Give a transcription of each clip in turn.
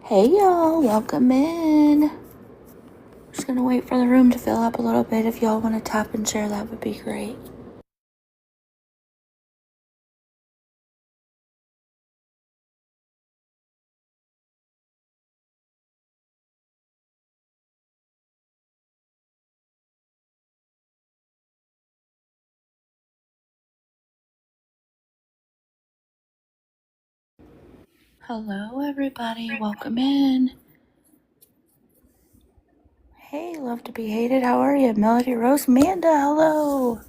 Hey y'all, welcome in. Just gonna wait for the room to fill up a little bit. If y'all want to tap and share, that would be great. Hello everybody, welcome in. Hey, love to be hated. How are you? Melody Rose, Amanda, hello.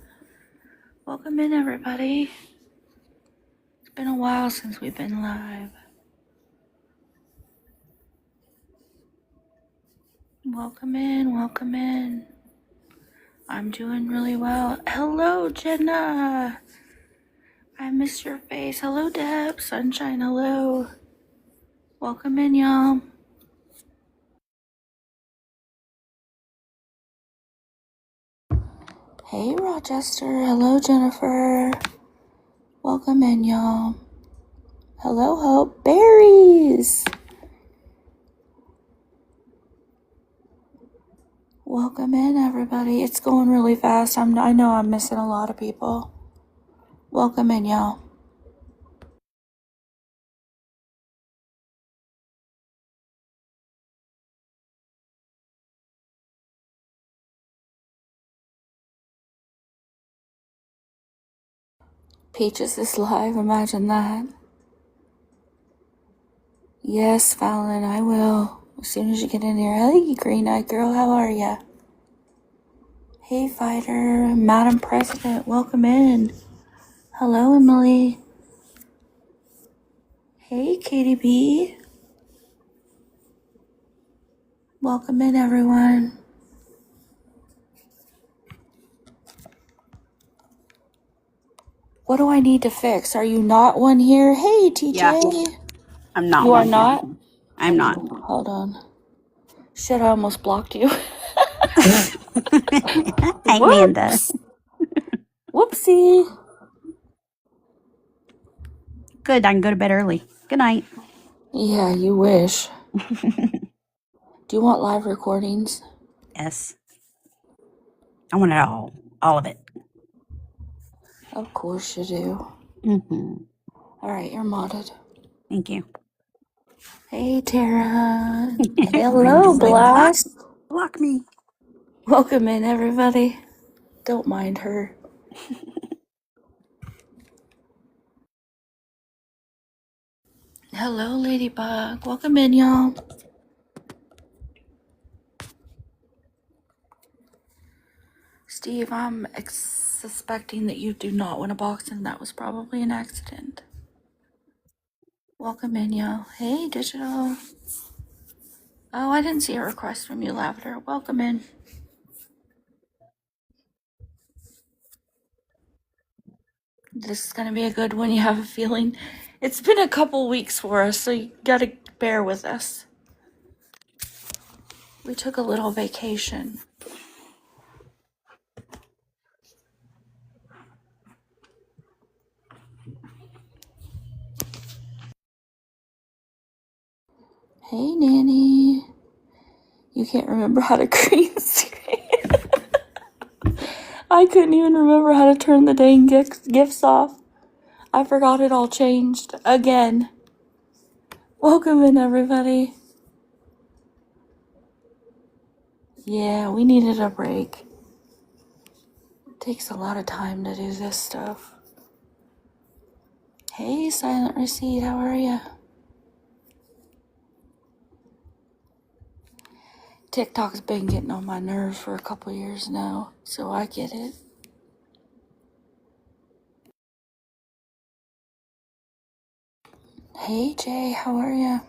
Welcome in everybody. It's been a while since we've been live. Welcome in, welcome in. I'm doing really well. Hello, Jenna. I missed your face. Hello, Deb. Sunshine, hello. Welcome in, y'all. Hey, Rochester. Hello, Jennifer. Welcome in, y'all. Hello, Hope. Berries. Welcome in, everybody. It's going really fast. I know I'm missing a lot of people. Welcome in, y'all. Peaches is live. Imagine that. Yes, Fallon, I will. As soon as you get in here. Hey, Green Eyed Girl, how are ya? Hey, Fighter. Madam President, welcome in. Hello, Emily. Hey, Katie B. Welcome in, everyone. What do I need to fix? Are you not one here? Hey, TJ. Yeah, I'm not. You are not? I'm not. Hold on. Shit, I almost blocked you. Hey, Amanda. Whoopsie. Good, I can go to bed early. Good night. Yeah, you wish. Do you want live recordings? Yes. I want it all. All of it. Of course you do. Mm-hmm. All right, you're modded. Thank you. Hey, Tara. Hello, Blast. Block me. Welcome in, everybody. Don't mind her. Hello, Ladybug. Welcome in, y'all. Steve, I'm suspecting that you do not win a box, and that was probably an accident. Welcome in, y'all. Hey, Digital. Oh, I didn't see a request from you, Lavender. Welcome in. This is going to be a good one. You have a feeling. It's been a couple weeks for us, so you got to bear with us. We took a little vacation. Hey, Nanny. You can't remember how to green screen. I couldn't even remember how to turn the dang gifts off. I forgot it all changed again. Welcome in, everybody. Yeah, we needed a break. It takes a lot of time to do this stuff. Hey, Silent Receipt, how are ya? TikTok's been getting on my nerves for a couple years now, so I get it. Hey, Jay, how are ya?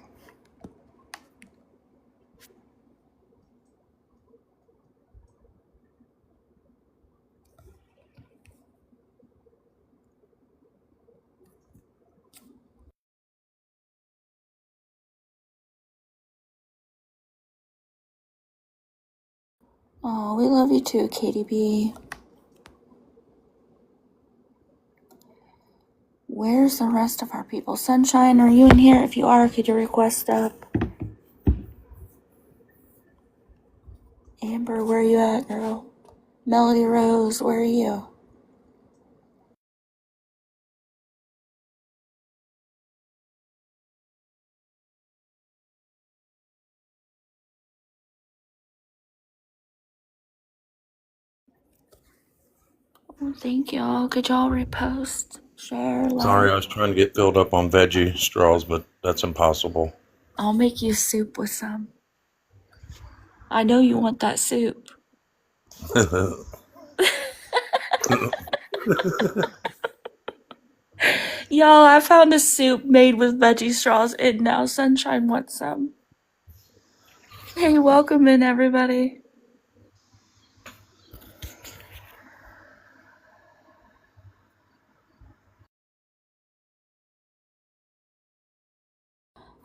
Oh, we love you too, Katie B. Where's the rest of our people? Sunshine, are you in here? If you are, could you request up? you at, girl? Melody Rose, where are you? Well, thank y'all. Could y'all repost, share, like? Sorry, I was trying to get filled up on veggie straws, but that's impossible. I'll make you soup with some. I know you want that soup. Y'all, I found a soup made with veggie straws, and now Sunshine wants some. Hey, welcome in, everybody.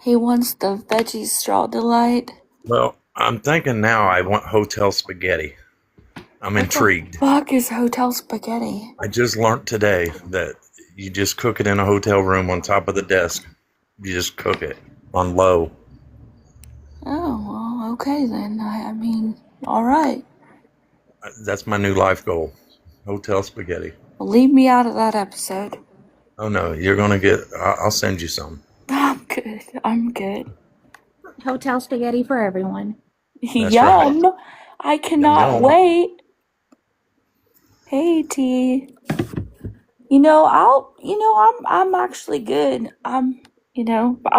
He wants the veggie straw delight. Well, I'm thinking now I want hotel spaghetti. I'm intrigued. Fuck is hotel spaghetti? I just learned today that you just cook it in a hotel room on top of the desk. You just cook it on low. Oh, well, okay then. I mean, all right. That's my new life goal. Hotel spaghetti. Well, leave me out of that episode. Oh no, you're gonna get. I'll send you some. I'm good. I'm good. Hotel spaghetti for everyone. That's Yum! right. I cannot Yum. wait. Hey T. I'm actually good. I'm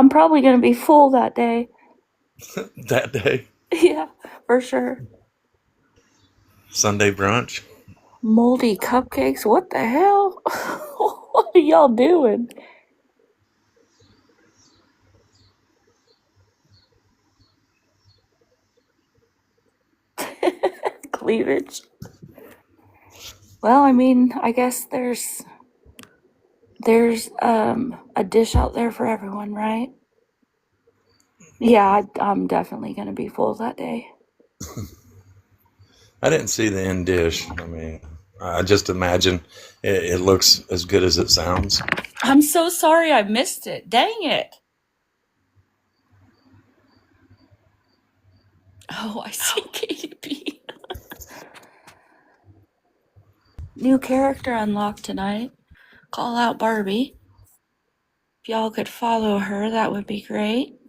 probably gonna be full that day. That day. Yeah, for sure. Sunday brunch. Moldy cupcakes? What the hell? What are y'all doing? Cleavage. Well, I mean, I guess there's a dish out there for everyone, right? Yeah, I'm definitely gonna be full that day. I didn't see the end dish. I mean, I just imagine it looks as good as it sounds. I'm so sorry I missed it. Dang it. Oh, I see KDP. New character unlocked tonight. Call out Barbie. If y'all could follow her, that would be great.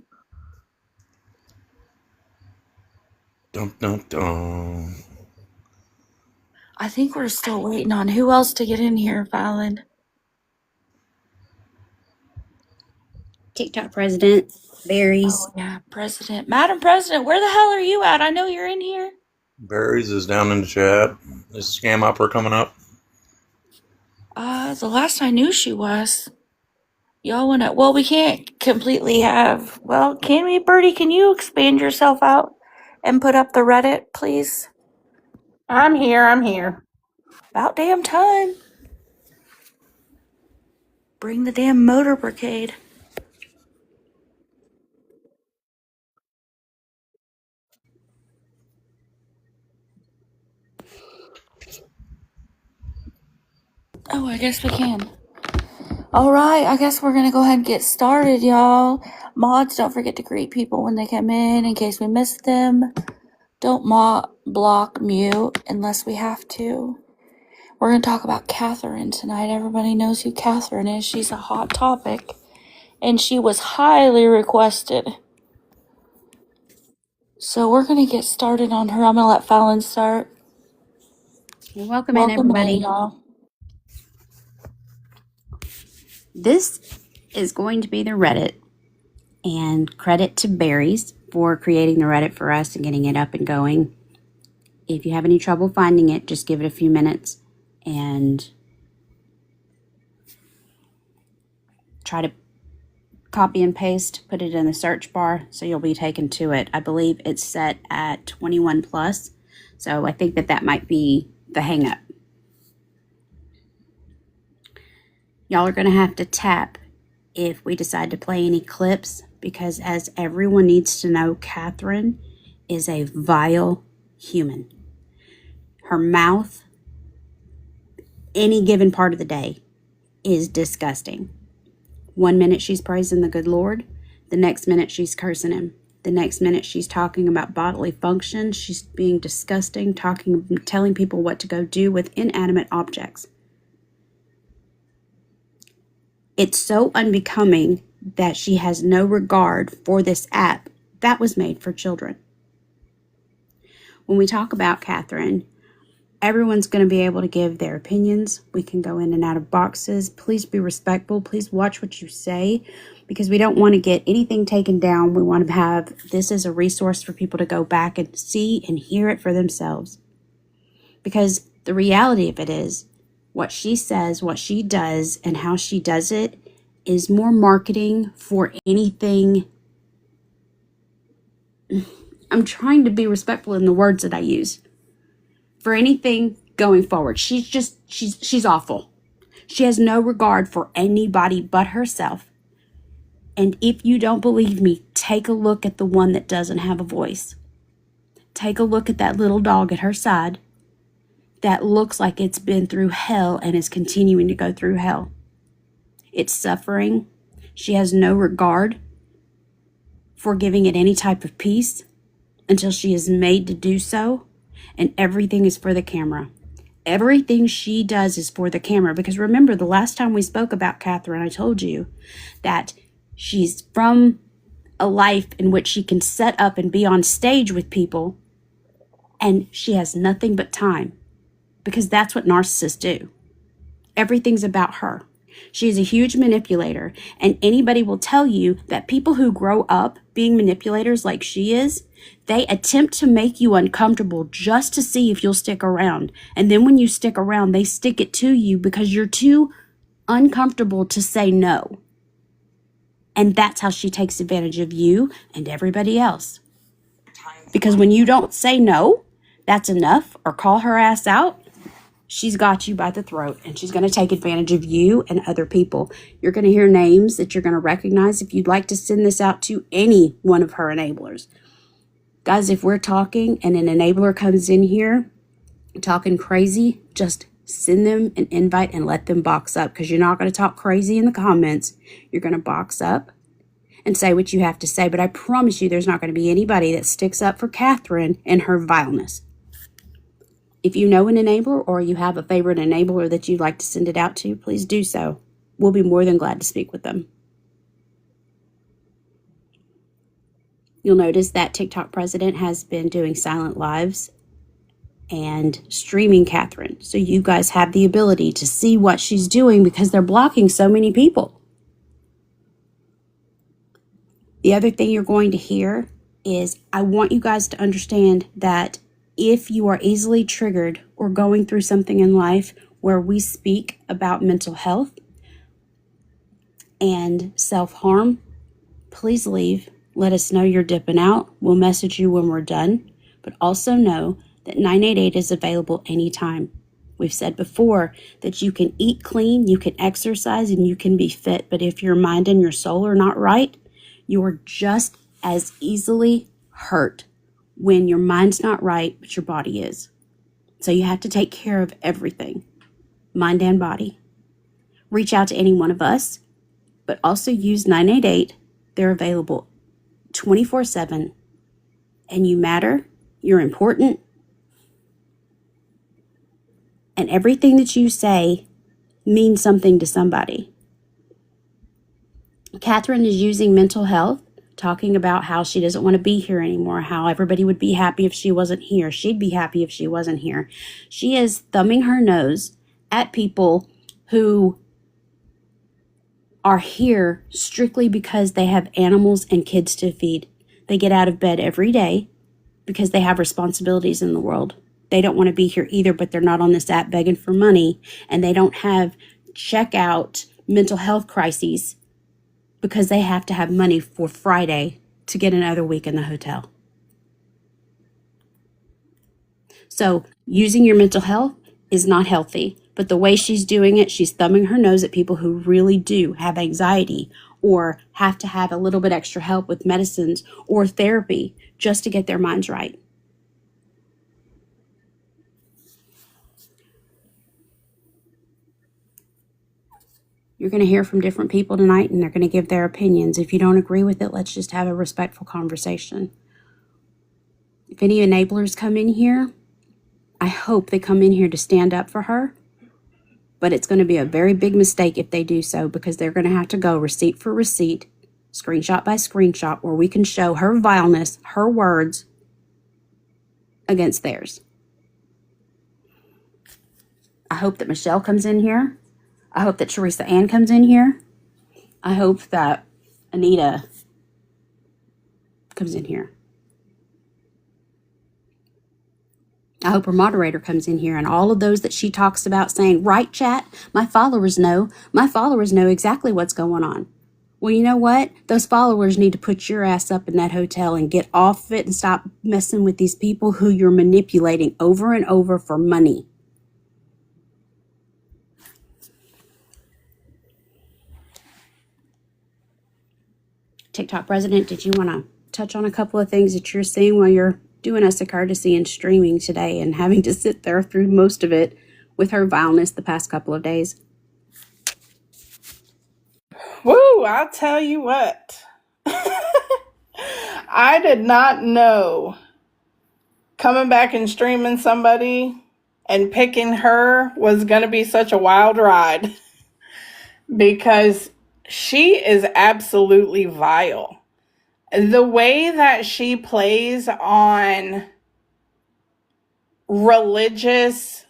Dum dum dum. I think we're still waiting on who else to get in here, Fallon. TikTok president, berries. Oh, yeah, President. Madam President, where the hell are you at? I know you're in here. Berries is down in the chat. Is Scam Opera coming up? The last I knew she was. Y'all wanna, well, we can't completely have, well, can we, Birdie? Can you expand yourself out and put up the Reddit, please? I'm here. About damn time. Bring the damn motor brigade. Oh, I guess we can. All right, I guess we're gonna go ahead and get started, y'all. Mods, don't forget to greet people when they come in case we miss them. Don't block, mute unless we have to. We're gonna talk about Catharin tonight. Everybody knows who Catharin is. She's a hot topic, and she was highly requested. So we're gonna get started on her. I'm gonna let Fallon start. Welcome in, everybody. Y'all. This is going to be the Reddit, and credit to Berries for creating the Reddit for us and getting it up and going. If you have any trouble finding it, just give it a few minutes and try to copy and paste, put it in the search bar so you'll be taken to it. I believe it's set at 21 plus, so I think that might be the hang up. Y'all are going to have to tap if we decide to play any clips, because as everyone needs to know, Catharin is a vile human. Her mouth, any given part of the day, is disgusting. 1 minute she's praising the good Lord, the next minute she's cursing him. The next minute, she's talking about bodily functions. She's being disgusting, telling people what to go do with inanimate objects. It's so unbecoming that she has no regard for this app that was made for children. When we talk about Catharin, everyone's going to be able to give their opinions. We can go in and out of boxes. Please be respectful. Please watch what you say, because we don't want to get anything taken down. We want to have this as a resource for people to go back and see and hear it for themselves. Because the reality of it is, what she says, what she does, and how she does it is more marketing for anything. I'm trying to be respectful in the words that I use. For anything going forward. She's awful. She has no regard for anybody but herself. And if you don't believe me, take a look at the one that doesn't have a voice. Take a look at that little dog at her side that looks like it's been through hell and is continuing to go through hell. It's suffering. She has no regard for giving it any type of peace until she is made to do so. And everything is for the camera. Everything she does is for the camera. Because remember, the last time we spoke about Catharin, I told you that she's from a life in which she can set up and be on stage with people, and she has nothing but time, because that's what narcissists do. Everything's about her. She is a huge manipulator, and anybody will tell you that people who grow up being manipulators like she is, they attempt to make you uncomfortable just to see if you'll stick around. And then when you stick around, they stick it to you because you're too uncomfortable to say no. And that's how she takes advantage of you and everybody else. Because when you don't say no, that's enough, or call her ass out, she's got you by the throat, and she's going to take advantage of you and other people. You're going to hear names that you're going to recognize if you'd like to send this out to any one of her enablers. Guys, if we're talking and an enabler comes in here talking crazy, just send them an invite and let them box up, because you're not going to talk crazy in the comments. You're going to box up and say what you have to say. But I promise you, there's not going to be anybody that sticks up for Catharin and her vileness. If you know an enabler, or you have a favorite enabler that you'd like to send it out to, please do so. We'll be more than glad to speak with them. You'll notice that TikTok president has been doing silent lives and streaming Catharin. So you guys have the ability to see what she's doing, because they're blocking so many people. The other thing you're going to hear is, I want you guys to understand that if you are easily triggered or going through something in life where we speak about mental health and self-harm, please leave. Let us know you're dipping out. We'll message you when we're done. But also know that 988 is available anytime. We've said before that you can eat clean, you can exercise, and you can be fit. But if your mind and your soul are not right, you're just as easily hurt when your mind's not right, but your body is. So you have to take care of everything, mind and body. Reach out to any one of us, but also use 988. They're available 24/7. And you matter, you're important, and everything that you say means something to somebody. Catharin is using mental health, talking about how she doesn't want to be here anymore, how everybody would be happy if she wasn't here. She'd be happy if she wasn't here. She is thumbing her nose at people who are here strictly because they have animals and kids to feed. They get out of bed every day because they have responsibilities in the world. They don't want to be here either, but they're not on this app begging for money, and they don't have checkout mental health crises because they have to have money for Friday to get another week in the hotel. So using your mental health is not healthy, but the way she's doing it, she's thumbing her nose at people who really do have anxiety or have to have a little bit extra help with medicines or therapy just to get their minds right. You're going to hear from different people tonight, and they're going to give their opinions. If you don't agree with it, let's just have a respectful conversation. If any enablers come in here, I hope they come in here to stand up for her. But it's going to be a very big mistake if they do so, because they're going to have to go receipt for receipt, screenshot by screenshot, where we can show her vileness, her words, against theirs. I hope that Michelle comes in here. I hope that Teresa Ann comes in here. I hope that Anita comes in here. I hope her moderator comes in here, and all of those that she talks about saying, right, chat, my followers know exactly what's going on. Well, you know what? Those followers need to put your ass up in that hotel and get off of it and stop messing with these people who you're manipulating over and over for money. TikTok president, did you want to touch on a couple of things that you're seeing while you're doing us a courtesy and streaming today and having to sit there through most of it with her vileness the past couple of days? Woo, I'll tell you what. I did not know coming back and streaming somebody and picking her was going to be such a wild ride, because she is absolutely vile. The way that she plays on religious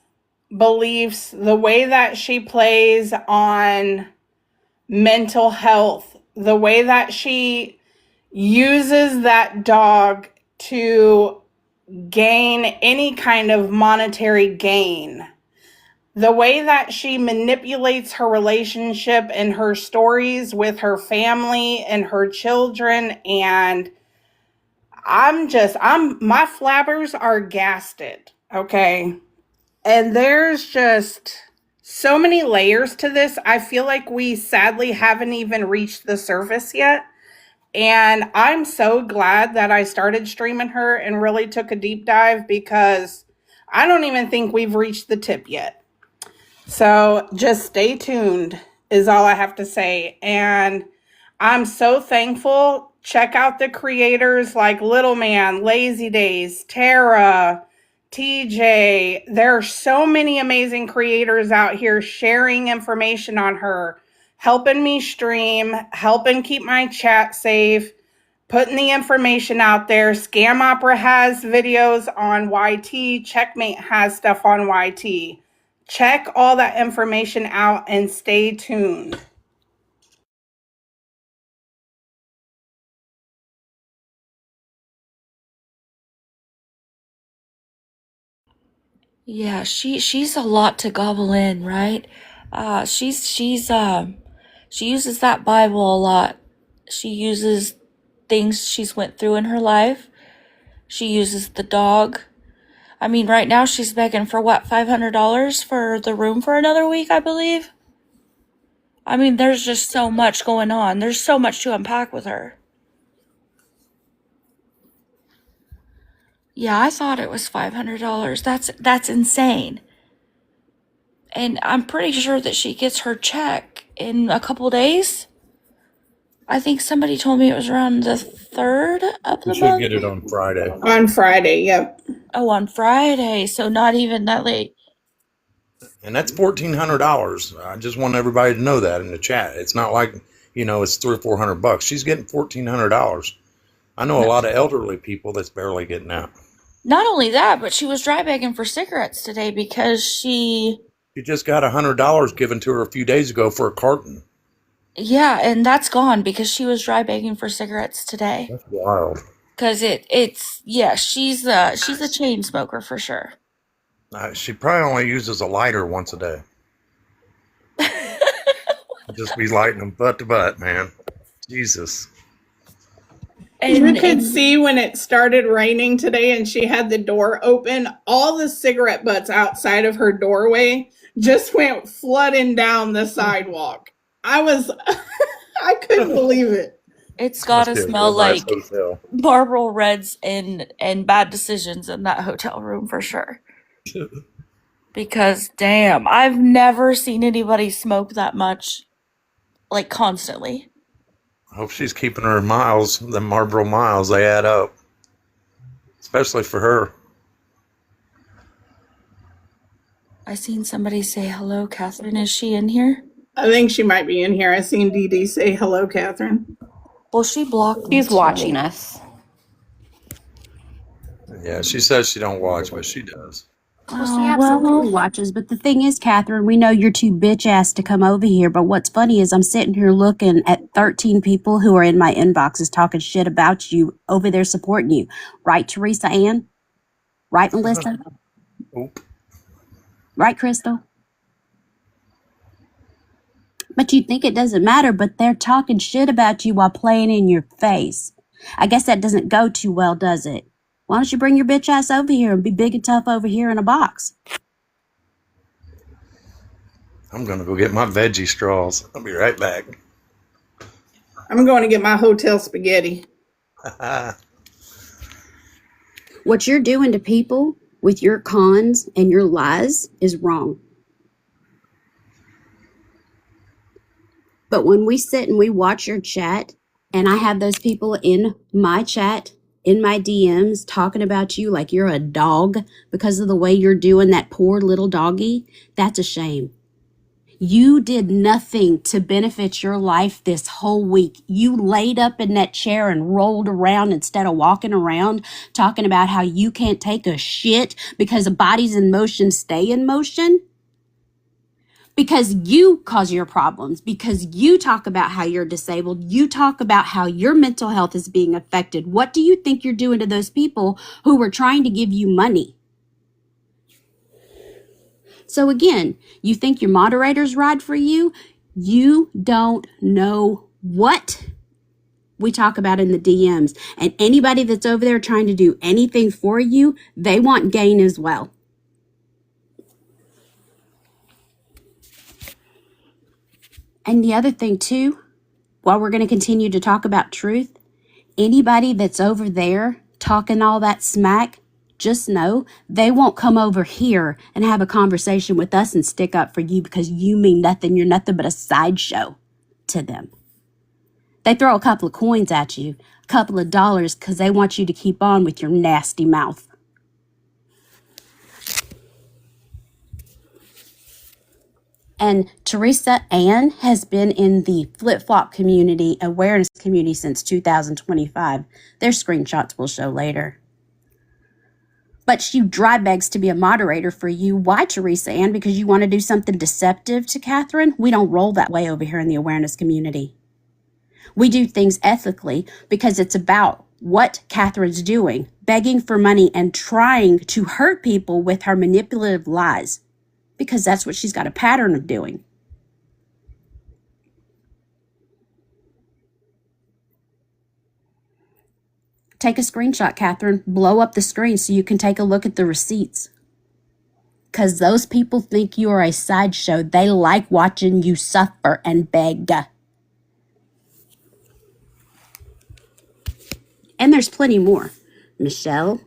beliefs, the way that she plays on mental health, the way that she uses that dog to gain any kind of monetary gain, the way that she manipulates her relationship and her stories with her family and her children, and my flabbers are gasted, okay? And there's just so many layers to this. I feel like we sadly haven't even reached the surface yet. And I'm so glad that I started streaming her and really took a deep dive, because I don't even think we've reached the tip yet. So just stay tuned is all I have to say. And I'm so thankful. Check out the creators like Little Man, Lazy Days, Tara, TJ. There are so many amazing creators out here sharing information on her, helping me stream, helping keep my chat safe, putting the information out there. Scam Opera has videos on YT. Checkmate has stuff on YT. Check all that information out and stay tuned. Yeah, she's a lot to gobble in, right? She uses that Bible a lot. She uses things she's went through in her life. She uses the dog. I mean, right now she's begging for what, $500 for the room for another week, I believe. I mean, there's just so much going on. There's so much to unpack with her. Yeah, I thought it was $500. That's insane. And I'm pretty sure that she gets her check in a couple days. I think somebody told me it was around the 3rd of the You should month. get it on Friday. On Friday, yep. Oh, on Friday, so not even that late. And that's $1,400. I just want everybody to know that in the chat. It's not like, it's $300 or $400. She's getting $1,400. I know a lot of elderly people that's barely getting out. Not only that, but she was dry begging for cigarettes today because she just got $100 given to her a few days ago for a carton. Yeah, and that's gone because she was dry begging for cigarettes today. That's wild. Because she's a chain smoker for sure. She probably only uses a lighter once a day. Just be lighting them butt to butt, man. Jesus. You could see when it started raining today and she had the door open, all the cigarette butts outside of her doorway just went flooding down the sidewalk. I couldn't believe it. It's gotta smell like Marlboro Reds and bad decisions in that hotel room for sure. Because damn, I've never seen anybody smoke that much like constantly. I hope she's keeping her miles, the Marlboro miles, they add up. Especially for her. I seen somebody say hello, Catherine. Is she in here? I think she might be in here. I seen Dee Dee say hello, Catherine. Well, she blocked me She's too. watching us. Yeah, she says she don't watch, but she does. Well, she absolutely watches. But the thing is, Catherine, we know you're too bitch ass to come over here. But what's funny is I'm sitting here looking at 13 people who are in my inboxes talking shit about you over there supporting you. Right, Teresa Ann? Right, Melissa? Oop. Right, Crystal? But you think it doesn't matter, but they're talking shit about you while playing in your face. I guess that doesn't go too well, does it? Why don't you bring your bitch ass over here and be big and tough over here in a box? I'm going to go get my veggie straws. I'll be right back. I'm going to get my hotel spaghetti. What you're doing to people with your cons and your lies is wrong. But when we sit and we watch your chat, and I have those people in my chat, in my DMs, talking about you like you're a dog because of the way you're doing that poor little doggy, that's a shame. You did nothing to benefit your life this whole week. You laid up in that chair and rolled around instead of walking around talking about how you can't take a shit because a bodies in motion stay in motion. Because you cause your problems, because you talk about how you're disabled, you talk about how your mental health is being affected. What do you think you're doing to those people who were trying to give you money? So again, you think your moderators ride for you? You don't know what we talk about in the DMs. And anybody that's over there trying to do anything for you, they want gain as well. And the other thing too, while we're going to continue to talk about truth, anybody that's over there talking all that smack, just know they won't come over here and have a conversation with us and stick up for you because you mean nothing. You're nothing but a sideshow to them. They throw a couple of coins at you, a couple of dollars, because they want you to keep on with your nasty mouth. And Teresa Ann has been in the flip-flop community, awareness community, since 2025. Their screenshots will show later. But she dry begs to be a moderator for you. Why, Teresa Ann? Because you want to do something deceptive to Catherine? We don't roll that way over here in the awareness community. We do things ethically because it's about what Catherine's doing, begging for money and trying to hurt people with her manipulative lies. Because that's what she's got a pattern of doing. Take a screenshot, Catherine. Blow up the screen so you can take a look at the receipts. Because those people think you are a sideshow. They like watching you suffer and beg. And there's plenty more. Michelle,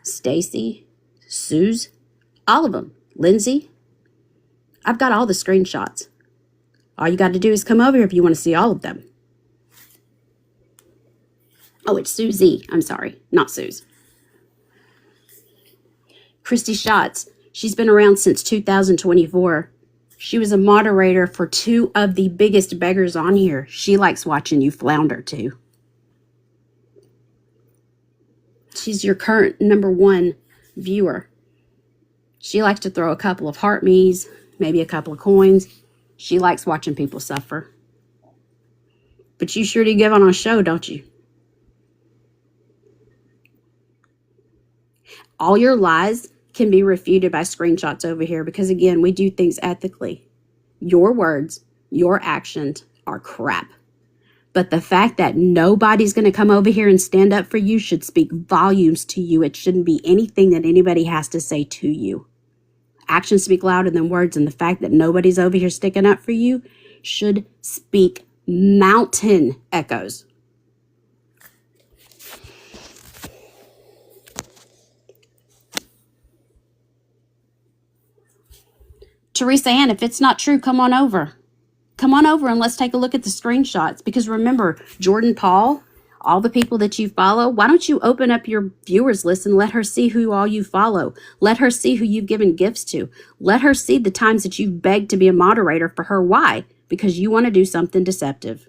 Stacy, Suze, all of them. Lindsay. I've got all the screenshots. All you got to do is come over here if you want to see all of them. Oh, it's Susie. I'm sorry, not Suze. Christy Schatz. She's been around since 2024. She was a moderator for two of the biggest beggars on here. She likes watching you flounder too. She's your current #1 viewer. She likes to throw a couple of heart me's, maybe a couple of coins. She likes watching people suffer. But you sure do give on a show, don't you? All your lies can be refuted by screenshots over here because, again, we do things ethically. Your words, your actions are crap. But the fact that nobody's going to come over here and stand up for you should speak volumes to you. It shouldn't be anything that anybody has to say to you. Actions speak louder than words, and the fact that nobody's over here sticking up for you should speak mountain echoes. Teresa Ann, if it's not true, come on over. Come on over and let's take a look at the screenshots. Because remember, Jordan Paul, all the people that you follow, why don't you open up your viewers list and let her see who all you follow? Let her see who you've given gifts to. Let her see the times that you've begged to be a moderator for her. Why? Because you want to do something deceptive.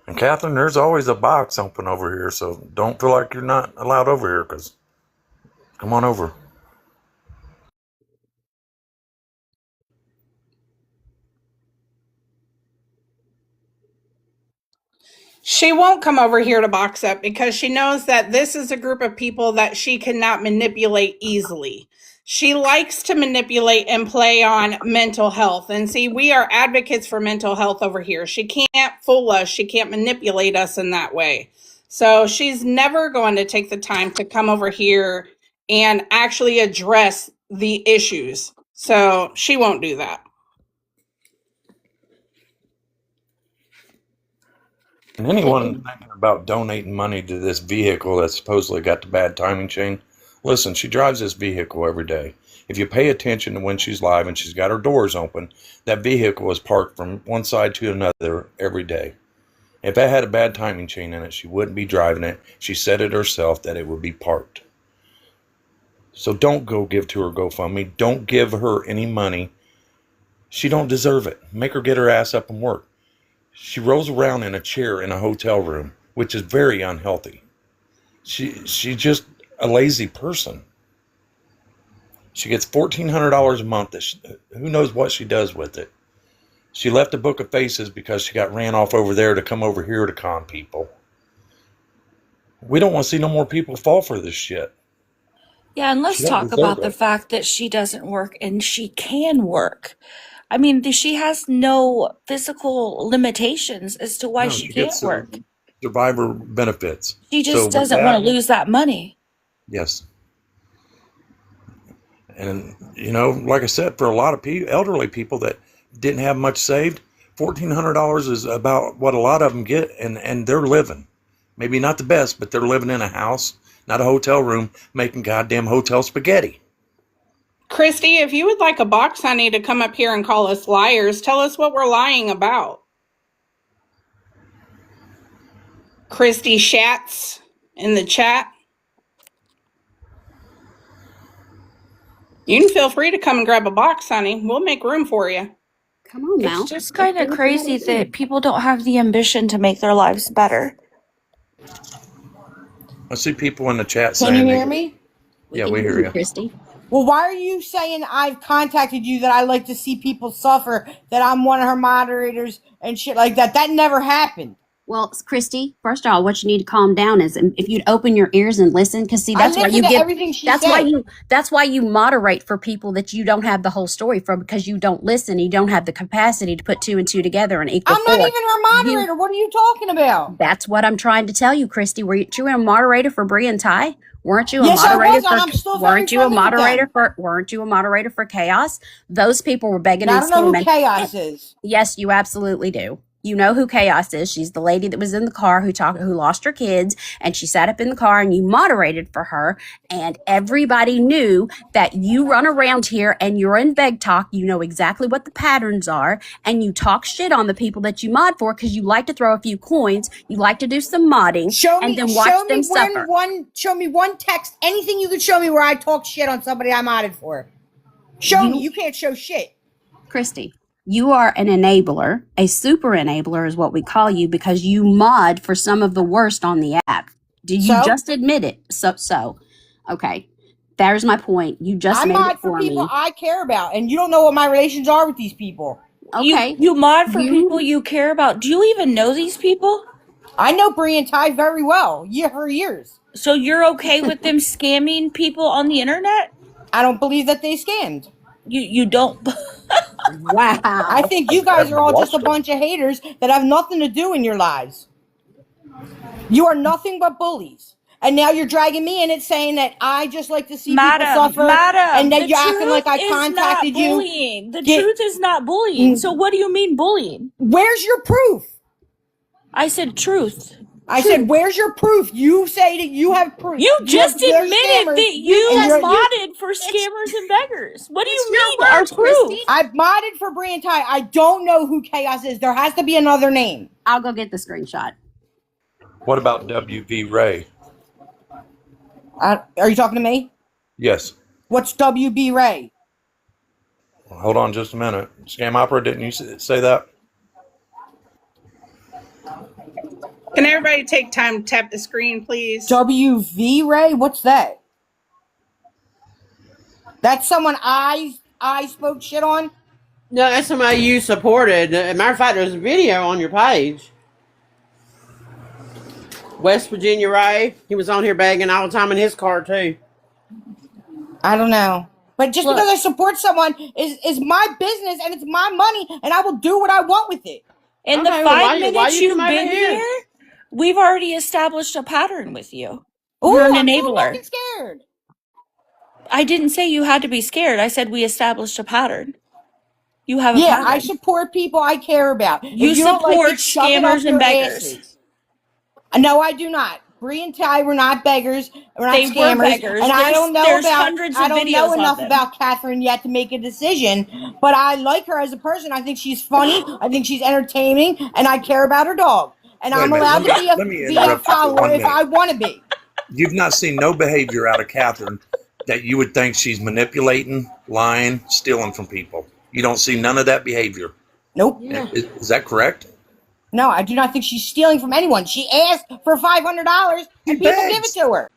And Catherine, there's always a box open over here, so don't feel like you're not allowed over here, because come on over. She won't come over here to box up because she knows that this is a group of people that she cannot manipulate easily. She likes to manipulate and play on mental health. And see, we are advocates for mental health over here. She can't fool us. She can't manipulate us in that way. So she's never going to take the time to come over here and actually address the issues. So she won't do that. And anyone thinking about donating money to this vehicle that supposedly got the bad timing chain, listen, she drives this vehicle every day. If you pay attention to when she's live and she's got her doors open, that vehicle is parked from one side to another every day. If it had a bad timing chain in it, she wouldn't be driving it. She said it herself that it would be parked. So don't go give to her GoFundMe. Don't give her any money. She don't deserve it. Make her get her ass up and work. She rolls around in a chair in a hotel room, which is very unhealthy. She's just a lazy person. She gets $1,400 a month. Who knows what she does with it? She left a book of faces because she got ran off over there to come over here to con people. We don't want to see no more people fall for this shit. Yeah, and let's She don't talk deserve about the it. fact that she doesn't work and she can work. I mean, she has no physical limitations as to why No, she she can't gets work. survivor benefits. She So just with doesn't want to that, lose that money. yes. And, like I said, for a lot of elderly people that didn't have much saved, $1,400 is about what a lot of them get, and they're living. Maybe not the best, but they're living in a house, not a hotel room, making goddamn hotel spaghetti. Christy, if you would like a box honey to come up here and call us liars, tell us what we're lying about. Christy Schatz in the chat. You can feel free to come and grab a box, honey. We'll make room for you. Come on, It's Mal. just kind of crazy that people don't have the ambition to make their lives better. I see people in the chat Can saying, you hear me? Yeah, we hear you. Christy. Well, why are you saying I've contacted you that I like to see people suffer, that I'm one of her moderators and shit like that? That never happened. Well, Christy, first of all, what you need to calm down is if you'd open your ears and listen, because see, that's I why you listened to give. everything she That's said. why you moderate for people that you don't have the whole story for, because you don't listen. You don't have the capacity to put two and two together and equal I'm not four. even her moderator. What are you talking about? That's what I'm trying to tell you, Christy. Weren't you a moderator for Bree and Ty? Weren't you a Yes, I moderator was, and I'm still very Weren't you a friendly with moderator them. for Weren't you a moderator for Chaos? Those people were begging Now, I and don't know who screaming. Chaos is. Yes, you absolutely do. You know who Chaos is. She's the lady that was in the car who lost her kids, and she sat up in the car and you moderated for her, and everybody knew that you run around here and you're in beg talk. You know exactly what the patterns are, and you talk shit on the people that you mod for because you like to throw a few coins, you like to do some modding, and then watch them suffer. Show me one text, anything you could show me where I talk shit on somebody I modded for. Show me. You can't show shit. Christy, you are an enabler. A super enabler is what we call you, because you mod for some of the worst on the app. Did you just admit it? So, okay. There's my point. You just made mod it for people me. I care about, and you don't know what my relations are with these people. Okay. You mod for people you care about. Do you even know these people? I know Bree and Ty very well, for years. So you're okay with them scamming people on the internet? I don't believe that they scammed. You don't. Wow. I think you guys are all just a bunch of haters that have nothing to do in your lives. You are nothing but bullies. And now you're dragging me in it saying that I just like to see people suffer and that the you're acting like truth I is contacted not you. bullying. The truth is not bullying. So what do you mean bullying? Where's your proof? I said truth. I said, where's your proof? You say that you have proof. You just they're admitted scammers, that you and you're- modded for scammers and beggars. What do you it's your mean, our words, proof? Christy. I've modded for Brie and Ty. I don't know who Chaos is. There has to be another name. I'll go get the screenshot. What about WV Ray? Are you talking to me? Yes. What's WB Ray? Well, hold on just a minute. Scam Opera, didn't you say that? Can everybody take time to tap the screen, please? WV Ray? What's that? That's someone I spoke shit on? No, that's somebody you supported. As a matter of fact, there's a video on your page. West Virginia Ray. He was on here begging all the time in his car, too. I don't know. But just because I support someone is my business and it's my money and I will do what I want with it. In Okay, the well, 5 why minutes you you've come over been here? here, we've already established a pattern with you. Ooh, You're an I'm so enabler. fucking scared. I didn't say you had to be scared. I said we established a pattern. You have a Yeah, pattern. I support people I care about. You If you don't like support it, shove it up scammers and your beggars. asses. No, I do not. Bree and Ty were not beggars. We're not They were scammers. beggars. And I don't know There's about. hundreds I of don't know videos of enough them. about Catharin yet to make a decision. But I like her as a person. I think she's funny. I think she's entertaining, and I care about her dog. And Wait a I'm minute, allowed let to me be a interrupt you for follower 1 if minute. I want to be. You've not seen no behavior out of Catherine that you would think she's manipulating, lying, stealing from people. You don't see none of that behavior. Nope. Yeah. Is that correct? No, I do not think she's stealing from anyone. She asked for $500, and people give it to her.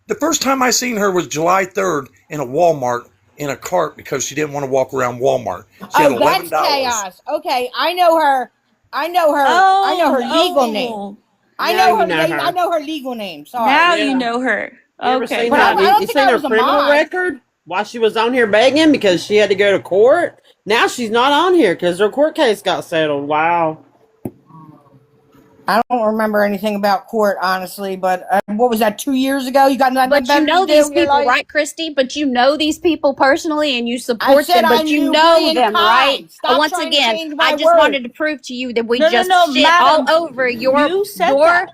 The first time I seen her was July 3rd in a Walmart in a cart because she didn't want to walk around Walmart. She had Oh, $11. that's chaos. Okay, I know her. I know her legal name. I Now know her you know name. her. I know her legal name. Sorry. Now Yeah. you know her. You ever Okay. seen But I her, don't you think seen I her was a criminal mod. record? While she was on here begging because she had to go to court? Now she's not on here because her court case got settled. Wow. I don't remember anything about court, honestly. But what was that? 2 years ago? You got nothing But better you know to do these in your people, life? right, Christy? But you know these people personally and you I support said them, I but you knew know Bree and them, Kai. right? Stop Once trying to again, change my I just words. wanted to prove to you that we No, just madam. all over You said your that.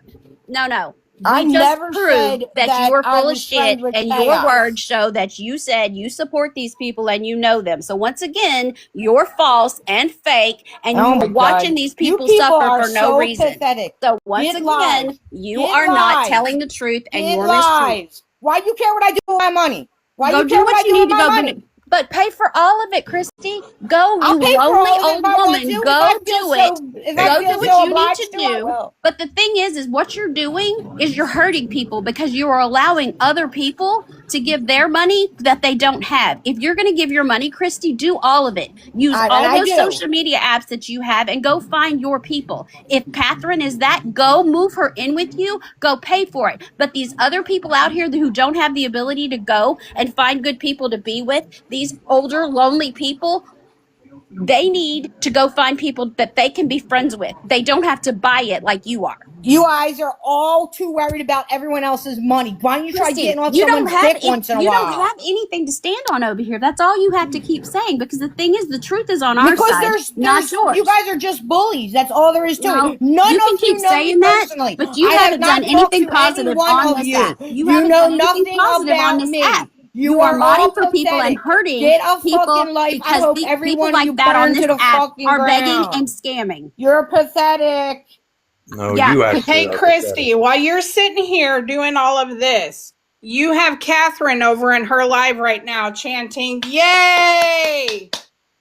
no. I We just never proved said that that you are I full of was friends shit with and chaos. your words show that you said you support these people and you know them. So once again, you're false and fake and Oh my you're watching God. these You people people suffer are for no so reason. pathetic. So once Get again, lies. you Get are not lies. telling the truth and Get you're mistreating. lies. Why you care what I do with my money? Why Go you do care what I what you do need with to my go, money? but pay for all of it, Christy. Go, I'll you pay for lonely all of it old if I want woman. to. If Go I feel do so, it. if I Go feel do what so you need obliged to to, I do. will. But the thing is what you're doing is you're hurting people because you are allowing other people to give their money that they don't have. If you're going to give your money, Christy, do all of it. Use And all I those do. social media apps that you have and go find your people. If Catherine is that, go move her in with you. Go pay for it. But these other people out here who don't have the ability to go and find good people to be with, these older, lonely people, they need to go find people that they can be friends with. They don't have to buy it like you are. You guys are all too worried about everyone else's money. Why don't you try Christy, getting off you don't someone's have dick once in a you while? don't have anything to stand on over here. That's all you have to keep saying because the thing is the truth is on our Because side, not yours. you guys are just bullies. That's all there is to No, it. None you can of keep you know me saying that, personally. but you I haven't have done not talked anything to positive any one on of this you. app. You You haven't know done anything nothing positive on about this me. app. You You are are all modding for people and pathetic. hurting Get a people fucking life. I because hope every people one of you like that on burn this to the app fucking are begging ground. and scamming. You're pathetic. No, Yeah. you actually Hey, are Christy, while you're sitting here doing all of this, you have Catherine over in her live right now chanting, "Yay!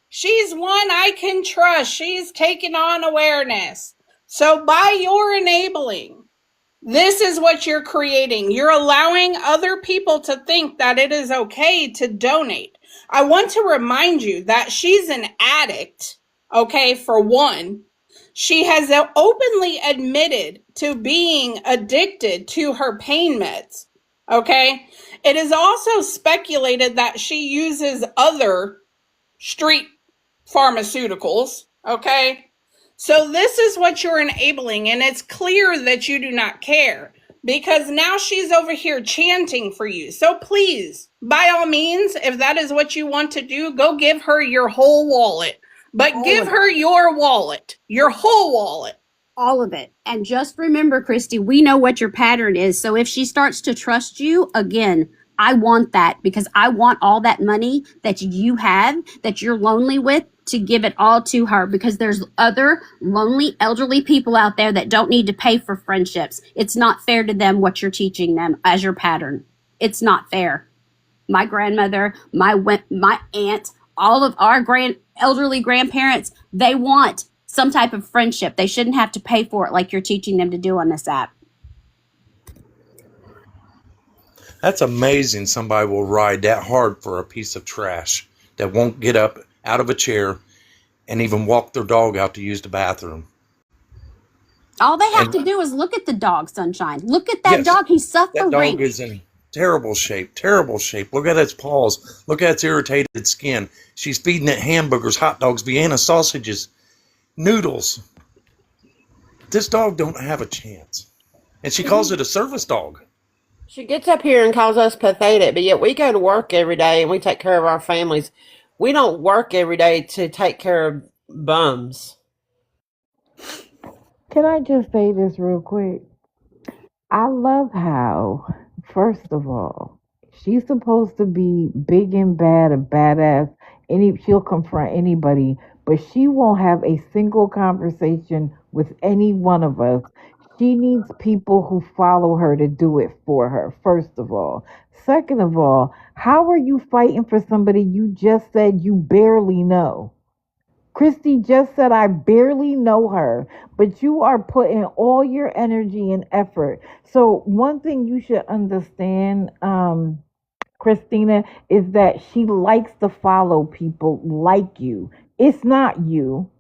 She's one I can trust. She's taken on awareness." So by your enabling, this is what you're creating. You're allowing other people to think that it is okay to donate. I want to remind you that she's an addict, okay, for one. She has openly admitted to being addicted to her pain meds, okay? It is also speculated that she uses other street pharmaceuticals, okay? So this is what you're enabling, and it's clear that you do not care because now she's over here chanting for you. So please, by all means, if that is what you want to do, go give her your whole wallet. But give her your wallet, your whole wallet. All of it. And just remember, Christy, we know what your pattern is. So if she starts to trust you, again, I want that because I want all that money that you have, that you're lonely with, to give it all to her because there's other lonely elderly people out there that don't need to pay for friendships. It's not fair to them what you're teaching them as your pattern. It's not fair. My grandmother, my aunt, all of our elderly grandparents, they want some type of friendship. They shouldn't have to pay for it like you're teaching them to do on this app. That's amazing. Somebody will ride that hard for a piece of trash that won't get up out of a chair and even walk their dog out to use the bathroom. All they have And to do is look at the dog, Sunshine. Look at that yes, dog. He's that dog suffering. is in terrible shape, terrible shape. Look at its paws. Look at its irritated skin. She's feeding it hamburgers, hot dogs, Vienna sausages, noodles. This dog don't have a chance. And she calls it a service dog. She gets up here and calls us pathetic, but yet we go to work every day and we take care of our families. We don't work every day to take care of bums. Can I just say this real quick? I love how, first of all, she's supposed to be big and bad, a badass. She'll confront anybody, but she won't have a single conversation with any one of us. She needs people who follow her to do it for her, first of all. Second of all, how are you fighting for somebody you just said you barely know? Christy just said, I barely know her, but you are putting all your energy and effort. So, one thing you should understand, Christina, is that she likes to follow people like you. It's not you.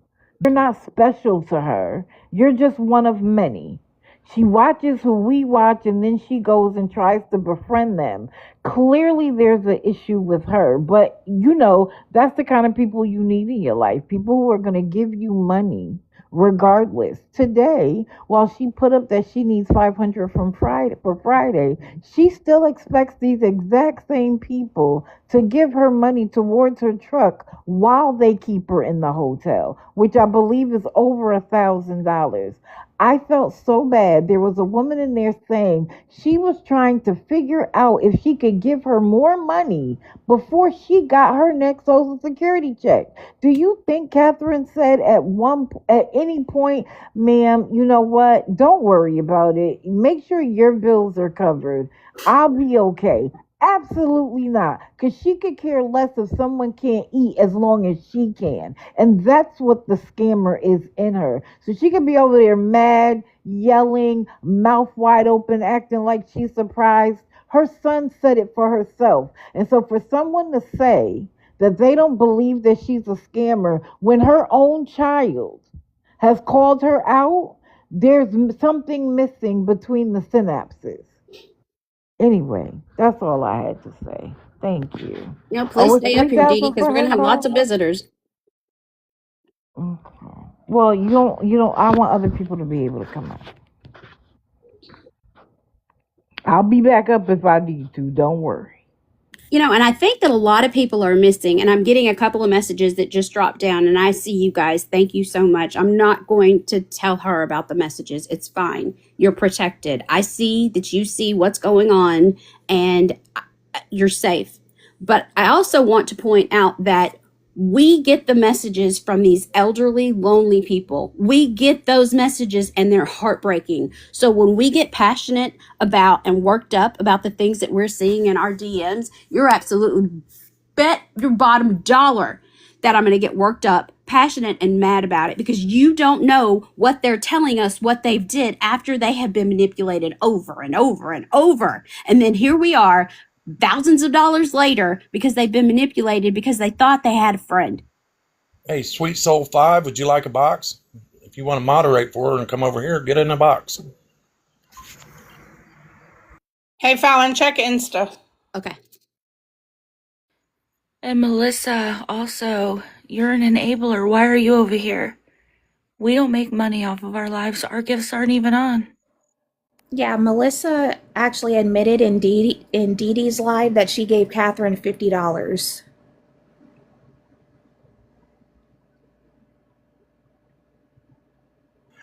You're not special to her. You're just one of many. She watches who we watch and then she goes and tries to befriend them. Clearly, there's an issue with her, but that's the kind of people you need in your life. People who are going to give you money regardless. Today, while she put up that she needs 500 from Friday, she still expects these exact same people to give her money towards her truck while they keep her in the hotel, which I believe is over $1,000. I felt so bad. There was a woman in there saying she was trying to figure out if she could give her more money before she got her next Social Security check. Do you think Catharin said at any point, ma'am, you know what? Don't worry about it. Make sure your bills are covered. I'll be okay. Absolutely not. Because she could care less if someone can't eat as long as she can. And that's what the scammer is in her. So she could be over there mad, yelling, mouth wide open, acting like she's surprised. Her son said it for herself. And so for someone to say that they don't believe that she's a scammer when her own child has called her out, there's something missing between the synapses. Anyway, that's all I had to say. Thank you. Please it's stay up here, Dee Dee, 3,000 because for we're going her to have lots though? of visitors. Okay. Well, you don't. I want other people to be able to come up. I'll be back up if I need to. Don't worry. And I think that a lot of people are missing, and I'm getting a couple of messages that just dropped down, and I see you guys. Thank you so much. I'm not going to tell her about the messages. It's fine. You're protected. I see that you see what's going on, and you're safe. But I also want to point out that we get the messages from these elderly, lonely people. We get those messages and they're heartbreaking. So when we get passionate about and worked up about the things that we're seeing in our DMs, you're absolutely bet your bottom dollar that I'm going to get worked up, passionate, and mad about it because you don't know what they're telling us, what they've did after they have been manipulated over and over and over. And then here we are, thousands of dollars later because they've been manipulated because they thought they had a friend. Hey, Sweet Soul 5, would you like a box? If you want to moderate for her and come over here, get in a box. Hey, Fallon, check Insta. Okay. And Melissa, also, you're an enabler. Why are you over here? We don't make money off of our lives. Our gifts aren't even on. Yeah, Melissa actually admitted in Dee Dee's live that she gave Catherine $50.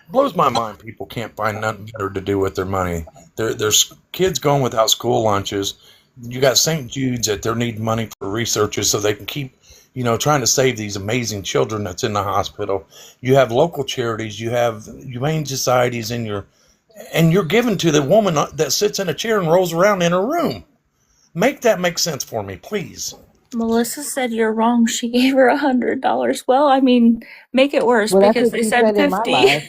Blows my mind people can't find nothing better to do with their money. There's kids going without school lunches. You got St. Jude's that they need money for researchers so they can keep, trying to save these amazing children that's in the hospital. You have local charities. You have humane societies and you're giving to the woman that sits in a chair and rolls around in her room. Make that make sense for me, please. Melissa said you're wrong. She gave her $100. Well, I mean, make it worse Well, that's because what they she said said in my 50. live.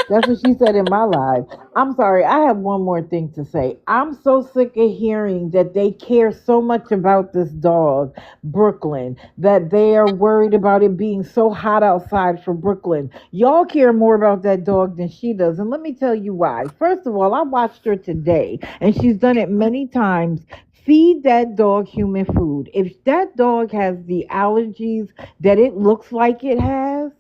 That's what she said in my live. I'm sorry, I have one more thing to say. I'm so sick of hearing that they care so much about this dog, Brooklyn, that they are worried about it being so hot outside for Brooklyn. Y'all care more about that dog than she does. And let me tell you why. First of all, I watched her today, and she's done it many times. Feed that dog human food. If that dog has the allergies that it looks like it has,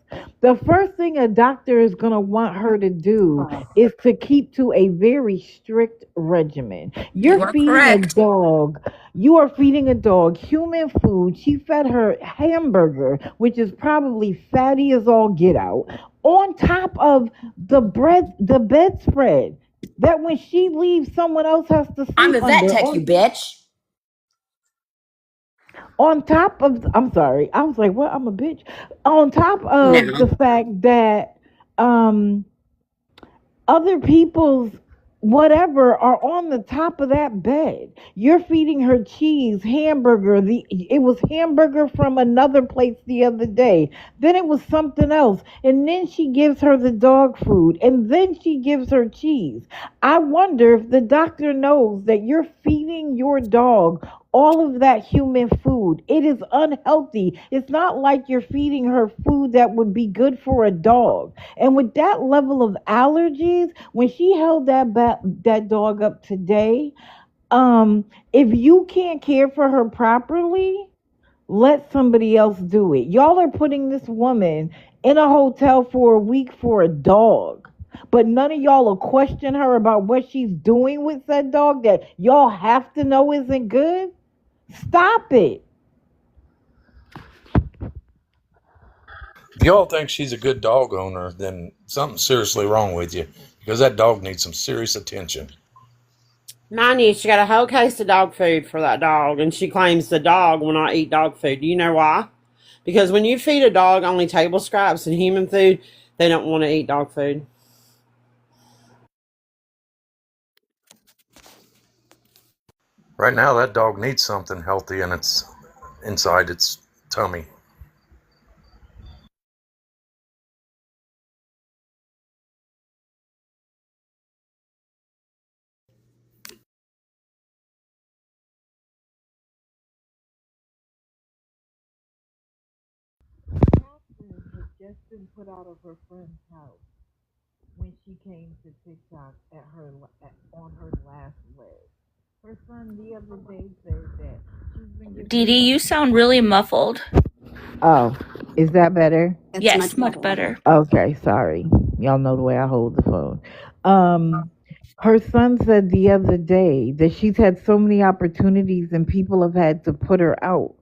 the first thing a doctor is going to want her to do is to keep to a very strict regimen. You are correct. You are feeding a dog human food. She fed her hamburger, which is probably fatty as all get out, on top of the bedspread. That when she leaves, someone else has to sleep I'm a vet under. tech, you bitch. On top of, I'm sorry, I was like, what? I'm a bitch. On top of the No. fact that um other people's whatever are on the top of that bed. You're feeding her cheese, hamburger. It was hamburger from another place the other day. Then it was something else. And then she gives her the dog food. And then she gives her cheese. I wonder if the doctor knows that you're feeding your dog all of that human food. It is unhealthy. It's not like you're feeding her food that would be good for a dog. And with that level of allergies, when she held that dog up today, if you can't care for her properly, let somebody else do it. Y'all are putting this woman in a hotel for a week for a dog. But none of y'all will question her about what she's doing with that dog that y'all have to know isn't good. Stop it. If y'all think she's a good dog owner, then something's seriously wrong with you because that dog needs some serious attention. Mind you, she got a whole case of dog food for that dog, and she claims the dog will not eat dog food. Do you know why? Because when you feed a dog only table scraps and human food, they don't want to eat dog food. Right now, that dog needs something healthy in inside its tummy. Catherine had just been put out of her friend's house when she came to TikTok on her last leg. Her son the other day said that she's been Dee giving. Dee, you sound really muffled. Oh, is that better? It's Yes, much better. better. Okay, sorry. Y'all know the way I hold the phone. Her son said the other day that she's had so many opportunities and people have had to put her out.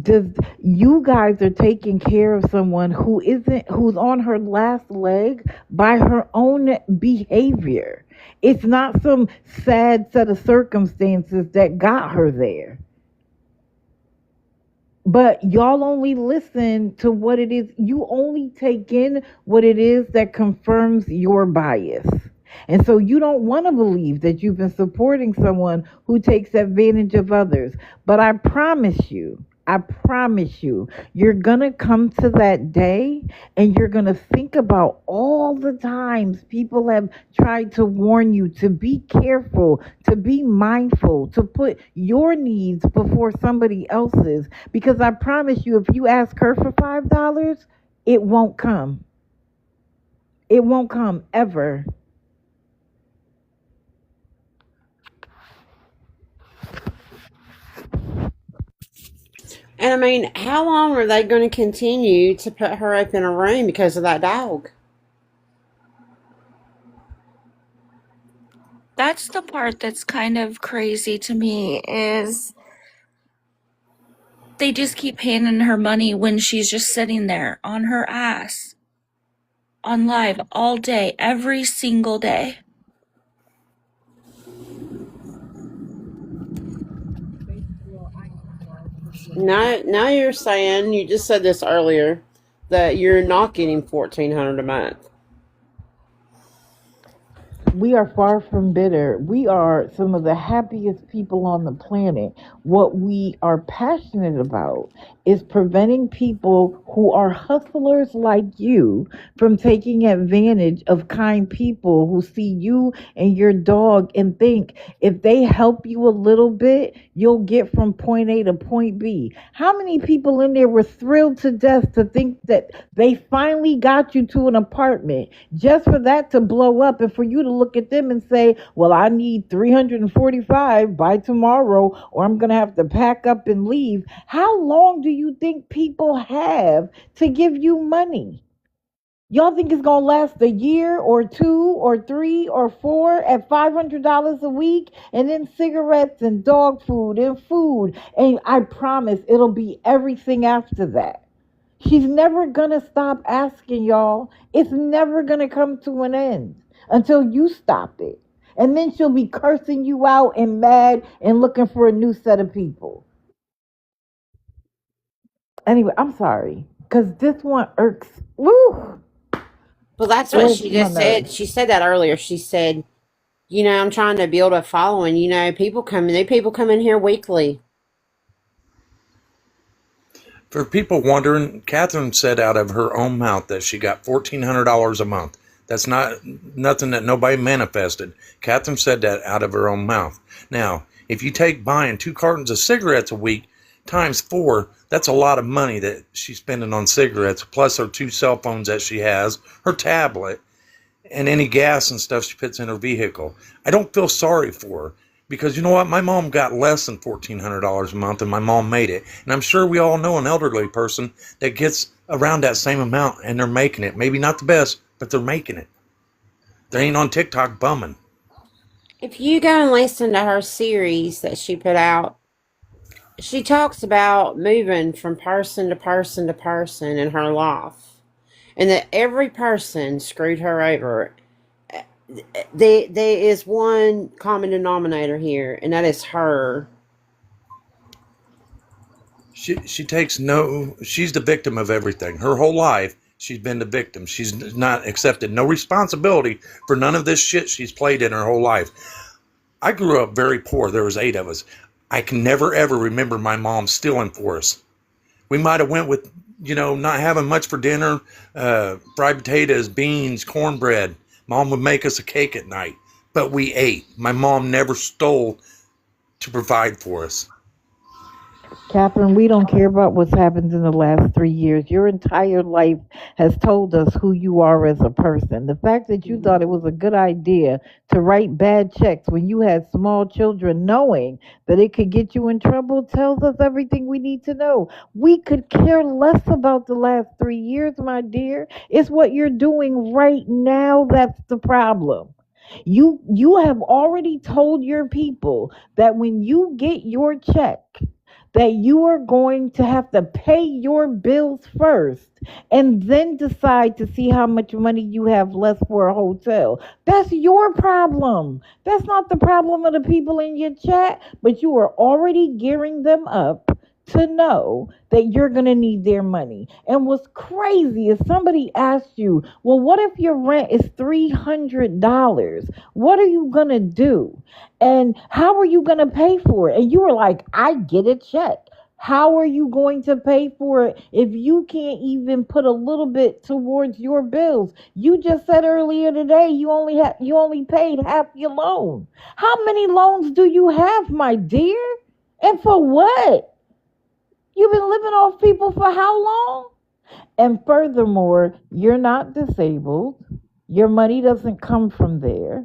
Does you guys are taking care of someone who's on her last leg by her own behavior. It's not some sad set of circumstances that got her there. But y'all only listen to what it is. You only take in what it is that confirms your bias. And so you don't want to believe that you've been supporting someone who takes advantage of others. But I promise you, you're going to come to that day and you're going to think about all the times people have tried to warn you to be careful, to be mindful, to put your needs before somebody else's. Because I promise you, if you ask her for $5, it won't come. It won't come ever. And I mean, how long are they going to continue to put her up in a room because of that dog? That's the part that's kind of crazy to me is they just keep handing her money when she's just sitting there on her ass on live all day, every single day. Now you're saying, you just said this earlier, that you're not getting $1,400 a month. We are far from bitter. We are some of the happiest people on the planet. What we are passionate about is preventing people who are hustlers like you from taking advantage of kind people who see you and your dog and think if they help you a little bit, you'll get from point A to point B. How many people in there were thrilled to death to think that they finally got you to an apartment just for that to blow up and for you to look at them and say, well, I need 345 by tomorrow or I'm going to have to pack up and leave. How long do you think people have to give you money? Y'all think it's going to last a year or two or three or four at $500 a week and then cigarettes and dog food and food? And I promise it'll be everything after that. She's never going to stop asking, y'all. It's never going to come to an end until you stop it. And then she'll be cursing you out and mad and looking for a new set of people. Anyway, I'm sorry, because this one irks. Woo! Well, that's what Irks she my just said. nerves. She said that earlier. She said, I'm trying to build a following. New people come in here weekly. For people wondering, Catherine said out of her own mouth that she got $1,400 a month. That's not nothing that nobody manifested. Catherine said that out of her own mouth. Now, if you take buying 2 cartons of cigarettes a week times 4, that's a lot of money that she's spending on cigarettes, plus her 2 cell phones that she has, her tablet, and any gas and stuff she puts in her vehicle. I don't feel sorry for her because you know what? My mom got less than $1,400 a month and my mom made it. And I'm sure we all know an elderly person that gets around that same amount and they're making it. Maybe not the best, but they're making it. They ain't on TikTok bumming. If you go and listen to her series that she put out, she talks about moving from person to person to person in her life, and that every person screwed her over. There is one common denominator here, and that is her. She takes no, she's the victim of everything. Her whole life, she's been the victim. She's not accepted no responsibility for none of this shit she's played in her whole life. I grew up very poor. There was 8 of us. I can never ever remember my mom stealing for us. We might have went with, not having much for dinner, fried potatoes, beans, cornbread. Mom would make us a cake at night, but we ate. My mom never stole to provide for us. Catherine, we don't care about what's happened in the last 3 years. Your entire life has told us who you are as a person. The fact that you thought it was a good idea to write bad checks when you had small children, knowing that it could get you in trouble, tells us everything we need to know. We could care less about the last 3 years, my dear. It's what you're doing right now that's the problem. You have already told your people that when you get your check, that you are going to have to pay your bills first and then decide to see how much money you have left for a hotel. That's your problem. That's not the problem of the people in your chat, but you are already gearing them up to know that you're going to need their money. And what's crazy is somebody asked you, well, what if your rent is $300? What are you going to do? And how are you going to pay for it? And you were like, I get a check. How are you going to pay for it if you can't even put a little bit towards your bills? You just said earlier today you only paid half your loan. How many loans do you have, my dear? And for what? You've been living off people for how long? And furthermore, you're not disabled. Your money doesn't come from there.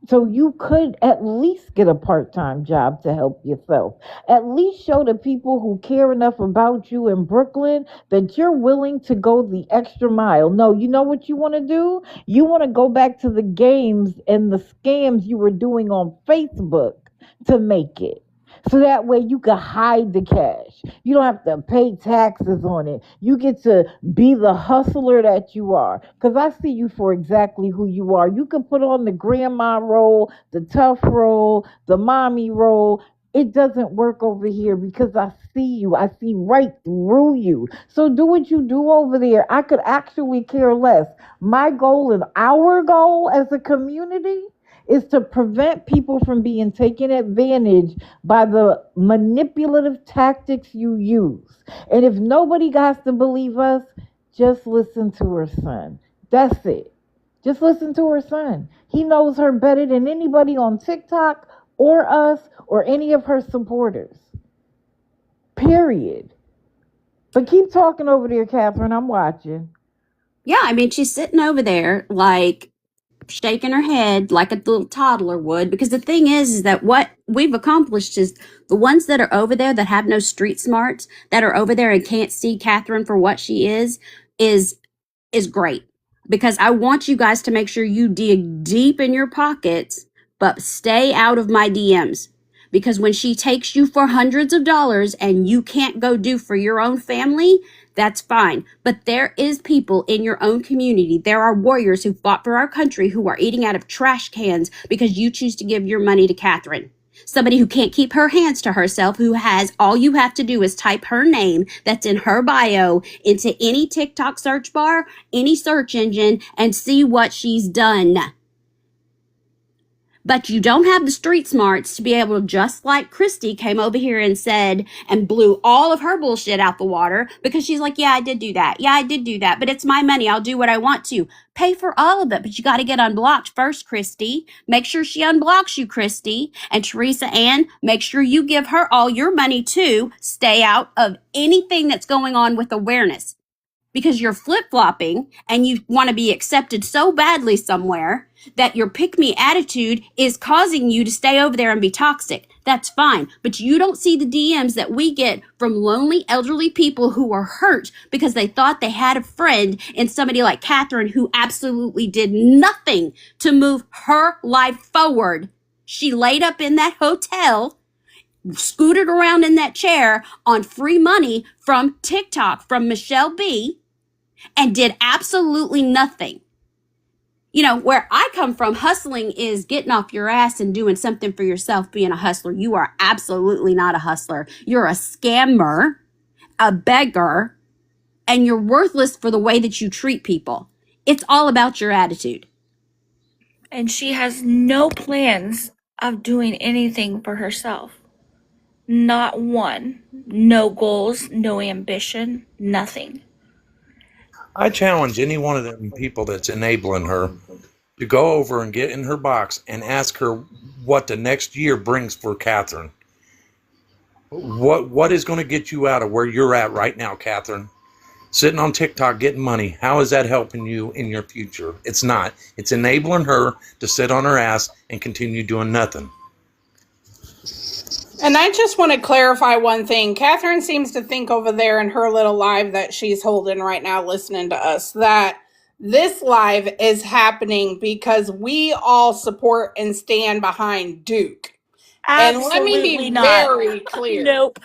So you could at least get a part-time job to help yourself. At least show the people who care enough about you in Brooklyn that you're willing to go the extra mile. No, you know what you want to do? You want to go back to the games and the scams you were doing on Facebook to make it. So that way you can hide the cash. You don't have to pay taxes on it. You get to be the hustler that you are. Because I see you for exactly who you are. You can put on the grandma role, the tough role, the mommy role. It doesn't work over here because I see you. I see right through you. So do what you do over there. I could actually care less. My goal and our goal as a community is to prevent people from being taken advantage by the manipulative tactics you use. And if nobody has to believe us, just listen to her son. That's it. Just listen to her son. He knows her better than anybody on TikTok or us or any of her supporters. Period. But keep talking over there, Catherine. I'm watching. Yeah, I mean, she's sitting over there like shaking her head like a little toddler would, because the thing is that what we've accomplished is the ones that are over there that have no street smarts, that are over there and can't see Catherine for what she is great, because I want you guys to make sure you dig deep in your pockets, but stay out of my DMs. Because when she takes you for hundreds of dollars and you can't go do for your own family, that's fine. But there is people in your own community. There are warriors who fought for our country who are eating out of trash cans because you choose to give your money to Catherine. Somebody who can't keep her hands to herself, who has all you have to do is type her name that's in her bio into any TikTok search bar, any search engine, and see what she's done. But you don't have the street smarts to be able to, just like Christy came over here and said and blew all of her bullshit out the water because she's like, yeah, I did do that. Yeah, I did do that. But it's my money. I'll do what I want to. Pay for all of it. But you got to get unblocked first, Christy. Make sure she unblocks you, Christy. And Teresa Ann, make sure you give her all your money too. Stay out of anything that's going on with awareness. Because you're flip-flopping and you want to be accepted so badly somewhere that your pick-me attitude is causing you to stay over there and be toxic. That's fine. But you don't see the DMs that we get from lonely elderly people who are hurt because they thought they had a friend in somebody like Catherine who absolutely did nothing to move her life forward. She laid up in that hotel, scooted around in that chair on free money from TikTok, from Michelle B., and did absolutely nothing. You know, where I come from, hustling is getting off your ass and doing something for yourself, being a hustler. You are absolutely not a hustler. You're a scammer, a beggar, and you're worthless for the way that you treat people. It's all about your attitude. And she has no plans of doing anything for herself. Not one. No goals, no ambition, nothing. I challenge any one of them people that's enabling her to go over and get in her box and ask her what the next year brings for Catherine. What is going to get you out of where you're at right now, Catherine? Sitting on TikTok getting money. How is that helping you in your future? It's not. It's enabling her to sit on her ass and continue doing nothing. And I just want to clarify one thing. Catherine seems to think over there in her little live that she's holding right now, listening to us, that this live is happening because we all support and stand behind Duke. Absolutely and let me be not. Very clear. Nope.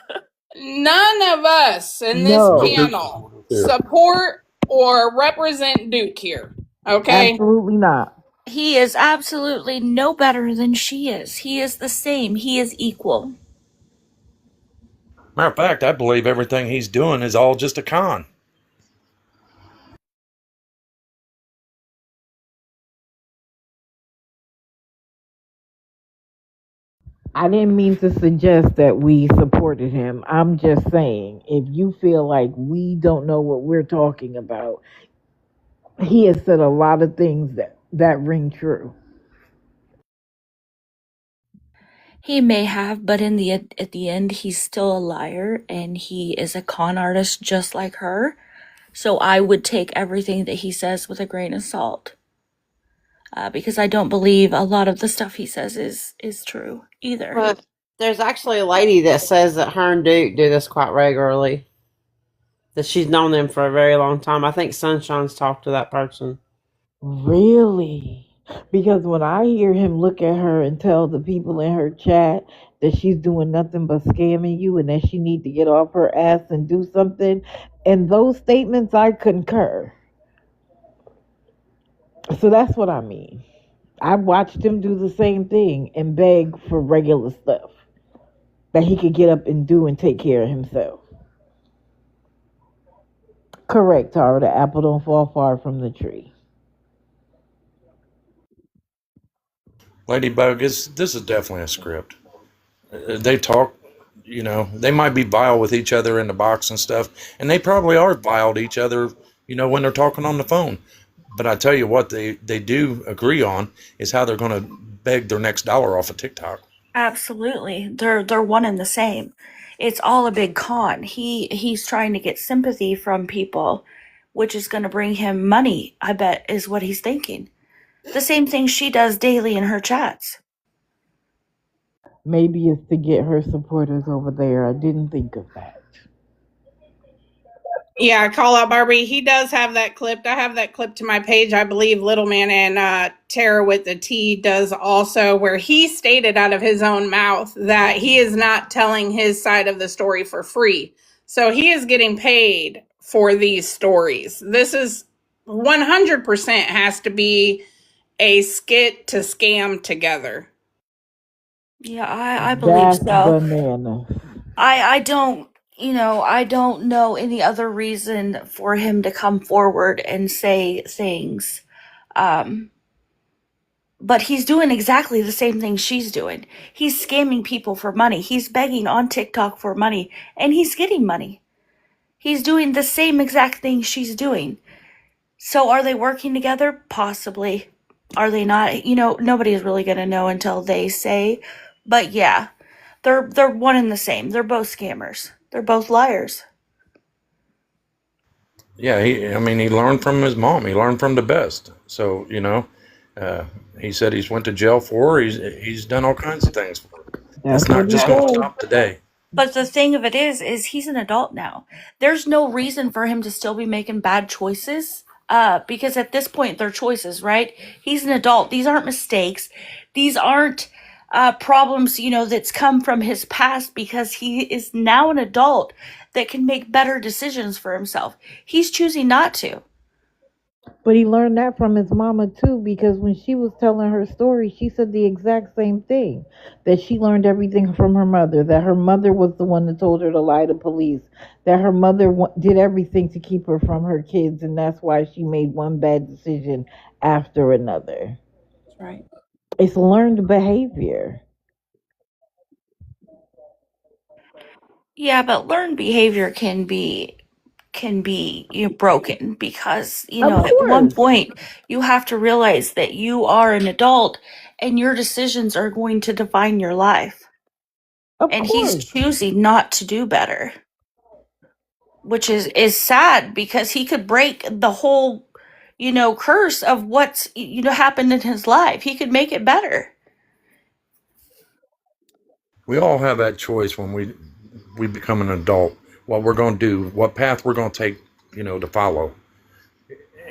None of us in this No. panel support or represent Duke here. Okay? Absolutely not. He is absolutely no better than she is. He is the same. He is equal. Matter of fact, I believe everything he's doing is all just a con. I didn't mean to suggest that we supported him. I'm just saying, if you feel like we don't know what we're talking about, he has said a lot of things that ring true. He may have, but at the end, he's still a liar, and he is a con artist just like her. So I would take everything that he says with a grain of salt. because I don't believe a lot of the stuff he says is true either. But there's actually a lady that says that her and Duke do this quite regularly. That she's known them for a very long time. I think Sunshine's talked to that person. Really? Because when I hear him look at her and tell the people in her chat that she's doing nothing but scamming you and that she need to get off her ass and do something, and those statements I concur. So that's what I mean. I've watched him do the same thing and beg for regular stuff that he could get up and do and take care of himself. Correct, Tara. The apple don't fall far from the tree. Ladybug, this is definitely a script. They talk, they might be vile with each other in the box and stuff, and they probably are vile to each other, when they're talking on the phone. But I tell you what, they do agree on is how they're going to beg their next dollar off of TikTok. Absolutely. They're one and the same. It's all a big con. He's trying to get sympathy from people, which is going to bring him money, I bet is what he's thinking. The same thing she does daily in her chats. Maybe it's to get her supporters over there. I didn't think of that. Yeah, call out Barbie. He does have that clipped. I have that clipped to my page. I believe Little Man and Tara with the T does also, where he stated out of his own mouth that he is not telling his side of the story for free. So he is getting paid for these stories. This is 100% has to be a skit to scam together. Yeah, I believe That's so. bananas. I don't, I don't know any other reason for him to come forward and say things. But he's doing exactly the same thing she's doing. He's scamming people for money. He's begging on TikTok for money, and he's getting money. He's doing the same exact thing she's doing. So are they working together? Possibly. Are they not? Nobody's really going to know until they say. But yeah, they're one and the same. They're both scammers. They're both liars. Yeah, he learned from his mom. He learned from the best. So, uh, he said he's went to jail for her. He's done all kinds of things for her. That's That's what not he just going to said. stop today. But the thing of it is he's an adult now. There's no reason for him to still be making bad choices. Because at this point they're choices, right? He's an adult. These aren't mistakes. These aren't problems, that's come from his past, because he is now an adult that can make better decisions for himself. He's choosing not to. But he learned that from his mama too, because when she was telling her story, she said the exact same thing. That she learned everything from her mother. That her mother was the one that told her to lie to police. That her mother did everything to keep her from her kids, and that's why she made one bad decision after another. Right. It's learned behavior. Yeah, but learned behavior can be broken, because Of at one course. point you have to realize that you are an adult and your decisions are going to define your life, Of and he's course. choosing not to do better, which is sad, because he could break the whole curse of what's happened in his life. He could make it better. We all have that choice when we become an adult, what we're going to do, what path we're going to take, to follow.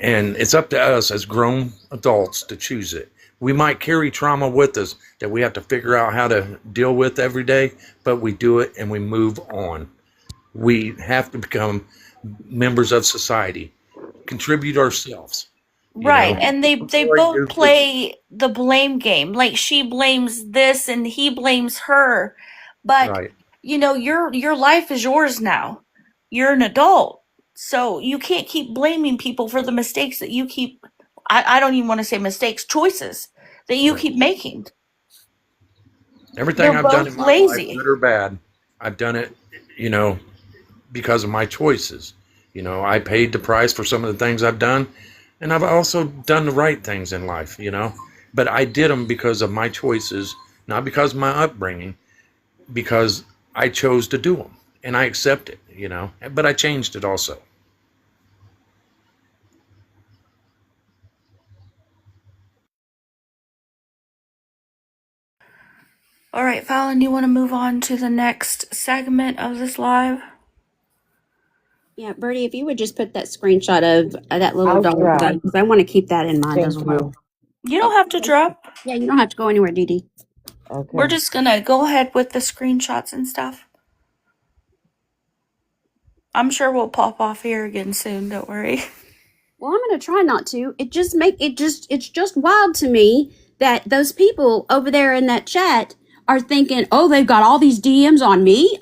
And it's up to us as grown adults to choose it. We might carry trauma with us that we have to figure out how to deal with every day, but we do it and we move on. We have to become members of society, contribute ourselves. Right, and they Before I both do this, play the blame game. Like, she blames this and he blames her. But right. your life is yours now. You're an adult. So you can't keep blaming people for the mistakes that you keep, I don't even want to say mistakes, choices that you Right. keep making. Everything They're I've done in both my life, lazy. good or bad, I've done it, you know, because of my choices. I paid the price for some of the things I've done, and I've also done the right things in life, But I did them because of my choices, not because of my upbringing, because I chose to do them, and I accept it. But I changed it also. All right, Fallon, you want to move on to the next segment of this live? Yeah, Bertie, if you would just put that screenshot of that little I'll dog, try. because I want to keep that in mind as Thank well. you. You don't have to drop. Yeah, you don't have to go anywhere, Dee Dee. Okay. We're just gonna go ahead with the screenshots and stuff. I'm sure we'll pop off here again soon, don't worry. Well, I'm going to try not to. It's just wild to me that those people over there in that chat are thinking, oh, they've got all these DMs on me.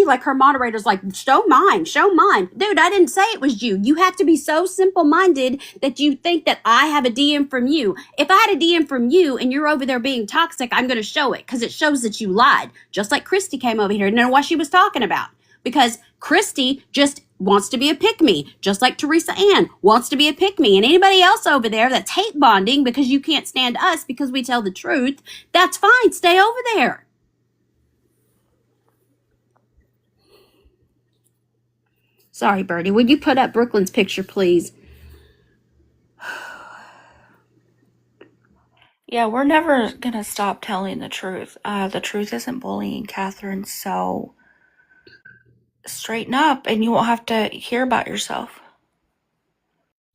Like her moderator's like, show mine. Dude, I didn't say it was you. You have to be so simple-minded that you think that I have a DM from you. If I had a DM from you and you're over there being toxic, I'm going to show it because it shows that you lied. Just like Christy came over here and didn't know what she was talking about. Because Christy just wants to be a pick-me, just like Teresa Ann wants to be a pick-me. And anybody else over there that's hate bonding because you can't stand us because we tell the truth, that's fine. Stay over there. Sorry, Bertie. Would you put up Brooklyn's picture, please? Yeah, we're never gonna stop telling the truth. The truth isn't bullying, Catherine, so straighten up and you won't have to hear about yourself.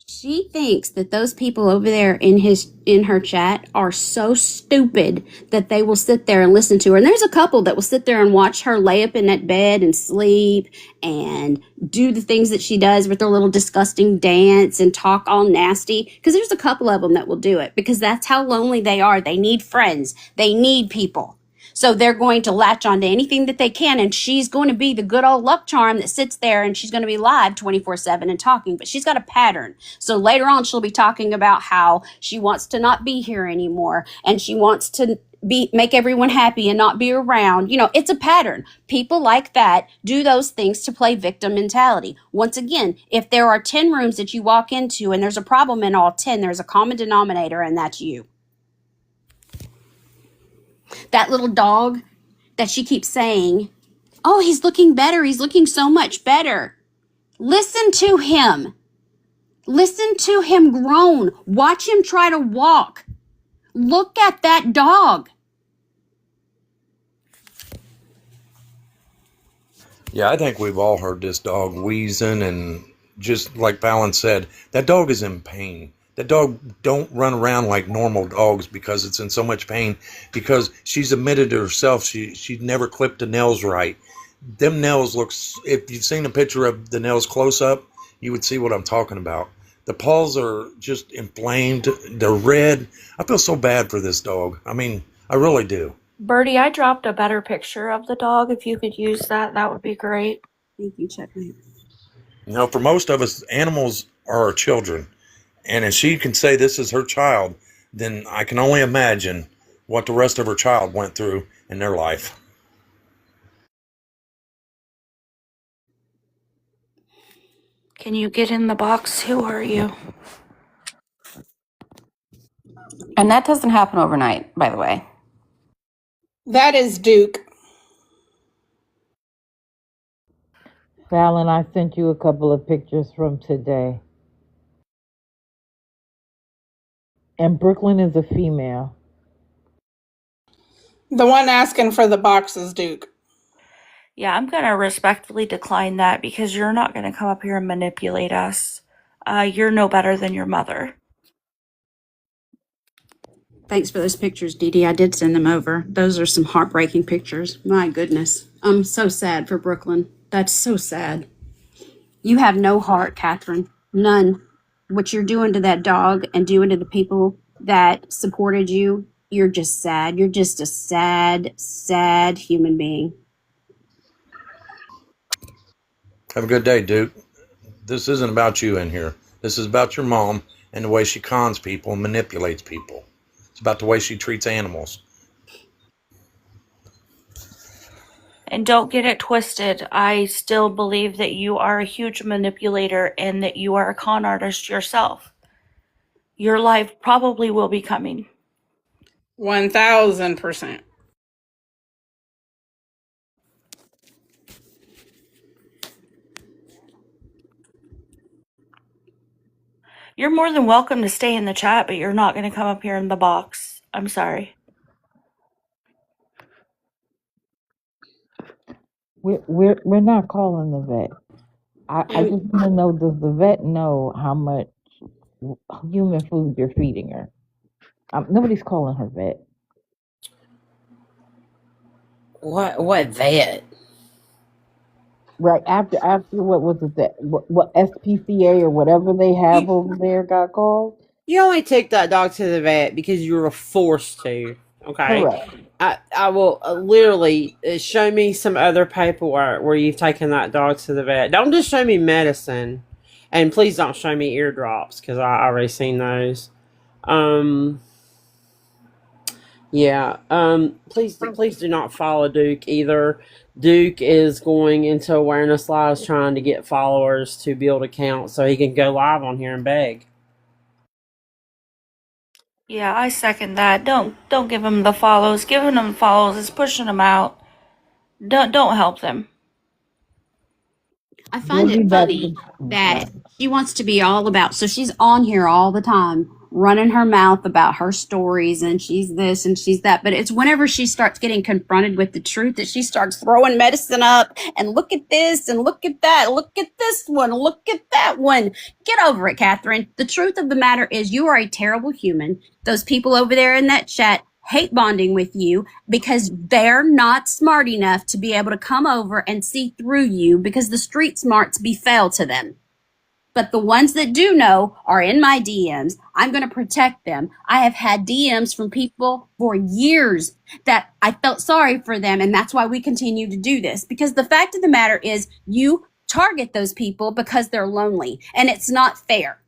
She thinks that those people over there in her chat are so stupid that they will sit there and listen to her. And there's a couple that will sit there and watch her lay up in that bed and sleep and do the things that she does with her little disgusting dance and talk all nasty. Because there's a couple of them that will do it because that's how lonely they are. They need friends. They need people. So they're going to latch on to anything that they can. And she's going to be the good old luck charm that sits there and she's going to be live 24/7 and talking. But she's got a pattern. So later on, she'll be talking about how she wants to not be here anymore. And she wants to make everyone happy and not be around. You know, it's a pattern. People like that do those things to play victim mentality. Once again, if there are 10 rooms that you walk into and there's a problem in all 10, there's a common denominator, and that's you. That little dog that she keeps saying, oh, he's looking better. He's looking so much better. Listen to him. Listen to him groan. Watch him try to walk. Look at that dog. Yeah, I think we've all heard this dog wheezing, and just like Fallon said, that dog is in pain. That dog don't run around like normal dogs because it's in so much pain, because she's admitted to herself she never clipped the nails right. Them nails looks, if you've seen a picture of the nails close up, you would see what I'm talking about. The paws are just inflamed. They're red. I feel so bad for this dog. I mean, I really do. Bertie, I dropped a better picture of the dog. If you could use that, that would be great. Thank you, Checkmate. You know, for most of us, animals are our children. And if she can say this is her child, then I can only imagine what the rest of her child went through in their life. Can you get in the box? Who are you? And that doesn't happen overnight, by the way. That is Duke. Fallon, I sent you a couple of pictures from today. And Brooklyn is a female. The one asking for the box is Duke. Yeah, I'm gonna respectfully decline that because you're not gonna come up here and manipulate us. You're no better than your mother. Thanks for those pictures, Dee Dee. I did send them over. Those are some heartbreaking pictures. My goodness. I'm so sad for Brooklyn. That's so sad. You have no heart, Catherine. None. What you're doing to that dog and doing to the people that supported you, you're just sad. You're just a sad, sad human being. Have a good day, Duke. This isn't about you in here. This is about your mom and the way she cons people and manipulates people. It's about the way she treats animals. And don't get it twisted. I still believe that you are a huge manipulator and that you are a con artist yourself. Your life probably will be coming. 1000%. You're more than welcome to stay in the chat, but you're not going to come up here in the box. I'm sorry. We're not calling the vet. I just want to know, does the vet know how much human food you're feeding her? Nobody's calling her vet. What vet? Right after what was it that what SPCA or whatever they have over there got called? You only took that dog to the vet because you were forced to. Okay. Correct. I will literally show me some other paperwork where you've taken that dog to the vet. Don't just show me medicine, and please don't show me eardrops because I already seen those. Um, yeah. Please do not follow Duke either. Duke is going into awareness lives trying to get followers to build accounts so he can go live on here and beg. Yeah, I second that. Don't give them the follows. Giving them follows is pushing them out. Don't help them. I We'll find be it back. funny that she wants to be all about, so she's on here all the time, running her mouth about her stories and she's this and she's that. But it's whenever she starts getting confronted with the truth that she starts throwing medicine up and look at this and look at that, look at this one, look at that one. Get over it, Catherine. The truth of the matter is you are a terrible human. Those people over there in that chat hate bonding with you because they're not smart enough to be able to come over and see through you because the street smarts befell to them. But the ones that do know are in my DMs. I'm going to protect them. I have had DMs from people for years that I felt sorry for them, and that's why we continue to do this. Because the fact of the matter is you target those people because they're lonely, and it's not fair.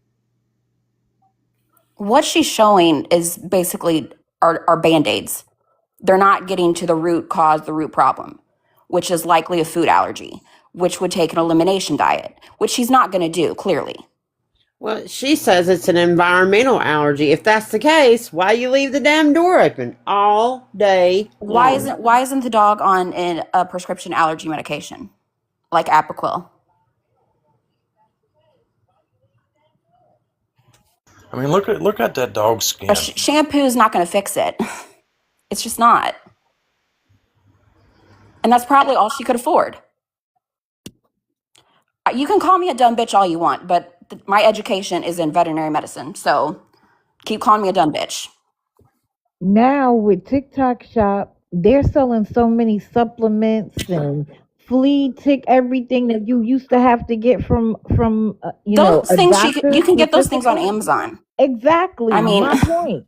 What she's showing is basically are band-aids. They're not getting to the root cause, the root problem, which is likely a food allergy, which would take an elimination diet, which she's not going to do, clearly. Well, she says it's an environmental allergy. If that's the case, why you leave the damn door open all day long? Why isn't the dog on a prescription allergy medication like Apoquel? I mean, look at that dog's skin. Shampoo is not going to fix it. It's just not. And that's probably all she could afford. You can call me a dumb bitch all you want, but my education is in veterinary medicine. So keep calling me a dumb bitch. Now with TikTok Shop, they're selling so many supplements and flea tick everything that you used to have to get from Those a things doctor you can get those things on specifically. Amazon. Exactly. I mean, My point.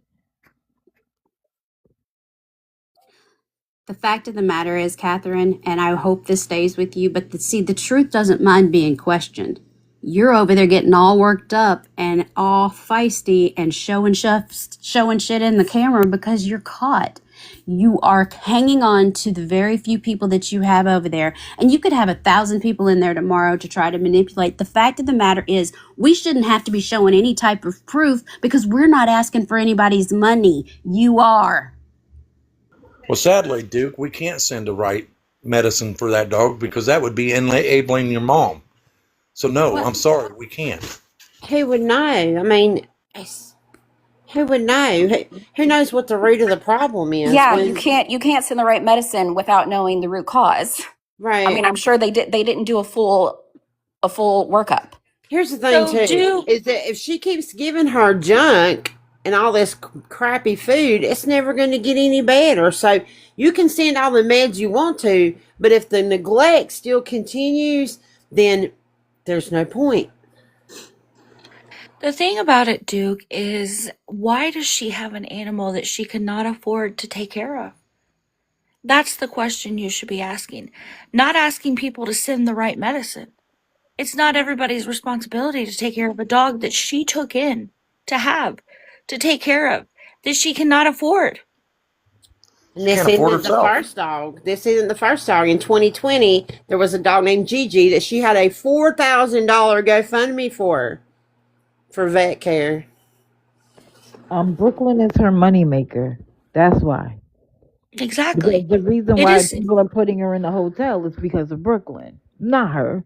The fact of the matter is, Catherine, and I hope this stays with you, but the truth doesn't mind being questioned. You're over there getting all worked up and all feisty and showing shit in the camera because you're caught. You are hanging on to the very few people that you have over there, and you could have 1,000 people in there tomorrow to try to manipulate. The fact of the matter is, we shouldn't have to be showing any type of proof because we're not asking for anybody's money. You are. Well, sadly, Duke, we can't send the right medicine for that dog because that would be enabling your mom. So no, I'm sorry, we can't. Who would know? I mean, who would know? Who knows what the root of the problem is? yeah, you can't send the right medicine without knowing the root cause. Right. I mean, I'm sure they didn't do a full workup. Here's the thing, too, is that if she keeps giving her junk and all this crappy food, it's never going to get any better. So you can send all the meds you want to, but if the neglect still continues, then there's no point. The thing about it, Duke, is why does she have an animal that she cannot afford to take care of? That's the question you should be asking. Not asking people to send the right medicine. It's not everybody's responsibility to take care of a dog that she took in to take care of, that she cannot afford. And this isn't the first dog. This isn't the first dog. In 2020, there was a dog named Gigi that she had a $4,000 GoFundMe for vet care. Brooklyn is her moneymaker. That's why. Exactly. Because the reason why people are putting her in the hotel is because of Brooklyn, not her.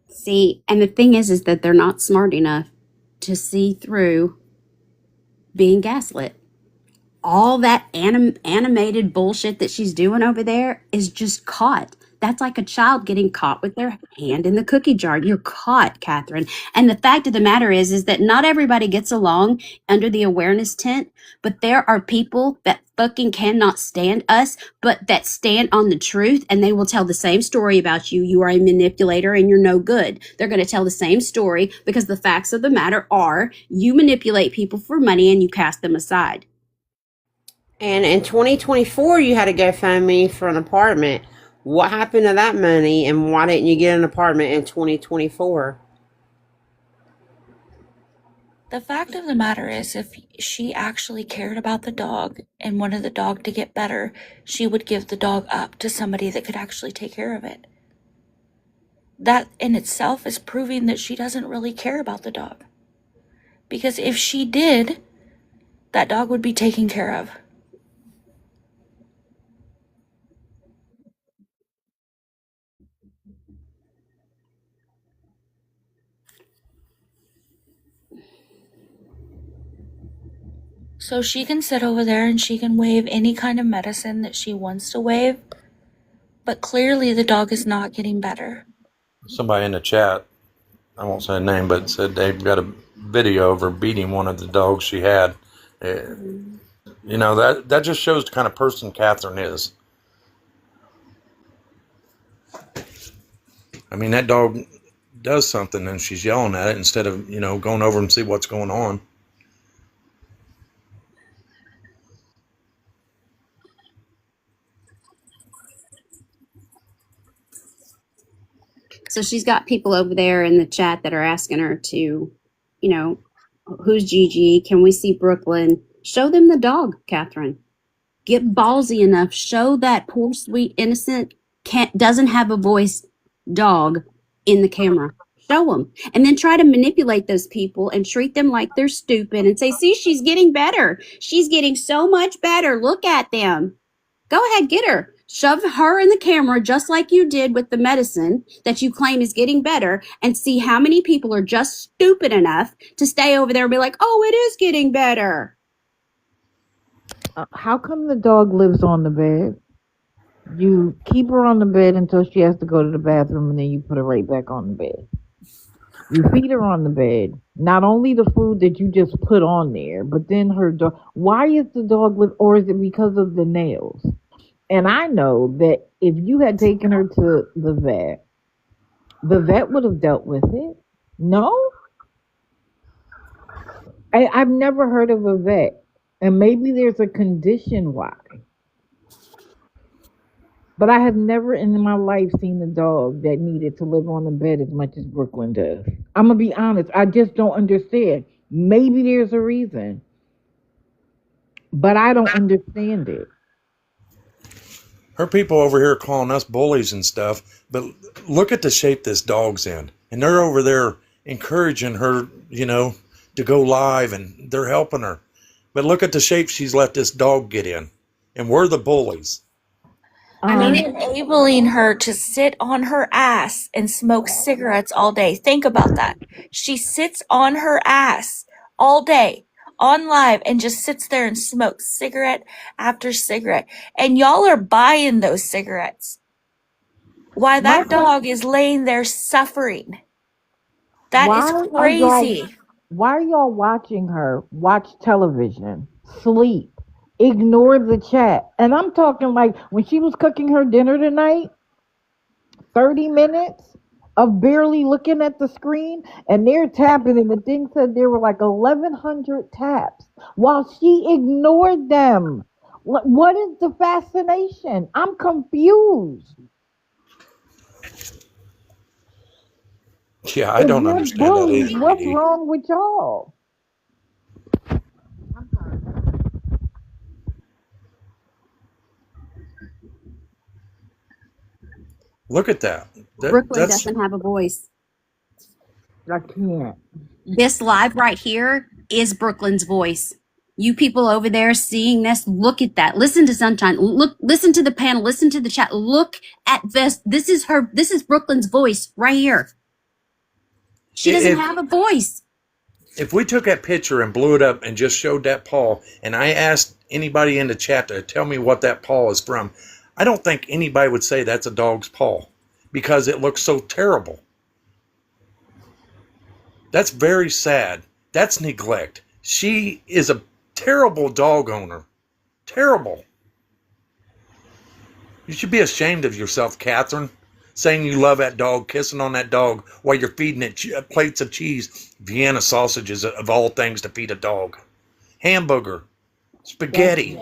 See, and the thing is that they're not smart enough to see through being gaslit. All that animated bullshit that she's doing over there is just caught. That's like a child getting caught with their hand in the cookie jar. You're caught, Catherine. And the fact of the matter is that not everybody gets along under the awareness tent, but there are people that fucking cannot stand us, but that stand on the truth, and they will tell the same story about you. You are a manipulator and you're no good. They're going to tell the same story because the facts of the matter are you manipulate people for money and you cast them aside. And in 2024, you had a GoFundMe for an apartment. What happened to that money, and why didn't you get an apartment in 2024? The fact of the matter is, if she actually cared about the dog and wanted the dog to get better, she would give the dog up to somebody that could actually take care of it. That in itself is proving that she doesn't really care about the dog. Because if she did, that dog would be taken care of. So she can sit over there and she can wave any kind of medicine that she wants to wave, but clearly the dog is not getting better. Somebody in the chat, I won't say a name, but said they've got a video of her beating one of the dogs she had. You know, that just shows the kind of person Catherine is. I mean, that dog does something and she's yelling at it instead of, you know, going over and see what's going on. So she's got people over there in the chat that are asking her to, you know, who's Gigi? Can we see Brooklyn? Show them the dog, Catherine. Get ballsy enough. Show that poor, sweet, innocent, doesn't have a voice dog in the camera. Show them. And then try to manipulate those people and treat them like they're stupid and say, see, she's getting better. She's getting so much better. Look at them. Go ahead, get her. Shove her in the camera just like you did with the medicine that you claim is getting better and see how many people are just stupid enough to stay over there and be like, oh, it is getting better. How come the dog lives on the bed? You keep her on the bed until she has to go to the bathroom, and then you put her right back on the bed. You feed her on the bed. Not only the food that you just put on there, but then her dog. Why is the dog live, or is it because of the nails? And I know that if you had taken her to the vet would have dealt with it. No? I've never heard of a vet. And maybe there's a condition why. But I have never in my life seen a dog that needed to live on the bed as much as Brooklyn does. I'm going to be honest. I just don't understand. Maybe there's a reason. But I don't understand it. Her people over here calling us bullies and stuff, but look at the shape this dog's in. And they're over there encouraging her, you know, to go live, and they're helping her. But look at the shape she's let this dog get in. And we're the bullies. I mean, enabling her to sit on her ass and smoke cigarettes all day. Think about that. She sits on her ass all day on live and just sits there and smokes cigarette after cigarette. And y'all are buying those cigarettes. Why that dog is laying there suffering. That is crazy. Why are y'all watching her watch television, sleep, ignore the chat? And I'm talking like when she was cooking her dinner tonight, 30 minutes of barely looking at the screen, and they're tapping, and the thing said there were like 1,100 taps while she ignored them. What is the fascination? I'm confused. Yeah, I don't understand that either. What's wrong with y'all? Look at that. Brooklyn doesn't have a voice. I can't. This live right here is Brooklyn's voice. You people over there seeing this, look at that. Listen to Sunshine. Listen to the panel. Listen to the chat. Look at this. This is Brooklyn's voice right here. She doesn't have a voice. If we took that picture and blew it up and just showed that paw, and I asked anybody in the chat to tell me what that paw is from, I don't think anybody would say that's a dog's paw because it looks so terrible. That's very sad. That's neglect. She is a terrible dog owner. Terrible. You should be ashamed of yourself, Catherine, saying you love that dog, kissing on that dog while you're feeding it plates of cheese, Vienna sausages, of all things to feed a dog. Hamburger, spaghetti.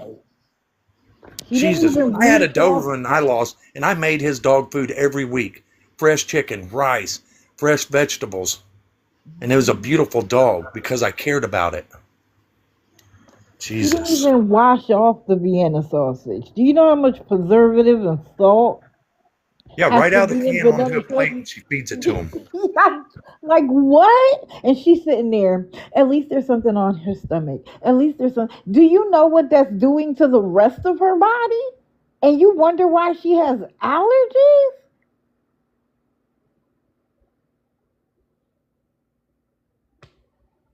Jesus, I had a Doberman I lost, and I made his dog food every week. Fresh chicken, rice, fresh vegetables. And it was a beautiful dog because I cared about it. She didn't Jesus. even wash off the Vienna sausage. Do you know how much preservative and salt Yeah, has right to out of the be in can onto vanilla a plate, sausage? and she feeds it to him. Like what? And she's sitting there. At least there's something on her stomach. At least there's some. Do you know what that's doing to the rest of her body? And you wonder why she has allergies?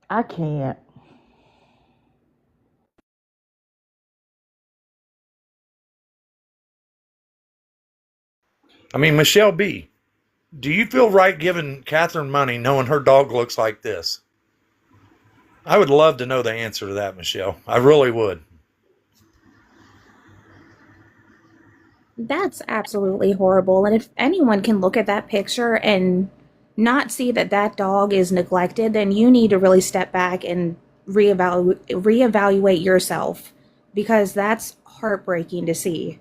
I can't. I mean, Michelle B., do you feel right giving Catherine money knowing her dog looks like this? I would love to know the answer to that, Michelle. I really would. That's absolutely horrible. And if anyone can look at that picture and not see that that dog is neglected, then you need to really step back and reevaluate yourself because that's heartbreaking to see.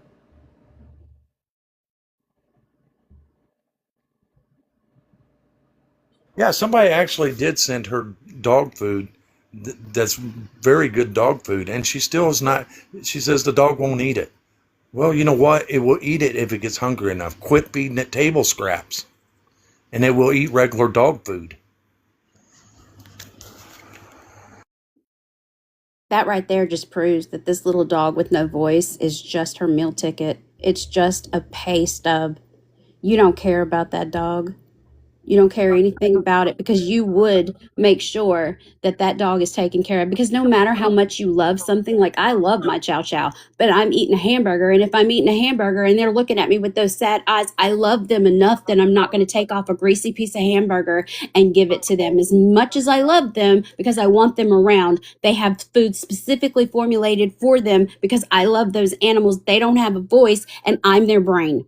Yeah, somebody actually did send her dog food that's very good dog food, and she still is not. She says the dog won't eat it. Well, you know what? It will eat it if it gets hungry enough. Quit feeding it table scraps, and it will eat regular dog food. That right there just proves that this little dog with no voice is just her meal ticket. It's just a pay stub. You don't care about that dog. You don't care anything about it because you would make sure that that dog is taken care of. Because no matter how much you love something, like I love my chow chow, but I'm eating a hamburger. And if I'm eating a hamburger and they're looking at me with those sad eyes, I love them enough that I'm not going to take off a greasy piece of hamburger and give it to them. As much as I love them because I want them around, they have food specifically formulated for them because I love those animals. They don't have a voice and I'm their brain.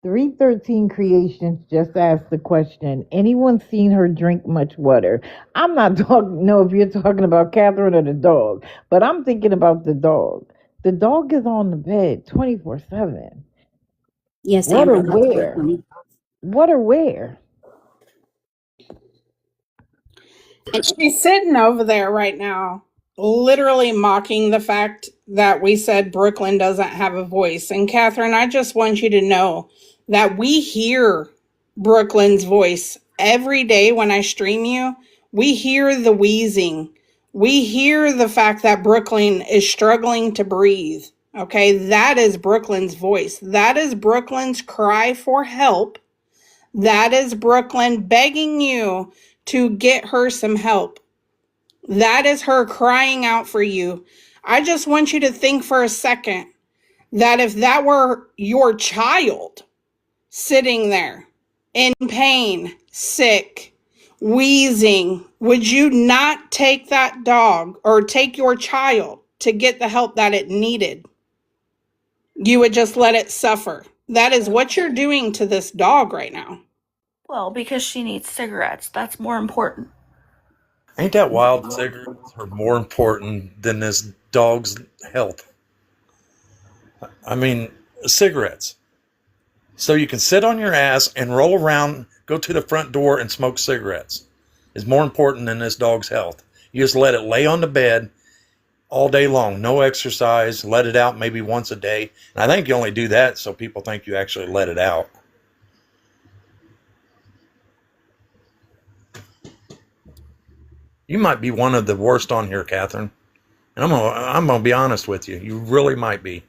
313 Creations just asked the question, anyone seen her drink much water? I'm not talking, no, if you're talking about Catherine or the dog, but I'm thinking about the dog. The dog is on the bed 24/7. Yes, Water Amber, that's where? good. Water where? And She's sitting over there right now, literally mocking the fact that we said Brooklyn doesn't have a voice. And Catherine, I just want you to know that we hear Brooklyn's voice every day when I stream you. We hear the wheezing. We hear the fact that Brooklyn is struggling to breathe. Okay, that is Brooklyn's voice. That is Brooklyn's cry for help. That is Brooklyn begging you to get her some help. That is her crying out for you. I just want you to think for a second that if that were your child sitting there in pain, sick, wheezing, would you not take that dog or take your child to get the help that it needed? You would just let it suffer. That is what you're doing to this dog right now. Well, because she needs cigarettes. That's more important. Ain't that wild? Cigarettes are more important than this dog's health. I mean, cigarettes. So you can sit on your ass and roll around, go to the front door and smoke cigarettes is more important than this dog's health. You just let it lay on the bed all day long. No exercise. Let it out maybe once a day. And I think you only do that so people think you actually let it out. You might be one of the worst on here, Catherine. And I'm gonna be honest with you. You really might be.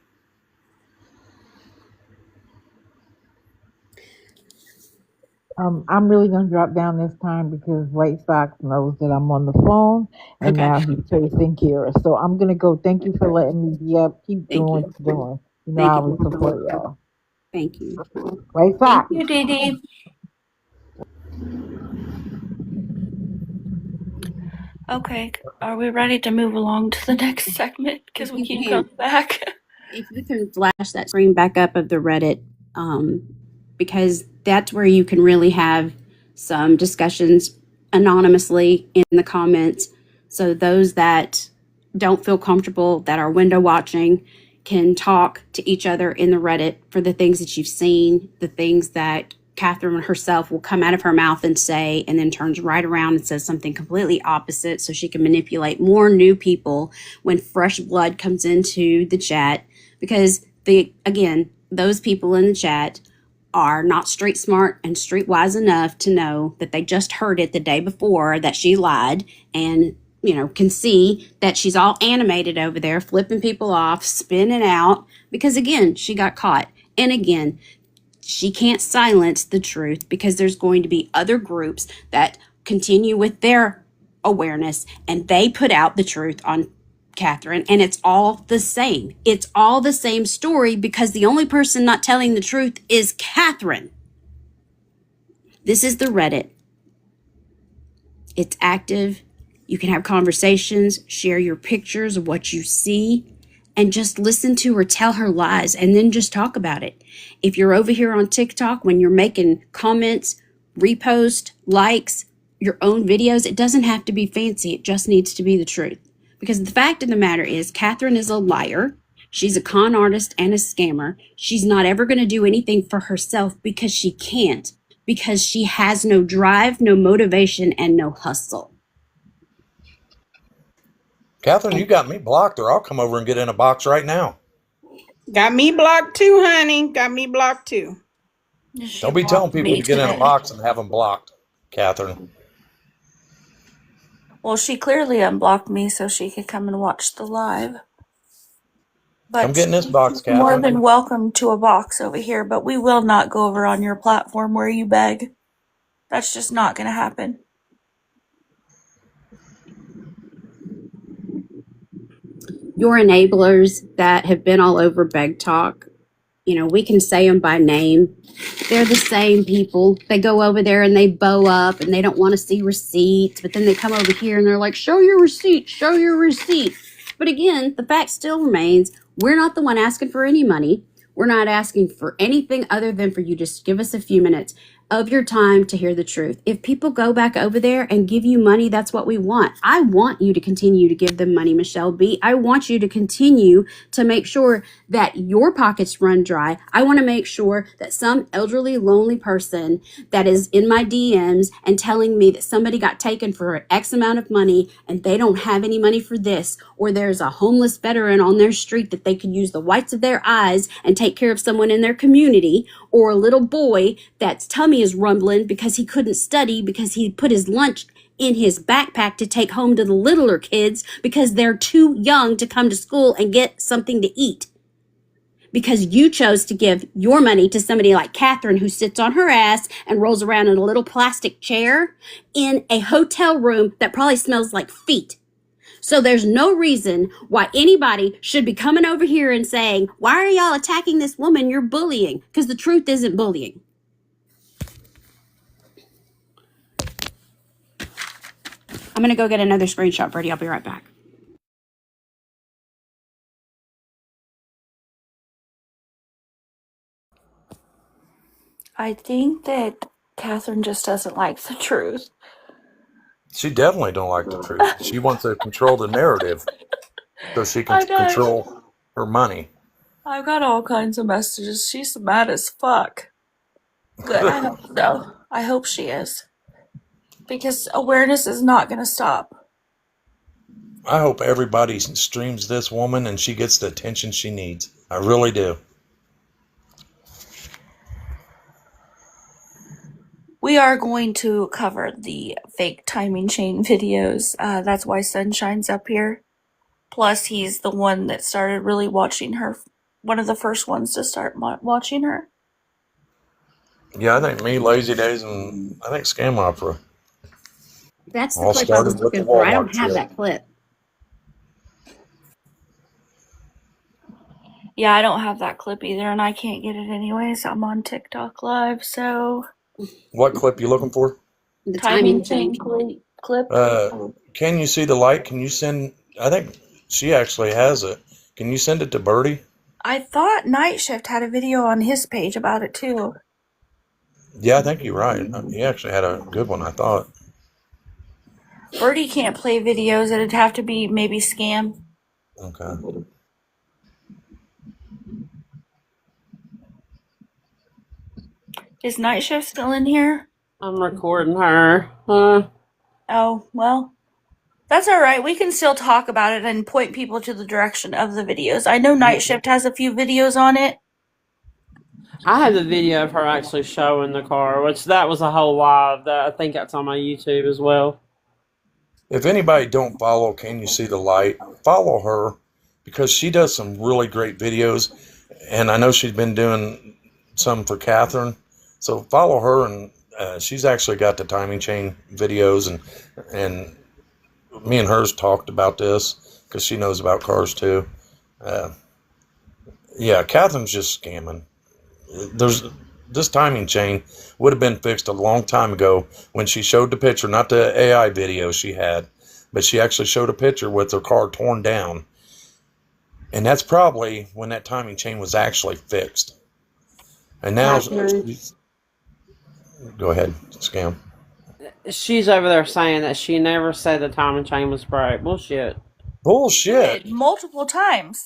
I'm really gonna drop down this time because White Sox knows that I'm on the phone, and Okay. now he's chasing Kira. So I'm gonna go. Thank you for letting me be up. Keep Thank doing you. what you're doing. You know I Thank always you. support y'all. Thank you. White Thank Sox. you, Dee Dee. Okay, are we ready to move along to the next segment? Because If we you keep can, coming back. if you can flash that screen back up of the Reddit, um, because that's where you can really have some discussions anonymously in the comments. So those that don't feel comfortable, that are window watching, can talk to each other in the Reddit for the things that you've seen, the things that Catherine herself will come out of her mouth and say, and then turns right around and says something completely opposite so she can manipulate more new people when fresh blood comes into the chat. Because those people in the chat are not street smart and street wise enough to know that they just heard it the day before that she lied, and can see that she's all animated over there flipping people off, spinning out, because again she got caught. And again, she can't silence the truth because there's going to be other groups that continue with their awareness and they put out the truth on Catherine, and it's all the same. It's all the same story because the only person not telling the truth is Catherine. This is the Reddit. It's active. You can have conversations, share your pictures of what you see, and just listen to her tell her lies and then just talk about it. If you're over here on TikTok, when you're making comments, repost, likes, your own videos, it doesn't have to be fancy. It just needs to be the truth. Because the fact of the matter is, Catherine is a liar. She's a con artist and a scammer. She's not ever going to do anything for herself because she can't, because she has no drive, no motivation, and no hustle. Catherine, you got me blocked, or I'll come over and get in a box right now. Got me blocked too, honey. Got me blocked too. She Don't be telling blocked people me to get in a today. box and have them blocked, Catherine. Well, she clearly unblocked me so she could come and watch the live. Come But get in this box, she's more Catherine. than welcome to a box over here, but we will not go over on your platform where you beg. That's just not going to happen. Your enablers that have been all over Beg Talk, we can say them by name. They're the same people. They go over there and they bow up and they don't want to see receipts, but then they come over here and they're like, show your receipt, show your receipt. But again, the fact still remains, we're not the one asking for any money. We're not asking for anything other than for you just give us a few minutes of your time to hear the truth. If people go back over there and give you money, that's what we want. I want you to continue to give them money, Michelle B. I want you to continue to make sure that your pockets run dry. I want to make sure that some elderly, lonely person that is in my DMs and telling me that somebody got taken for X amount of money and they don't have any money for this, or there's a homeless veteran on their street that they could use the whites of their eyes and take care of someone in their community, or a little boy that's tummy is rumbling because he couldn't study because he put his lunch in his backpack to take home to the littler kids because they're too young to come to school and get something to eat. Because you chose to give your money to somebody like Catherine, who sits on her ass and rolls around in a little plastic chair in a hotel room that probably smells like feet. So there's no reason why anybody should be coming over here and saying, why are y'all attacking this woman? You're bullying. Because the truth isn't bullying. I'm going to go get another screenshot, Birdie. I'll be right back. I think that Catherine just doesn't like the truth. She definitely don't like the truth. She wants to control the narrative so she can I know. control her money. I've got all kinds of messages. She's mad as fuck. Good. I don't know. I hope she is. Because awareness is not going to stop. I hope everybody streams this woman and she gets the attention she needs. I really do. We are going to cover the fake timing chain videos. That's why Sunshine's up here. Plus, he's the one that started really watching her. One of the first ones to start watching her. Yeah, I think me, Lazy Days, and I think Scam Opera That's the all clip I was started with the looking for. I Walmart don't have trip. that clip. Yeah, I don't have that clip either, and I can't get it anyways. I'm on TikTok live, so What clip you looking for? The timing timing chain chain. clip. Can you see the light? Can you send? I think she actually has it. Can you send it to Birdie? I thought Night Shift had a video on his page about it too. Yeah, I think you're right. He actually had a good one, I thought. Birdie can't play videos. It'd have to be maybe Scam. Okay. Is Night Shift still in here? I'm recording her. Oh, well, that's all right. We can still talk about it and point people to the direction of the videos. I know Night Shift has a few videos on it. I have the video of her actually showing the car, which that was a whole live. That I think that's on my YouTube as well. If anybody don't follow Can You See the Light, follow her because she does some really great videos. And I know she's been doing some for Catharin. So follow her, and she's actually got the timing chain videos. And me and hers talked about this because she knows about cars too. Yeah, Catherine's just scamming. There's this timing chain would have been fixed a long time ago when she showed the picture, not the AI video she had, but she actually showed a picture with her car torn down. And that's probably when that timing chain was actually fixed. And now, go ahead, Scam. She's over there saying that she never said the timing chain was broke. Bullshit. Bullshit. Multiple times.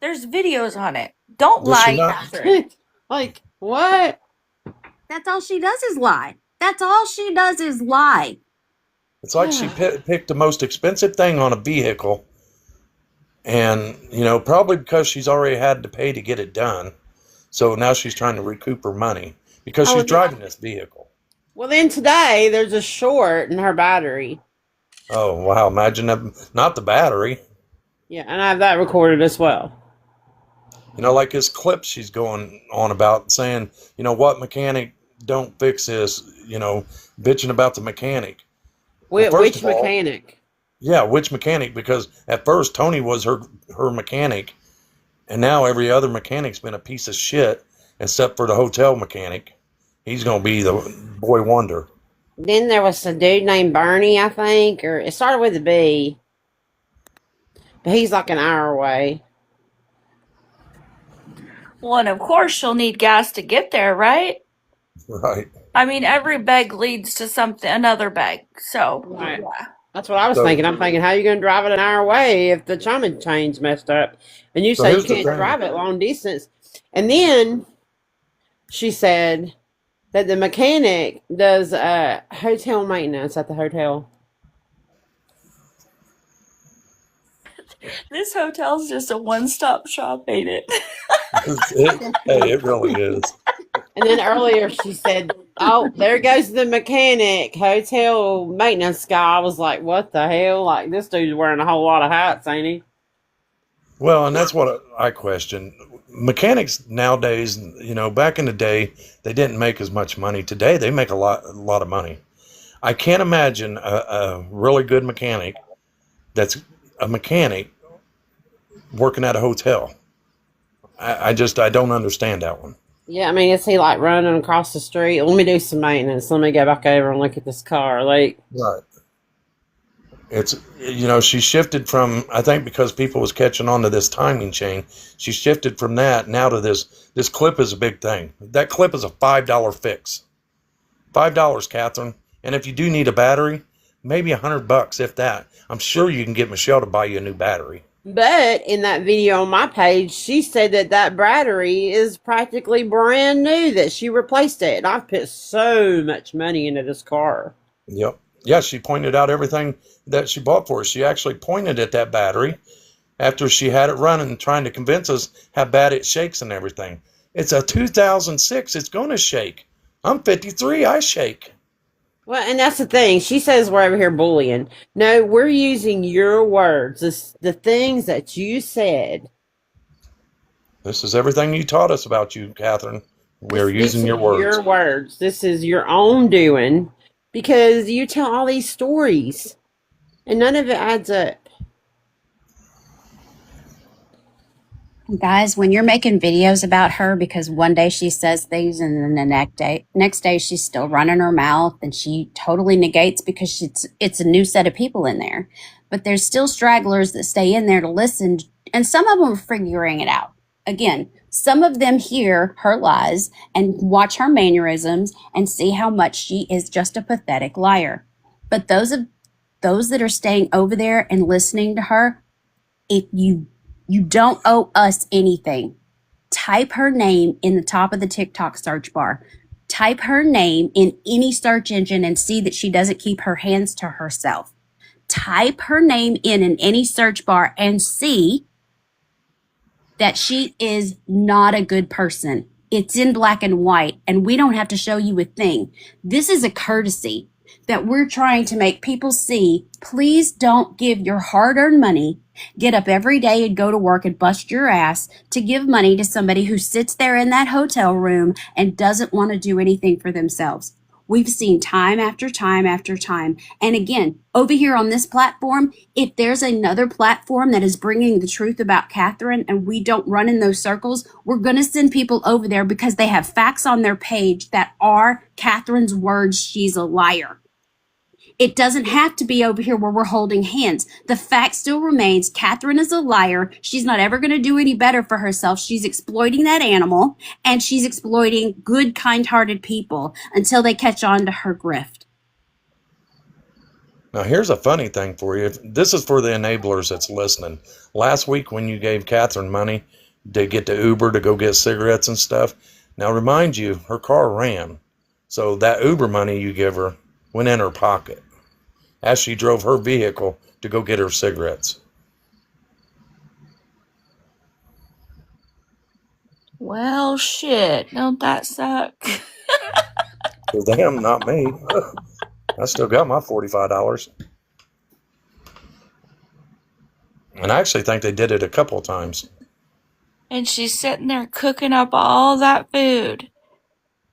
There's videos on it. Don't Does she lie, not? Catherine. Like, what? That's all she does is lie. That's all she does is lie. It's like she picked the most expensive thing on a vehicle. And, probably because she's already had to pay to get it done. So now she's trying to recoup her money because she's driving this vehicle. Well, then today there's a short in her battery. Oh, wow. Imagine that. Not the battery. Yeah, and I have that recorded as well. Like this clip she's going on about saying, what mechanic don't fix this, bitching about the mechanic. Which First of all, mechanic? Yeah, which mechanic? Because at first Tony was her mechanic, and now every other mechanic's been a piece of shit except for the hotel mechanic. He's going to be the boy wonder. Then there was a dude named Bernie, I think, or it started with a B. But he's like an hour away. Well, and of course she'll need gas to get there, right? Right. I mean, every bag leads to another bag. So, Right. yeah. That's what I was thinking. I'm thinking, how are you going to drive it an hour away if the timing chain's messed up? And you say you can't drive it long distance. And then she said that the mechanic does hotel maintenance at the hotel. This hotel's just a one-stop shop, ain't it? It really is. And then earlier she said, oh, there goes the mechanic, hotel maintenance guy. I was like, what the hell? Like, this dude's wearing a whole lot of hats, ain't he? Well, and that's what I question. Mechanics nowadays, back in the day, they didn't make as much money. Today, they make a lot of money. I can't imagine a really good mechanic that's a mechanic working at a hotel. I don't understand that one. Yeah, I mean, is he like running across the street? Let me do some maintenance. Let me go back over and look at this car. Like, right. It's, she shifted from, I think because people was catching on to this timing chain, she shifted from that now to this. This clip is a big thing. That clip is a $5 fix. $5, Catherine. And if you do need a battery, maybe $100, if that. I'm sure you can get Michelle to buy you a new battery. but in that video on my page, she said that battery is practically brand new, that she replaced it. And I've put so much money into this car. Yep. Yeah, she pointed out everything that she bought for us. She actually pointed at that battery after she had it running, trying to convince us how bad it shakes and everything. It's a 2006. It's going to shake. I'm 53. I shake. Well, and that's the thing. She says we're over here bullying. No, we're using your words, the things that you said. This is everything you taught us about you, Catherine. We're using your words. Your words. This is your own doing because you tell all these stories and none of it adds up. Guys, when you're making videos about her because one day she says things and then the next day she's still running her mouth and she totally negates because it's a new set of people in there. But there's still stragglers that stay in there to listen, and some of them are figuring it out. Again, some of them hear her lies and watch her mannerisms and see how much she is just a pathetic liar. But those that are staying over there and listening to her, if you don't owe us anything. Type her name in the top of the TikTok search bar. Type her name in any search engine and see that she doesn't keep her hands to herself. Type her name in any search bar and see that she is not a good person. It's in black and white, and we don't have to show you a thing. This is a courtesy that we're trying to make people see. Please don't give your hard-earned money, get up every day and go to work and bust your ass to give money to somebody who sits there in that hotel room and doesn't want to do anything for themselves. We've seen time after time after time. And again, over here on this platform, if there's another platform that is bringing the truth about Catharin and we don't run in those circles, we're going to send people over there because they have facts on their page that are Catharine's words. She's a liar. It doesn't have to be over here where we're holding hands. The fact still remains Catharin is a liar. She's not ever going to do any better for herself. She's exploiting that animal, and she's exploiting good, kind-hearted people until they catch on to her grift. Now, here's a funny thing for you. This is for the enablers that's listening. Last week when you gave Catharin money to get to Uber to go get cigarettes and stuff, now remind you, her car ran. So that Uber money you give her went in her pocket as she drove her vehicle to go get her cigarettes. Well, shit. Don't that suck? Damn, not me. I still got my $45. And I actually think they did it a couple of times. And she's sitting there cooking up all that food.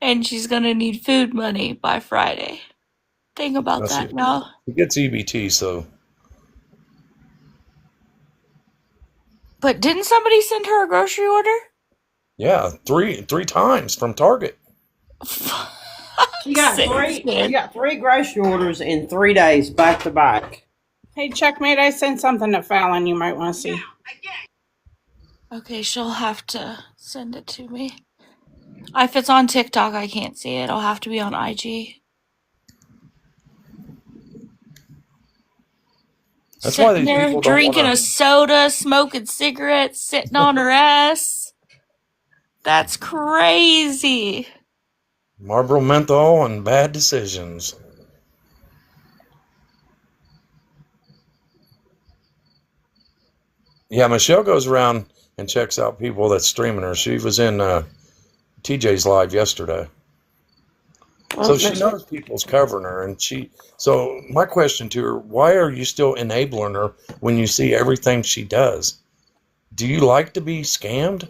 And she's going to need food money by Friday. Think about that, y'all. She gets EBT, so. But didn't somebody send her a grocery order? Yeah, three times from Target. You got three grocery orders in 3 days back to back. Hey, Checkmate, I sent something to Fallon you might want to see. Okay, she'll have to send it to me. If it's on TikTok, I can't see it. It'll have to be on IG. That's sitting why these there people drinking a soda, smoking cigarettes, sitting on her ass. That's crazy. Marlboro menthol and bad decisions. Yeah, Michelle goes around and checks out people that's streaming her. She was in TJ's live yesterday. So she knows people's covering her, and so my question to her, why are you still enabling her when you see everything she does? Do you like to be scammed?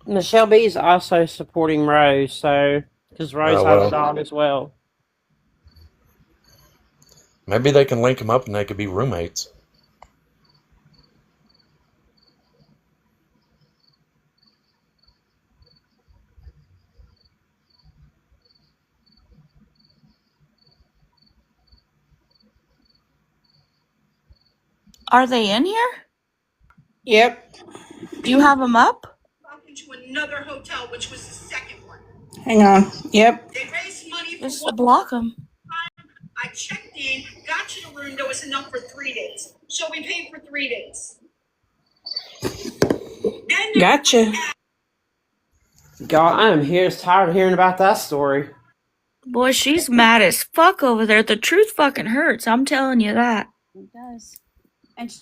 Michelle B is also supporting Rose, so because Rose has a dog as well. Maybe they can link them up and they could be roommates. Are they in here? Yep. Do you have them up? To another hotel, which was the second one. Hang on. Yep. They raised money for Just block them. I checked in, got to the room, there was enough for 3 days. So we paid for 3 days. Gotcha. God, I'm tired of hearing about that story. Boy, she's mad as fuck over there. The truth fucking hurts. I'm telling you that. It does. And,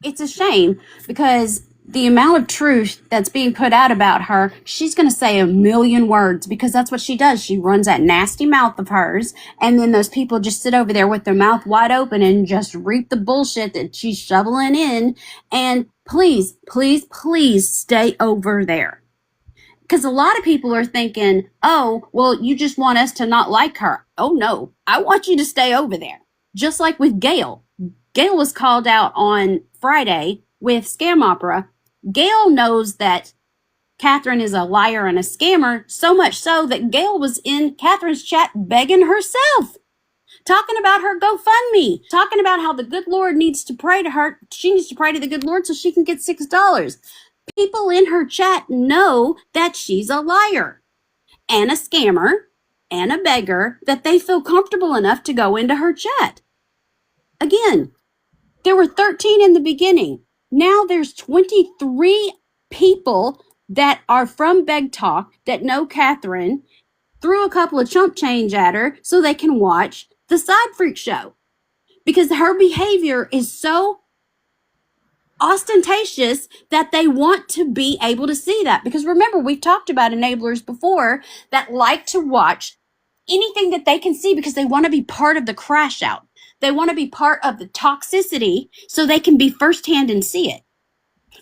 it's a shame because the amount of truth that's being put out about her, she's going to say a million words because that's what she does. She runs that nasty mouth of hers, and then those people just sit over there with their mouth wide open and just reap the bullshit that she's shoveling in. And please, please, please stay over there. Because a lot of people are thinking, oh, well, you just want us to not like her. Oh, no, I want you to stay over there. Just like with Gail. Gail was called out on Friday with Scam Opera. Gail knows that Catharin is a liar and a scammer, so much so that Gail was in Catharine's chat begging herself, talking about her GoFundMe, talking about how the good Lord needs to pray to her. She needs to pray to the good Lord so she can get $6. People in her chat know that she's a liar and a scammer and a beggar, that they feel comfortable enough to go into her chat. Again, there were 13 in the beginning. Now there's 23 people that are from Beg Talk that know Catharin, threw a couple of chump change at her so they can watch the Side Freak show. Because her behavior is so ostentatious that they want to be able to see that. Because remember, we've talked about enablers before that like to watch anything that they can see because they want to be part of the crash out. They want to be part of the toxicity so they can be firsthand and see it.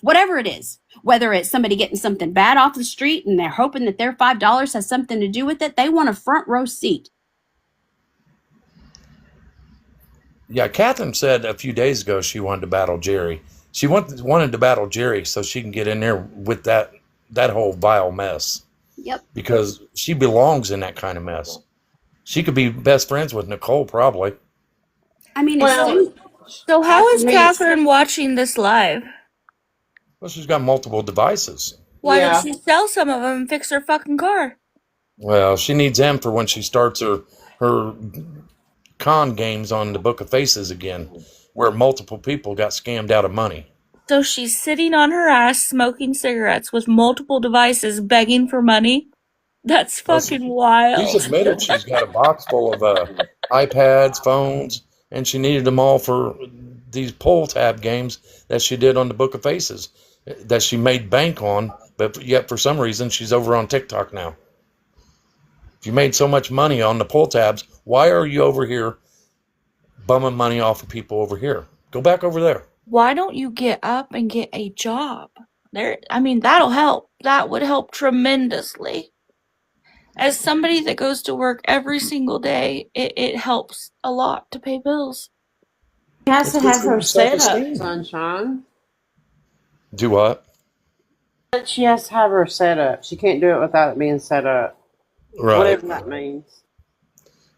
Whatever it is, whether it's somebody getting something bad off the street and they're hoping that their $5 has something to do with it, they want a front row seat. Yeah, Catherine said a few days ago she wanted to battle Jerry. She wanted to battle Jerry so she can get in there with that whole vile mess. Yep. Because she belongs in that kind of mess. She could be best friends with Nicole, probably. I mean, Well, So how is me- Catherine watching this live? Well, she's got multiple devices. Why Yeah. don't she sell some of them and fix her fucking car? Well, she needs them for when she starts her con games on the Book of Faces again, where multiple people got scammed out of money. So she's sitting on her ass smoking cigarettes with multiple devices begging for money? That's Well, fucking wild. She's admitted she's got a box full of iPads, phones, and she needed them all for these pull tab games that she did on the Book of Faces that she made bank on, but yet for some reason she's over on TikTok now. If you made so much money on the pull tabs, why are you over here bumming money off of people over here? Go back over there. Why don't you get up and get a job? That'll help. That would help tremendously. As somebody that goes to work every single day, it helps a lot to pay bills. She has to It's have good her for set self-esteem. up, Sunshine. Do what? She has to have her set up. She can't do it without it being set up. Right. Whatever that means.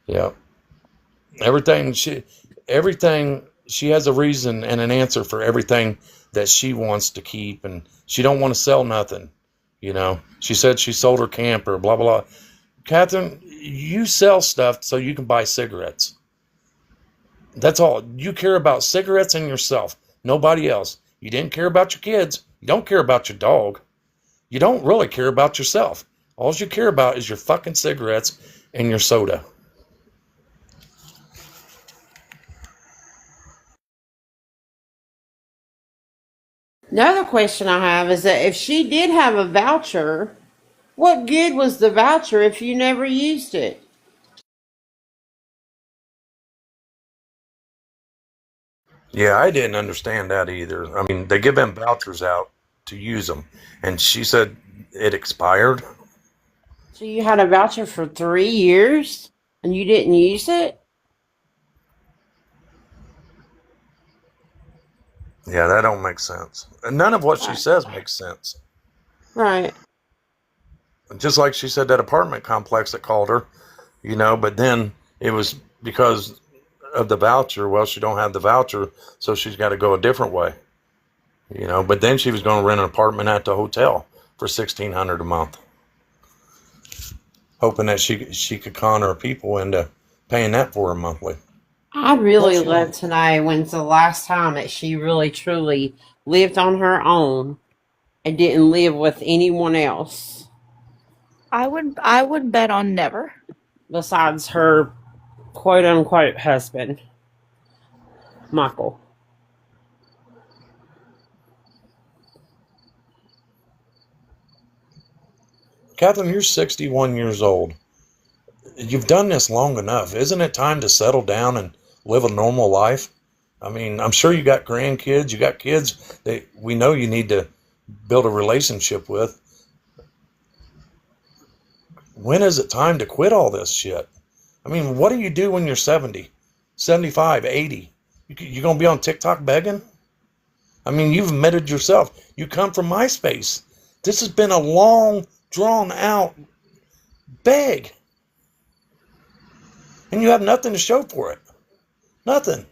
Yeah. Everything she has a reason and an answer for everything that she wants to keep, and she don't want to sell nothing. You know, she said she sold her camper, blah, blah, blah. Catherine, you sell stuff so you can buy cigarettes. That's all. You care about cigarettes and yourself. Nobody else. You didn't care about your kids. You don't care about your dog. You don't really care about yourself. All you care about is your fucking cigarettes and your soda. The other question I have is that if she did have a voucher, what good was the voucher if you never used it? Yeah, I didn't understand that either. I mean, they give them vouchers out to use them, and she said it expired. So you had a voucher for 3 years and you didn't use it? Yeah, that don't make sense. And none of what she says makes sense. Right. Just like she said that apartment complex that called her, you know, but then it was because of the voucher. Well, she don't have the voucher, so she's got to go a different way, you know. But then she was going to rent an apartment at the hotel for $1,600 a month, hoping that she could con her people into paying that for her monthly. I'd really love to know when's the last time that she really truly lived on her own and didn't live with anyone else I would bet on never. besides her quote unquote husband, Michael. Catherine, you're 61 years old. You've done this long enough. Isn't it time to settle down and live a normal life? I mean, I'm sure you got grandkids. You got kids that we know you need to build a relationship with. when is it time to quit all this shit? I mean, what do you do when you're 70, 75, 80? You going to be on TikTok begging? I mean, you've admitted yourself. You come from MySpace. This has been a long, drawn out beg. And you have nothing to show for it. Nothing.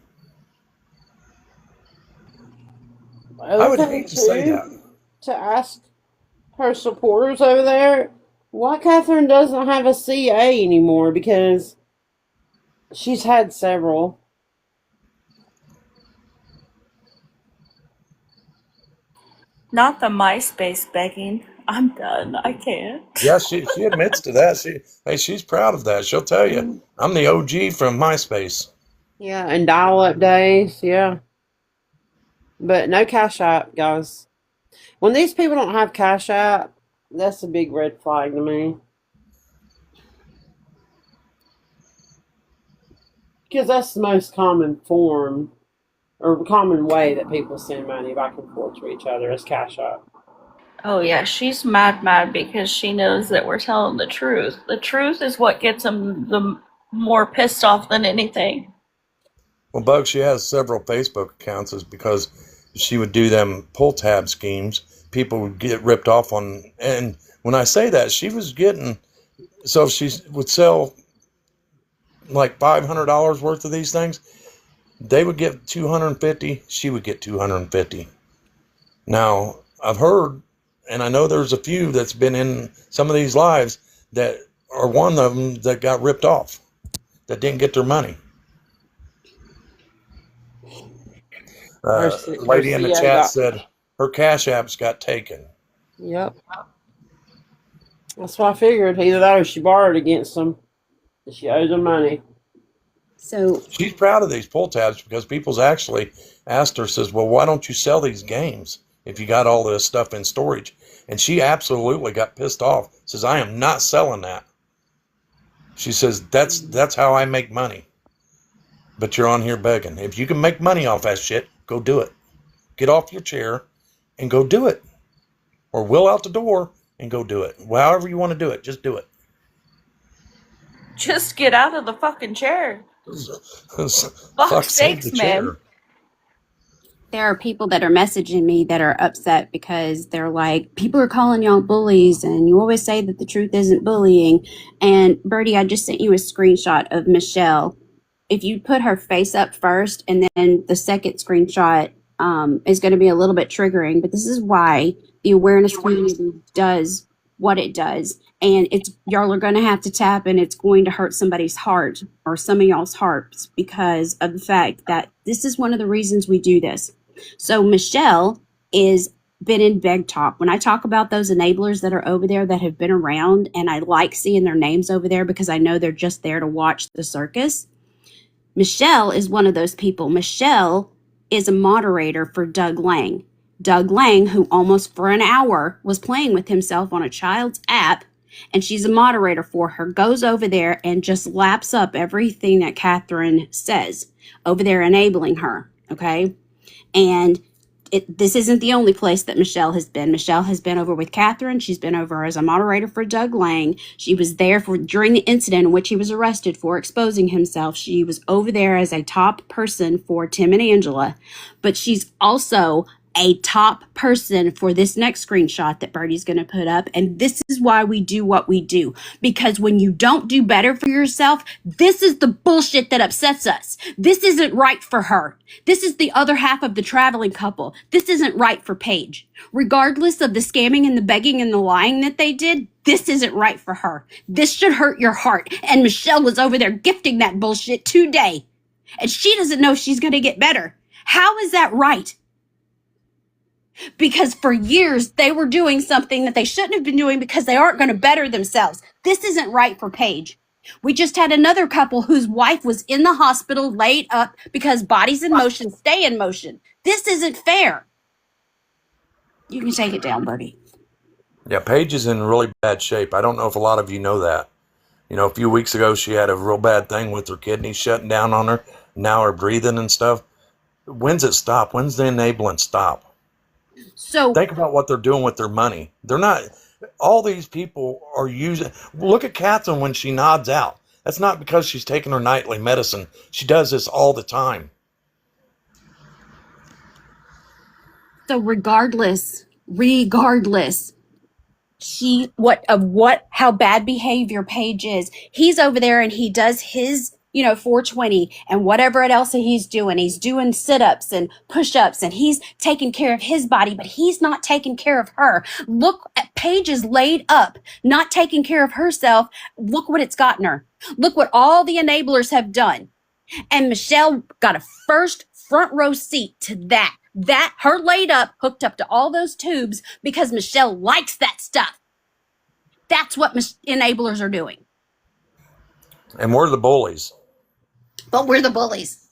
I would hate to say that. To ask her supporters over there why Catharin doesn't have a CA anymore, because she's had several. Not the MySpace begging. I'm done. I can't. Yeah, she admits to that. She's proud of that. She'll tell you, I'm the OG from MySpace. Yeah, and dial-up days, yeah. But no Cash App, guys. When these people don't have Cash App, that's a big red flag to me. Because that's the most common form or common way that people send money back and forth to each other is Cash App. Oh yeah, she's mad because she knows that we're telling the truth. The truth is what gets them the more pissed off than anything. Well, Bug, she has several Facebook accounts is because she would do them pull tab schemes. People would get ripped off on, and when I say that, she was getting, so if she would sell like $500 worth of these things, they would get 250, she would get 250. Now, I've heard, and I know there's a few that's been in some of these lives that are one of them that got ripped off, that didn't get their money. Lady in the chat said her Cash Apps got taken. Yep. That's what I figured. Either that or she borrowed against them. She owes them money. So she's proud of these pull tabs because people's actually asked her, says, well, why don't you sell these games if you got all this stuff in storage? And she absolutely got pissed off. Says, I am not selling that. She says, that's how I make money. But you're on here begging. If you can make money off that shit, go do it. Get off your chair and go do it. Or will out the door and go do it. However you want to do it, just do it. Just get out of the fucking chair. Fuck's sakes, man. There are people that are messaging me that are upset because they're like, people are calling y'all bullies and you always say that the truth isn't bullying. And Bertie, I just sent you a screenshot of Michelle. If you put her face up first and then the second screenshot is going to be a little bit triggering, but this is why the awareness community does what it does. And it's y'all are going to have to tap, and it's going to hurt somebody's heart or some of y'all's hearts because of the fact that this is one of the reasons we do this. So Michelle is been in Beg Talk. When I talk about those enablers that are over there that have been around, and I like seeing their names over there because I know they're just there to watch the circus. Michelle is one of those people. Michelle is a moderator for Doug Lang. Doug Lang, who almost for an hour was playing with himself on a child's app, and she's a moderator for her, goes over there and just laps up everything that Catharin says over there, enabling her, okay? And this isn't the only place that Michelle has been. Michelle has been over with Catharin. She's been over as a moderator for Doug Lang. She was there during the incident in which he was arrested for exposing himself. She was over there as a top person for Tim and Angela. But she's also a top person for this next screenshot that Bertie's going to put up. And this is why we do what we do. Because when you don't do better for yourself, this is the bullshit that upsets us. This isn't right for her. This is the other half of the traveling couple. This isn't right for Paige. Regardless of the scamming and the begging and the lying that they did, this isn't right for her. This should hurt your heart. And Michelle was over there gifting that bullshit today. And she doesn't know she's going to get better. How is that right? Because for years they were doing something that they shouldn't have been doing because they aren't going to better themselves. This isn't right for Paige. We just had another couple whose wife was in the hospital laid up because bodies in motion stay in motion. This isn't fair. You can take it down, Bertie. Yeah, Paige is in really bad shape. I don't know if a lot of you know that. You know, a few weeks ago she had a real bad thing with her kidneys shutting down on her. Now her breathing and stuff. When's it stop? When's the enabling stop? So think about what they're doing with their money. They're not, All these people are using. Look at Catherine when she nods out. That's not because she's taking her nightly medicine. She does this all the time. So regardless, how bad behavior Paige is, he's over there and he does his 420 and whatever else he's doing sit-ups and push-ups, and he's taking care of his body, but he's not taking care of her. Look at Paige is laid up, not taking care of herself. Look what it's gotten her. Look what all the enablers have done. And Michelle got a front row seat to that. That her laid up, hooked up to all those tubes because Michelle likes that stuff. That's what enablers are doing. And we're the bullies. But we're the bullies.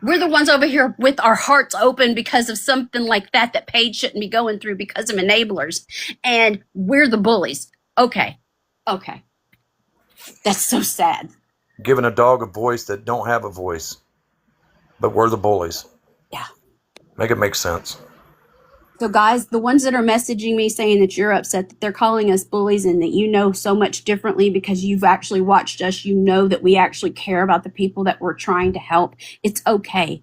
We're the ones over here with our hearts open because of something like that Paige shouldn't be going through because of enablers. And we're the bullies. Okay. That's so sad. Giving a dog a voice that don't have a voice. But we're the bullies. Yeah. Make it make sense. So guys, the ones that are messaging me saying that you're upset that they're calling us bullies and that you know so much differently because you've actually watched us, you know that we actually care about the people that we're trying to help. It's okay.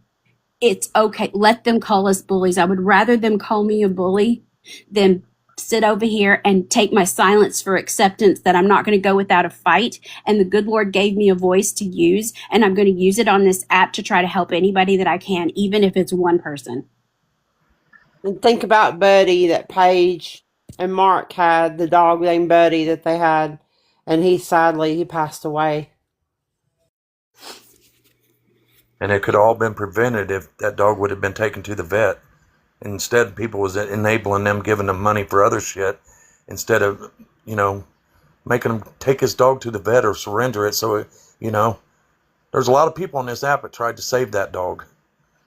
It's okay. Let them call us bullies. I would rather them call me a bully than sit over here and take my silence for acceptance that I'm not going to go without a fight. And the good Lord gave me a voice to use, and I'm going to use it on this app to try to help anybody that I can, even if it's one person. And think about Buddy that Paige and Mark had, the dog named Buddy that they had, and he passed away. And it could all been prevented if that dog would have been taken to the vet. Instead, people was enabling them, giving them money for other shit, instead of, making them take his dog to the vet or surrender it. So, there's a lot of people on this app that tried to save that dog.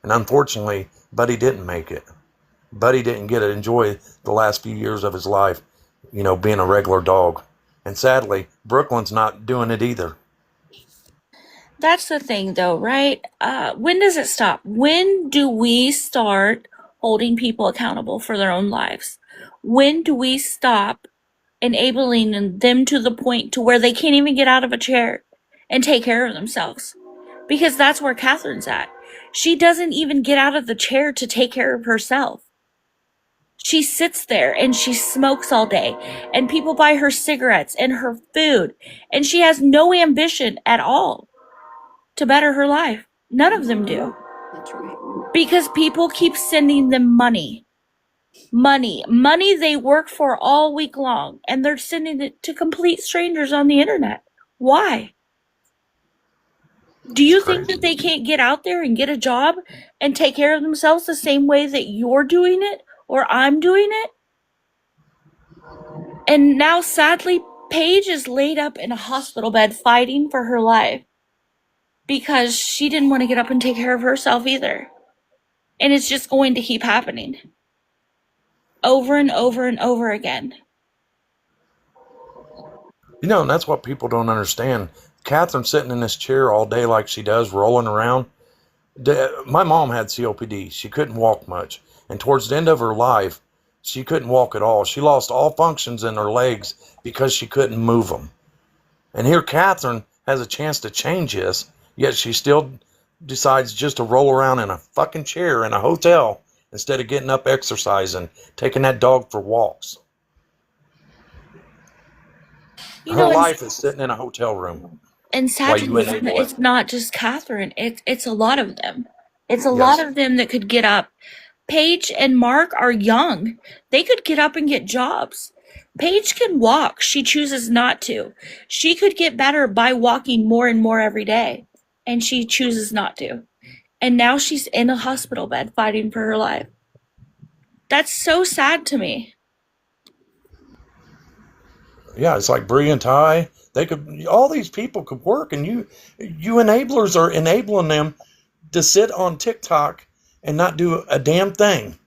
And unfortunately, Buddy didn't make it. Buddy didn't get to enjoy the last few years of his life, being a regular dog. And sadly, Brooklyn's not doing it either. That's the thing, though, right? When does it stop? When do we start holding people accountable for their own lives? When do we stop enabling them to the point to where they can't even get out of a chair and take care of themselves? Because that's where Catherine's at. She doesn't even get out of the chair to take care of herself. She sits there and she smokes all day, and people buy her cigarettes and her food, and she has no ambition at all to better her life. None of them do. That's right. Because people keep sending them money they work for all week long, and they're sending it to complete strangers on the internet. Why? Do you think that they can't get out there and get a job and take care of themselves the same way that you're doing it or I'm doing it? And now, sadly, Paige is laid up in a hospital bed fighting for her life because she didn't want to get up and take care of herself either. And it's just going to keep happening over and over and over again. And that's what people don't understand. Catherine sitting in this chair all day like she does, rolling around. My mom had COPD. She couldn't walk much. And towards the end of her life, she couldn't walk at all. She lost all functions in her legs because she couldn't move them. And here Catherine has a chance to change this, yet she still decides just to roll around in a fucking chair in a hotel instead of getting up, exercising, taking that dog for walks. Her life is sitting in a hotel room. And sadly, it's not just Catherine. It's a lot of them. It's a lot of them that could get up. Paige and Mark are young. They could get up and get jobs. Paige can walk. She chooses not to. She could get better by walking more and more every day, and she chooses not to. And now she's in a hospital bed fighting for her life. That's so sad to me. Yeah, it's like Bree and Ty. All these people could work, and you enablers are enabling them to sit on TikTok and not do a damn thing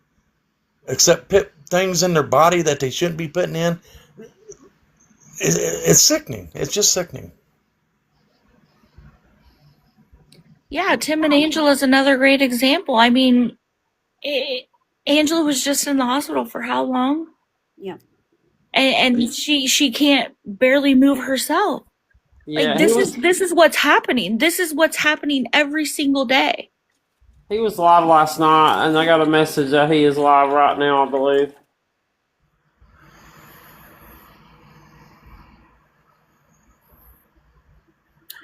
except put things in their body that they shouldn't be putting in. It's sickening. It's just sickening. Yeah, Tim and Angela is another great example. I mean, Angela was just in the hospital for how long? Yeah. and she can't barely move herself. Yeah, Like this is what's happening. This is what's happening every single day. he was live last night, and I got a message that he is live right now, I believe.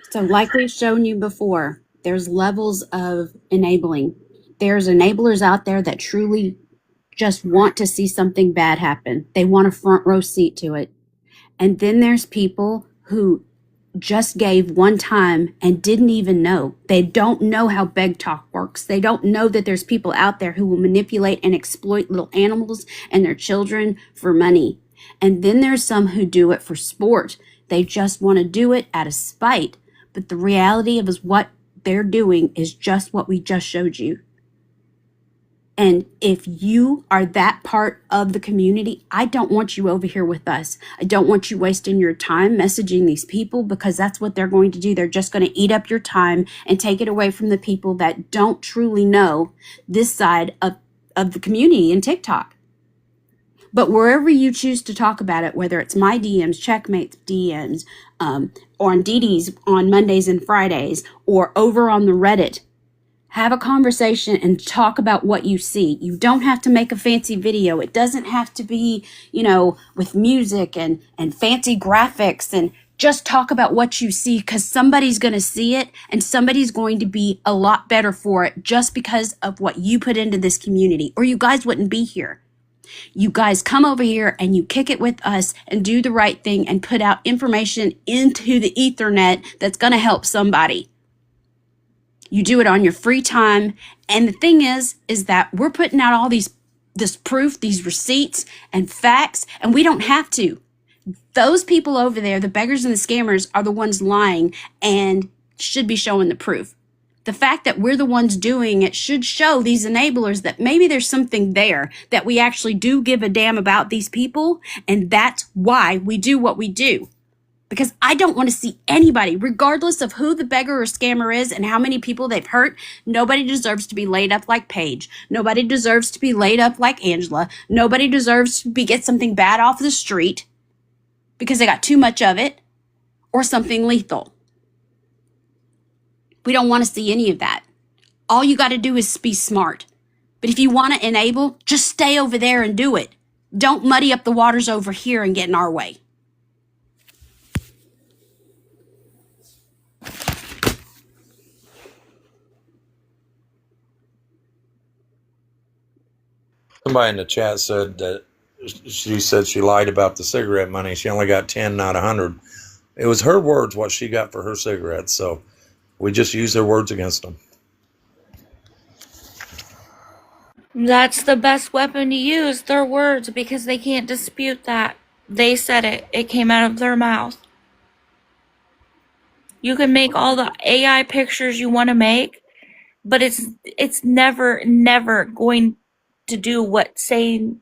So, like we've shown you before, there's levels of enabling. There's enablers out there that truly just want to see something bad happen. They want a front row seat to it. And then there's people who just gave one time and didn't even know. They don't know how beg talk works. They don't know that there's people out there who will manipulate and exploit little animals and their children for money. And then there's some who do it for sport. They just want to do it out of spite. But the reality of is what they're doing is just what we just showed you. And if you are that part of the community, I don't want you over here with us. I don't want you wasting your time messaging these people, because that's what they're going to do. They're just going to eat up your time and take it away from the people that don't truly know this side of the community in TikTok. But wherever you choose to talk about it, whether it's my DMs, Checkmate's DMs, or on Dee Dee's on Mondays and Fridays, or over on the Reddit, have a conversation and talk about what you see. You don't have to make a fancy video. It doesn't have to be, with music and fancy graphics, and just talk about what you see, because somebody's going to see it and somebody's going to be a lot better for it just because of what you put into this community, or you guys wouldn't be here. You guys come over here and you kick it with us and do the right thing and put out information into the Ethernet that's going to help somebody. You do it on your free time. And the thing is that we're putting out all this proof, these receipts and facts, and we don't have to. Those people over there, the beggars and the scammers, are the ones lying and should be showing the proof. The fact that we're the ones doing it should show these enablers that maybe there's something there, that we actually do give a damn about these people, and that's why we do what we do. Because I don't want to see anybody, regardless of who the beggar or scammer is and how many people they've hurt, nobody deserves to be laid up like Paige. Nobody deserves to be laid up like Angela. Nobody deserves to get something bad off the street because they got too much of it, or something lethal. We don't want to see any of that. All you got to do is be smart. But if you want to enable, just stay over there and do it. Don't muddy up the waters over here and get in our way. Somebody in the chat said that she said she lied about the cigarette money. She only got 10, not 100. It was her words what she got for her cigarettes. So we just use their words against them. That's the best weapon to use, their words, because they can't dispute that. They said it. It came out of their mouth. You can make all the AI pictures you want to make, but it's never going to do what saying,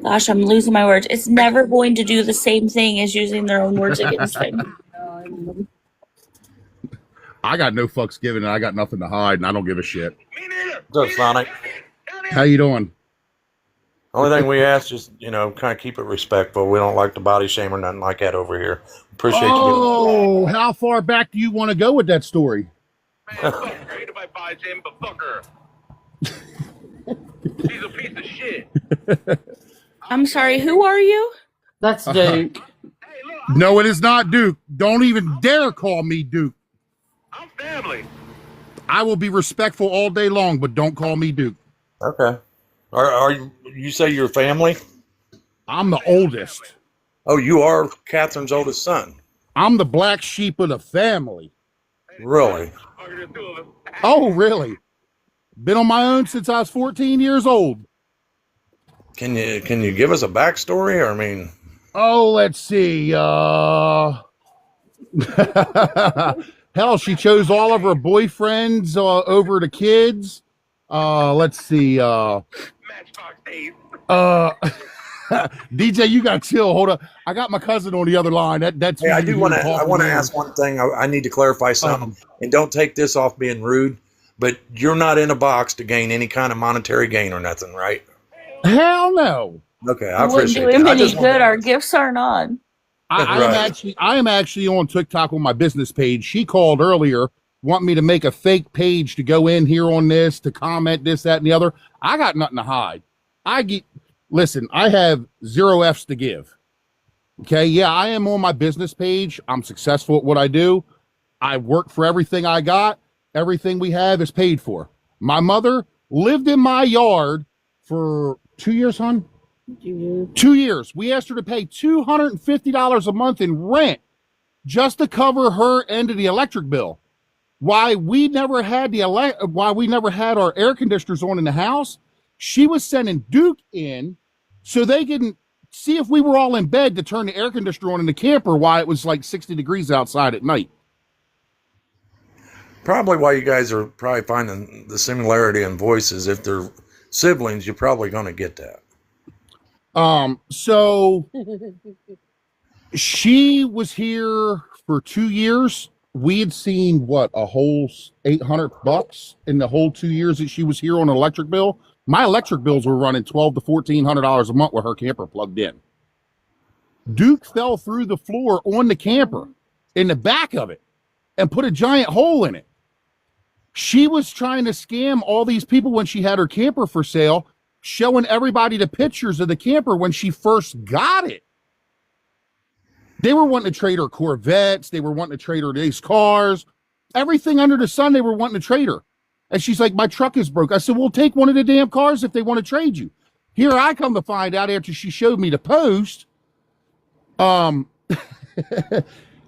gosh, I'm losing my words. It's never going to do the same thing as using their own words against them. I got no fucks given, and I got nothing to hide, and I don't give a shit. What's up, Sonic? How you doing? Only thing we ask is, kind of keep it respectful. We don't like to body shame or nothing like that over here. Appreciate you. Oh, how far back do you want to go with that story? Man, fuck her. Ain't nobody buys him, but fuck her. She's a piece of shit. I'm sorry, who are you? That's Duke. No, it is not Duke. Don't even dare call me Duke. I'm family. I will be respectful all day long, but don't call me Duke. Okay. Are you say you're family? I'm the oldest. Oh, you are Catherine's oldest son. I'm the black sheep of the family. Really? Oh, really? Been on my own since I was 14 years old. Can you give us a backstory? Or, I mean, oh, let's see. Hell, she chose all of her boyfriends over the kids. Let's see. DJ, you got to chill. Hold up. I got my cousin on the other line. That's hey, I want to ask one thing. I need to clarify something, and don't take this off being rude, but you're not in a box to gain any kind of monetary gain or nothing, right? Hell no. Okay, It I wouldn't do appreciate him that. I any just wanted good. to Our ask. gifts aren't on. I am actually on TikTok on my business page. She called earlier, want me to make a fake page to go in here on this, to comment this, that, and the other. I got nothing to hide. Listen, I have 0 F's to give. Okay, yeah, I am on my business page. I'm successful at what I do. I work for everything I got. Everything we have is paid for. My mother lived in my yard for 2 years, hon. 2 years. We asked her to pay $250 a month in rent just to cover her end of the electric bill. Why we never had our air conditioners on in the house, she was sending Duke in so they could see if we were all in bed to turn the air conditioner on in the camper while it was like 60 degrees outside at night. Probably why you guys are probably finding the similarity in voices. If they're siblings, you're probably going to get that. So she was here for 2 years. We had seen a whole $800 in the whole 2 years that she was here on an electric bill. My electric bills were running $1,200 to $1,400 a month with her camper plugged in. Duke fell through the floor on the camper in the back of it and put a giant hole in it. She was trying to scam all these people when she had her camper for sale, showing everybody the pictures of the camper when she first got it. They were wanting to trade her Corvettes. They were wanting to trade her these cars. Everything under the sun, they were wanting to trade her. And she's like, my truck is broke. I said, well, take one of the damn cars if they want to trade you. Here I come to find out after she showed me the post, all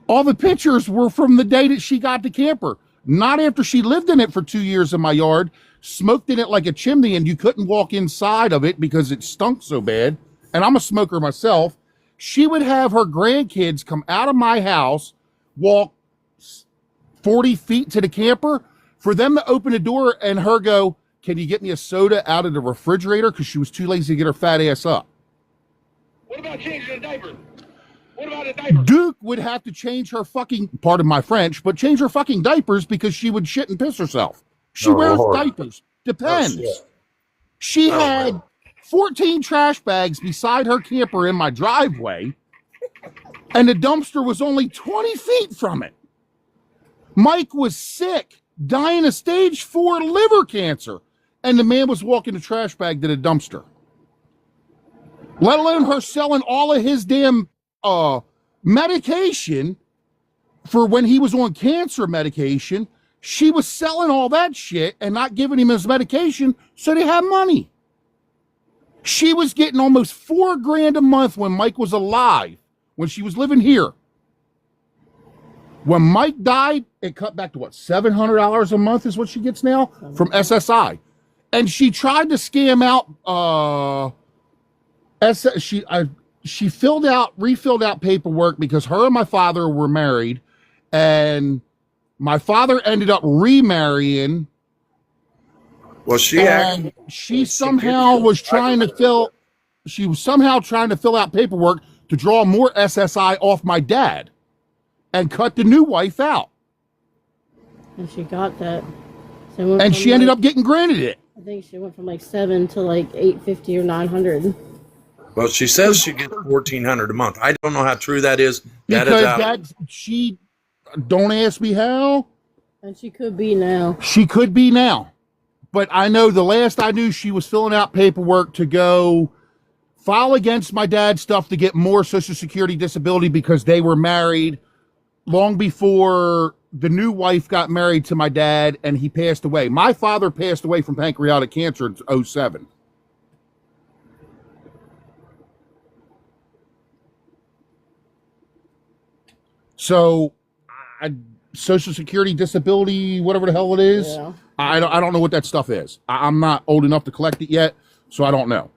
the pictures were from the day that she got the camper. Not after she lived in it for 2 years in my yard, smoked in it like a chimney, and you couldn't walk inside of it because it stunk so bad. And I'm a smoker myself. She would have her grandkids come out of my house, walk 40 feet to the camper, for them to open the door and her go, can you get me a soda out of the refrigerator? Because she was too lazy to get her fat ass up. What about changing a diaper? What about a diaper? Duke would have to change her fucking, pardon my French, but change her fucking diapers because she would shit and piss herself. She wears diapers. Depends. She had 14 trash bags beside her camper in my driveway, and the dumpster was only 20 feet from it. Mike was sick, dying of stage 4 liver cancer, and the man was walking the trash bag to the dumpster. Let alone her selling all of his damn medication for when he was on cancer medication. She was selling all that shit and not giving him his medication so they had money. She was getting almost $4,000 a month when Mike was alive, when she was living here. When Mike died, it cut back to $700 a month is what she gets now from SSI. And she tried to scam out, she refilled out paperwork because her and my father were married, and my father ended up remarrying. Well, she somehow was trying to fill out paperwork to draw more SSI off my dad and cut the new wife out. And she got that. And she ended up getting granted it. I think she went from 7 to $850 or $900. Well, she says she gets $1,400 a month. I don't know how true that is. Don't ask me how. And she could be now. She could be now. But I know the last I knew, she was filling out paperwork to go file against my dad's stuff to get more Social Security disability because they were married long before the new wife got married to my dad and he passed away. My father passed away from pancreatic cancer in 2007. So, Social Security disability, whatever the hell it is, yeah. I don't know what that stuff is. I'm not old enough to collect it yet, so I don't know.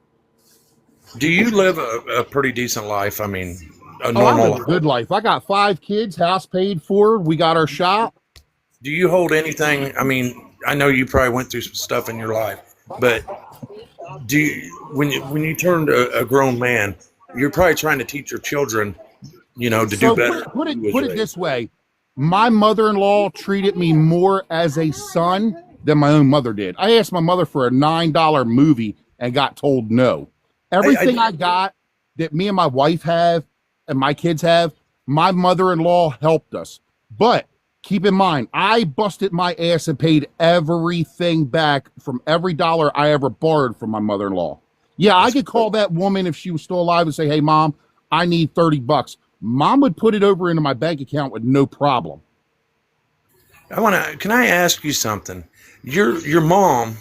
Do you live a pretty decent life? I mean, a normal life? A good life. I got 5 kids, house paid for. We got our shop. Do you hold anything? I mean, I know you probably went through some stuff in your life, but do you, when you turn to a grown man, you're probably trying to teach your children, to do better. Put it this way. My mother-in-law treated me more as a son than my own mother did. I asked my mother for a $9 movie and got told no. Everything I got that me and my wife have and my kids have, my mother-in-law helped us. But keep in mind, I busted my ass and paid everything back from every dollar I ever borrowed from my mother-in-law. Yeah, I could call that woman if she was still alive and say, hey, Mom, I need $30. Mom would put it over into my bank account with no problem. Can I ask you something? Your mom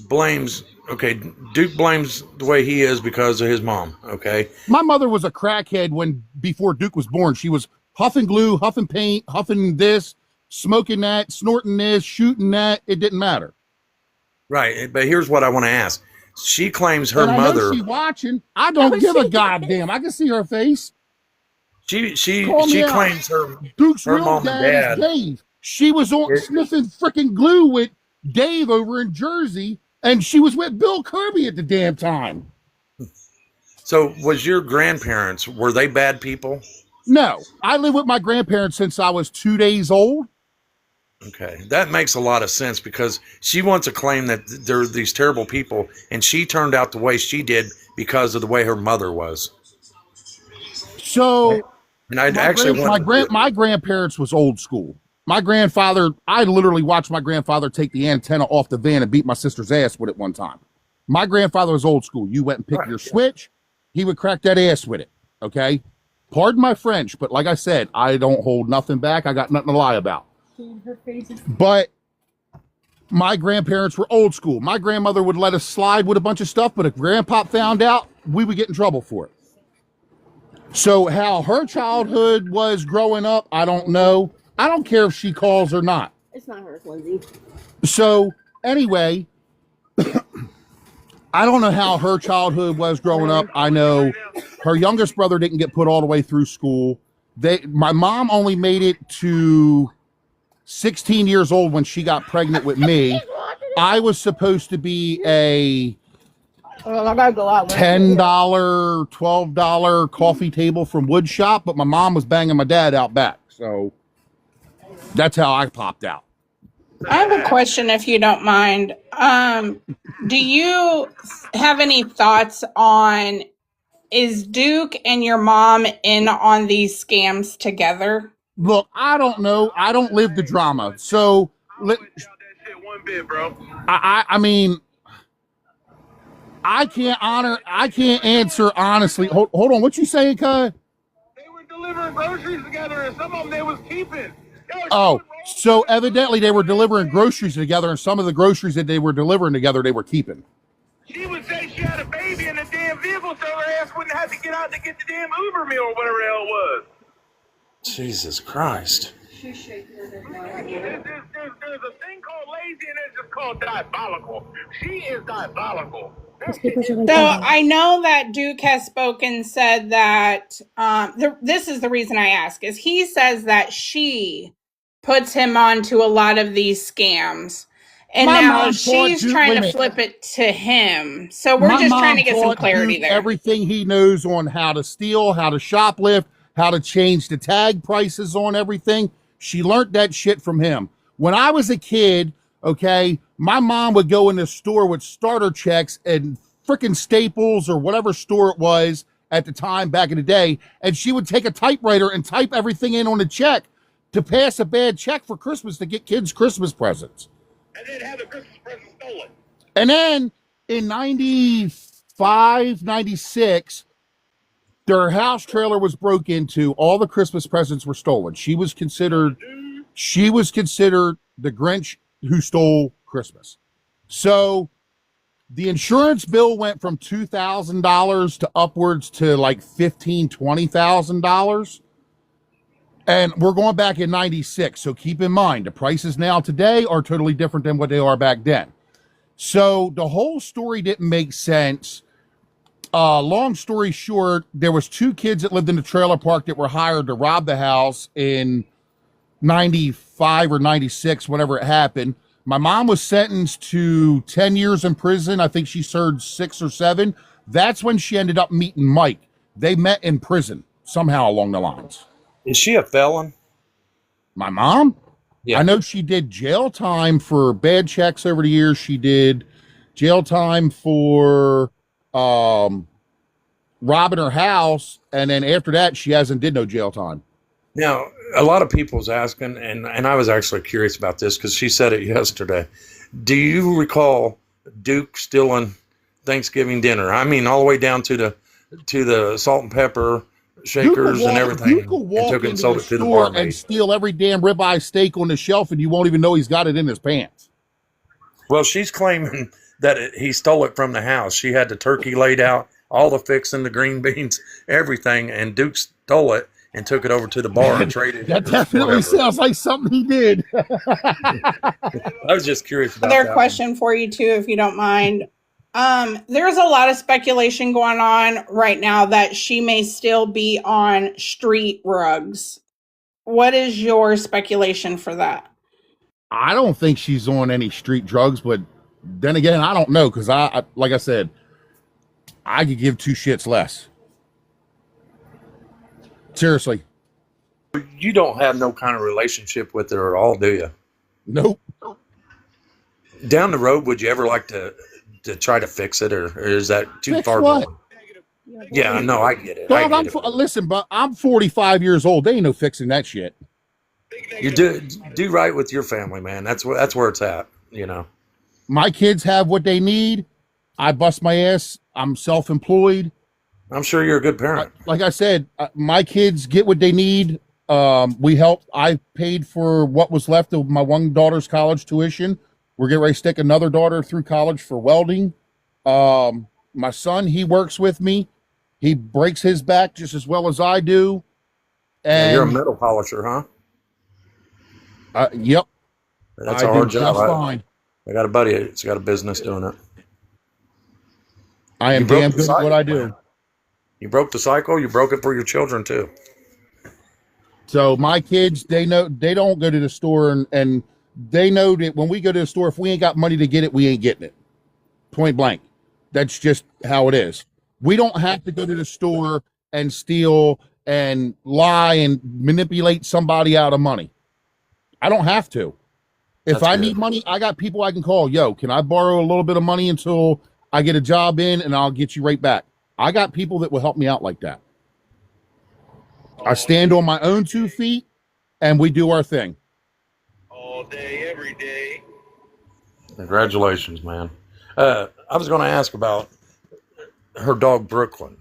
blames, okay, Duke blames the way he is because of his mom, okay? My mother was a crackhead before Duke was born. She was huffing glue, huffing paint, huffing this, smoking that, snorting this, shooting that. It didn't matter. Right, but here's what I want to ask. She claims her And I mother. know she's watching. I don't give a goddamn. I can see her face. She out. claims Duke's her real mom and dad is dad. Dave. She was on sniffing freaking glue with Dave over in Jersey, and she was with Bill Kirby at the damn time. So was your grandparents, were they bad people? No, I lived with my grandparents since I was 2 days old. Okay, that makes a lot of sense because she wants to claim that they're these terrible people, and she turned out the way she did because of the way her mother was. So, and I actually my grandparents was old school. My grandfather, I literally watched my grandfather take the antenna off the van and beat my sister's ass with it one time. My grandfather was old school. You went and picked your switch, he would crack that ass with it. Okay, pardon my French, but like I said, I don't hold nothing back. I got nothing to lie about. But my grandparents were old school. My grandmother would let us slide with a bunch of stuff, but if Grandpa found out, we would get in trouble for it. So how her childhood was growing up, I don't know. I don't care if she calls or not. It's not hers, Lindsay. So anyway, I don't know how her childhood was growing up. I know her youngest brother didn't get put all the way through school. My mom only made it to 16 years old when she got pregnant with me. I was supposed to be a $10, $12 coffee table from wood shop, but my mom was banging my dad out back. So that's how I popped out. I have a question, if you don't mind. Do you have any thoughts on, is Duke and your mom in on these scams together? Look, I don't know. I don't live the drama. So, I mean, I can't answer honestly. Hold on. What you saying, cuz? They were delivering groceries together, and some of them they was keeping. Oh, so evidently they were delivering groceries together, and some of the groceries that they were delivering together, they were keeping. She would say she had a baby in the damn vehicle, so her ass wouldn't have to get out to get the damn Uber meal or whatever the hell it was. Jesus Christ. There's a thing called lazy, and it's just called diabolical. She is diabolical. So I know that Duke has said that, this is the reason I ask, is he says that she puts him onto a lot of these scams. And now she's trying to flip it to him. So we're just trying to get some clarity there. Everything he knows on how to steal, how to shoplift, how to change the tag prices on everything. She learned that shit from him. When I was a kid, okay, my mom would go in the store with starter checks and freaking Staples or whatever store it was at the time back in the day, and she would take a typewriter and type everything in on the check to pass a bad check for Christmas to get kids Christmas presents. And then have the Christmas present stolen. And then in 95, 96, their house trailer was broke into. All the Christmas presents were stolen. She was considered the Grinch who stole Christmas. So the insurance bill went from $2,000 to upwards to like $15,000, $20,000. And we're going back in 96. So keep in mind, the prices now today are totally different than what they are back then. So the whole story didn't make sense. Long story short, there was 2 kids that lived in the trailer park that were hired to rob the house in 95 or 96, whenever it happened. My mom was sentenced to 10 years in prison. I think she served 6 or 7. That's when she ended up meeting Mike. They met in prison somehow along the lines. Is she a felon? My mom? Yeah. I know she did jail time for bad checks over the years. She did jail time for robbing her house, and then after that, she hasn't did no jail time. Now, a lot of people's asking, and I was actually curious about this because she said it yesterday. Do you recall Duke stealing Thanksgiving dinner? I mean, all the way down to the salt and pepper shakers and everything, Duke will and walk took it and into sold the it to the store and barmaid. steal every damn ribeye steak on the shelf, and you won't even know he's got it in his pants. Well, she's claiming that he stole it from the house. She had the turkey laid out, all the fixing, the green beans, everything, and Duke stole it and took it over to the bar and traded That it. definitely sounds like something he did. I was just curious about Another that question for you too, if you don't mind. There's a lot of speculation going on right now that she may still be on street drugs. What is your speculation for that? I don't think she's on any street drugs, but then again, I don't know because I like I said, I could give two shits less. Seriously. You don't have no kind of relationship with her at all, do you? Nope. Down the road, would you ever like to try to fix it, or is that too Fix far what? gone? Yeah, no, I get it. Dog, listen, but I'm 45 years old. They ain't no fixing that shit. You do right with your family, man. That's where it's at. You know, my kids have what they need. I bust my ass. I'm self-employed. I'm sure you're a good parent. Like I said, my kids get what they need. We helped. I paid for what was left of my one daughter's college tuition. We're getting ready to stick another daughter through college for welding. My son, he works with me. He breaks his back just as well as I do. And you're a metal polisher, huh? Yep. That's a hard job. Fine. I got a buddy that's got a business doing it. I am damn good at what I do. Man. You broke the cycle. You broke it for your children too. So my kids, they know they don't go to the store, and they know that when we go to the store, if we ain't got money to get it, we ain't getting it. Point blank. That's just how it is. We don't have to go to the store and steal and lie and manipulate somebody out of money. I don't have to. If I need money, I got people I can call. Yo, can I borrow a little bit of money until I get a job in, and I'll get you right back. I got people that will help me out like that. I stand on my own 2 feet, and we do our thing. All day, every day. Congratulations, man. I was going to ask about her dog, Brooklyn.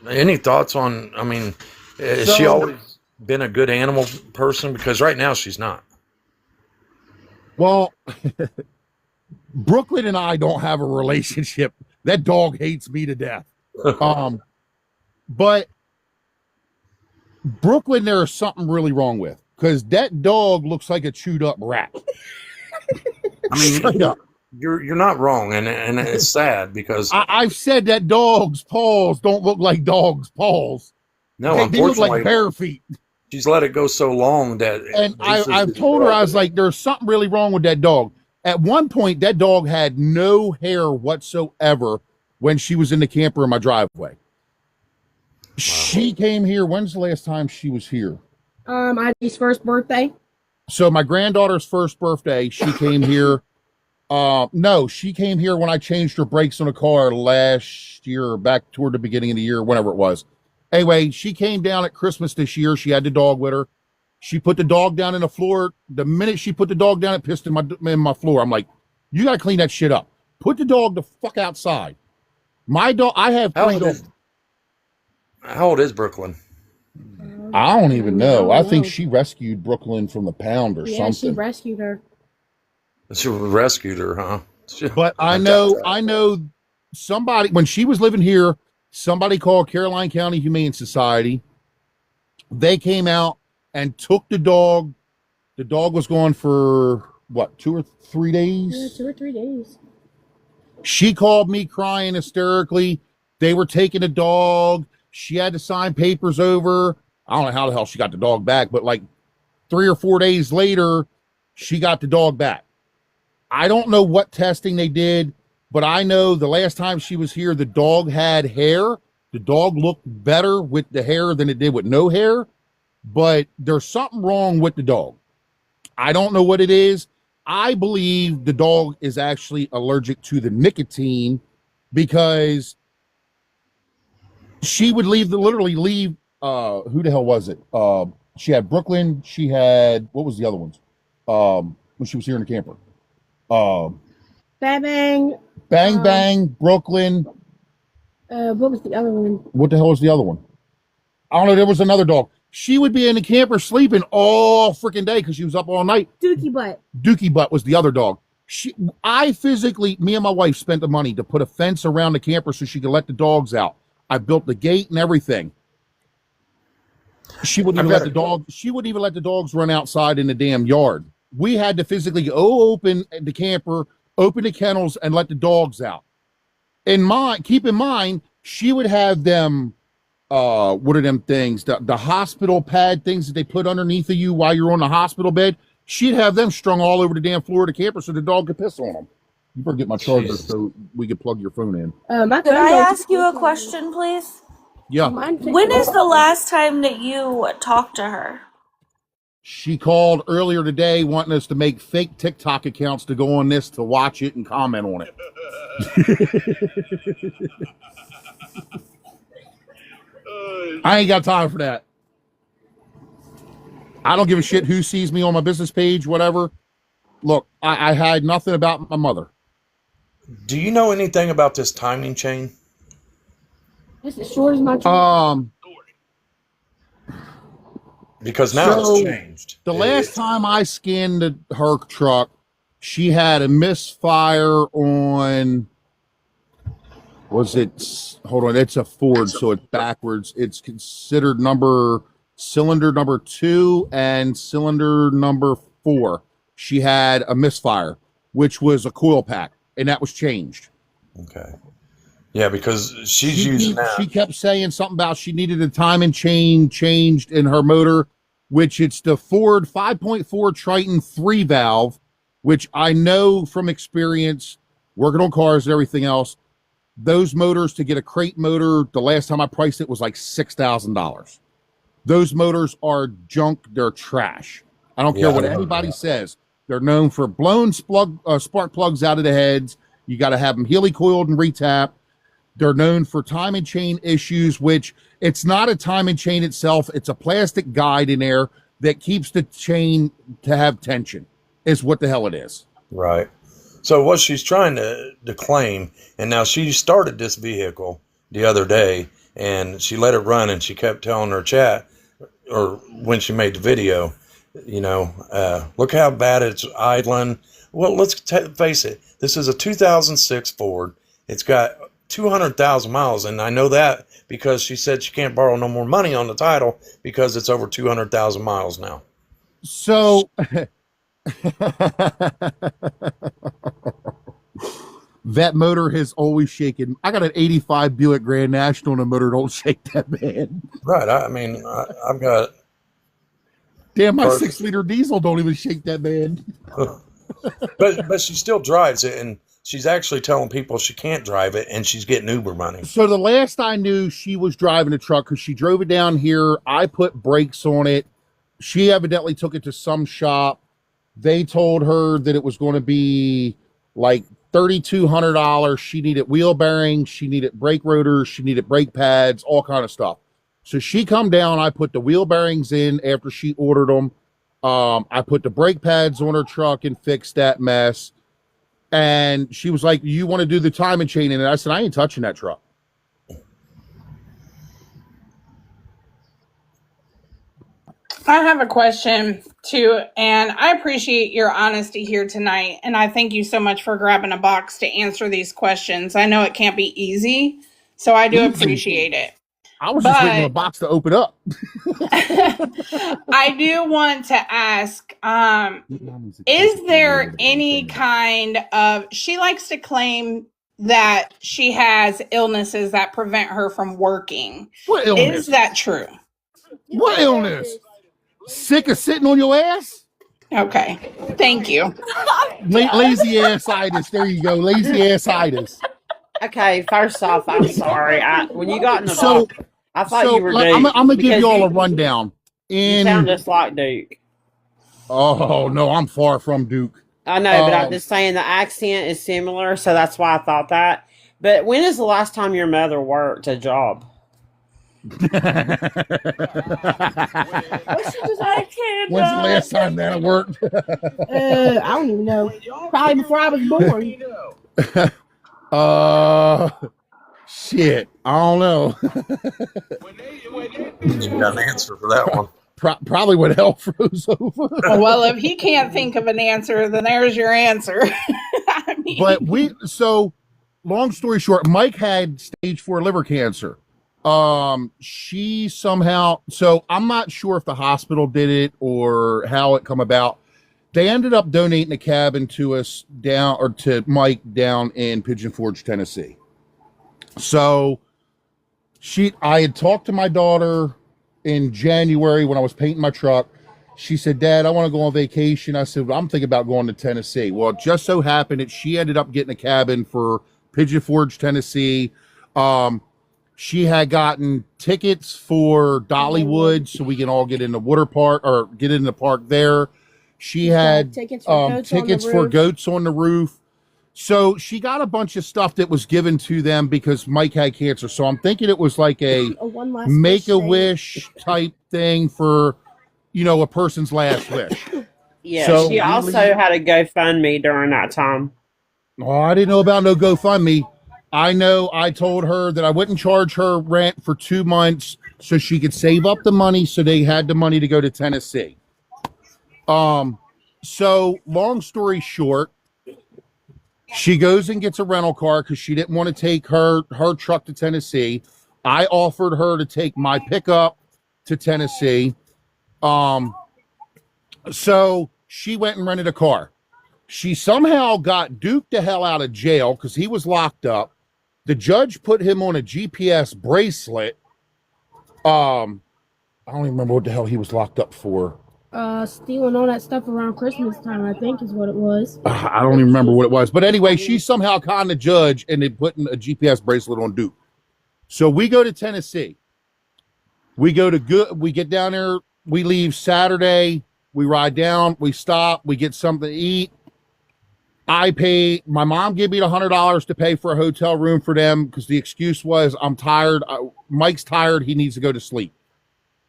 Any thoughts on, I mean, has she always been a good animal person? Because right now she's not. Well, Brooklyn and I don't have a relationship. That dog hates me to death. But Brooklyn, there is something really wrong with, because that dog looks like a chewed up rat. I mean, straight up. You're not wrong, and it's sad because I've said that dog's paws don't look like dog's paws. No, they look unfortunately, like bare feet. She's let it go so long that. And I've told her, I was like, there's something really wrong with that dog. At one point, that dog had no hair whatsoever when she was in the camper in my driveway. Wow. She came here. When's the last time she was here? Ivy's first birthday. So my granddaughter's first birthday, she came here. No, she came here when I changed her brakes on a car last year, back toward the beginning of the year, whenever it was. Anyway, she came down at Christmas this year. She had the dog with her. She put the dog down in the floor. The minute she put the dog down, it pissed in my floor. I'm like, you got to clean that shit up. Put the dog the fuck outside. My dog, I have three dogs. How old is Brooklyn? I don't even know. I think she rescued Brooklyn from the pound or something. Yeah, she rescued her. She rescued her, huh? But I know somebody, when she was living here, somebody called Caroline County Humane Society. They came out and took the dog. The dog was gone for, what, 2 or 3 days? Yeah, 2 or 3 days. She called me crying hysterically. They were taking the dog. She had to sign papers over. I don't know how the hell she got the dog back, but like 3 or 4 days later, she got the dog back. I don't know what testing they did, but I know the last time she was here, the dog had hair. The dog looked better with the hair than it did with no hair, but there's something wrong with the dog. I don't know what it is. I believe the dog is actually allergic to the nicotine, because She would literally leave. Who the hell was it? She had Brooklyn. She had, what was the other ones? When she was here in the camper. Bang Bang. Bang Bang, Brooklyn. What was the other one? What the hell was the other one? I don't know. There was another dog. She would be in the camper sleeping all freaking day because she was up all night. Dookie Butt. Dookie Butt was the other dog. Me and my wife spent the money to put a fence around the camper so she could let the dogs out. I built the gate and everything. She wouldn't even let the dogs run outside in the damn yard. We had to physically go open the camper, open the kennels, and let the dogs out. Keep in mind, she would have them, what are them things? The hospital pad things that they put underneath of you while you're on the hospital bed. She'd have them strung all over the damn floor of the camper so the dog could piss on them. You better get my charger so we could plug your phone in. Could I ask you a question, please? Yeah. When is the last time that you talked to her? She called earlier today wanting us to make fake TikTok accounts to go on this to watch it and comment on it. I ain't got time for that. I don't give a shit who sees me on my business page, whatever. Look, I hide nothing about my mother. Do you know anything about this timing chain? Is it short as my truck? Because now it's changed. The last time I scanned her truck, she had a misfire on, hold on, it's a Ford, so it's backwards. It's considered cylinder number 2 and cylinder number 4. She had a misfire, which was a coil pack, and that was changed. Okay. Yeah, because she kept saying something about she needed a timing chain changed in her motor, which it's the Ford 5.4 Triton 3 valve, which I know from experience working on cars and everything else. Those motors, to get a crate motor, the last time I priced it was like $6,000. Those motors are junk. They're trash. I don't care what anybody says. They're known for blown spark plugs out of the heads. You got to have them helicoiled and retapped. They're known for timing chain issues, which it's not a timing chain itself. It's a plastic guide in there that keeps the chain to have tension, is what the hell it is. Right. So what she's trying to claim, and now she started this vehicle the other day, and she let it run, and she kept telling her chat, or when she made the video, look how bad it's idling. Well, let's face it. This is a 2006 Ford. It's got 200,000 miles, and I know that because she said she can't borrow no more money on the title because it's over 200,000 miles now. So that motor has always shaken. I got an 85 Buick Grand National, and the motor don't shake that bad. Right. I've got. Damn, my 6-liter diesel don't even shake that bad. but she still drives it, and she's actually telling people she can't drive it, and she's getting Uber money. So the last I knew, she was driving a truck because she drove it down here. I put brakes on it. She evidently took it to some shop. They told her that it was going to be like $3,200. She needed wheel bearings. She needed brake rotors. She needed brake pads, all kind of stuff. So she come down. I put the wheel bearings in after she ordered them. I put the brake pads on her truck and fixed that mess. And she was like, you want to do the timing chain in it? I said, I ain't touching that truck. I have a question too, and I appreciate your honesty here tonight. And I thank you so much for grabbing a box to answer these questions. I know it can't be easy, so I do appreciate it. I was just waiting for a box to open up. I do want to ask, is there any kind of, she likes to claim that she has illnesses that prevent her from working. What illness? Is that true? What illness? Sick of sitting on your ass? Okay. Thank you. Lazy assitis. There you go. Lazy assitis. Okay, first off, I'm sorry. When you got in the box, I thought you were Duke. I'm going to give you all a rundown. You sound just like Duke. Oh, no, I'm far from Duke. I know, but I'm just saying the accent is similar, so that's why I thought that. But when is the last time your mother worked a job? What's she just like? When's the last time that worked? I don't even know. Probably before I was born. Shit. I don't know. You got an answer for that one. Probably when hell froze over. Well, if he can't think of an answer, then there's your answer. I mean, But long story short, Mike had stage 4 liver cancer. She somehow, so I'm not sure if the hospital did it or how it come about. They ended up donating a cabin to us to Mike down in Pigeon Forge, Tennessee. So I had talked to my daughter in January when I was painting my truck. She said, Dad, I want to go on vacation. I said, well, I'm thinking about going to Tennessee. Well, it just so happened that she ended up getting a cabin for Pigeon Forge, Tennessee. She had gotten tickets for Dollywood so we can all get in the water park or get in the park there. She had tickets for goats on the roof. So she got a bunch of stuff that was given to them because Mike had cancer. So I'm thinking it was like a Make-A-Wish type thing for, a person's last wish. Yeah, so she also had a GoFundMe during that time. Oh, I didn't know about no GoFundMe. I know I told her that I wouldn't charge her rent for 2 months so she could save up the money so they had the money to go to Tennessee. So long story short, she goes and gets a rental car because she didn't want to take her truck to Tennessee. I offered her to take my pickup to Tennessee. So she went and rented a car. She somehow got Duke the hell out of jail because he was locked up. The judge put him on a GPS bracelet. I don't even remember what the hell he was locked up for. Stealing all that stuff around Christmas time, I think is what it was. I don't even remember what it was. But anyway, she somehow conned the judge and they put a GPS bracelet on Duke. So we go to Tennessee. We get down there. We leave Saturday. We ride down. We stop. We get something to eat. My mom gave me the $100 to pay for a hotel room for them because the excuse was I'm tired. Mike's tired. He needs to go to sleep.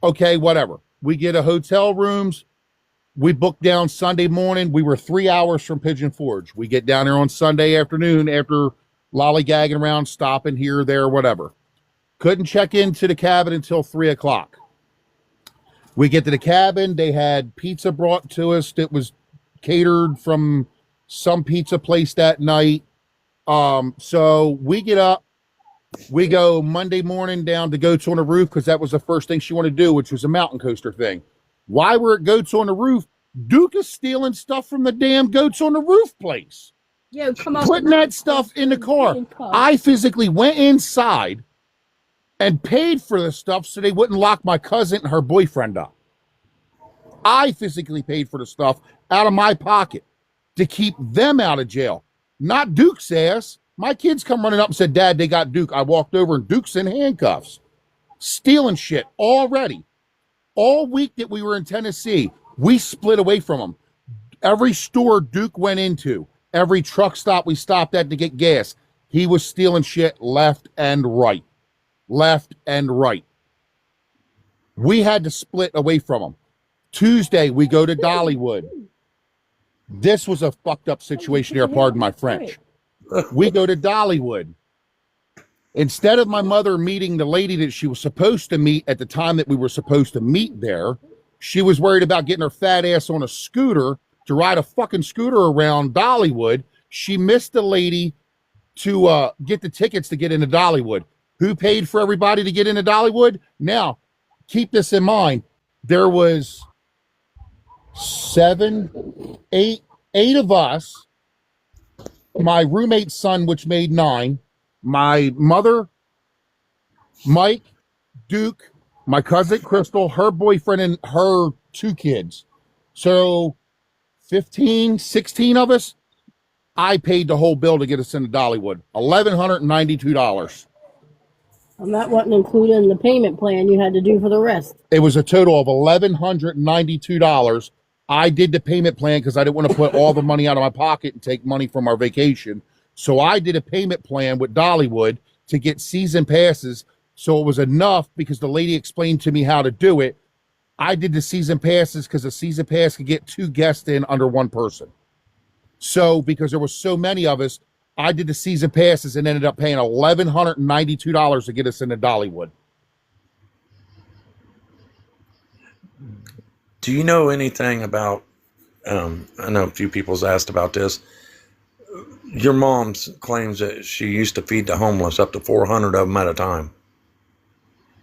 Okay, whatever. We get a hotel rooms. We booked down Sunday morning. We were 3 hours from Pigeon Forge. We get down there on Sunday afternoon after lollygagging around, stopping here, there, whatever. Couldn't check into the cabin until 3 o'clock. We get to the cabin. They had pizza brought to us that was catered from some pizza place that night. So we get up. We go Monday morning down to Goats on the Roof because that was the first thing she wanted to do, which was a mountain coaster thing. Why we're at Goats on the Roof, Duke is stealing stuff from the damn Goats on the Roof place. Yeah, come on. Putting that stuff in the car. I physically went inside and paid for the stuff so they wouldn't lock my cousin and her boyfriend up. I physically paid for the stuff out of my pocket to keep them out of jail, not Duke's ass. My kids come running up and said, Dad, they got Duke. I walked over and Duke's in handcuffs, stealing shit already. All week that we were in Tennessee, we split away from him. Every store Duke went into, every truck stop we stopped at to get gas, he was stealing shit left and right. Left and right. We had to split away from him. Tuesday, we go to Dollywood. This was a fucked up situation here, pardon my French. We go to Dollywood. Instead of my mother meeting the lady that she was supposed to meet at the time that we were supposed to meet there, she was worried about getting her fat ass on a scooter to ride a fucking scooter around Dollywood. She missed the lady to get the tickets to get into Dollywood. Who paid for everybody to get into Dollywood? Now, keep this in mind. There was 8 of us. My roommate's son, which made 9, my mother, Mike, Duke, my cousin Crystal, her boyfriend, and her 2 kids. So 15, 16 of us. I paid the whole bill to get us into Dollywood. $1,192. And that wasn't included in the payment plan you had to do for the rest. It was a total of $1,192. I did the payment plan because I didn't want to put all the money out of my pocket and take money from our vacation. So I did a payment plan with Dollywood to get season passes So it was enough because the lady explained to me how to do it. I did the season passes because the season pass could get 2 guests in under 1 person. So because there were so many of us, I did the season passes and ended up paying $1,192 to get us into Dollywood. Do you know anything about, I know a few people's asked about this. Your mom claims that she used to feed the homeless up to 400 of them at a time.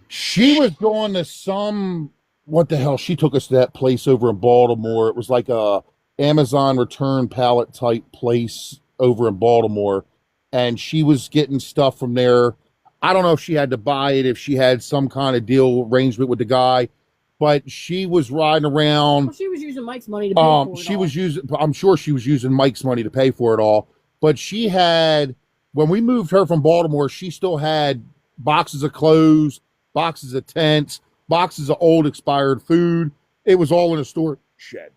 She was going to some, what the hell? She took us to that place over in Baltimore. It was like a Amazon return pallet type place over in Baltimore. And she was getting stuff from there. I don't know if she had to buy it, if she had some kind of deal arrangement with the guy, but she was riding around. Well, she was using Mike's money to pay for it. She was using, I'm sure she was using Mike's money to pay for it all. But she had, when we moved her from Baltimore, she still had boxes of clothes, boxes of tents, boxes of old expired food. It was all in a storage shed.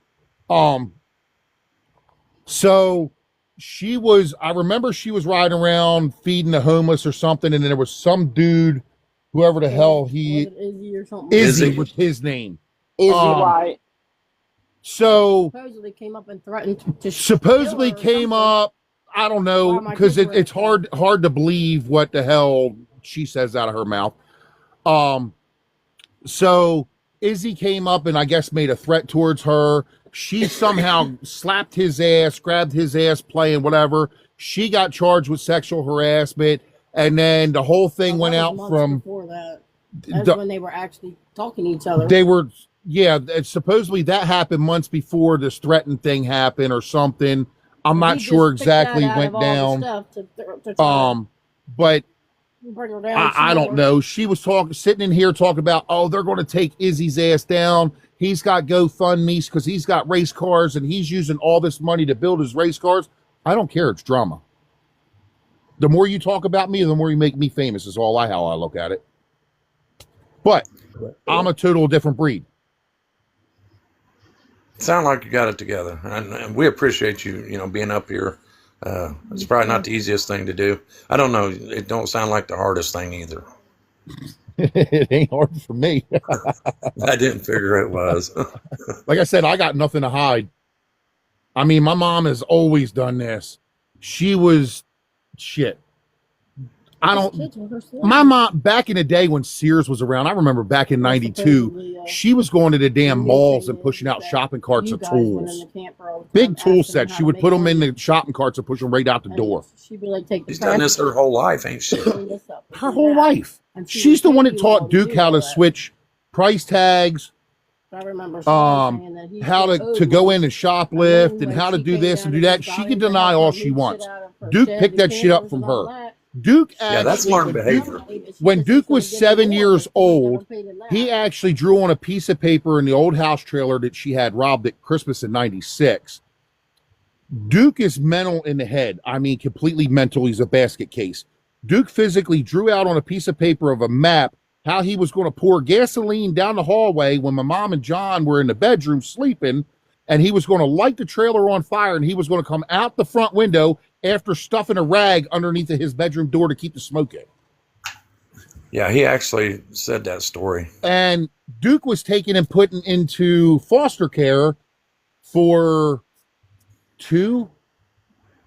So she was, I remember she was riding around feeding the homeless or something, and then there was some dude, whoever the hell he, Izzy or something. Izzy was his name. Izzy White. So Supposedly came up and threatened to supposedly came up. I don't know, because it's hard to believe what the hell she says out of her mouth. So Izzy came up and I guess made a threat towards her. She somehow slapped his ass, grabbed his ass, playing whatever. She got charged with sexual harassment, and then the whole thing went out from before that. That's when they were actually talking to each other. They were, yeah. Supposedly that happened months before this threatened thing happened or something. I'm not sure exactly went down. But I don't know. She was sitting in here talking about, oh, they're going to take Izzy's ass down. He's got GoFundMe's because he's got race cars and he's using all this money to build his race cars. I don't care. It's drama. The more you talk about me, the more you make me famous is how I look at it. But I'm a total different breed. Sound like you got it together, and we appreciate you, being up here. It's probably not the easiest thing to do. I don't know. It don't sound like the hardest thing either. It ain't hard for me. I didn't figure it was. Like I said, I got nothing to hide. I mean, my mom has always done this. She was shit. My mom, back in the day when Sears was around, I remember back in 92, she was going to the damn malls and pushing out shopping carts of tools. Big tool sets. She would put them in the shopping carts and push them right out the door. She'd be like, take the She's done this her whole life, ain't she? Her whole life. She's the one that taught Duke how to switch price tags, I remember how to go in and shoplift and how to do this and do that. She can deny all she wants. Duke picked that shit up from her. Duke actually, that's learned behavior. When Duke was 7 years old, he actually drew on a piece of paper in the old house trailer that she had robbed at Christmas in 96. Duke is mental in the head. I mean, completely mental. He's a basket case. Duke physically drew out on a piece of paper of a map how he was going to pour gasoline down the hallway when my mom and John were in the bedroom sleeping, and he was going to light the trailer on fire, and he was going to come out the front window after stuffing a rag underneath of his bedroom door to keep the smoke in. Yeah, he actually said that story. And Duke was taken and put into foster care for 2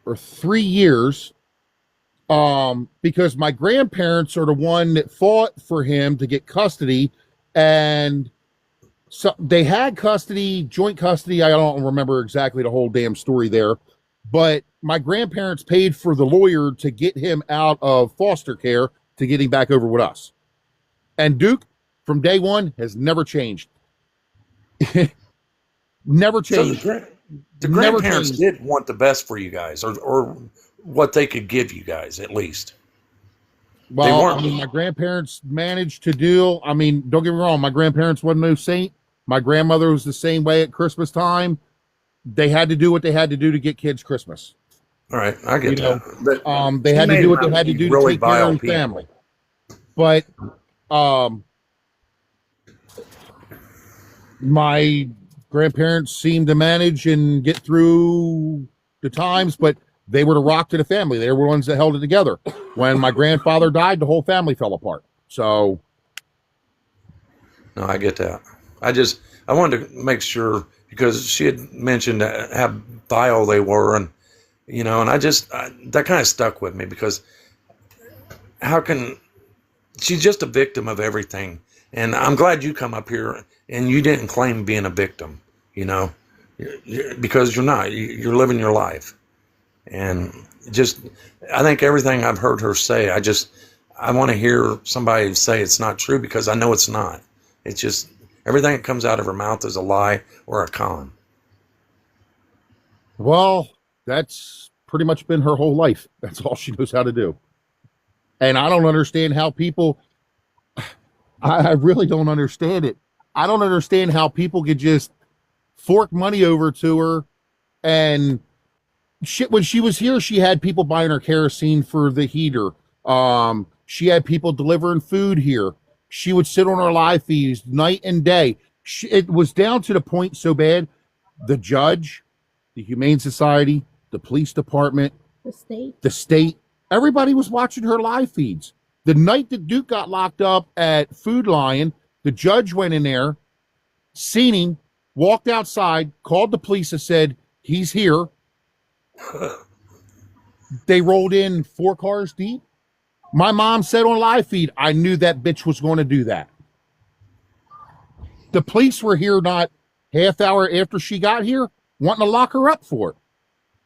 or 3 years because my grandparents are the one that fought for him to get custody, and so they had custody, joint custody. I don't remember exactly the whole damn story there, but my grandparents paid for the lawyer to get him out of foster care to get him back over with us. And Duke, from day one, has never changed. Never changed. So the grandparents did want the best for you guys, or what they could give you guys, at least. Well, I mean, my grandparents managed to do, I mean, don't get me wrong, my grandparents wasn't no saint. My grandmother was the same way at Christmas time. They had to do what they had to do to get kids Christmas. All right, I get that. But they had to do what they had to do to take care of their family. But my grandparents seemed to manage and get through the times, but they were the rock to the family. They were the ones that held it together. When my grandfather died, the whole family fell apart. So No, I get that. I wanted to make sure because she had mentioned how vile they were, and and that kind of stuck with me because how can she's just a victim of everything? And I'm glad you come up here and you didn't claim being a victim, because you're not. You're living your life, and I think everything I've heard her say, I want to hear somebody say it's not true because I know it's not. It's just everything that comes out of her mouth is a lie or a con. well, that's pretty much been her whole life. That's all she knows how to do. And I don't understand how people, I really don't understand it. I don't understand how people could just fork money over to her. And shit, when she was here, she had people buying her kerosene for the heater. She had people delivering food here. She would sit on her live feeds night and day. It was down to the point so bad, the judge, the Humane Society, the police department, the state, everybody was watching her live feeds. The night that Duke got locked up at Food Lion, the judge went in there, seen him, walked outside, called the police and said, he's here. They rolled in 4 cars deep. My mom said on live feed, I knew that bitch was going to do that. The police were here not half hour after she got here, wanting to lock her up for it.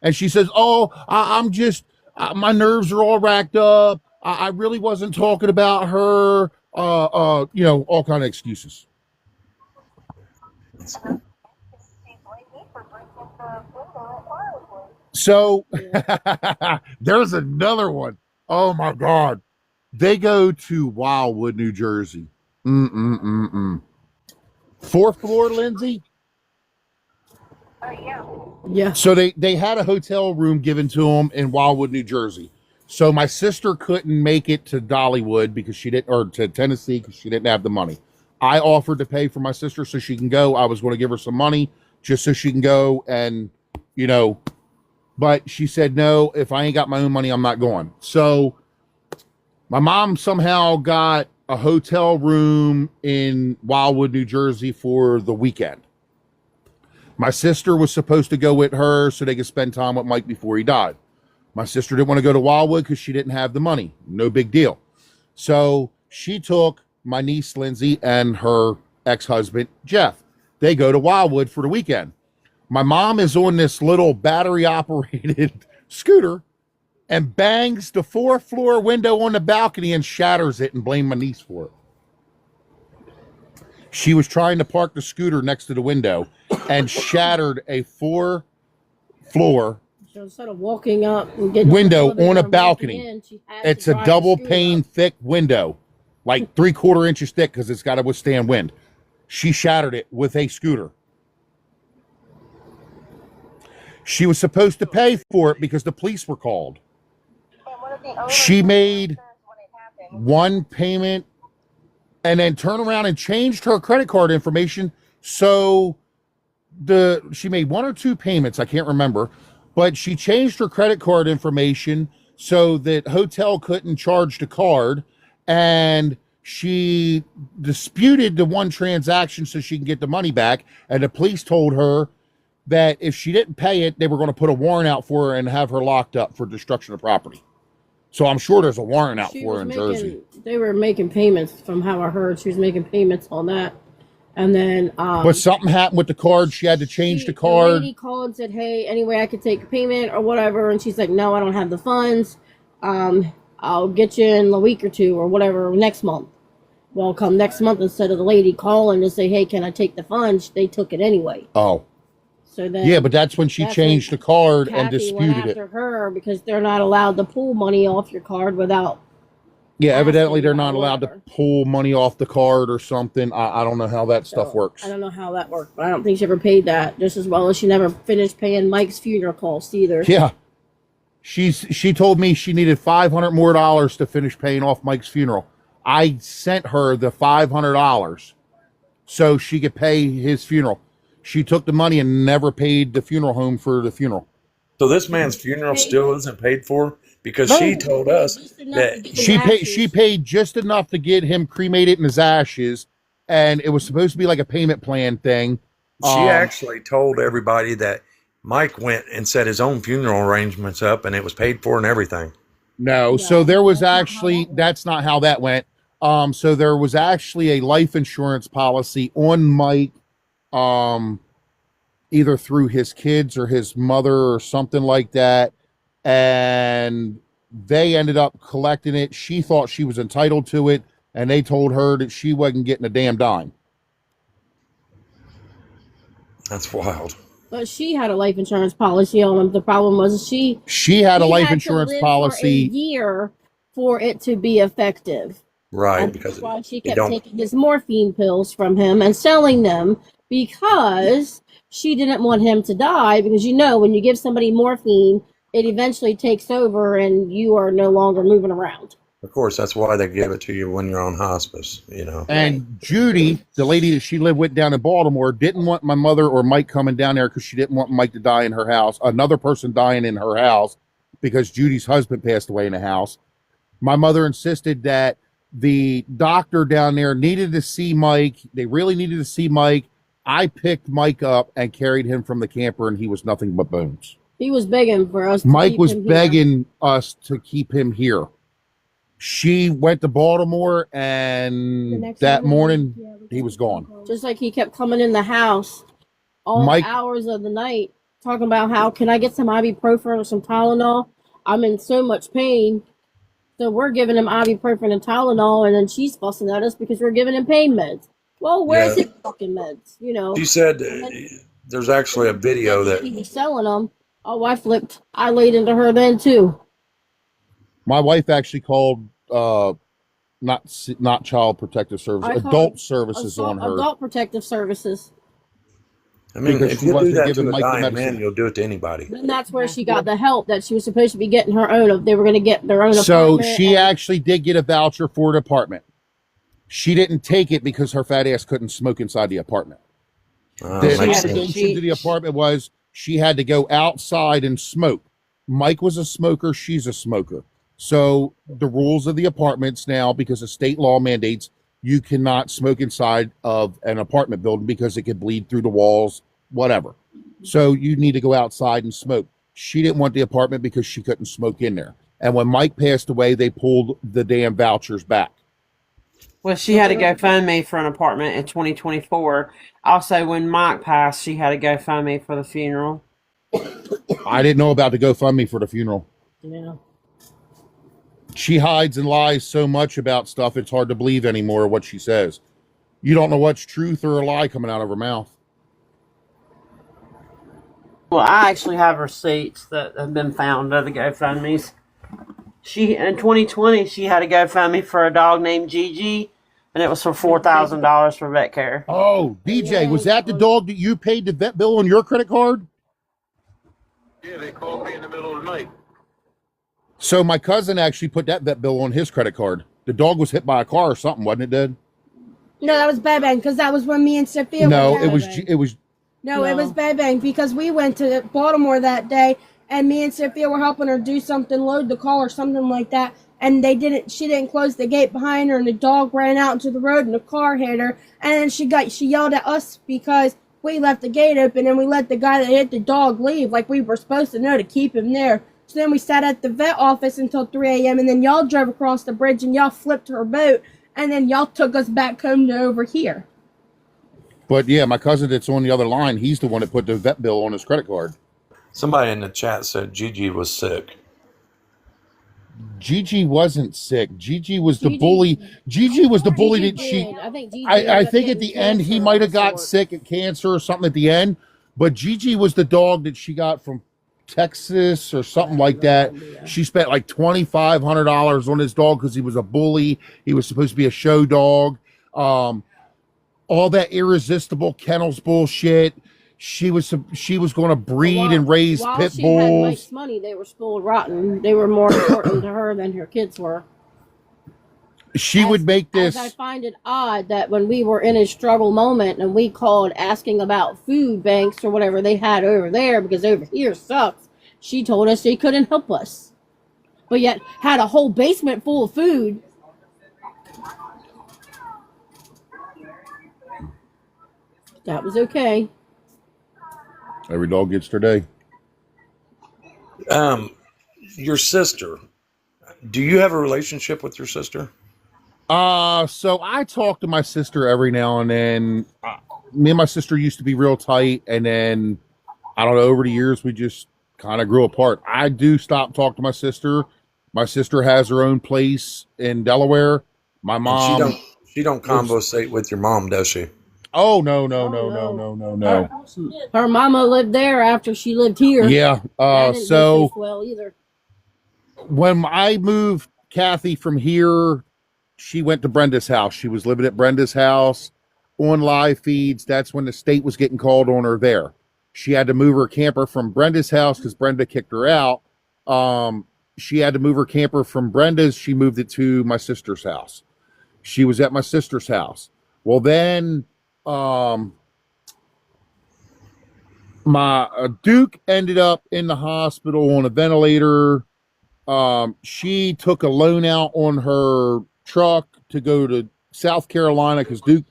And she says, I'm just, my nerves are all racked up. I really wasn't talking about her, all kind of excuses. So there's another one. Oh my God. They go to Wildwood, New Jersey. 4th floor, Lindsay? Yeah. So they had a hotel room given to them in Wildwood, New Jersey. So my sister couldn't make it to Dollywood because she didn't, or to Tennessee because she didn't have the money. I offered to pay for my sister so she can go. I was going to give her some money just so she can go and, but she said, no, if I ain't got my own money, I'm not going. So my mom somehow got a hotel room in Wildwood, New Jersey for the weekend. My sister was supposed to go with her so they could spend time with Mike before he died. My sister didn't want to go to Wildwood because she didn't have the money. No big deal. So she took my niece, Lindsay, and her ex-husband, Jeff. They go to Wildwood for the weekend. My mom is on this little battery-operated scooter and bangs the 4th floor window on the balcony and shatters it and blamed my niece for it. She was trying to park the scooter next to the window and shattered a 4th floor So instead of walking up and getting window on on a balcony, it's a double pane thick window, like 3/4 inches thick because it's got to withstand wind. She shattered it with a scooter. She was supposed to pay for it because the police were called. She made one payment and then turned around and changed her credit card information. So she made 1 or 2 payments, I can't remember, but she changed her credit card information so that hotel couldn't charge the card, and she disputed the one transaction so she can get the money back, and the police told her that if she didn't pay it, they were going to put a warrant out for her and have her locked up for destruction of property. So I'm sure there's a warrant out for her in Jersey. They were making payments from how I heard. She was making payments on that. And then but something happened with the card. She had to change the card. The lady called and said, hey, anyway, I could take a payment or whatever. And she's like, no, I don't have the funds. I'll get you in a week or 2 or whatever next month. Well, come next month, instead of the lady calling to say, hey, can I take the funds? They took it anyway. Oh. So then, yeah, but that's when she changed the card and disputed went after her because they're not allowed to pull money off your card without. Yeah, evidently they're not allowed to pull money off the card or something. I don't know how that stuff works. I don't know how that worked, but I don't think she ever paid that. Just as well as she never finished paying Mike's funeral costs either. Yeah, she told me she needed $500 more to finish paying off Mike's funeral. I sent her the $500 so she could pay his funeral. She took the money and never paid the funeral home for the funeral. So this man's funeral still isn't paid for because she No, told us just enough to that get his She ashes. paid just enough to get him cremated in his ashes, and it was supposed to be like a payment plan thing. she actually told everybody that Mike went and set his own funeral arrangements up, and it was paid for and everything. No, so No, there was that's not how actually that went. that's not how that went. So there was actually a life insurance policy on Mike, um, either through his kids or his mother or something like that, and they ended up collecting it. She thought she was entitled to it, and they told her that she wasn't getting a damn dime. That's wild. But she had a life insurance policy on him. The problem was She had a he life had to insurance live for a policy. year for it to be effective. Right, And because that's why she you kept don't. taking his morphine pills from him and selling them because she didn't want him to die. Because when you give somebody morphine, it eventually takes over and you are no longer moving around. Of course, that's why they give it to you when you're on hospice. You know. And Judy, the lady that she lived with down in Baltimore, didn't want my mother or Mike coming down there because she didn't want Mike to die in her house, another person dying in her house, because Judy's husband passed away in the house. My mother insisted that the doctor down there needed to see Mike. They really needed to see Mike. I picked Mike up and carried him from the camper, and he was nothing but bones. He was begging for us to Mike keep was him here. begging us to keep him here. She went to Baltimore, and that morning he was gone. Just like he kept coming in the house all Mike- hours of the night talking about how can I get some ibuprofen or some Tylenol? I'm in so much pain. So we're giving him ibuprofen and Tylenol, and then she's fussing at us because we're giving him pain meds. Well, where's Yeah. his fucking meds? She said there's actually a video that He was selling them. Oh, I flipped. I laid into her then too. My wife actually called not child protective services, I called adult services on her. Adult protective services. I mean, Because if she you do wasn't that giving to a Mike the dying medicine. man, you'll do it to anybody. And that's where she got the help that she was supposed to be getting her own. They were going to get their own So apartment. she and- actually did get a voucher for an apartment. She didn't take it because her fat ass couldn't smoke inside the apartment. The Makes sense. extension to the apartment was she had to go outside and smoke. Mike was a smoker. She's a smoker. So the rules of the apartments now, because of state law mandates, you cannot smoke inside of an apartment building because it could bleed through the walls, whatever. So you need to go outside and smoke. She didn't want the apartment because she couldn't smoke in there. And when Mike passed away, they pulled the damn vouchers back. Well, she had to GoFundMe for an apartment in 2024. Also, when Mike passed, she had to GoFundMe for the funeral. I didn't know about the GoFundMe for the funeral. Yeah. She hides and lies so much about stuff, it's hard to believe anymore what she says. You don't know what's truth or a lie coming out of her mouth. Well, I actually have receipts that have been found of the GoFundMes. In 2020, she had a GoFundMe for a dog named Gigi, and it was for $4,000 for vet care. Oh, DJ, was that the dog that you paid the vet bill on your credit card? Yeah, they called me in the middle of the night. So my cousin actually put that vet bill on his credit card. The dog was hit by a car or something, wasn't it, Dad? No, that was Bang Bang, because that was when me and Sophia No, went it down. was No, it was Bang Bang, because we went to Baltimore that day, and me and Sophia were helping her do something, load the car or something like that, and she didn't close the gate behind her, and the dog ran out into the road, and the car hit her, and then she yelled at us because we left the gate open, and we let the guy that hit the dog leave, like we were supposed to know to keep him there. So then we sat at the vet office until 3 a.m., and then y'all drove across the bridge, and y'all flipped her boat, and then y'all took us back home to over here. But yeah, my cousin that's on the other line, he's the one that put the vet bill on his credit card. Somebody in the chat said Gigi was sick. Gigi wasn't sick. Gigi was the bully. Gigi was the bully that she. I think Gigi I ended up think at getting the end he cancer might of have got some sort. sick at cancer or something at the end. But Gigi was the dog that she got from Texas or something like that. She spent like $2,500 on his dog because he was a bully. He was supposed to be a show dog. All that irresistible kennels bullshit. She was going to breed and raise While pit she had bulls. Mike's money, they were spoiled rotten. They were more important to her than her kids were. She would make this. As I find it odd that when we were in a struggle moment and we called asking about food banks or whatever they had over there because over here sucks, she told us she couldn't help us. but yet had a whole basement full of food. That was okay. Every dog gets their day. Your sister. Do you have a relationship with your sister? So I talk to my sister every now and then. Me and my sister used to be real tight, and then I don't know, over the years we just kind of grew apart. I do stop talking to my sister. My sister has her own place in Delaware. My mom. And she don't conversate with your mom, does she? Oh no. Her mama lived there after she lived here. Yeah. That didn't So taste well either. when I moved Kathy from here, she went to Brenda's house. She was living at Brenda's house on live feeds. That's when the state was getting called on her there. She had to move her camper from Brenda's house because Brenda kicked her out. She had to move her camper from Brenda's. She moved it to my sister's house. She was at my sister's house. Well, then my Duke ended up in the hospital on a ventilator. She took a loan out on her truck to go to South Carolina because Duke,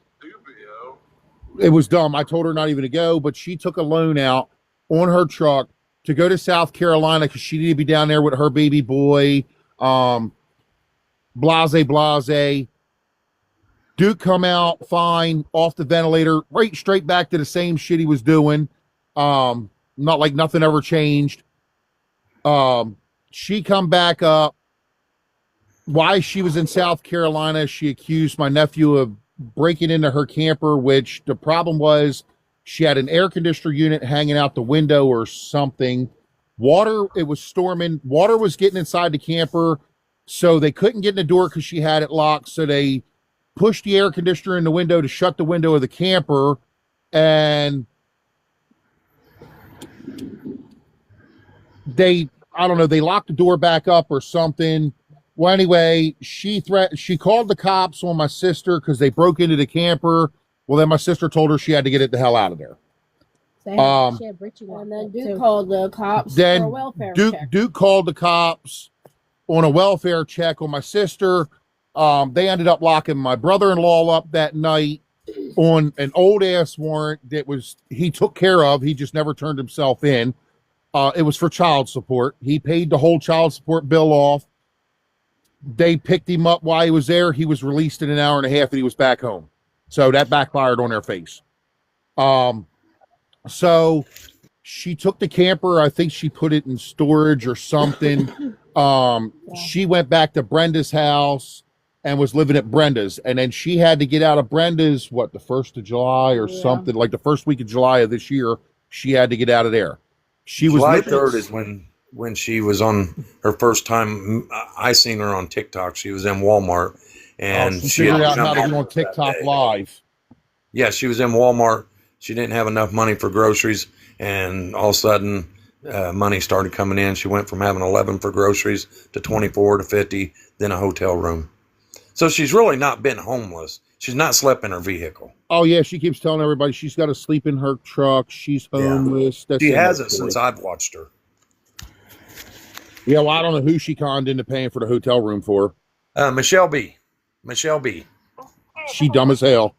it was dumb. I told her not even to go, but she took a loan out on her truck to go to South Carolina because she needed to be down there with her baby boy. Blase. Duke come out fine off the ventilator, right straight back to the same shit he was doing. Not like nothing ever changed. She come back up. Why she was in South Carolina, she accused my nephew of breaking into her camper, which the problem was she had an air conditioner unit hanging out the window or something. Water, it was storming. Water was getting inside the camper, so they couldn't get in the door because she had it locked. So they pushed the air conditioner in the window to shut the window of the camper, and they locked the door back up or something. Well, anyway, she called the cops on my sister because they broke into the camper. Well, then my sister told her she had to get it the hell out of there. And then Duke called the cops for a welfare check. Duke called the cops on a welfare check on my sister. They ended up locking my brother-in-law up that night on an old ass warrant that he took care of. He just never turned himself in. It was for child support. He paid the whole child support bill off. They picked him up while he was there. He was released in an hour and a half and he was back home. So that backfired on their face. So she took the camper. I think she put it in storage or something. She went back to Brenda's house and was living at Brenda's. And then she had to get out of Brenda's, the 1st of July or something, like the first week of July of this year. She had to get out of there. July 3rd is when she was on her first time. I seen her on TikTok. She was in Walmart, and she figured out how to go on TikTok live. Yeah, she was in Walmart. She didn't have enough money for groceries, and all of a sudden, money started coming in. She went from having 11 for groceries to 24 to 50, then a hotel room. So she's really not been homeless. She's not slept in her vehicle. Oh, yeah, she keeps telling everybody she's got to sleep in her truck. She's homeless. Yeah. She hasn't since I've watched her. Yeah, well, I don't know who she conned into paying for the hotel room for. Michelle B. She dumb as hell.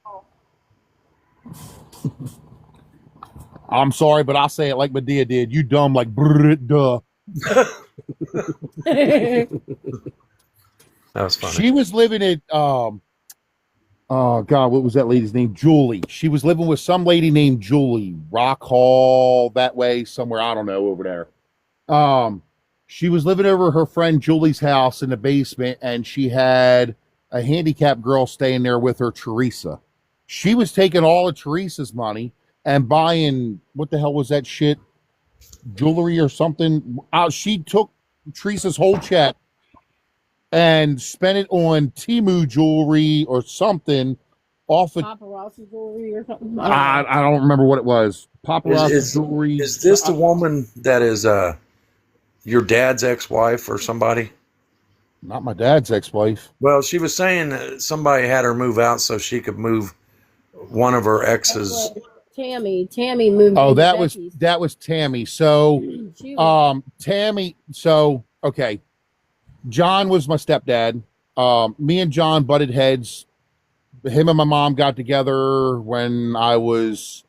I'm sorry, but I'll say it like Medea did. You dumb like duh. That was funny. She was living at oh God, what was that lady's name? Julie. She was living with some lady named Julie. Rock Hall, that way, somewhere, I don't know, over there. She was living over her friend Julie's house in the basement, and she had a handicapped girl staying there with her, Teresa. She was taking all of Teresa's money and buying, what the hell was that shit? Jewelry or something. She took Teresa's whole check and spent it on Temu jewelry or something off of paparazzi jewelry or something. I don't remember what it was. Paparazzi jewelry. Is this the woman that is your dad's ex-wife or somebody? Not my dad's ex-wife. Well, she was saying that somebody had her move out so she could move one of her exes. Tammy moved. Oh, that was Tammy. So, Tammy. So, okay. John was my stepdad. Me and John butted heads. Him and my mom got together when I was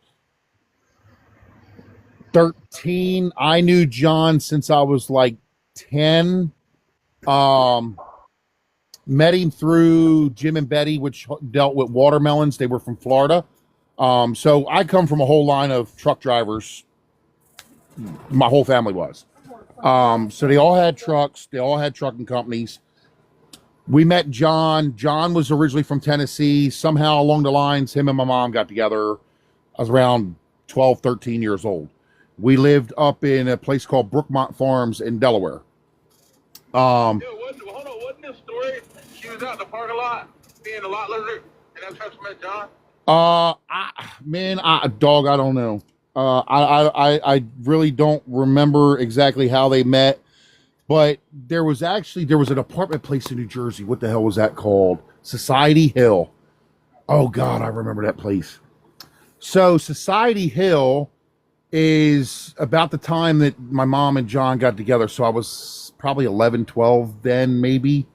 13. I knew John since I was like 10. Met him through Jim and Betty, which dealt with watermelons. They were from Florida. So I come from a whole line of truck drivers. My whole family was. So they all had trucks. They all had trucking companies. We met John. John was originally from Tennessee. Somehow along the lines, him and my mom got together. I was around 12, 13 years old. We lived up in a place called Brookmont Farms in Delaware. Hold on, wasn't this story? She was out in the parking lot, being a lot lizard, and that's how she met John? Dog, I don't know. I really don't remember exactly how they met, but there was an apartment place in New Jersey. What the hell was that called? Society Hill. Oh God, I remember that place. So Society Hill is about the time that my mom and John got together. So I was probably 11, 12 then, maybe.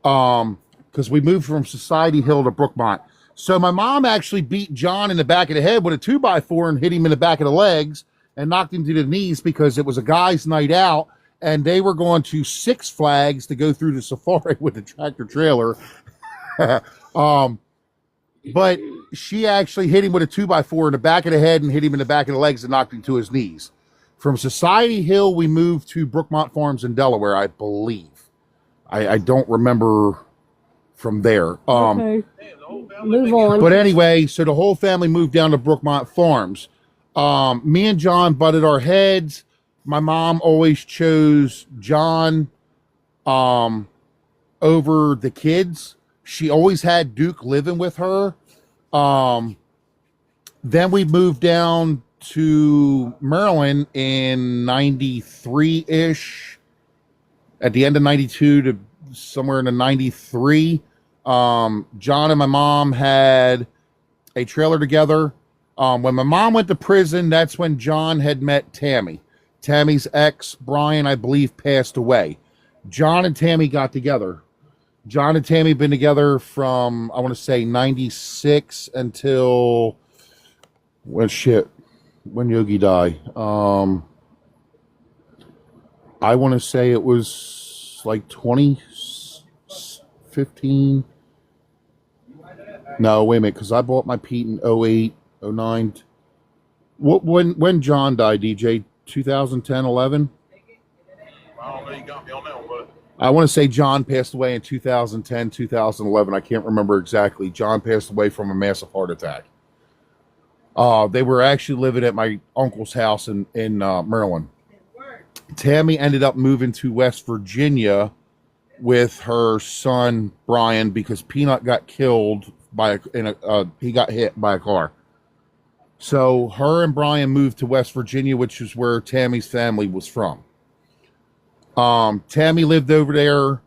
Because we moved from Society Hill to Brookmont. So my mom actually beat John in the back of the head with a 2x4 and hit him in the back of the legs and knocked him to the knees because it was a guy's night out and they were going to Six Flags to go through the safari with the tractor trailer. But she actually hit him with a 2x4 in the back of the head and hit him in the back of the legs and knocked him to his knees. From Society Hill, we moved to Brookmont Farms in Delaware, I believe. I don't remember from there. Okay. Move on. But anyway, so the whole family moved down to Brookmont Farms. Me and John butted our heads. My mom always chose John over the kids. She always had Duke living with her. Then we moved down to Maryland in 93-ish, at the end of 92 to somewhere in the 93. John and my mom had a trailer together. When my mom went to prison, that's when John had met Tammy. Tammy's ex, Brian, I believe, passed away. John and Tammy got together. John and Tammy been together from, I want to say, 96 until, when Yogi died. I want to say it was like 2015. No, wait a minute, because I bought my Pete in 08, 09. When John died, DJ? 2010, 11? I don't know, you got me on that one, but I want to say John passed away in 2010, 2011. I can't remember exactly. John passed away from a massive heart attack. They were actually living at my uncle's house in Maryland. Tammy ended up moving to West Virginia with her son Brian because Peanut got killed he got hit by a car. So her and Brian moved to West Virginia, which is where Tammy's family was from. Tammy lived over there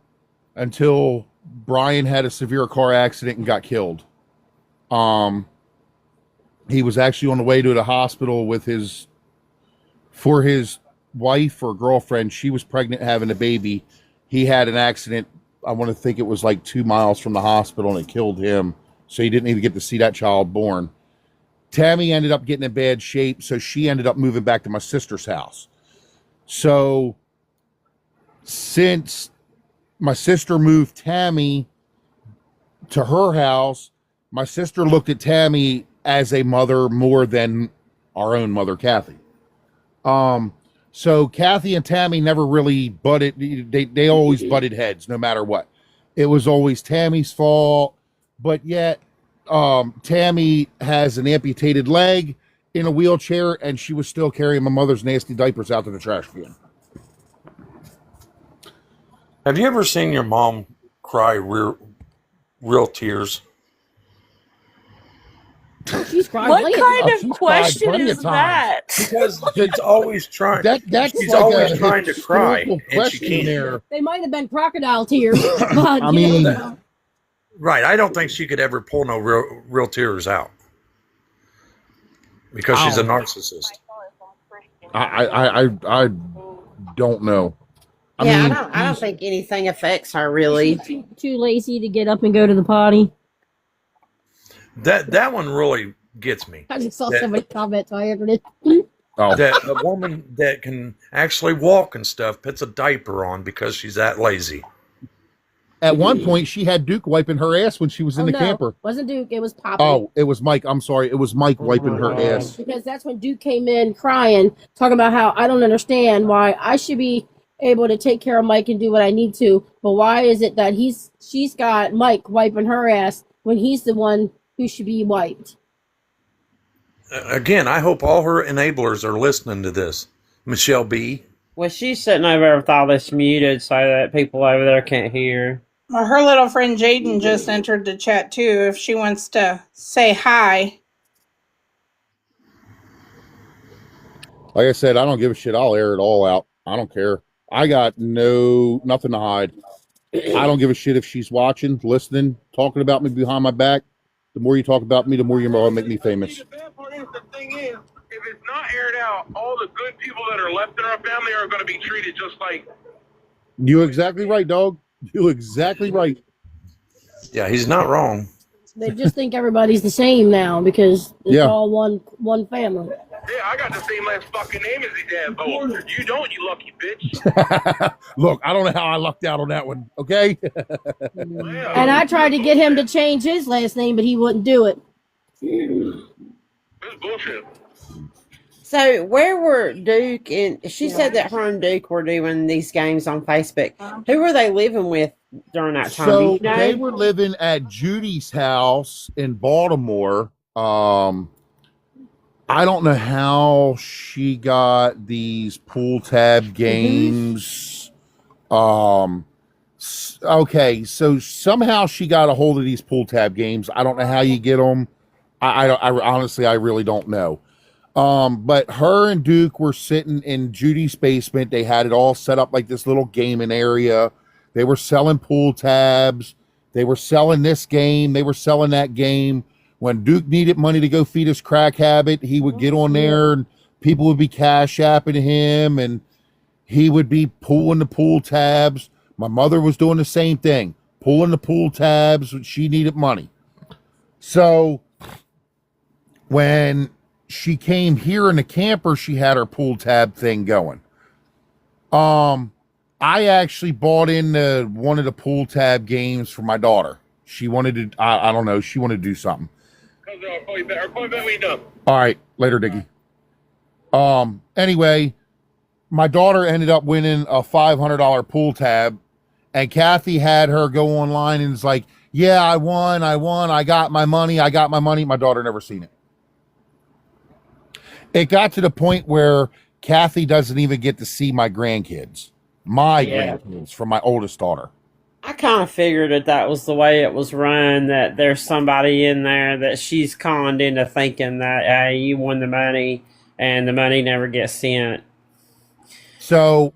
until Brian had a severe car accident and got killed. He was actually on the way to the hospital for his wife or girlfriend. She was pregnant, having a baby. He had an accident. I want to think it was like 2 miles from the hospital, and it killed him. So he didn't even get to see that child born. Tammy ended up getting in bad shape, so she ended up moving back to my sister's house. So since my sister moved Tammy to her house, my sister looked at Tammy as a mother more than our own mother, Kathy. So Kathy and Tammy never really butted. They always butted heads, no matter what. It was always Tammy's fault, but yet Tammy has an amputated leg, in a wheelchair, and she was still carrying my mother's nasty diapers out to the trash can. Have you ever seen your mom cry real tears? She's crying. What kind she's of question cried plenty is of times. that? Because she's always trying. That's She's like always a trying to cry, historical and she question can't. there. They might have been crocodile tears, but I mean, Right. I don't think she could ever pull no real tears out because she's a narcissist. I don't know. I Yeah, mean, I don't think anything affects her really. Too lazy to get up and go to the potty. that one really gets me. I just saw That somebody comment, so I answered it. Oh, that a woman that can actually walk and stuff puts a diaper on because she's that lazy. at one point she had Duke wiping her ass when she was in the camper. Wasn't Duke, it was Poppy. Oh, it was Mike. I'm sorry. It was Mike wiping her ass. Because that's when Duke came in crying, talking about how I don't understand why I should be able to take care of Mike and do what I need to, but why is it that she's got Mike wiping her ass when he's the one who should be wiped? Again, I hope all her enablers are listening to this. Michelle B. Well, she's sitting over there with all this muted so that people over there can't hear. Well, her little friend Jaden just entered the chat too. If she wants to say hi. Like I said, I don't give a shit. I'll air it all out. I don't care. I got nothing to hide. I don't give a shit if she's watching, listening, talking about me behind my back. The more you talk about me, the more you're going to make me famous. The bad part is, the thing is, if it's not aired out, all the good people that are left in our family are going to be treated just like. You're exactly right, dog. You're exactly right. Yeah, he's not wrong. They just think everybody's the same now because it's all one family. Yeah, I got the same last fucking name as his dad, Bo. You don't, you lucky bitch. Look, I don't know how I lucked out on that one, okay? And I tried to get him to change his last name, but he wouldn't do it. That's bullshit. So where were Duke and she said that her and Duke were doing these games on Facebook. Who were they living with during that time? So they were living at Judy's house in Baltimore. I don't know how she got these pull tab games. Okay, so somehow she got a hold of these pull tab games. I don't know how you get them. I honestly, I really don't know. But her and Duke were sitting in Judy's basement. They had it all set up like this little gaming area. They were selling pull tabs. They were selling this game. They were selling that game. When Duke needed money to go feed his crack habit, he would get on there and people would be cash apping him and he would be pulling the pool tabs. My mother was doing the same thing, pulling the pool tabs when she needed money. So when she came here in the camper, she had her pool tab thing going. I actually bought into one of the pool tab games for my daughter. She wanted to, I don't know, she wanted to do something. I'll call you back when you're done. All right, later, Diggy. Anyway, my daughter ended up winning a $500 pool tab, and Kathy had her go online and was like, yeah, I won, I got my money. My daughter never seen it. It got to the point where Kathy doesn't even get to see my grandkids. Grandkids from my oldest daughter. I kind of figured that was the way it was run, that there's somebody in there that she's conned into thinking that, hey, you won the money, and the money never gets sent. So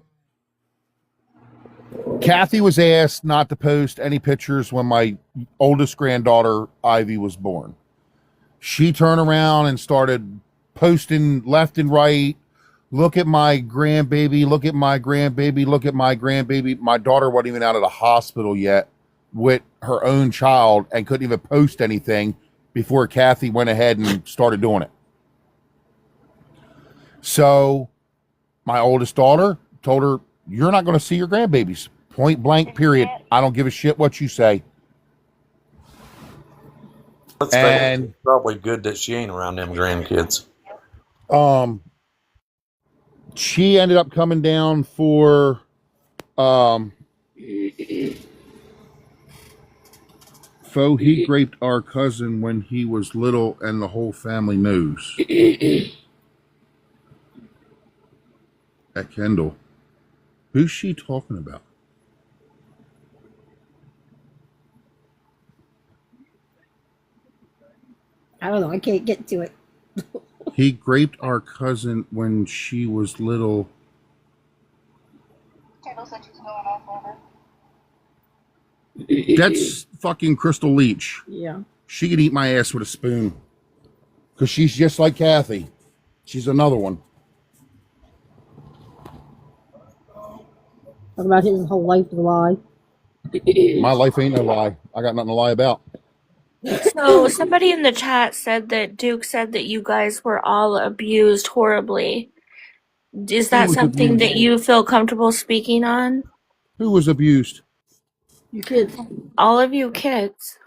Kathy was asked not to post any pictures when my oldest granddaughter, Ivy, was born. She turned around and started posting left and right. Look at my grandbaby, look at my grandbaby, look at my grandbaby. My daughter wasn't even out of the hospital yet with her own child and couldn't even post anything before Kathy went ahead and started doing it. So my oldest daughter told her, you're not going to see your grandbabies. Point blank, period. I don't give a shit what you say. And it's probably good that she ain't around them grandkids. She ended up coming down for he raped our cousin when he was little and the whole family knows. At Kendall. Who's she talking about? I don't know. I can't get to it. He raped our cousin when she was little. That's fucking Crystal Leach. Yeah. She could eat my ass with a spoon. Because she's just like Kathy. She's another one. Talk about his whole life to lie. My life ain't no lie. I got nothing to lie about. So somebody in the chat said that Duke said that you guys were all abused horribly. Is Who that was something that abused? you feel comfortable speaking on? Who was abused? You kids. All of you kids.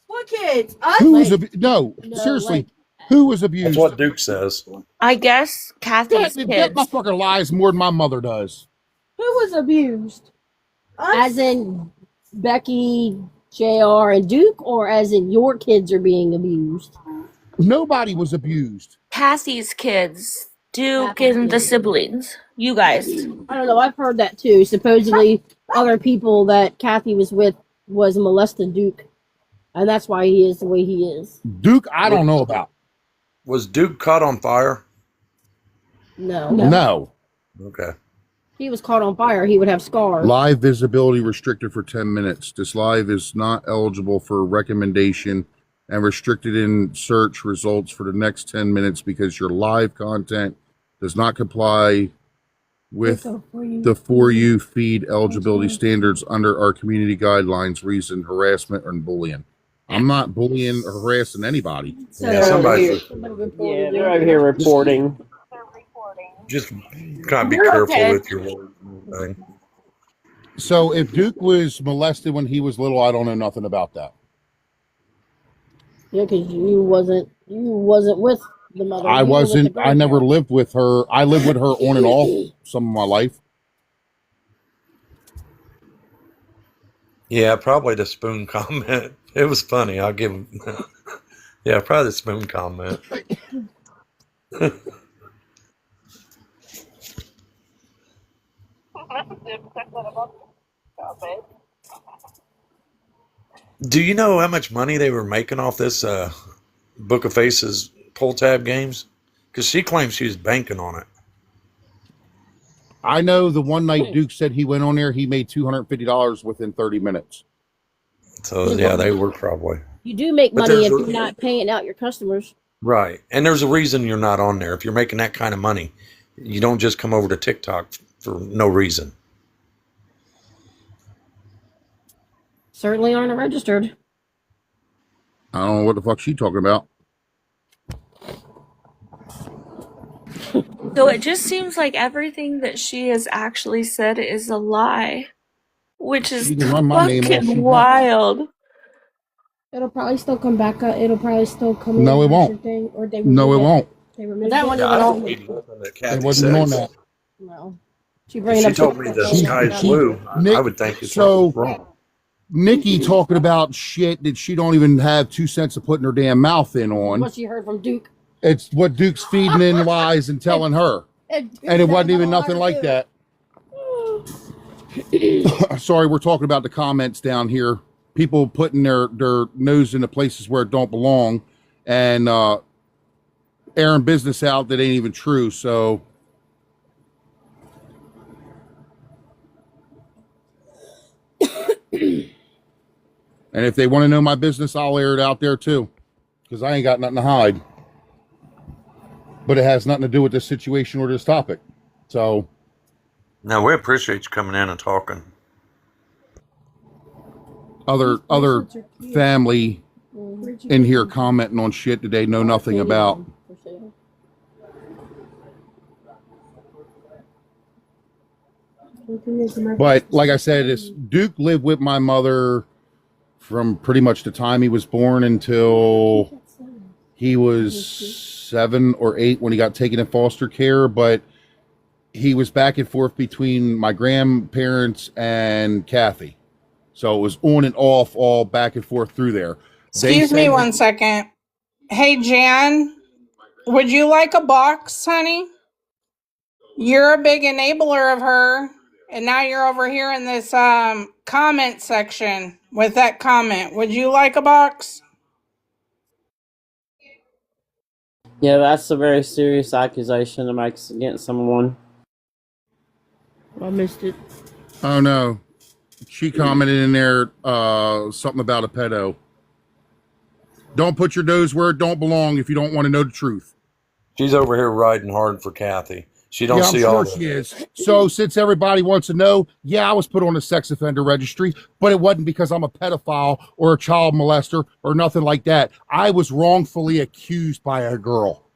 What kids? Us? Who was Like, no, no, seriously, like, who was That's abused? what Duke says. I guess Kathy's That kids. motherfucker lies more than my mother does. Who was abused? Us? as in Becky, JR, and Duke, or as in your kids are being abused? Nobody was abused. Kathy's kids. Duke Kathy's and the kids. siblings. You guys. I don't know. I've heard that too. Supposedly, other people that Kathy was with was molesting Duke, and that's why he is the way he is. Duke, I don't know about. Was Duke caught on fire? No. No. Okay. If he was caught on fire, he would have scars. Live visibility restricted for 10 minutes. This live is not eligible for recommendation and restricted in search results for the next 10 minutes because your live content does not comply with the For You feed eligibility standards under our community guidelines, reason harassment and bullying. I'm not bullying or harassing anybody. So Yeah, somebody Yeah, they're over here reporting. just gotta be You're careful okay. with your words and everything. So if Duke was molested when he was little, I don't know nothing about that. Yeah, because you wasn't with the mother. I You were with the wasn't, I never grandparents. lived with her. I lived with her on and off some of my life. Yeah, probably the spoon comment. It was funny. I'll give him. Yeah, probably the spoon comment. Do you know how much money they were making off this Book of Faces pull tab games? Because she claims she was banking on it. I know the one night Duke said he went on there, he made $250 within 30 minutes. So yeah, they were probably You do make But money there's if a- you're not paying out your customers. right. And there's a reason you're not on there. If you're making that kind of money, you don't just come over to TikTok for no reason. Certainly aren't registered. I don't know what the fuck she talking about. So it just seems like everything that she has actually said is a lie, which is She can run my name all she fucking wants. wild. It'll probably still come back up. It'll probably still come in. No, it as won't. your thing, or they No, it remove won't. They removed That it. one Yeah, even I on. don't need nothing that It Kathy wasn't on says. that. No. She If bringing she up told stuff me that the doesn't sky is matter. blue, Nick, I would think it's so- wrong. Nikki talking about shit that she don't even have 2 cents of putting her damn mouth in on. What she heard from Duke. It's what Duke's feeding in lies and telling her. And it wasn't even nothing like that. Sorry, we're talking about the comments down here. People putting their nose into places where it don't belong and airing business out that ain't even true. So and if they want to know my business, I'll air it out there too. Because I ain't got nothing to hide. But it has nothing to do with this situation or this topic. So No, we appreciate you coming in and talking. other family in here commenting on shit that they know nothing about. But like I said, it's Duke lived with my mother from pretty much the time he was born until he was 7 or 8 when he got taken in foster care. But he was back and forth between my grandparents and Kathy. So it was on and off, all back and forth through there. Excuse me 1 second. Hey, Jan, would you like a box, honey? You're a big enabler of her, and now you're over here in this comment section with that comment. Would you like a box? Yeah, that's a very serious accusation to make against someone. I missed it. Oh no. She commented in there something about a pedo. Don't put your nose where it don't belong if you don't want to know the truth. She's over here riding hard for Kathy. She don't Yeah, I'm see all sure the. she is. So since everybody wants to know, yeah, I was put on the sex offender registry, but it wasn't because I'm a pedophile or a child molester or nothing like that. I was wrongfully accused by a girl.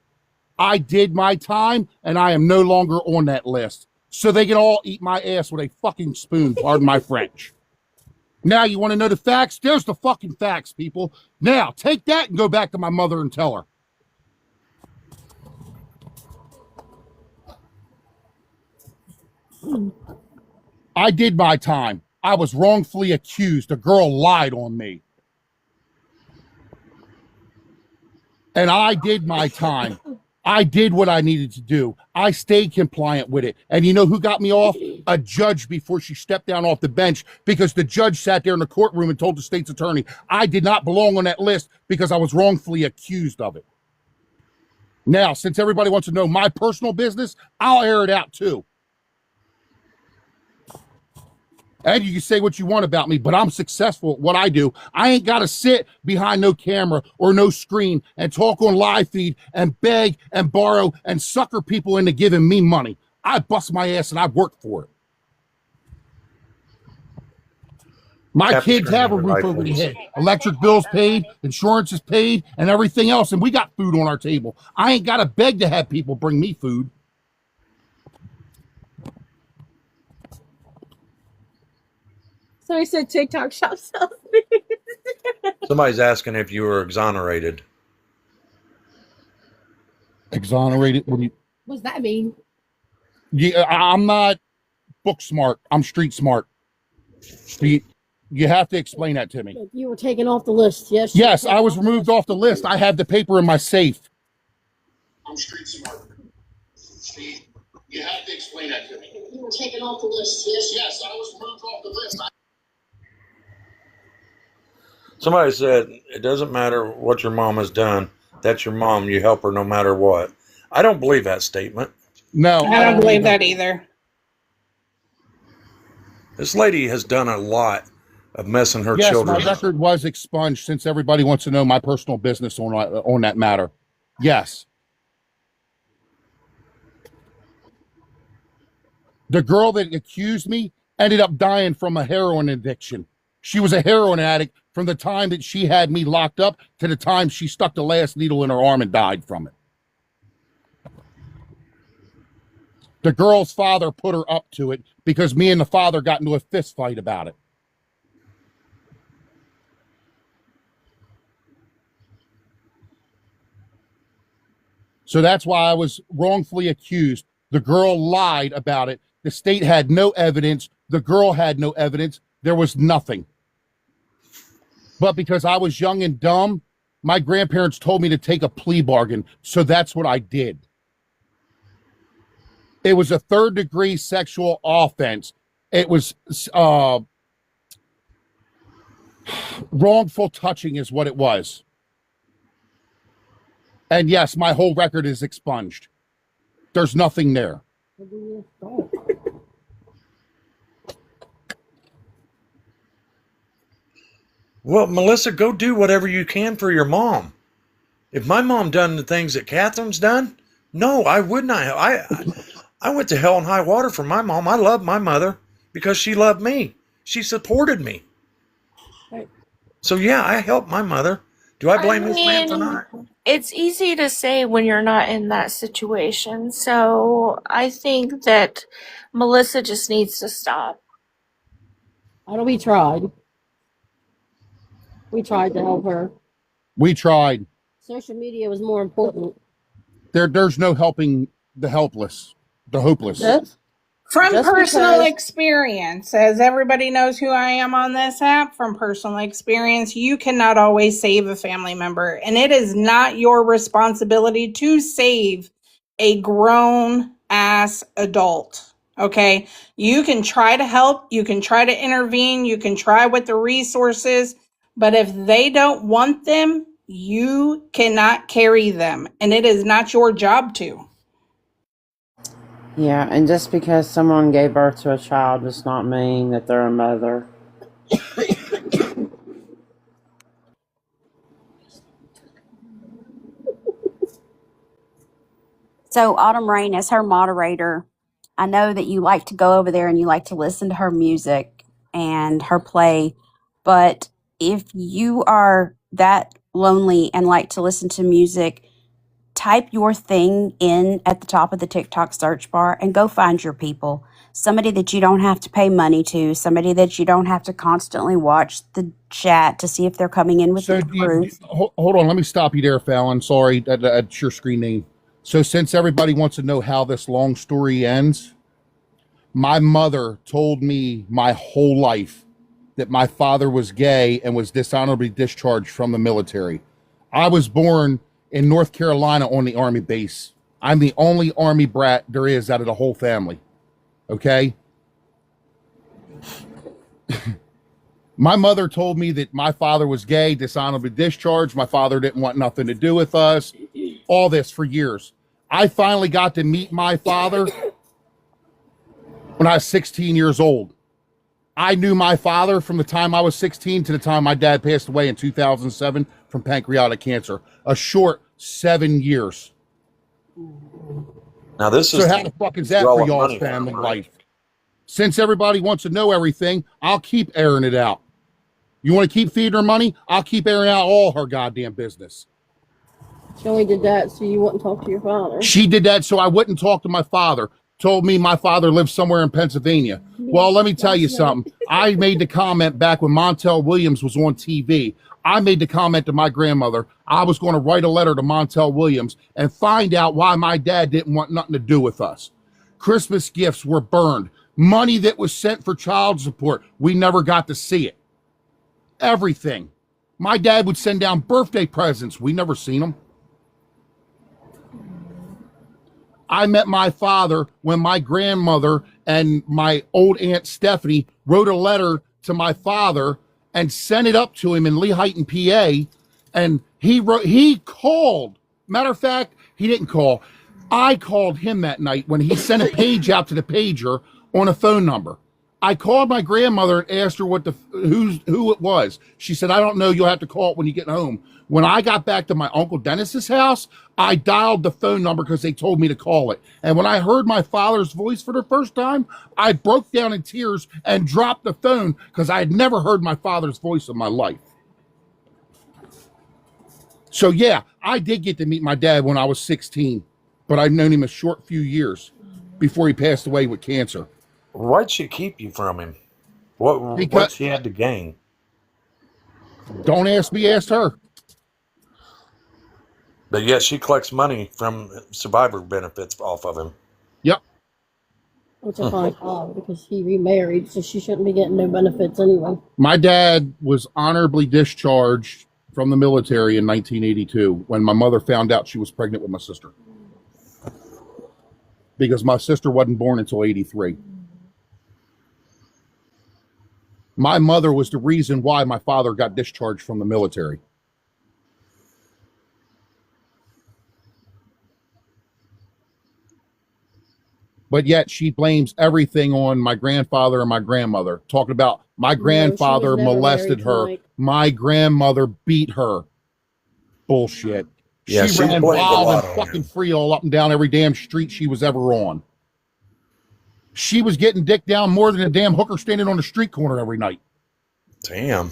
I did my time, and I am no longer on that list. So they can all eat my ass with a fucking spoon, pardon my French. Now you want to know the facts? There's the fucking facts, people. Now, take that and go back to my mother and tell her. I did my time. I was wrongfully accused. A girl lied on me. And I did my time. I did what I needed to do. I stayed compliant with it. And you know who got me off? A judge before she stepped down off the bench, because the judge sat there in the courtroom and told the state's attorney, I did not belong on that list because I was wrongfully accused of it. Now, since everybody wants to know my personal business, I'll air it out too. And you can say what you want about me, but I'm successful at what I do. I ain't got to sit behind no camera or no screen and talk on live feed and beg and borrow and sucker people into giving me money. I bust my ass and I work for it. My Tap the kids screen have a on your roof light, over their please. head. Electric bills paid, insurance is paid, and everything else. And we got food on our table. I ain't got to beg to have people bring me food. So he said TikTok shop sells. Somebody's asking if you were exonerated. Exonerated? What do you? What's that mean? Yeah, I'm not book smart. I'm street smart. So you have to explain that to me. Like you were taken off the list. Yes. Yes, I was removed off the list. I have the paper in my safe. I'm street smart. You have to explain that to me. You were taken off the list. Yes. Yes, I was removed off the list. Somebody said it doesn't matter what your mom has done. That's your mom. You help her no matter what. I don't believe that statement. No, I don't believe that either. This lady has done a lot of messing her Yes, children. my record was expunged, since everybody wants to know my personal business on that matter. Yes. The girl that accused me ended up dying from a heroin addiction. She was a heroin addict from the time that she had me locked up to the time she stuck the last needle in her arm and died from it. The girl's father put her up to it because me and the father got into a fist fight about it. So that's why I was wrongfully accused. The girl lied about it. The state had no evidence. The girl had no evidence. There was nothing. But because I was young and dumb, my grandparents told me to take a plea bargain. So that's what I did. It was a third-degree sexual offense. It was wrongful touching is what it was. And yes, my whole record is expunged. There's nothing there. Well, Melissa, go do whatever you can for your mom. If my mom done the things that Catherine's done, no, I would not. I went to hell and high water for my mom. I love my mother because she loved me. She supported me. Right. So yeah, I helped my mother. Do I blame this man for not? It's easy to say when you're not in that situation. So I think that Melissa just needs to stop. I know we tried. We tried to help her. We tried. Social media was more important. There's no helping the helpless, the hopeless. From Just personal because- experience, as everybody knows who I am on this app, from personal experience, you cannot always save a family member. And it is not your responsibility to save a grown ass adult. Okay. You can try to help. You can try to intervene. You can try with the resources. But if they don't want them, you cannot carry them. And it is not your job to. Yeah, and just because someone gave birth to a child does not mean that they're a mother. So, Autumn Rain, as her moderator, I know that you like to go over there and you like to listen to her music and her play. But if you are that lonely and like to listen to music, type your thing in at the top of the TikTok search bar and go find your people. Somebody that you don't have to pay money to, somebody that you don't have to constantly watch the chat to see if they're coming in with So, the truth. hold on. Let me stop you there, Fallon. Sorry, that's your screen name. So, since everybody wants to know how this long story ends, my mother told me my whole life that my father was gay and was dishonorably discharged from the military. I was born in North Carolina on the Army base. I'm the only Army brat there is out of the whole family. Okay? My mother told me that my father was gay, dishonorably discharged. My father didn't want nothing to do with us. All this for years. I finally got to meet my father when I was 16 years old. I knew my father from the time I was 16 to the time my dad passed away in 2007 from pancreatic cancer. A short 7 years. Now this is so how the fuck is that for y'all's family life? Since everybody wants to know everything, I'll keep airing it out. You want to keep feeding her money? I'll keep airing out all her goddamn business. She only did that so you wouldn't talk to your father. She did that so I wouldn't talk to my father. Told me my father lives somewhere in Pennsylvania. Well, let me tell you something. I made the comment back when Montel Williams was on TV. I made the comment to my grandmother. I was going to write a letter to Montel Williams and find out why my dad didn't want nothing to do with us. Christmas gifts were burned. Money that was sent for child support, we never got to see it. Everything. My dad would send down birthday presents. We never seen them. I met my father when my grandmother and my old Aunt Stephanie wrote a letter to my father and sent it up to him in Lehighton, PA. And he called. Matter of fact, he didn't call. I called him that night when he sent a page out to the pager on a phone number. I called my grandmother and asked her who it was. She said, I don't know. You'll have to call it when you get home. When I got back to my Uncle Dennis's house, I dialed the phone number because they told me to call it. And when I heard my father's voice for the first time, I broke down in tears and dropped the phone because I had never heard my father's voice in my life. So yeah, I did get to meet my dad when I was 16, but I'd known him a short few years before he passed away with cancer. Why'd she keep you from him? What she had to gain? Don't ask me, ask her. But yet she collects money from survivor benefits off of him. Yep. Which I find odd because he remarried, so she shouldn't be getting no benefits anyway. My dad was honorably discharged from the military in 1982 when my mother found out she was pregnant with my sister. Because my sister wasn't born until 83. My mother was the reason why my father got discharged from the military. But yet she blames everything on my grandfather and my grandmother, talking about my grandfather molested her. My grandmother beat her. Bullshit. Yeah, she ran wild and fucking free all up and down every damn street she was ever on. She was getting dick down more than a damn hooker standing on the street corner every night. Damn.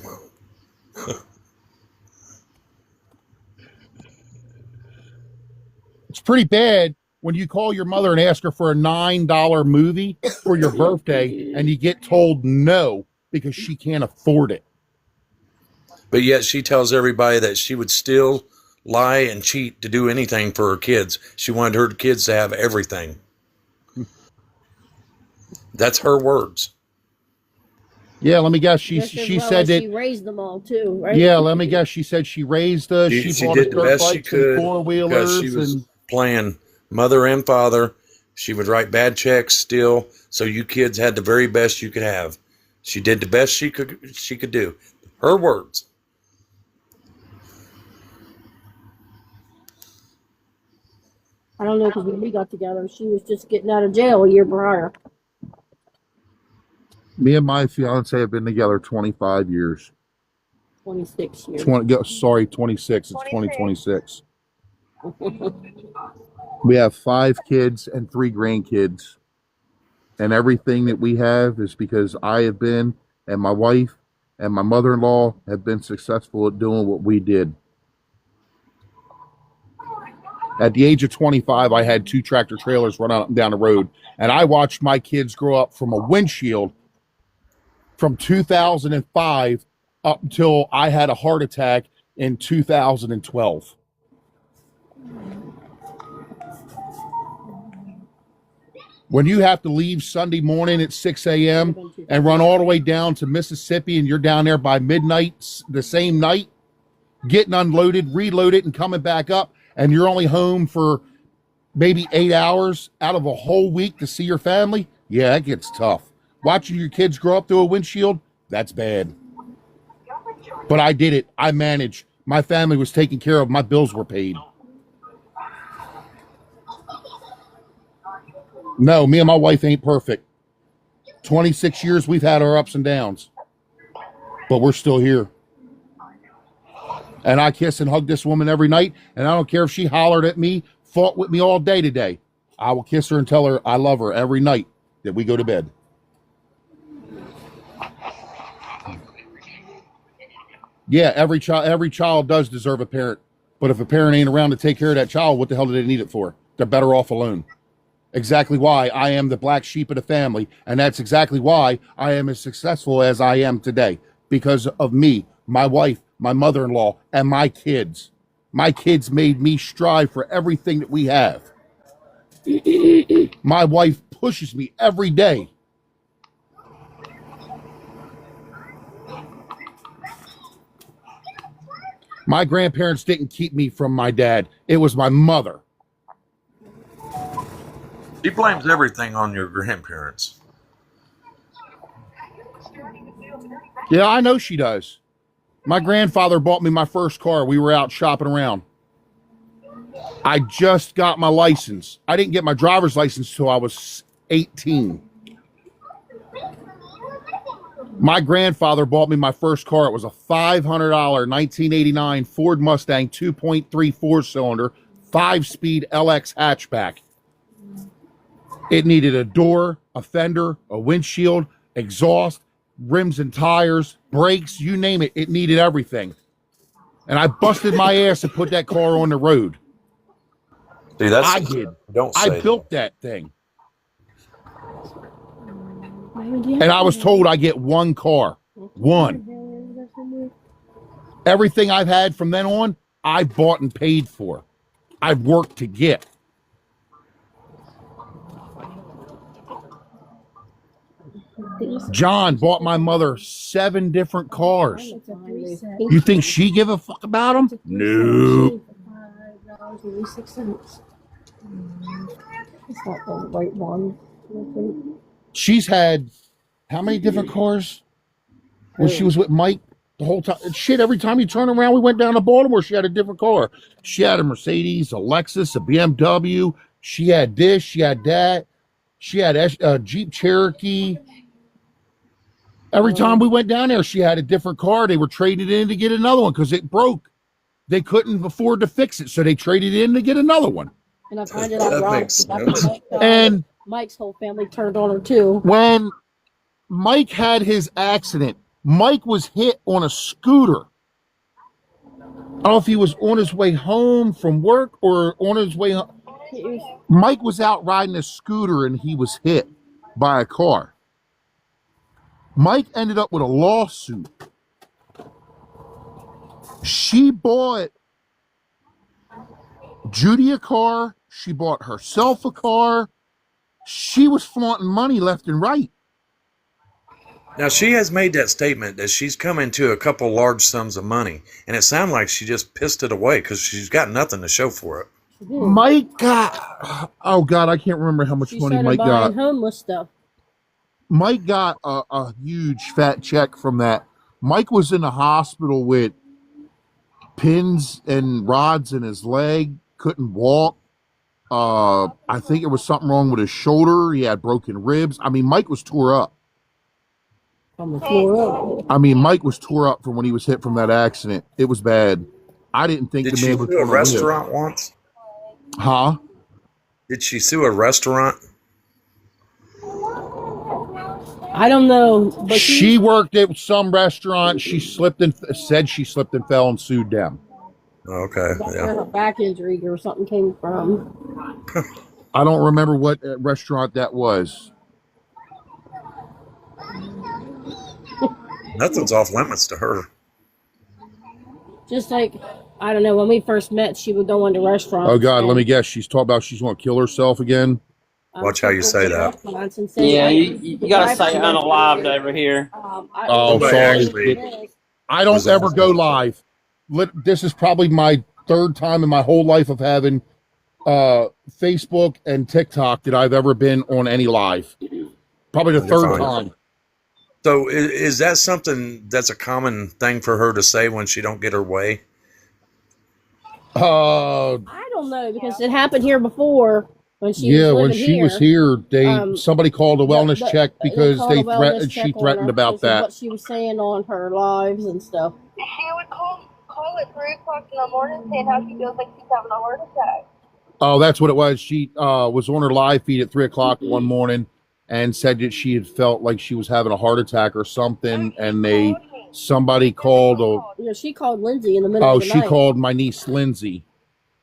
It's pretty bad when you call your mother and ask her for a $9 movie for your birthday and you get told no because she can't afford it. But yet she tells everybody that she would still lie and cheat to do anything for her kids. She wanted her kids to have everything. That's her words. Yeah, let me guess. She said that she raised them all too, right? Yeah, let me guess. She said she raised us. She did the best she could because she was playing mother and father. She would write bad checks still, so you kids had the very best you could have. She did the best she could do. Her words. I don't know, because when we got together, she was just getting out of jail a year prior. Me and my fiance have been together 25 years. 26 years. 26. It's 2026. We have 5 kids and 3 grandkids. And everything that we have is because I have been, and my wife and my mother-in-law have been successful at doing what we did. At the age of 25, I had 2 tractor trailers run up and down the road, and I watched my kids grow up from a windshield from 2005 up until I had a heart attack in 2012. When you have to leave Sunday morning at 6 a.m. and run all the way down to Mississippi, and you're down there by midnight the same night, getting unloaded, reloaded, and coming back up, and you're only home for maybe 8 hours out of a whole week to see your family, yeah, that gets tough. Watching your kids grow up through a windshield, that's bad. But I did it. I managed. My family was taken care of. My bills were paid. No, me and my wife ain't perfect. 26 years, we've had our ups and downs. But we're still here. And I kiss and hug this woman every night, and I don't care if she hollered at me, fought with me all day today. I will kiss her and tell her I love her every night that we go to bed. Yeah, every child does deserve a parent. But if a parent ain't around to take care of that child, what the hell do they need it for? They're better off alone. Exactly why I am the black sheep of the family, and that's exactly why I am as successful as I am today. Because of me, my wife, my mother-in-law, and my kids. My kids made me strive for everything that we have. My wife pushes me every day. My grandparents didn't keep me from my dad. It was my mother. She blames everything on your grandparents. Yeah, I know she does. My grandfather bought me my first car. We were out shopping around. I just got my license. I didn't get my driver's license till I was 18. My grandfather bought me my first car. It was a $500 1989 Ford Mustang 2.3 4-cylinder, 5-speed LX hatchback. It needed a door, a fender, a windshield, exhaust, rims and tires, brakes, you name it. It needed everything. And I busted my ass to put that car on the road. Dude, that's I did. Don't say I built that thing. And I was told I get one car. One. Everything I've had from then on, I bought and paid for. I've worked to get. John bought my mother 7 different cars. You think she give a fuck about them? No. It's not the right one. She's had how many different cars when she was with Mike the whole time? Shit, every time you turn around, we went down to Baltimore, she had a different car. She had a Mercedes, a Lexus, a BMW. She had this, she had that. She had a Jeep Cherokee. Every time we went down there, she had a different car. They were trading in to get another one because it broke. They couldn't afford to fix it, so they traded in to get another one. And I find it out That wrong. makes sense. And Mike's whole family turned on her too. when Mike had his accident, Mike was hit on a scooter. I don't know if he was on his way home from work or on his way home. Mike was out riding a scooter and he was hit by a car. Mike ended up with a lawsuit. She bought Judy a car. She bought herself a car. She was flaunting money left and right. Now, she has made that statement that she's come into a couple large sums of money, and it sounded like she just pissed it away because she's got nothing to show for it. Mike got, oh God, I can't remember how much She money started Mike buying got. homeless stuff. Mike got a huge fat check from that. Mike was in the hospital with pins and rods in his leg, couldn't walk. I think it was something wrong with his shoulder. He had broken ribs. I mean, Mike was tore up. From the floor up. I mean, Mike was tore up from when he was hit from that accident. It was bad. I didn't think Did the she man was do a going to live. restaurant once? Huh? Did she sue a restaurant? I don't know, but She worked at some restaurant. She slipped and said she slipped and fell and sued them. Okay, that's yeah. where her back injury or something came from. I don't remember what restaurant that was. Nothing's off limits to her. Just like, I don't know, when we first met, she would go into restaurants. Oh God, let me guess. She's talking about she's going to kill herself again. Watch how you say that. Yeah, you gotta say unalived over here. Oh, sorry. I don't ever go live. This is probably my third time in my whole life of having Facebook and TikTok that I've ever been on any live. Probably the third time. So is that something that's a common thing for her to say when she don't get her way? I don't know, because it happened here before when she was living when she was here, somebody called a wellness check because she threatened about that. What she was saying on her lives and stuff. She would call at 3 o'clock in the morning saying how she feels like she's having a heart attack. Oh, that's what it was. She was on her live feed at 3 o'clock one morning and said that she had felt like she was having a heart attack or something, and somebody called. She called Lindsay in the middle of the night. Oh, she called my niece Lindsay.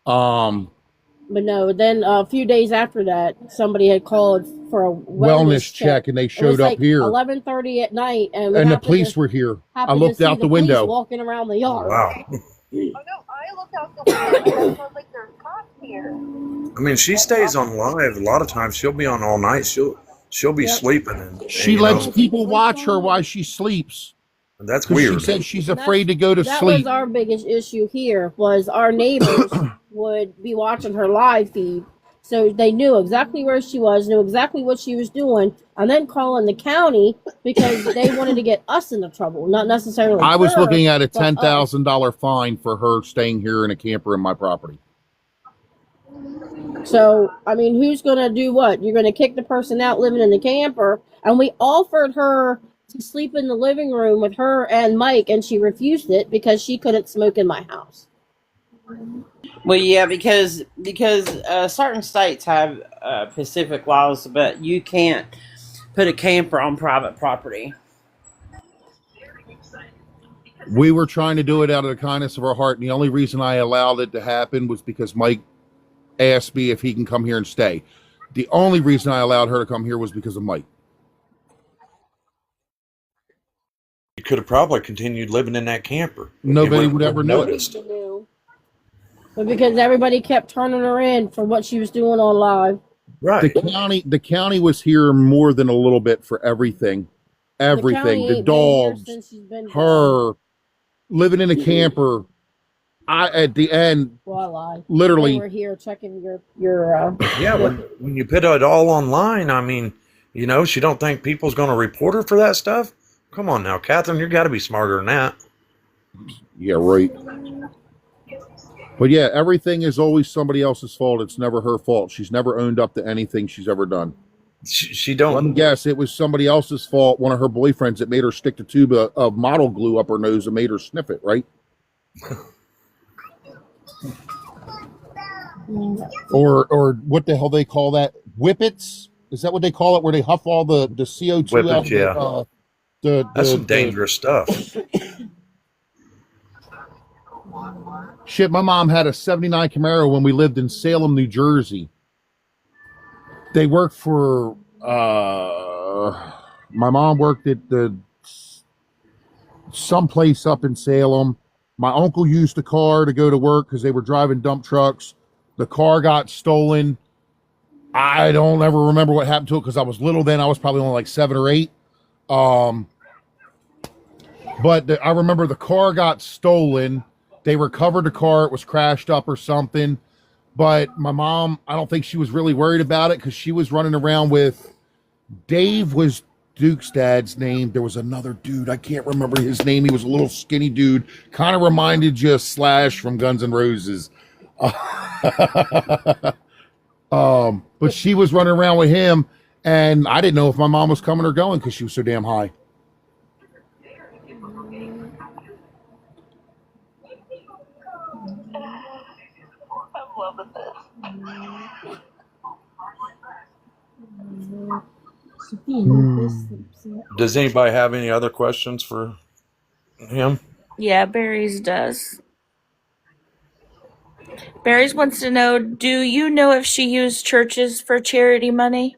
But no, then a few days after that, somebody had called for a wellness check, and they showed up here 11:30 at night, and the police were here. I looked out the window, walking around the yard. Wow. I looked out the window and it felt like there's cops here. I mean, she stays on live. A lot of times she'll be on all night. She'll be sleeping, and she lets people watch her while she sleeps. And that's weird. She said she's afraid to go to that sleep. Was our biggest issue here. Was our neighbors would be watching her live feed, so they knew exactly where she was, knew exactly what she was doing, and then calling the county because they wanted to get us into trouble, not necessarily. I was looking at a but $10,000 fine for her staying here in a camper in my property. So, I mean, who's going to do what? You're going to kick the person out living in the camper, and we offered her to sleep in the living room with her and Mike, and she refused it because she couldn't smoke in my house. Well, yeah, because certain states have specific laws, but you can't put a camper on private property. We were trying to do it out of the kindness of our heart, and the only reason I allowed it to happen was because Mike asked me if he can come here and stay. The only reason I allowed her to come here was because of Mike. You could have probably continued living in that camper. Nobody would ever noticed. But because everybody kept turning her in for what she was doing on live. Right. The county was here more than a little bit for everything. Everything. The dogs, her, living in a camper. At the end, literally, they were here checking your yeah. When you put it all online, I mean, she don't think people's going to report her for that stuff. Come on now, Catherine, you got to be smarter than that. Yeah, right. But yeah, everything is always somebody else's fault. It's never her fault. She's never owned up to anything she's ever done. She don't. Let me guess, it was somebody else's fault. One of her boyfriends that made her stick the tube of model glue up her nose and made her sniff it, right? Or what the hell they call that? Whippets? Is that what they call it? Where they huff all the CO2 Whippets, out? Yeah. That's some dangerous stuff. Shit, my mom had a 79 Camaro when we lived in Salem, New Jersey. They worked for, my mom worked at someplace up in Salem. My uncle used the car to go to work because they were driving dump trucks. The car got stolen. I don't ever remember what happened to it because I was little then. I was probably only like 7 or 8. But I remember the car got stolen. They recovered the car. It was crashed up or something. But my mom, I don't think she was really worried about it because she was running around with Dave was Duke's dad's name. There was another dude. I can't remember his name. He was a little skinny dude. Kind of reminded you of Slash from Guns N' Roses. But she was running around with him, and I didn't know if my mom was coming or going because she was so damn high. I'm loving this. Does anybody have any other questions for him? Yeah, Barry's does. Barry's wants to know, do you know if she used churches for charity money?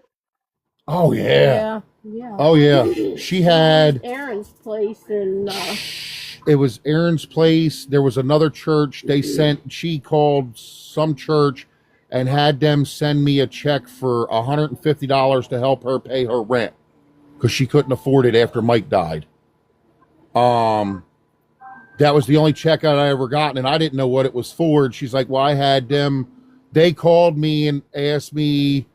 Oh yeah. Yeah. Oh yeah. She had Aaron's place and it was Aaron's place. There was another church. She called some church and had them send me a check for $150 to help her pay her rent because she couldn't afford it after Mike died. That was the only check I ever gotten, and I didn't know what it was for. And she's like, well, I had them. They called me and asked me,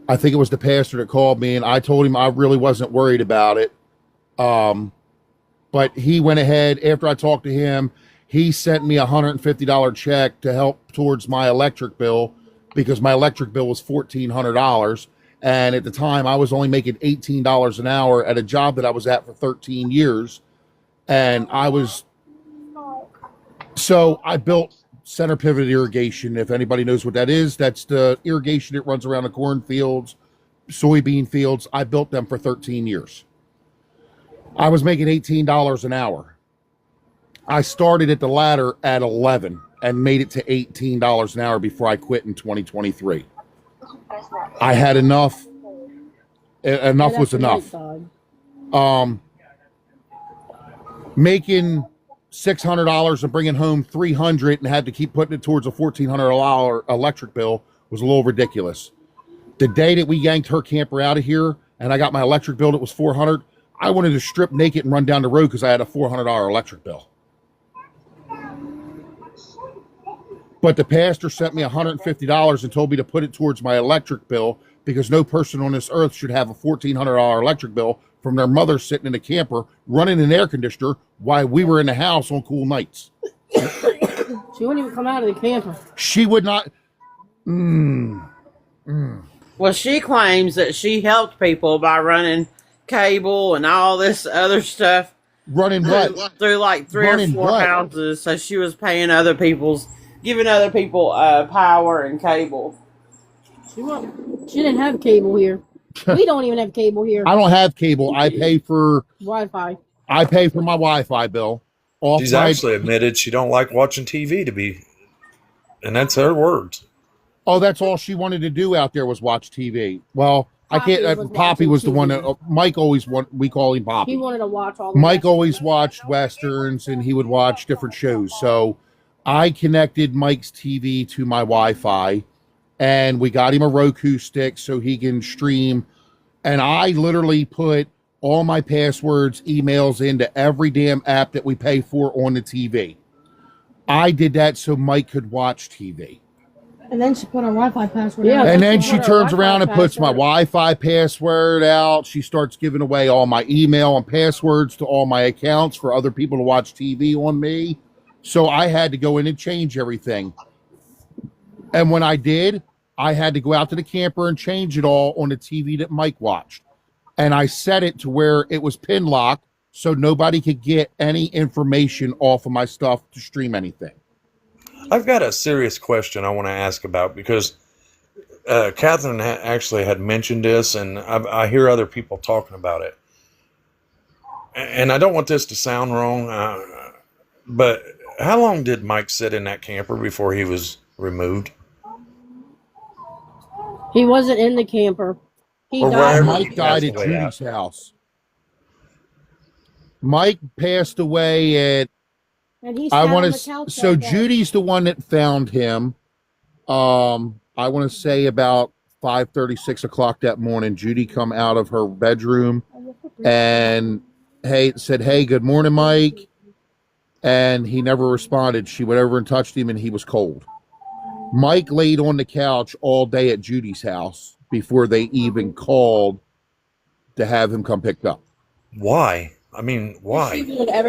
I think it was the pastor that called me, and I told him I really wasn't worried about it. But he went ahead, after I talked to him, he sent me a $150 check to help towards my electric bill because my electric bill was $1,400. And at the time, I was only making $18 an hour at a job that I was at for 13 years. And so I built center pivot irrigation. If anybody knows what that is, that's the irrigation that runs around the cornfields, soybean fields. I built them for 13 years. I was making $18 an hour. I started at the ladder at 11 and made it to $18 an hour before I quit in 2023. I had enough. Enough was enough. Making $600 and bringing home $300 and had to keep putting it towards a $1,400 electric bill was a little ridiculous. The day that we yanked her camper out of here and I got my electric bill that was $400, I wanted to strip naked and run down the road because I had a $400 electric bill. But the pastor sent me $150 and told me to put it towards my electric bill because no person on this earth should have a $1,400 electric bill from their mother sitting in a camper running an air conditioner while we were in the house on cool nights. she wouldn't even come out of the camper. She would not. Well, she claims that she helped people by running cable and all this other stuff. Running what? Through like three or four houses. So she was paying giving other people power and cable. She didn't have cable here. We don't even have cable here. I don't have cable. I pay for Wi-Fi. I pay for my Wi-Fi bill. She's actually admitted she don't like watching TV and that's her words. Oh, that's all she wanted to do out there was watch TV. Well, Poppy I can't. Poppy was the one that Mike always we call him Poppy. He wanted to watch all. The Mike always watched westerns, and he would watch different shows. So I connected Mike's TV to my Wi-Fi, and we got him a Roku stick so he can stream. And I literally put all my passwords, emails into every damn app that we pay for on the TV. I did that so Mike could watch TV. And then she put her Wi-Fi password. Yeah, and then she turns around and puts my Wi-Fi password out. She starts giving away all my email and passwords to all my accounts for other people to watch TV on me. So I had to go in and change everything. And when I did, I had to go out to the camper and change it all on the TV that Mike watched. And I set it to where it was pin locked so nobody could get any information off of my stuff to stream anything. I've got a serious question I want to ask about because Catharin actually had mentioned this, and I hear other people talking about it. And I don't want this to sound wrong, but how long did Mike sit in that camper before he was removed? He wasn't in the camper. Mike died at Judy's house. Mike passed away at. And he sat on the couch so Judy's the one that found him. I want to say about 5:30, 6 o'clock that morning. Judy come out of her bedroom and said, "Hey, good morning, Mike." And he never responded. She went over and touched him, and he was cold. Mike laid on the couch all day at Judy's house before they even called to have him come picked up. Why? I mean, why?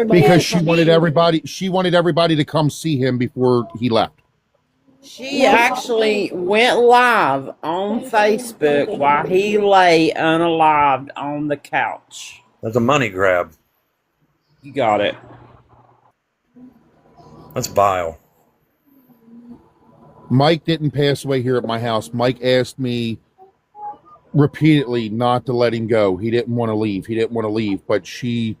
Because she wanted everybody to come see him before he left. She actually went live on Facebook while he lay unalived on the couch. That's a money grab. You got it. That's vile. Mike didn't pass away here at my house. Mike asked me repeatedly not to let him go. He didn't want to leave. He didn't want to leave, but she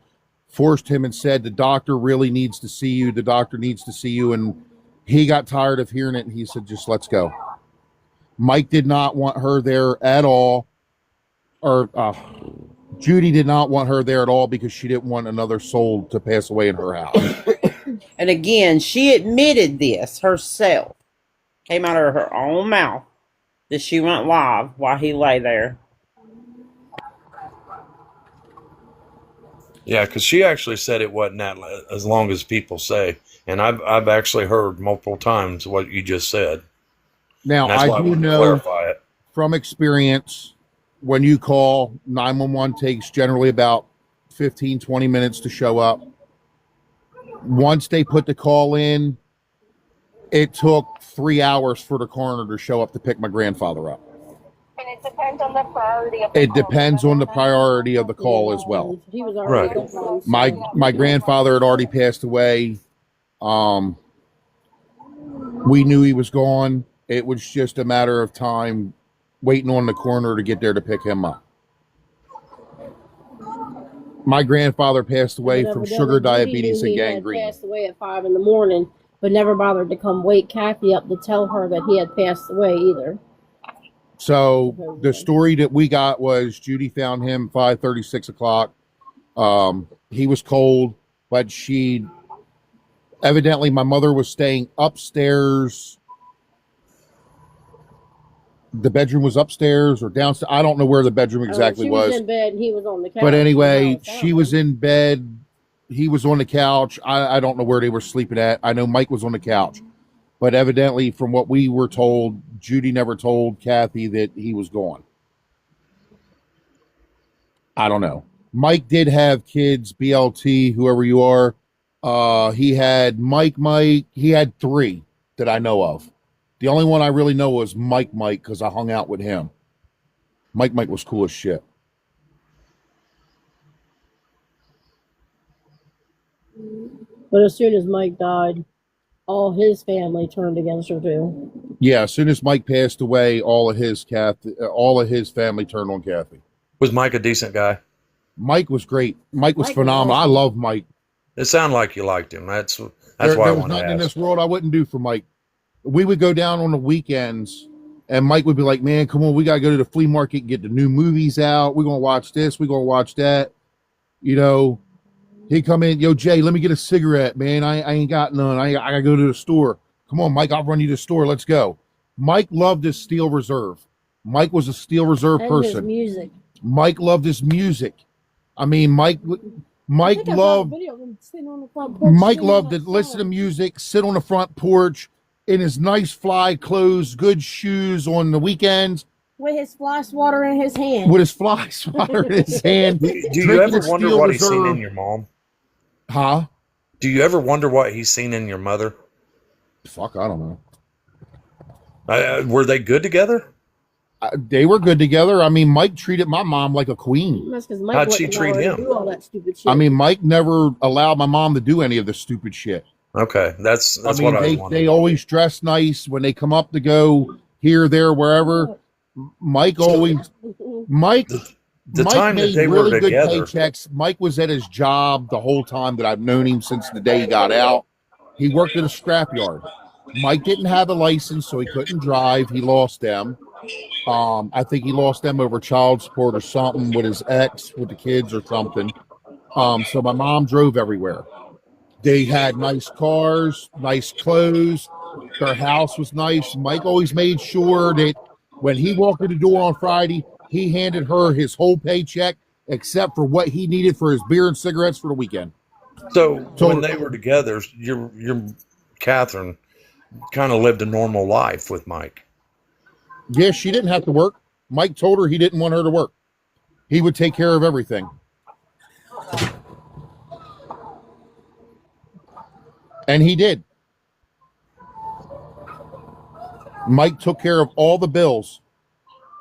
forced him and said, the doctor really needs to see you. The doctor needs to see you. And he got tired of hearing it, and he said, just let's go. Mike did not want her there at all, or Judy did not want her there at all because she didn't want another soul to pass away in her house. And again, she admitted this herself. Came out of her own mouth that she went live while he lay there. Yeah, because she actually said it wasn't that as long as people say, and I've actually heard multiple times what you just said. Now, That's why I do wanted to know clarify it. from experience, when you call, 911 takes generally about 15, 20 minutes to show up. Once they put the call in, it took 3 hours for the coroner to show up to pick my grandfather up. And it depends on the priority of the It call. depends on the priority of the call as well. He was already Right. gone, so- My grandfather had already passed away. We knew he was gone. It was just a matter of time waiting on the coroner to get there to pick him up. My grandfather passed away But from evidently sugar Judy diabetes knew and he had gangrene. passed away at 5 a.m, but never bothered to come wake Kathy up to tell her that he had passed away either. So the story that we got was Judy found him 5:30, 6 o'clock. He was cold, but she evidently, my mother was staying upstairs. The bedroom was upstairs or downstairs. I don't know where the bedroom exactly she was was. in bed and he was on the couch. But anyway, So she was in bed. He was on the couch. I don't know where they were sleeping at. I know Mike was on the couch. But evidently, from what we were told, Judy never told Kathy that he was gone. I don't know. Mike did have kids, BLT, whoever you are. He had Mike. He had 3 that I know of. The only one I really know was Mike because I hung out with him. Mike was cool as shit. But as soon as Mike died, all his family turned against her too. Yeah, as soon as Mike passed away, all of his family turned on Kathy. Was Mike a decent guy? Mike was great. Mike was Mike was phenomenal. awesome. I love Mike. It sounded like you liked him. That's why There I was wanted nothing to in ask. this world I wouldn't do for Mike. We would go down on the weekends, and Mike would be like, man, come on, we got to go to the flea market and get the new movies out. We're going to watch this. We're going to watch that. You know, he'd come in, yo, Jay, let me get a cigarette, man. I ain't got none. I got to go to the store. Come on, Mike, I'll run you to the store. Let's go. Mike loved his Steel Reserve. Mike was a Steel Reserve And person. his music. Mike loved his music. I mean, Mike I think I saw a loved video of him sitting on the front porch Mike singing loved to that listen to song. music, sit on the front porch in his nice fly clothes, good shoes on the weekends With his fly swatter in his hand. with his fly swatter in his hand. Do you drinking ever a wonder Steel what he's seen Reserve. in your mom? Huh? Do you ever wonder what he's seen in your mother? Fuck, I don't know. Were they good together? They were good together. I mean, Mike treated my mom like a queen. That's because Mike How'd she wouldn't treat allow her him? to do all that stupid shit. I mean, Mike never allowed my mom to do any of the stupid shit. Okay, that's I mean, what I was they wondering. always dress nice when they come up to go here, there, wherever. Mike always Mike The Mike time that made they were really good together. paychecks. Mike was at his job the whole time that I've known him since the day he got out. He worked at a scrapyard. Mike didn't have a license, so he couldn't drive. He lost them. I think he lost them over child support or something with his ex, with the kids or something. So my mom drove everywhere. They had nice cars, nice clothes. Their house was nice. Mike always made sure that when he walked in the door on Friday, he handed her his whole paycheck except for what he needed for his beer and cigarettes for the weekend. So when they were together, your Catherine kind of lived a normal life with Mike. Yeah, she didn't have to work. Mike told her he didn't want her to work. He would take care of everything. And he did. Mike took care of all the bills,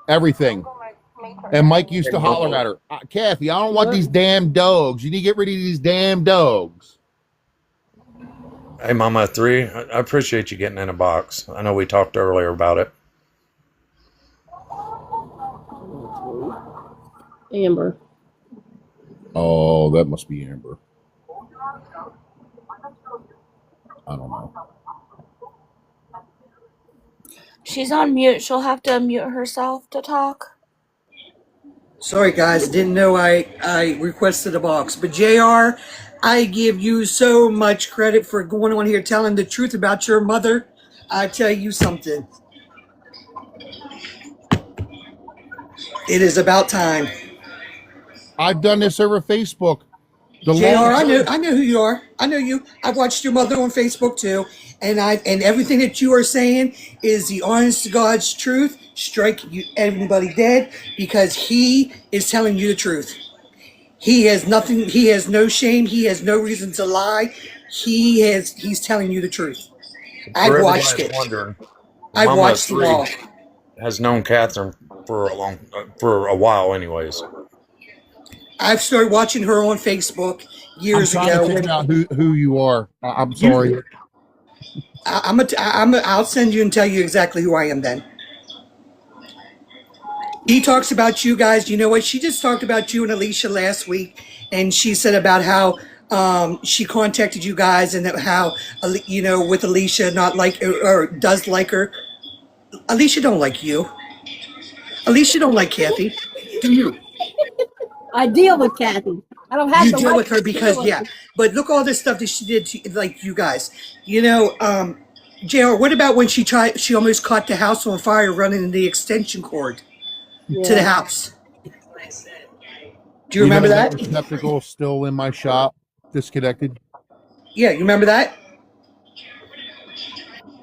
everything. And Mike used to holler at her, Kathy, I don't want these damn dogs. You need to get rid of these damn dogs. Hey, Mama 3, I appreciate you getting in a box. I know we talked earlier about it. Amber. Oh, that must be Amber. I don't know. She's on mute. She'll have to unmute herself to talk. Sorry, guys, didn't know I requested a box. But JR, I give you so much credit for going on here telling the truth about your mother. I tell you something. It is about time. I've done this over Facebook. The JR, long I know who you are. I know you. I've watched your mother on Facebook too, and everything that you are saying is the honest to God's truth. Strike you everybody dead because he is telling you the truth. He has nothing. He has no shame. He has no reason to lie. He's telling you the truth. I've For watched everybody it. wondering, I've Mama watched it 3 all. has known Catherine for a while, anyways. I've started watching her on Facebook I'm years trying to ago. figure out who you are. I'm You, sorry. I'll send you and tell you exactly who I am then. He talks about you guys. You know what? She just talked about you and Alicia last week, and she said about how she contacted you guys and that how with Alicia not like or does like her. Alicia don't like you. Alicia don't like Kathy. Do you? I deal with Kathy. I don't have You to deal like with her because her. yeah. But look all this stuff that she did to like you guys. You know, JR, what about when she almost caught the house on fire running the extension cord to the Yeah. house? Do you You know remember that that? receptacle is still in my shop, disconnected. Yeah, you remember that?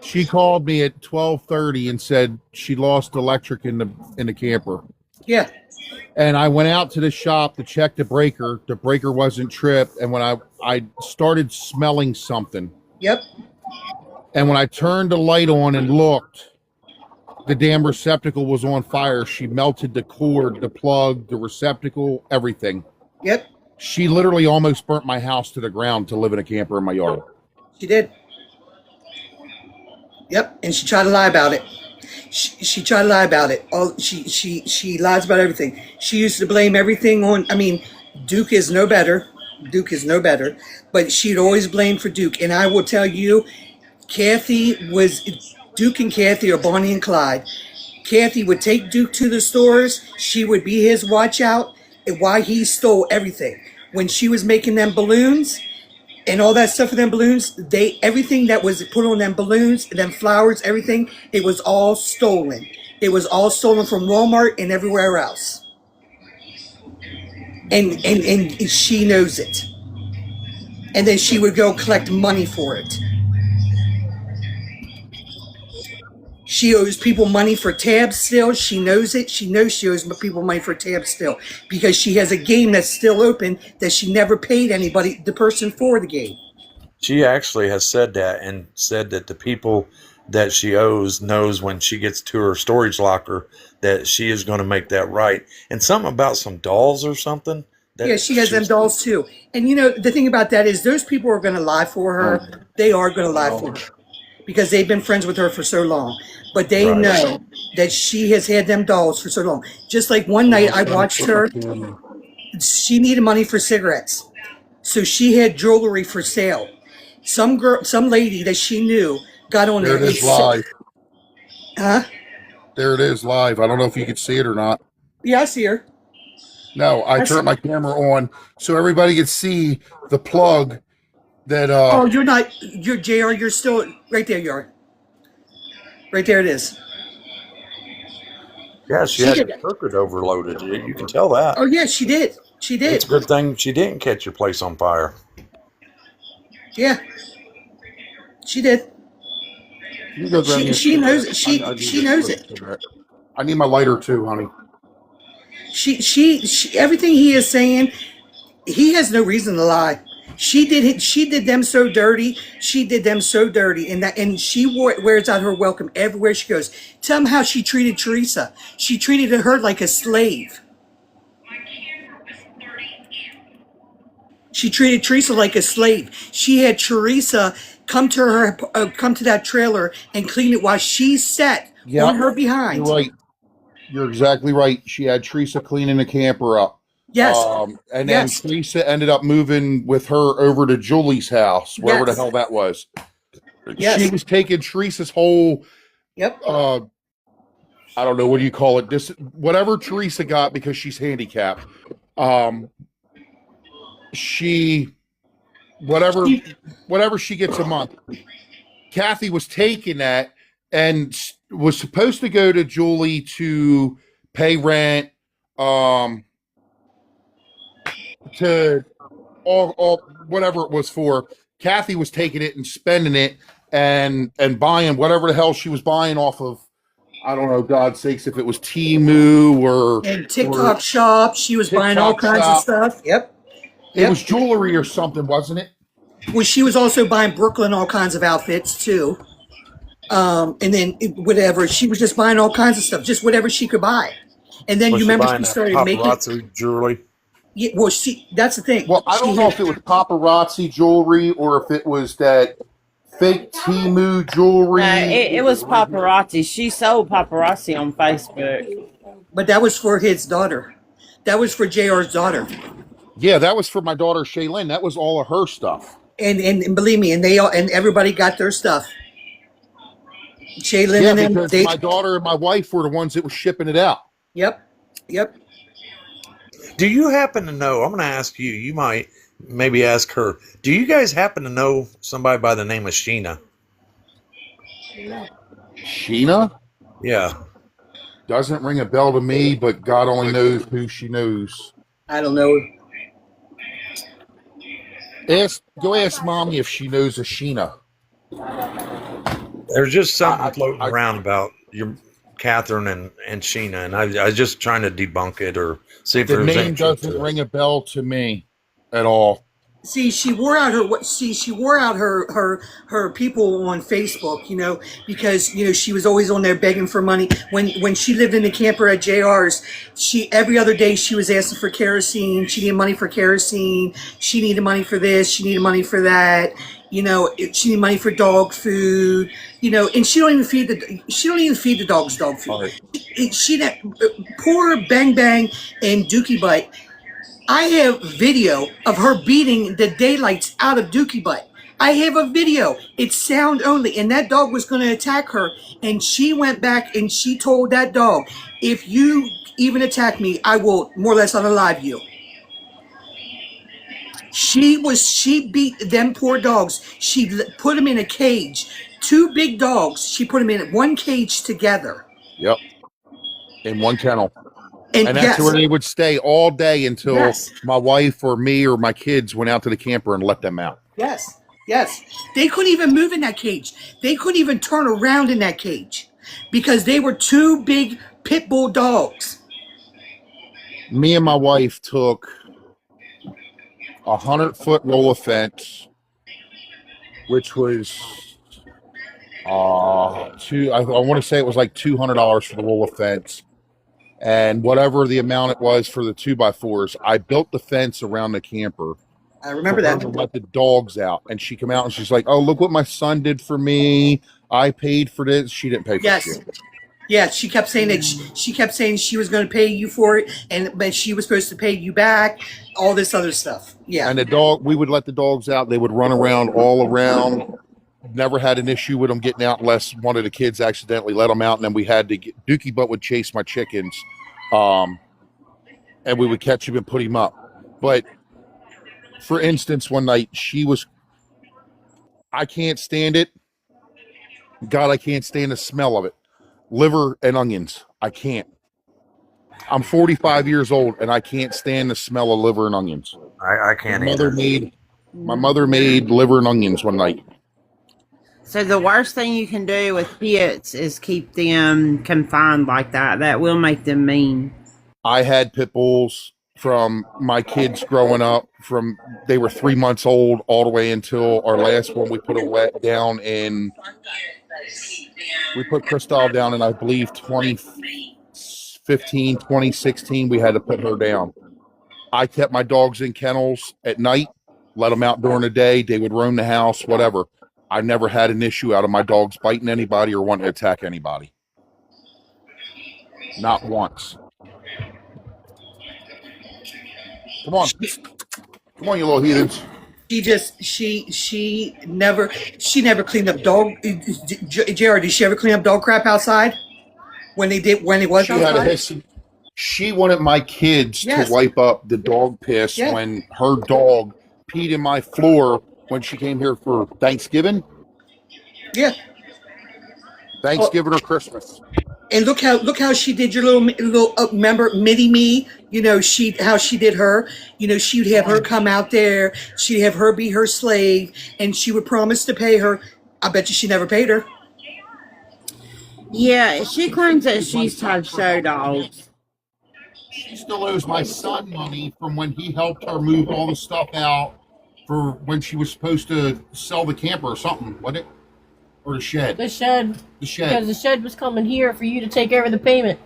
She called me at 12:30 and said she lost electric in the camper. Yeah. And I went out to the shop to check the breaker. The breaker wasn't tripped, and when I started smelling something. Yep. And when I turned the light on and looked, the damn receptacle was on fire. She melted the cord, the plug, the receptacle, everything. Yep. She literally almost burnt my house to the ground to live in a camper in my yard. She did. Yep. And she tried to lie about it. She tried to lie about it. She lies about everything. She used to blame everything on. I mean, Duke is no better. Duke is no better. But she'd always blame for Duke. And I will tell you, Duke and Kathy are Bonnie and Clyde. Kathy would take Duke to the stores. She would be his watch out, and why he stole everything. When she was making them balloons and all that stuff for them balloons, everything that was put on them balloons, them flowers, everything, it was all stolen. It was all stolen from Walmart and everywhere else. And she knows it. And then she would go collect money for it. She owes people money for tabs still. She knows it. She knows she owes people money for tabs still because she has a game that's still open that she never paid anybody, the person for the game. She actually has said that and said that the people that she owes knows when she gets to her storage locker that she is going to make that right. And something about some dolls or something. Yeah, she has them dolls too. And you know, the thing about that is those people are going to lie for her. They are going to lie for her because they've been friends with her for so long. But they know that she has had them dolls for so long. Just like one night I watched her. She needed money for cigarettes. So she had jewelry for sale. Some lady that she knew got on there. There it is live. Huh? There it is live. I don't know if you could see it or not. Yeah, I see her. No, I turned my camera on so everybody could see the plug that Oh, you're JR, you're still right there, you are. Right there it is. Yeah, she had the circuit overloaded. You can tell that. Oh yeah, she did. She did. It's a good thing she didn't catch your place on fire. Yeah. She did. She knows it. She knows it. I need my lighter too, honey. She everything he is saying, he has no reason to lie. She did them so dirty. She did them so dirty, and she wears out her welcome everywhere she goes. Tell him how she treated Teresa. She treated her like a slave. She treated Teresa like a slave. She had Teresa come to that trailer and clean it while she's set Yep. on her behind. You're right. You're exactly right. She had Teresa cleaning the camper up. Yes. And then Yes. Teresa ended up moving with her over to Julie's house, wherever the Yes. hell that was. Yes. She was taking Teresa's whole, Yep. I don't know, what do you call it? Whatever Teresa got because she's handicapped. Whatever she gets a month. Kathy was taking that and was supposed to go to Julie to pay rent, to all whatever it was for. Kathy was taking it and spending it and buying whatever the hell she was buying off of. I don't know, God's sakes, if it was Temu or and TikTok shop. She was buying all kinds of stuff. Yep. It was jewelry or something, wasn't it? Well, she was also buying Brooklyn all kinds of outfits too. And then whatever, she was just buying all kinds of stuff, just whatever she could buy. And then Was you she remember buying she that started paparazzi making. jewelry? Yeah, well, that's the thing. Well, I don't know if it was paparazzi jewelry or if it was that fake Temu jewelry. No, it was paparazzi. She sold paparazzi on Facebook. But that was for his daughter. That was for JR's daughter. Yeah, that was for my daughter Shaylin. That was all of her stuff. And believe me, and everybody got their stuff. Shaylin Yeah, and them. because my daughter and my wife were the ones that were shipping it out. Yep. Do you happen to know? I'm going to ask you. You might maybe ask her. Do you guys happen to know somebody by the name of Sheena? Sheena? Yeah. Doesn't ring a bell to me, but God only knows who she knows. I don't know. Go ask Mommy if she knows a Sheena. There's just something floating around about your Catharin and Sheena, and I was just trying to debunk it or see if The there's name any truth doesn't to it. ring a bell to me at all. See, she wore out her people on Facebook, because she was always on there begging for money. When she lived in the camper at JR's, every other day she was asking for kerosene. She needed money for kerosene. She needed money for this. She needed money for that. She needed money for dog food. And she don't even feed the dogs dog food. Right. Poor Bang Bang and Dookie Butt. I have video of her beating the daylights out of Dookie Butt. I have a video. It's sound only. And that dog was going to attack her. And she went back and she told that dog, if you even attack me, I will more or less unalive you. She beat them poor dogs. She put them in a cage. 2 big dogs. She put them in one cage together. Yep. In one kennel. And that's where they would stay all day until my wife or me or my kids went out to the camper and let them out. Yes. They couldn't even move in that cage. They couldn't even turn around in that cage because they were 2 big pit bull dogs. Me and my wife took a 100-foot roll of fence, which was I want to say it was like $200 for the roll of fence. And whatever the amount it was for the 2x4s, I built the fence around the camper. I remember that. To let the dogs out. And she came out and she's like, oh, look what my son did for me. I paid for this. She didn't pay for it. Yeah, she kept saying that she kept saying she was going to pay you for it, but she was supposed to pay you back, all this other stuff. Yeah. And we would let the dogs out. They would run around all around. Never had an issue with them getting out unless one of the kids accidentally let them out, and then we had to Dookie Butt would chase my chickens, and we would catch him and put him up. But for instance, one night I can't stand it. God, I can't stand the smell of it. Liver and onions. I can't. I'm 45 years old and I can't stand the smell of liver and onions. I can't either. My mother made liver and onions one night. So the worst thing you can do with pits is keep them confined like that. That will make them mean. I had pit bulls from my kids growing up. They were 3 months old all the way until our last one. We put down in. We put Cristal down in, I believe, 2015, 2016. We had to put her down. I kept my dogs in kennels at night, let them out during the day. They would roam the house, whatever. I never had an issue out of my dogs biting anybody or wanting to attack anybody. Not once. Come on. Come on, you little heathens. She never cleaned up dog. JR, did she ever clean up dog crap outside when it was She had a outside? history. She wanted my kids Yes. to wipe up the dog piss Yes. when her dog peed in my floor when she came here for Thanksgiving. Yeah. Thanksgiving or Christmas. And look how she did your little remember Mini Me. You know how she did her. You know, she'd have her come out there. She'd have her be her slave, and she would promise to pay her. I bet you she never paid her. Yeah, she claims that she's had show dogs. She still owes my son money from when he helped her move all the stuff out for when she was supposed to sell the camper or something, wasn't it? Or the shed? The shed. The shed. Because the shed was coming here for you to take over the payment.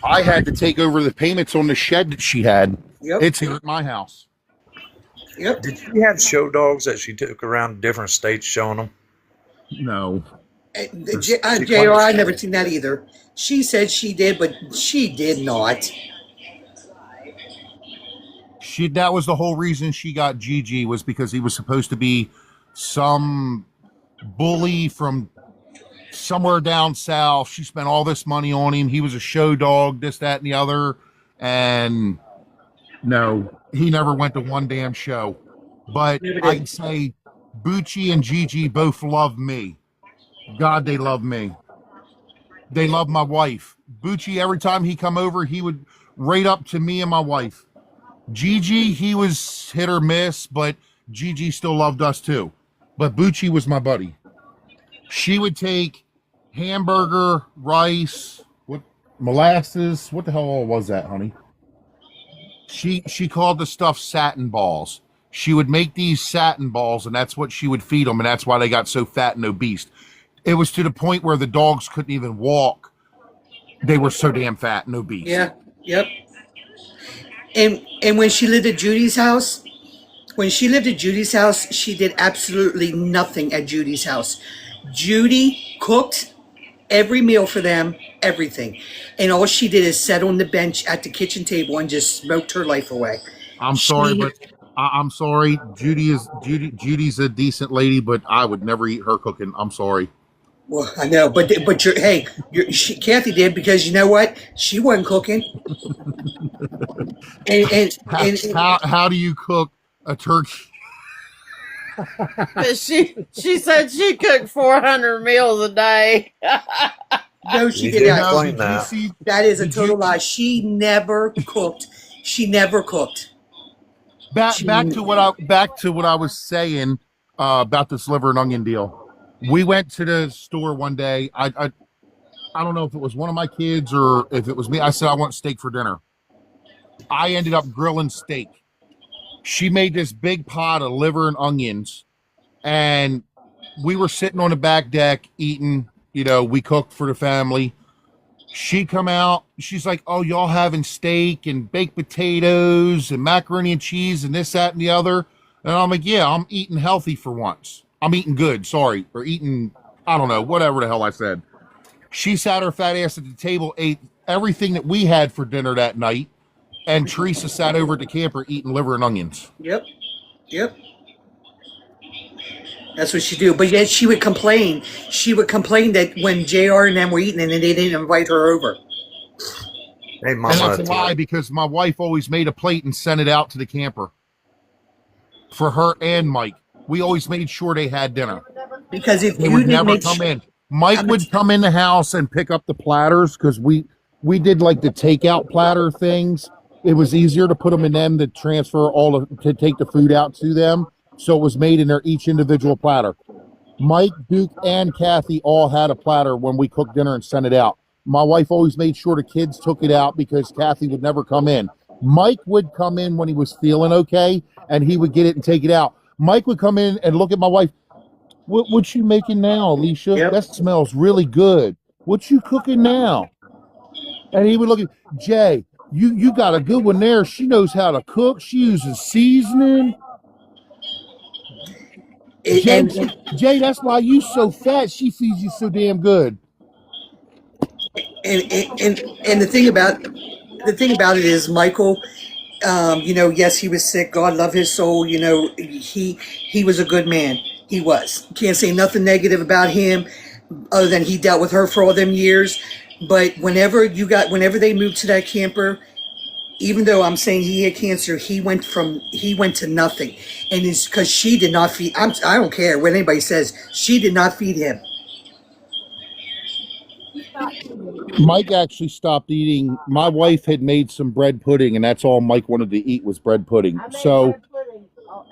I had to take over the payments on the shed that she had. Yep. It's here at my house. Yep. Did she have show dogs that she took around different states showing them? No. JR, I never seen that either. She said she did, but she did not. That was the whole reason she got Gigi, was because he was supposed to be some bully from somewhere down south. She spent all this money on him. He was a show dog, this, that, and the other. And no, he never went to one damn show. But I can say Bucci and Gigi both love me. God, they love me. They love my wife. Bucci, every time he come over, he would rate up to me and my wife. Gigi, he was hit or miss, but Gigi still loved us too. But Bucci was my buddy. She would take hamburger, rice, molasses. What the hell was that, honey? She called the stuff satin balls. She would make these satin balls, and that's what she would feed them, and that's why they got so fat and obese. It was to the point where the dogs couldn't even walk. They were so damn fat and obese. Yeah. Yep. And when she lived at Judy's house, she did absolutely nothing at Judy's house. Judy cooked every meal for them, everything. And all she did is sit on the bench at the kitchen table and just smoked her life away. I'm sorry. Judy's a decent lady, but I would never eat her cooking. I'm sorry. Well, I know, but Kathy did, because you know what? She wasn't cooking. How do you cook a turkey? But she said she cooked 400 meals a day. No, she did not. That is a total lie. She never cooked. She never cooked. Back to what I was saying about this liver and onion deal. We went to the store one day. I don't know if it was one of my kids or if it was me. I said I want steak for dinner. I ended up grilling steak. She made this big pot of liver and onions, and we were sitting on the back deck eating. You know, we cooked for the family. She come out. She's like, "Oh, y'all having steak and baked potatoes and macaroni and cheese and this, that, and the other." And I'm like, "Yeah, I'm eating healthy for once. I'm eating good, sorry. Or eating, I don't know, whatever the hell I said." She sat her fat ass at the table, ate everything that we had for dinner that night, and Teresa sat over at the camper eating liver and onions. Yep. That's what she do. But yet she would complain. She would complain that when JR and them were eating and they didn't invite her over. Hey, Mama, and that's a lie, because my wife always made a plate and sent it out to the camper. For her and Mike. We always made sure they had dinner. Because if they you would didn't never come in. Mike would come in the house and pick up the platters, because we did like the takeout platter things. It was easier to put them in them to transfer to take the food out to them. So it was made in their each individual platter. Mike, Duke, and Kathy all had a platter when we cooked dinner and sent it out. My wife always made sure the kids took it out because Kathy would never come in. Mike would come in when he was feeling okay, and he would get it and take it out. Mike would come in and look at my wife. What you making now, Alicia? Yep. That smells really good. What you cooking now? And he would look at Jay. You got a good one there. She knows how to cook. She uses seasoning. Jay, that's why you so fat. She feeds you so damn good. And the thing about it is, Michael, yes, he was sick. God love his soul. He was a good man. He was. Can't say nothing negative about him, other than he dealt with her for all them years. But whenever they moved to that camper, even though I'm saying he had cancer, he went to nothing, and it's because she did not feed. I don't care what anybody says. She did not feed him. Mike actually stopped eating. My wife had made some bread pudding, and that's all Mike wanted to eat was bread pudding. So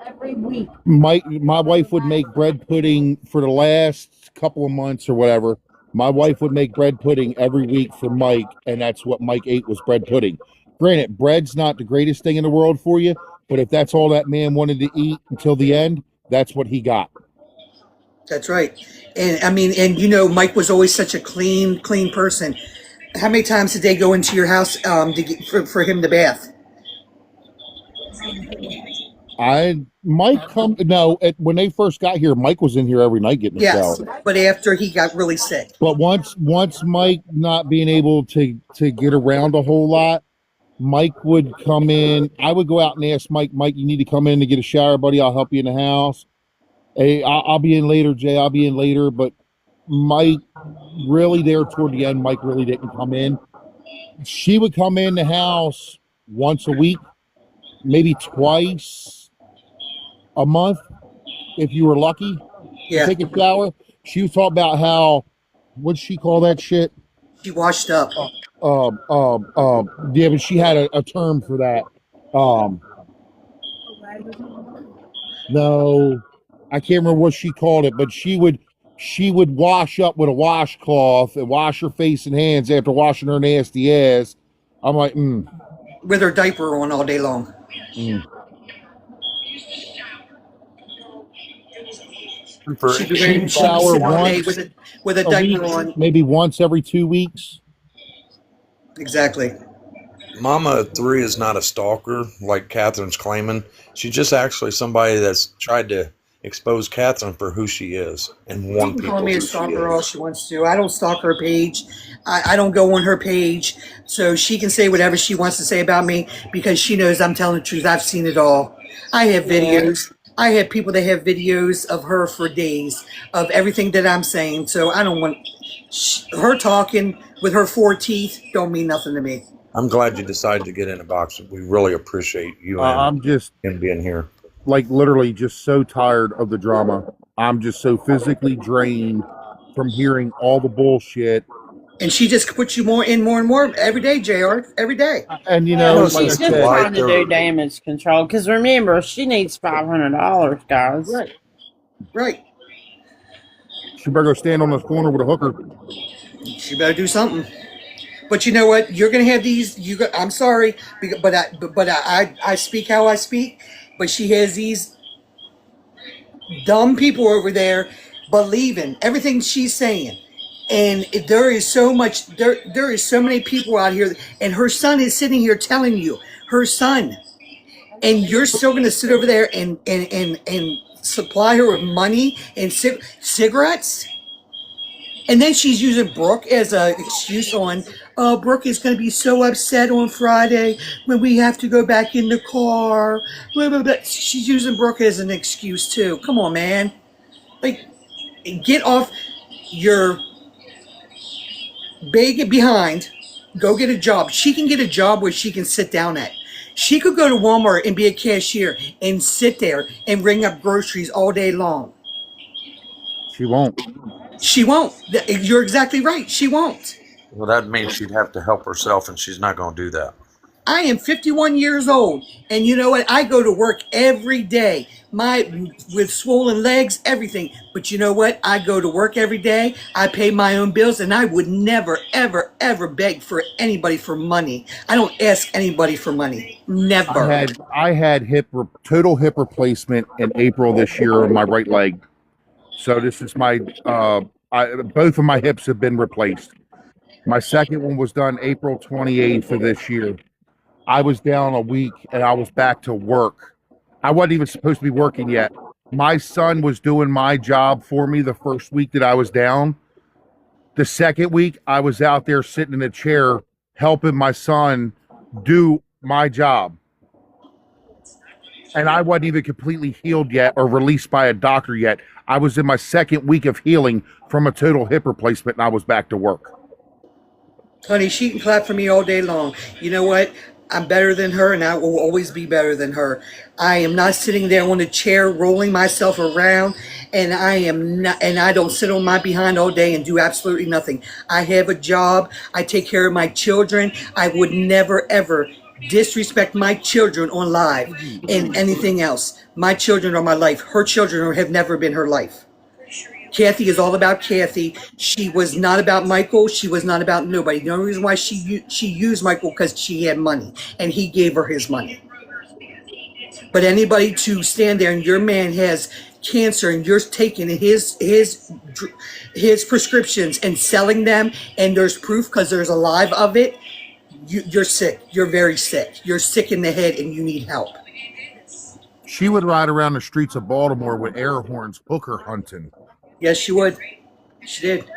every week. My wife would make bread pudding for the last couple of months or whatever. My wife would make bread pudding every week for Mike, and that's what Mike ate was bread pudding. Granted, bread's not the greatest thing in the world for you, but if that's all that man wanted to eat until the end, that's what he got. That's right. And I mean, Mike was always such a clean person. How many times did they go into your house to get for him to bath? When they first got here, Mike was in here every night getting a shower. But after he got really sick. But once Mike not being able to get around a whole lot, Mike would come in. I would go out and ask Mike, you need to come in to get a shower, buddy. I'll help you in the house. Hey, I'll be in later, Jay. I'll be in later. But Mike, really there toward the end, Mike really didn't come in. She would come in the house once a week, maybe twice a month, if you were lucky. Yeah. Take a shower. She was talking about how, what'd she call that shit? She washed up. Yeah, but she had a term for that. No, I can't remember what she called it, but she would wash up with a washcloth and wash her face and hands after washing her nasty ass. I'm like, with her diaper on all day long. She'd shower once with a diaper on. Maybe once every 2 weeks. Exactly. Mama 3 is not a stalker like Catherine's claiming. She's just actually somebody that's tried to expose Catherine for who she is and warn people. Call me a stalker all she wants to. I don't stalk her page. I don't go on her page, so she can say whatever she wants to say about me because she knows I'm telling the truth. I've seen it all. I have videos. I have people that have videos of her for days of everything that I'm saying. So I don't want her talking with her 4 teeth. Don't mean nothing to me. I'm glad you decided to get in a box. We really appreciate you and him being here. Like literally just so tired of the drama. I'm just so physically drained from hearing all the bullshit. And she just puts you more and more every day, JR. Every day. And she's just trying to do damage control. Because remember, she needs $500, guys. Right. She better go stand on the corner with a hooker. She better do something. But you know what? You're gonna have these. I'm sorry, but I speak how I speak. But she has these dumb people over there believing everything she's saying, and there is so much. There is so many people out here, and her son is sitting here telling you, her son, and you're still gonna sit over there and supply her with money and cigarettes. And then she's using Brooke as an excuse on, Brooke is going to be so upset on Friday when we have to go back in the car. Blah, blah, blah. She's using Brooke as an excuse too. Come on, man. Like, get off your big behind. Go get a job. She can get a job where she can sit down at. She could go to Walmart and be a cashier and sit there and ring up groceries all day long. She won't. She won't. You're exactly right. She won't. Well, that means she'd have to help herself, and she's not going to do that. I am 51 years old, and you know what? I go to work every day, with swollen legs, everything. But you know what? I go to work every day. I pay my own bills, and I would never, ever, ever beg for anybody for money. I don't ask anybody for money. Never. I had total hip replacement in April this year on my right leg. So this is my, both of my hips have been replaced. My second one was done April 28th of this year. I was down a week and I was back to work. I wasn't even supposed to be working yet. My son was doing my job for me the first week that I was down. The second week, I was out there sitting in a chair helping my son do my job. And I wasn't even completely healed yet or released by a doctor yet. I was in my second week of healing from a total hip replacement, and I was back to work. Honey, she can clap for me all day long. You know what? I'm better than her, and I will always be better than her. I am not sitting there on a chair rolling myself around, and I don't sit on my behind all day and do absolutely nothing. I have a job. I take care of my children. I would never ever disrespect my children on live and anything else. My children are my life. Her children have never been her life. Kathy is all about Kathy. She was not about Michael. She was not about nobody. The only reason why she used Michael because she had money and he gave her his money. But anybody to stand there and your man has cancer and you're taking his prescriptions and selling them and there's proof because there's a live of it, you're sick. You're very sick. You're sick in the head and you need help. She would ride around the streets of Baltimore with air horns, hooker hunting. Yes, she would. She did.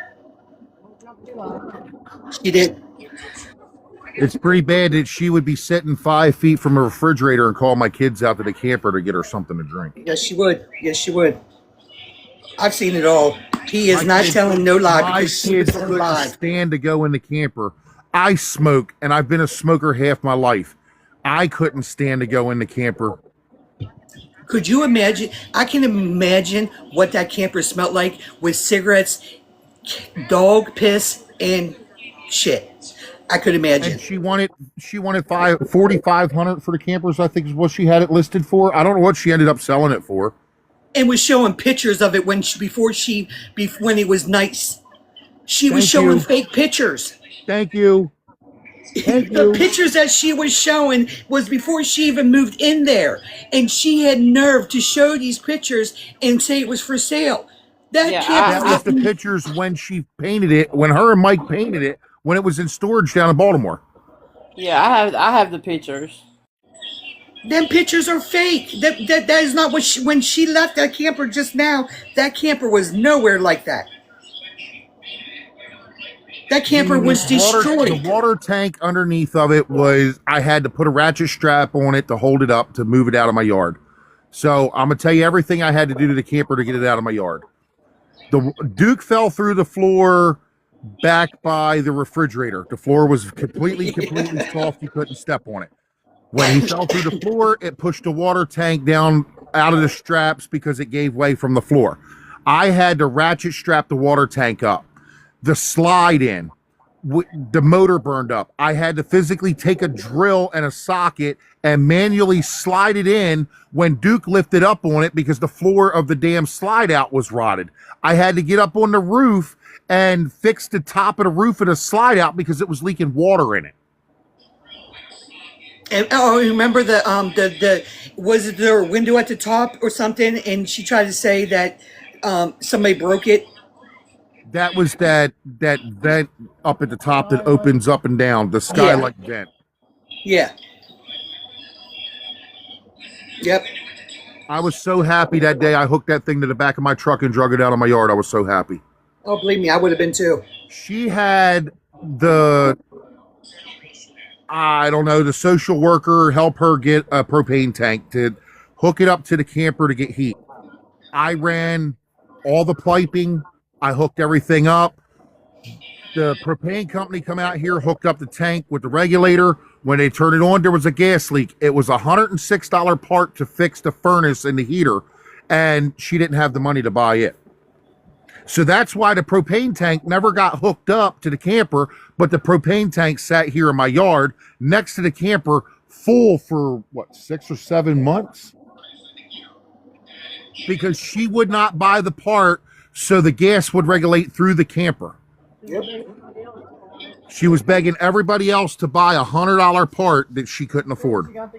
She did. It's pretty bad that she would be sitting 5 feet from a refrigerator and call my kids out to the camper to get her something to drink. Yes, she would. Yes, she would. I've seen it all. He is not telling no lie because she is alive. Stand to go in the camper. I smoke, and I've been a smoker half my life. I couldn't stand to go in the camper. Could you imagine? I can imagine what that camper smelled like with cigarettes, dog piss, and shit. I could imagine. And she wanted $4,500 for the campers. I think is what she had it listed for. I don't know what she ended up selling it for. And was showing pictures of it when it was nice. She was showing fake pictures. Thank you. The pictures that she was showing was before she even moved in there. And she had nerve to show these pictures and say it was for sale. That was the pictures when she painted it, when her and Mike painted it, when it was in storage down in Baltimore. Yeah, I have the pictures. Them pictures are fake. That is not what when she left that camper just now, that camper was nowhere like that. That camper was destroyed. The water tank underneath of it was, I had to put a ratchet strap on it to hold it up to move it out of my yard. So I'm going to tell you everything I had to do to the camper to get it out of my yard. The Duke fell through the floor back by the refrigerator. The floor was completely soft. You couldn't step on it. When he fell through the floor, it pushed the water tank down out of the straps because it gave way from the floor. I had to ratchet strap the water tank up. The slide in, the motor burned up. I had to physically take a drill and a socket and manually slide it in when Duke lifted up on it because the floor of the damn slide out was rotted. I had to get up on the roof and fix the top of the roof of the slide out because it was leaking water in it. And remember was it there a window at the top or something? And she tried to say that somebody broke it. That was that vent up at the top that opens up and down, the skylight vent. Yeah. Yep. I was so happy that day. I hooked that thing to the back of my truck and drug it out of my yard. I was so happy. Oh, believe me, I would have been too. She had the social worker help her get a propane tank to hook it up to the camper to get heat. I ran all the piping. I hooked everything up. The propane company come out here, hooked up the tank with the regulator. When they turned it on, there was a gas leak. It was $106 part to fix the furnace and the heater, and she didn't have the money to buy it. So that's why the propane tank never got hooked up to the camper, but the propane tank sat here in my yard next to the camper full for, 6 or 7 months? Because she would not buy the part so the gas would regulate through the camper. Yep. She was begging everybody else to buy a $100 part that she couldn't afford. Yep.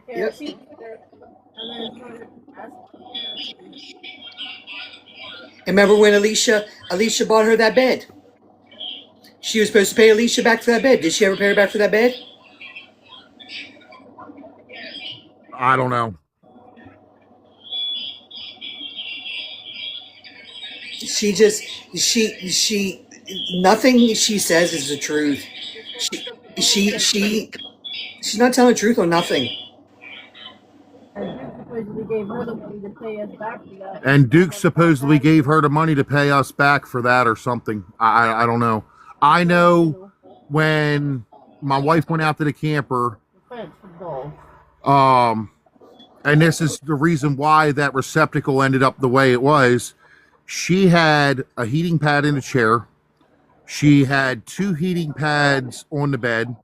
And remember when Alicia bought her that bed? She was supposed to pay Alicia back for that bed. Did she ever pay her back for that bed? I don't know. She just she nothing she says is the truth. She she's not telling the truth on nothing. Supposedly gave her the money to pay us back for that. And Duke supposedly gave her the money to pay us back for that or something. I don't know. I know when my wife went out to the camper, and this is the reason why that receptacle ended up the way it was. She had a heating pad in the chair. She had 2 heating pads on the bed.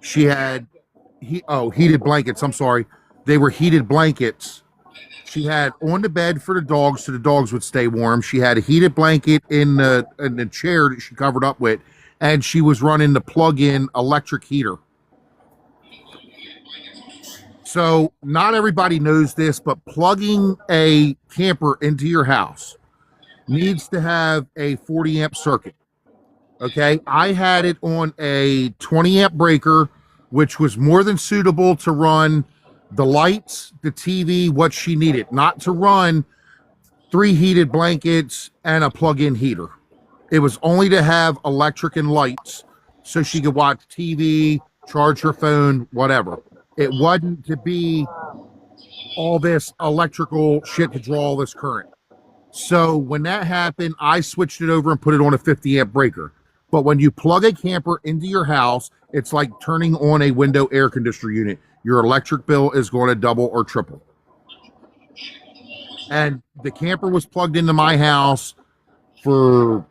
She had heated blankets. I'm sorry. They were heated blankets. She had on the bed for the dogs so the dogs would stay warm. She had a heated blanket in the chair that she covered up with, and she was running the plug-in electric heater. So not everybody knows this, but plugging a camper into your house needs to have a 40 amp circuit. Okay, I had it on a 20 amp breaker, which was more than suitable to run the lights, the TV, what she needed, not to run 3 heated blankets and a plug-in heater. It was only to have electric and lights so she could watch TV, charge her phone, whatever. It wasn't to be all this electrical shit to draw all this current. So when that happened, I switched it over and put it on a 50 amp breaker. But when you plug a camper into your house, it's like turning on a window air conditioner unit. Your electric bill is going to double or triple. And the camper was plugged into my house for,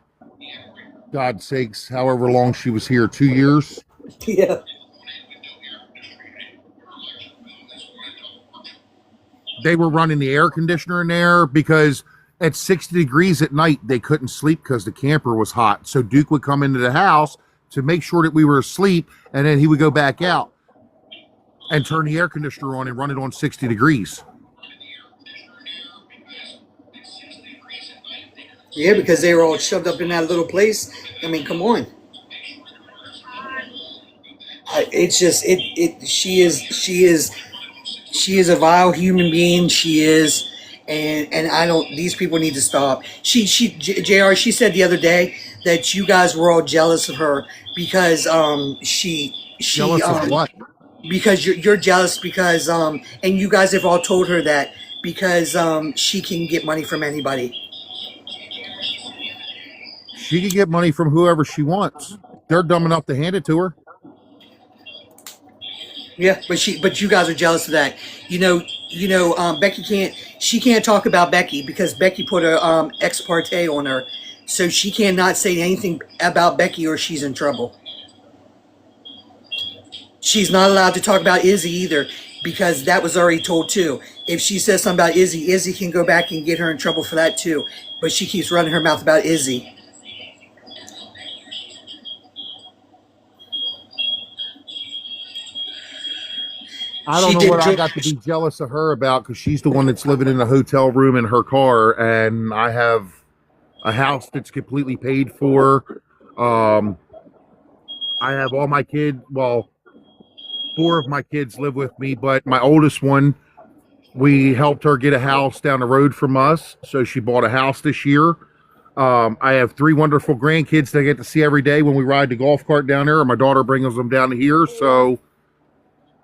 God's sakes, however long she was here, 2 years. Yeah. They were running the air conditioner in there because at 60 degrees at night, they couldn't sleep because the camper was hot. So Duke would come into the house to make sure that we were asleep, and then he would go back out and turn the air conditioner on and run it on 60 degrees. Yeah, because they were all shoved up in that little place. I mean, come on. It's just she is a vile human being. She is, and I don't. These people need to stop. Jr. She said the other day that you guys were all jealous of her because she Jealous of what? Because you're jealous because and you guys have all told her that because she can get money from anybody. She can get money from whoever she wants. They're dumb enough to hand it to her. Yeah, but you guys are jealous of that. Becky can't talk about Becky because Becky put a ex parte on her, so she cannot say anything about Becky or she's in trouble. She's not allowed to talk about Izzy either because that was already told too. If she says something about Izzy, Izzy can go back and get her in trouble for that too. But she keeps running her mouth about Izzy. I don't know what I got to be jealous of her about because she's the one that's living in a hotel room in her car, and I have a house that's completely paid for. I have all my kids. Well, 4 of my kids live with me, but my oldest one, we helped her get a house down the road from us, so she bought a house this year. I have 3 wonderful grandkids that I get to see every day when we ride the golf cart down there, and my daughter brings them down here, so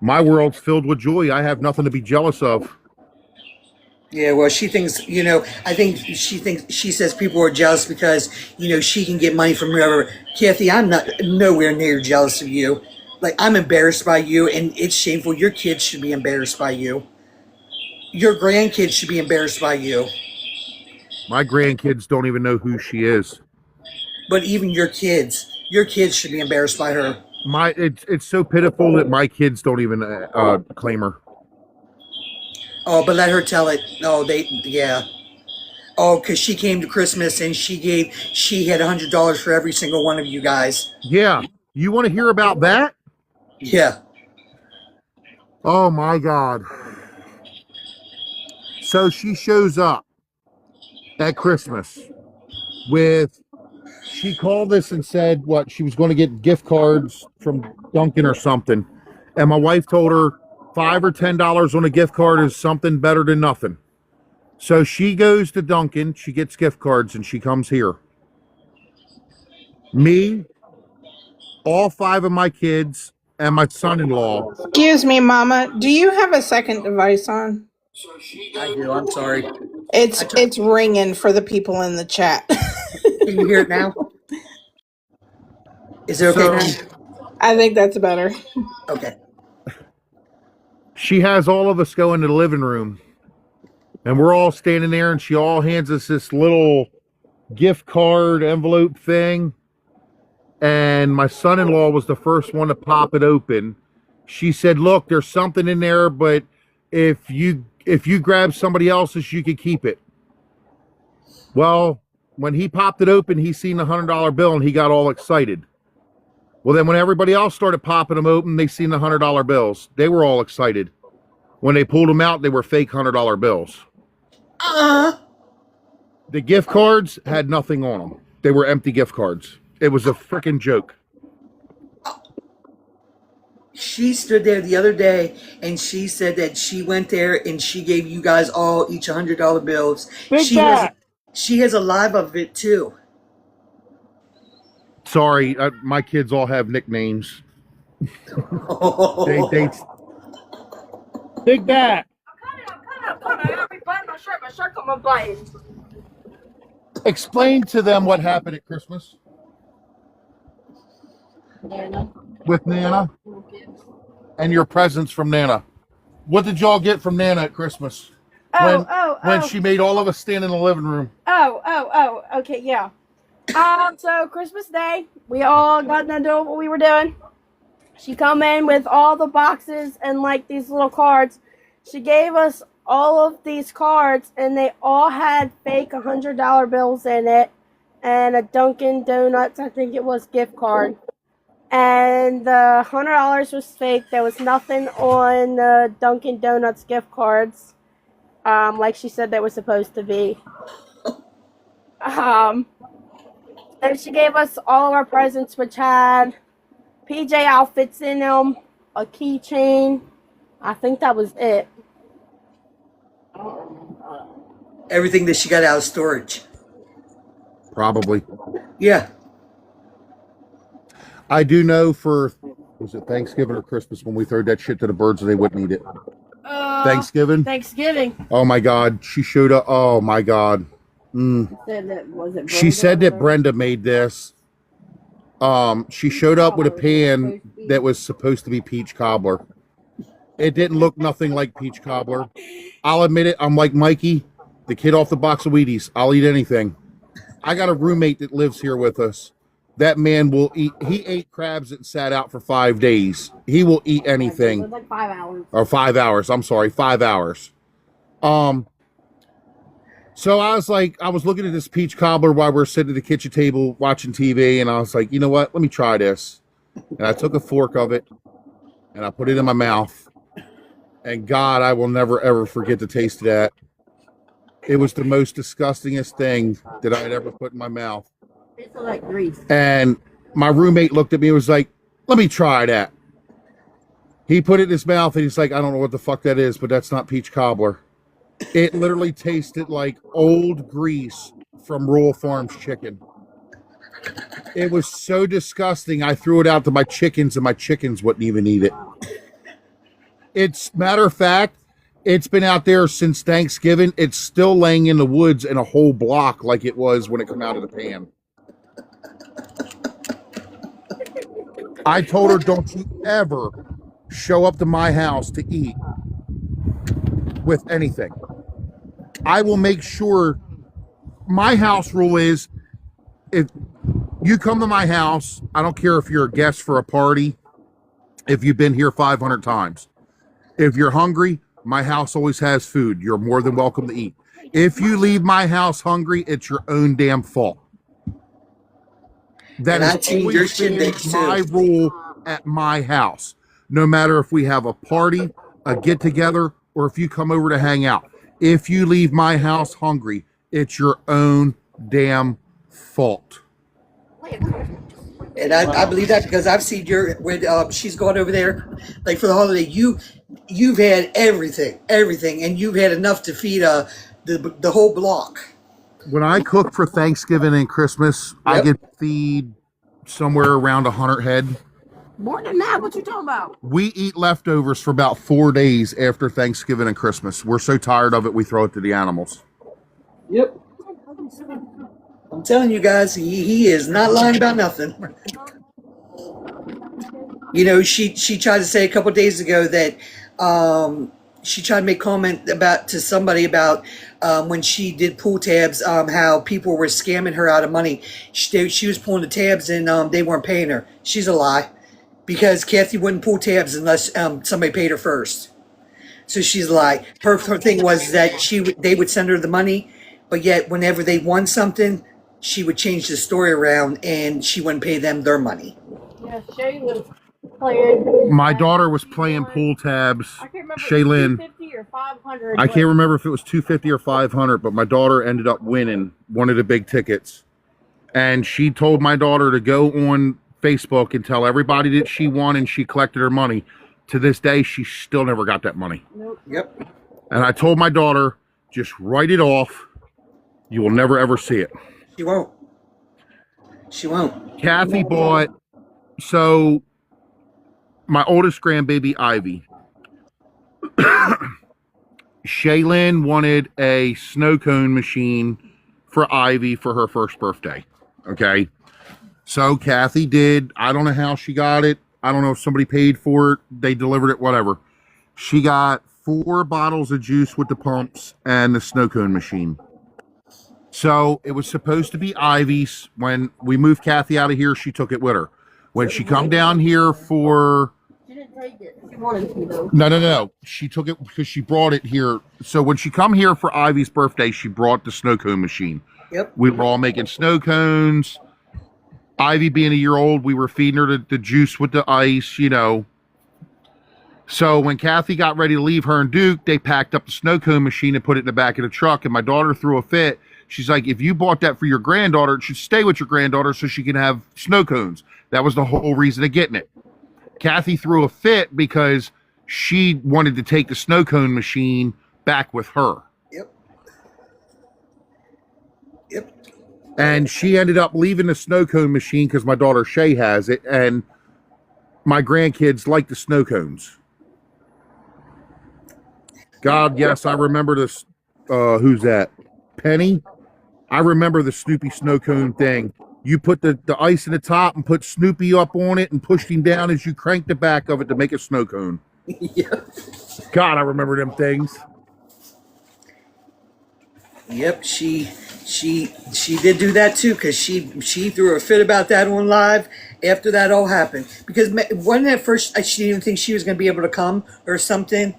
my world's filled with joy. I have nothing to be jealous of. Yeah, well, she thinks, I think she says people are jealous because, she can get money from whoever. Kathy, I'm not nowhere near jealous of you. Like, I'm embarrassed by you, and it's shameful. Your kids should be embarrassed by you. Your grandkids should be embarrassed by you. My grandkids don't even know who she is. But even your kids should be embarrassed by her. It's so pitiful that my kids don't even claim her. Oh, but let her tell it. Oh, yeah. Oh, because she came to Christmas and she had $100 for every single one of you guys. Yeah. You want to hear about that? Yeah. Oh my God. So she shows up at Christmas with, she called us and said what she was going to get gift cards from Dunkin' or something. And my wife told her $5 or $10 on a gift card is something better than nothing. So she goes to Dunkin', she gets gift cards, and she comes here. Me, all 5 of my kids, and my son-in-law. Excuse me, Mama. Do you have a second device on? I do. I'm sorry. It's ringing for the people in the chat. Can you hear it now? Is it okay now? I think that's better. Okay. She has all of us go into the living room, and we're all standing there, and she all hands us this little gift card envelope thing. And my son-in-law was the first one to pop it open. She said, look, there's something in there, but if you grab somebody else's, you could keep it. Well, when he popped it open, he seen the $100 bill and he got all excited. Well, then when everybody else started popping them open, they seen the $100 bills. They were all excited. When they pulled them out, they were fake $100 bills. The gift cards had nothing on them. They were empty gift cards. It was a freaking joke. She stood there the other day and she said that she went there and she gave you guys all each $100 bills. She has a live of it too. Sorry, my kids all have nicknames. they Big Bat. I'm coming. I'll be buttoning my shirt. My shirt got my button. Explain to them what happened at Christmas with Nana and your presents from Nana. What did y'all get from Nana at Christmas? When she made all of us stand in the living room. Okay, yeah. So Christmas Day, we all got done doing what we were doing. She come in with all the boxes and like these little cards. She gave us all of these cards and they all had fake $100 bills in it and a Dunkin' Donuts, I think it was, gift card. And the $100 was fake. There was nothing on the Dunkin' Donuts gift cards, like she said they were supposed to be. And she gave us all of our presents, which had PJ outfits in them, a keychain. I think that was it. Everything that she got out of storage. Probably. Yeah. I do know for, was it Thanksgiving or Christmas when we threw that shit to the birds and they wouldn't eat it? Thanksgiving? Thanksgiving. Oh my God. She showed up. Oh my God. She said that Brenda made this. She showed up with a pan that was supposed to be peach cobbler. It didn't look nothing like peach cobbler. I'll admit it. I'm like Mikey, the kid off the box of Wheaties. I'll eat anything. I got a roommate that lives here with us. That man will eat. He ate crabs that sat out for 5 days. He will eat anything. It was like 5 hours. Or 5 hours. I'm sorry, 5 hours. So I was looking at this peach cobbler while we were sitting at the kitchen table watching TV, and I was like, you know what? Let me try this. And I took a fork of it, and I put it in my mouth. And God, I will never, ever forget the taste of that. It was the most disgustingest thing that I had ever put in my mouth. It's like grease. And my roommate looked at me and was like, let me try that. He put it in his mouth, and he's like, I don't know what the fuck that is, but that's not peach cobbler. It literally tasted like old grease from Rural Farms chicken. It was so disgusting, I threw it out to my chickens, and my chickens wouldn't even eat it. It's, matter of fact, it's been out there since Thanksgiving. It's still laying in the woods in a whole block like it was when it came out of the pan. I told her, don't you ever show up to my house to eat with anything. I will make sure. My house rule is, if you come to my house, I don't care if you're a guest for a party, if you've been here 500 times. If you're hungry, my house always has food. You're more than welcome to eat. If you leave my house hungry, it's your own damn fault. That is always been my rule at my house. No matter if we have a party, a get-together, or if you come over to hang out. If you leave my house hungry, it's your own damn fault. And I believe that because I've seen when she's gone over there, like for the holiday, you've had everything, and you've had enough to feed the whole block. When I cook for Thanksgiving and Christmas, I Yep. get to feed somewhere around 100 head. More than that, what you talking about? We eat leftovers for about 4 days after Thanksgiving and Christmas. We're so tired of it, we throw it to the animals. Yep. I'm telling you guys, he is not lying about nothing. You know, she tried to say a couple of days ago that she tried to make comment to somebody about when she did pool tabs, how people were scamming her out of money. She was pulling the tabs and they weren't paying her. She's a lie, because Kathy wouldn't pull tabs unless somebody paid her first. So she's a lie. Her thing was that they would send her the money, but yet whenever they won something, she would change the story around and she wouldn't pay them their money. Yeah, Shay was playing. My daughter was playing pool tabs. I can't remember. Shaylin, 250 or 500. I can't remember if it was 250 or 500, but my daughter ended up winning one of the big tickets. And she told my daughter to go on Facebook and tell everybody that she won and she collected her money. To this day, she still never got that money. Nope. Yep. And I told my daughter, just write it off. You will never ever see it. She won't. She won't. Kathy bought, so my oldest grandbaby, Ivy. Shaylin wanted a snow cone machine for Ivy for her first birthday. Okay. So Kathy did. I don't know how she got it. I don't know if somebody paid for it. They delivered it, whatever. She got 4 bottles of juice with the pumps and the snow cone machine. So it was supposed to be Ivy's. When we moved Kathy out of here, she took it with her. When she come down here for... She didn't take it. She wanted to, though. No. She took it because she brought it here. So when she come here for Ivy's birthday, she brought the snow cone machine. Yep. We were all making snow cones. Ivy being a year old, we were feeding her the juice with the ice, you know. So when Kathy got ready to leave, her and Duke, they packed up the snow cone machine and put it in the back of the truck. And my daughter threw a fit. She's like, if you bought that for your granddaughter, it should stay with your granddaughter so she can have snow cones. That was the whole reason of getting it. Kathy threw a fit because she wanted to take the snow cone machine back with her. Yep. And she ended up leaving the snow cone machine because my daughter Shay has it, and my grandkids like the snow cones. God, yes, I remember this. Who's that? Penny? I remember the Snoopy snow cone thing. You put the ice in the top and put Snoopy up on it and pushed him down as you cranked the back of it to make a snow cone. Yeah. God, I remember them things. Yep, she did do that too, because she threw a fit about that on live after that all happened. Because wasn't at first she didn't think she was going to be able to come or something.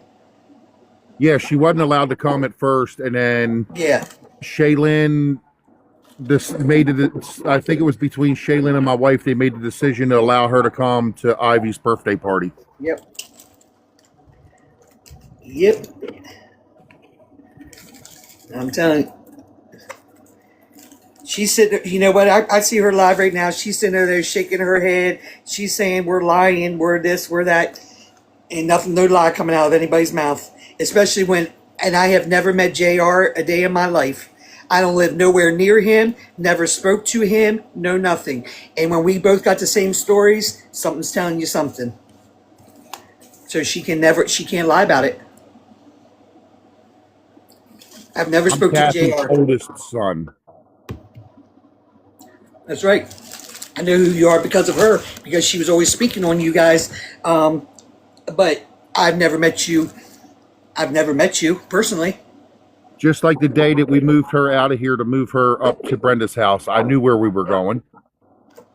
Yeah, she wasn't allowed to come at first, and then Shaylin I think it was between Shaylin and my wife, they made the decision to allow her to come to Ivy's birthday party. Yep. I'm telling you. She's sitting there, you know what? I see her live right now. She's sitting there shaking her head. She's saying, we're lying, we're this, we're that. And nothing, no lie coming out of anybody's mouth. Especially when, and I have never met JR a day in my life. I don't live nowhere near him, never spoke to him, no nothing. And when we both got the same stories, something's telling you something. So she can't lie about it. I've never spoke to Kathy's JR. oldest son. That's right. I know who you are because of her, because she was always speaking on you guys. But I've never met you. I've never met you personally. Just like the day that we moved her out of here to move her up to Brenda's house, I knew where we were going.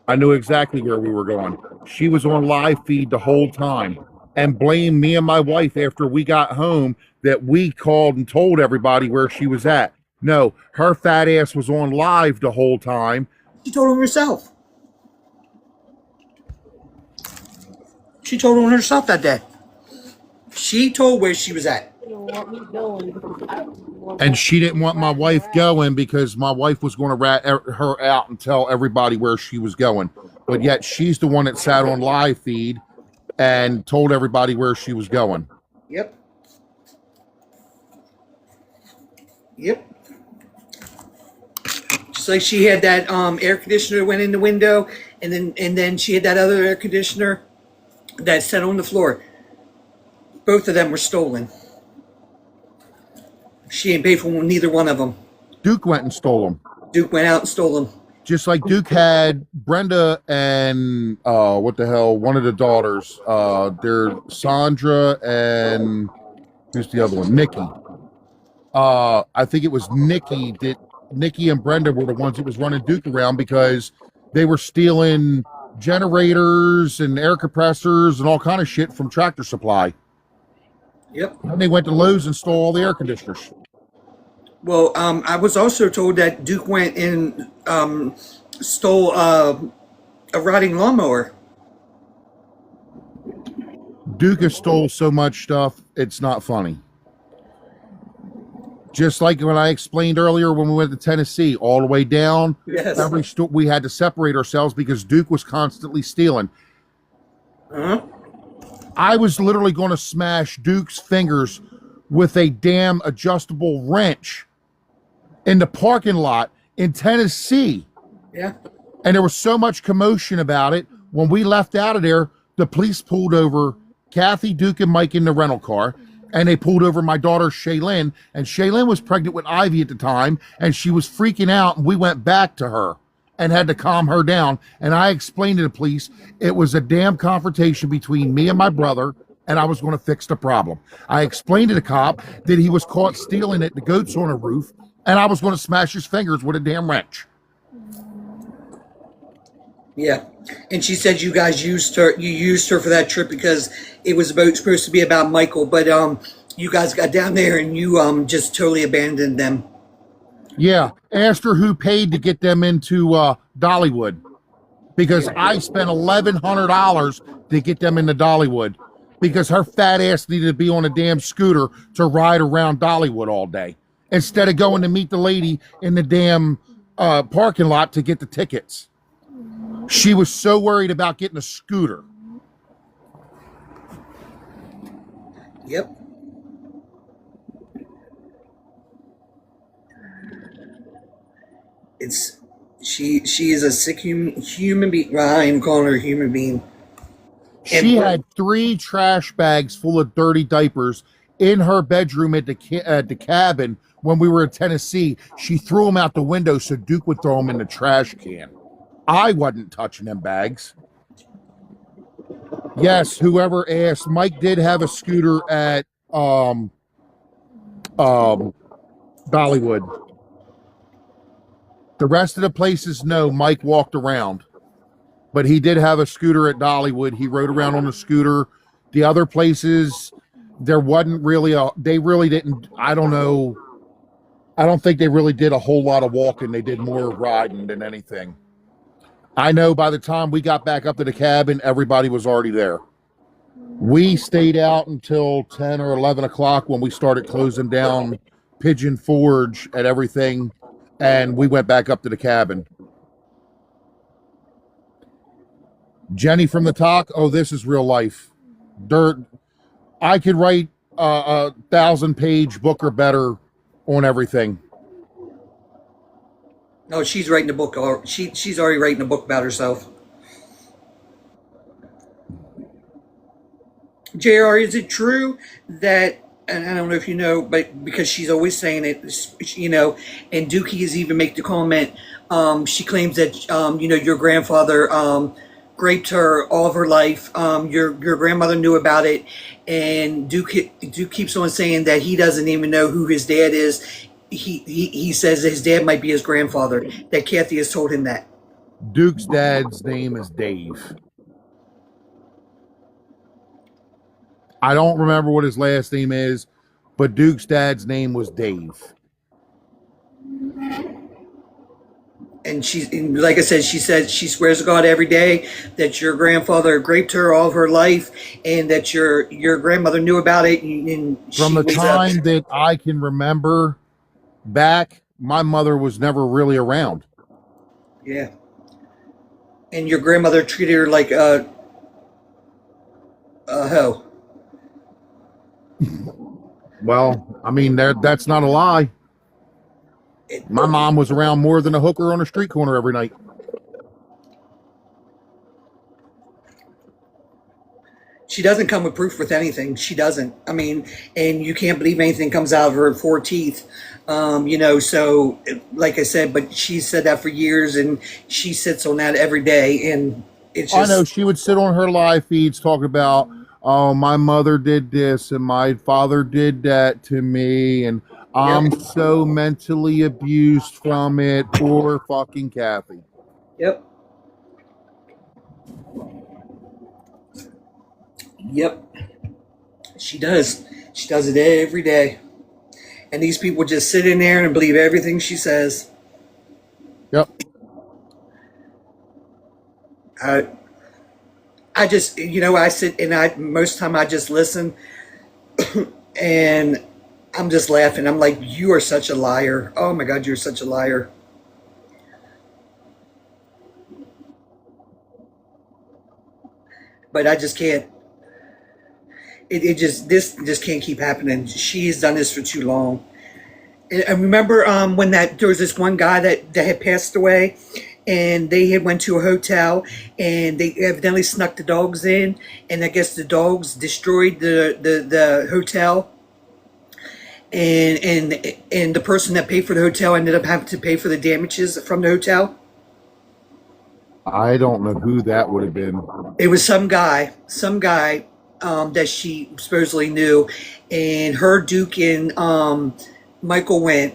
I knew exactly where we were going. She was on live feed the whole time and blamed me and my wife after we got home that we called and told everybody where she was at. No, her fat ass was on live the whole time. She told on herself. She told on herself that day. She told where she was at. And she didn't want my wife going because my wife was going to rat her out and tell everybody where she was going. But yet she's the one that sat on live feed and told everybody where she was going. Yep. Yep. Just like she had that air conditioner that went in the window, and then she had that other air conditioner that sat on the floor. Both of them were stolen. She ain't paid for neither one of them. Duke went and stole them. Duke went out and stole them. Just like Duke had Brenda and what the hell, one of the daughters. They're Sandra and who's the other one? Nikki. I think it was Nikki that Nikki and Brenda were the ones that was running Duke around because they were stealing generators and air compressors and all kind of shit from Tractor Supply. Yep. And they went to Lowe's and stole all the air conditioners. Well, I was also told that Duke went and stole a riding lawnmower. Duke has stole so much stuff, it's not funny. Just like when I explained earlier when we went to Tennessee, all the way down, Yes. we had to separate ourselves because Duke was constantly stealing. Uh-huh. I was literally going to smash Duke's fingers with a damn adjustable wrench in the parking lot in Tennessee. Yeah. And there was so much commotion about it. When we left out of there, the police pulled over Kathy, Duke, and Mike in the rental car. And they pulled over my daughter, Shaylin. And Shaylin was pregnant with Ivy at the time. And she was freaking out. And we went back to her and had to calm her down. And I explained to the police it was a damn confrontation between me and my brother. And I was going to fix the problem. I explained to the cop that he was caught stealing at the goats on a roof. And I was going to smash his fingers with a damn wrench. Yeah. And she said you guys used her for that trip because it was supposed to be about Michael, but you guys got down there and you just totally abandoned them. Yeah. Asked her who paid to get them into Dollywood. Because I spent $1,100 to get them into Dollywood. Because her fat ass needed to be on a damn scooter to ride around Dollywood all day. Instead of going to meet the lady in the damn parking lot to get the tickets. She was so worried about getting a scooter. Yep. She is a sick human being. Well, I am calling her a human being. She had 3 trash bags full of dirty diapers in her bedroom at the cabin when we were in Tennessee. She threw them out the window so Duke would throw them in the trash can. I wasn't touching them bags. Yes, whoever asked, Mike did have a scooter at Dollywood. The rest of the places, no, Mike walked around. But he did have a scooter at Dollywood. He rode around on a scooter. The other places, there wasn't really they really didn't, I don't know. I don't think they really did a whole lot of walking. They did more riding than anything. I know by the time we got back up to the cabin, everybody was already there. We stayed out until 10 or 11 o'clock when we started closing down Pigeon Forge and everything, and we went back up to the cabin. Jenny from the talk, oh, this is real life. Dirt. I could write a 1,000-page book or better on everything. No, she's writing a book. She's already writing a book about herself. JR, is it true that, and I don't know if you know, but because she's always saying it, you know, and Dookie has even made the comment, she claims that, you know, your grandfather raped her all of her life. Your grandmother knew about it, and Duke keeps on saying that he doesn't even know who his dad is. He says that his dad might be his grandfather, that Kathy has told him that. Duke's dad's name is Dave. I don't remember what his last name is, but Duke's dad's name was Dave. And like I said, she swears to God every day that your grandfather raped her all of her life, and that your grandmother knew about it. And from the time that I can remember back, my mother was never really around. Yeah. And your grandmother treated her like a hoe. Well, I mean, that's not a lie. My mom was around more than a hooker on a street corner every night. She doesn't come with proof with anything. She doesn't. I mean, and you can't believe anything comes out of her 4 teeth. So like I said, but she said that for years, and she sits on that every day, and it's I just. know she would sit on her live feeds talking about, oh, my mother did this and my father did that to me, and I'm so mentally abused from it. Poor fucking Kathy. Yep. Yep. She does. She does it every day. And these people just sit in there and believe everything she says. Yep. I just, I sit and most of the time I just listen and I'm just laughing. I'm like, you are such a liar. Oh my God, you're such a liar. But I just can't. This just can't keep happening. She's done this for too long. And remember when there was this one guy that had passed away, and they had went to a hotel, and they evidently snuck the dogs in, and I guess the dogs destroyed the hotel, and the person that paid for the hotel ended up having to pay for the damages from the hotel. I don't know who that would have been. It was some guy that she supposedly knew, and her, Duke, and Michael went,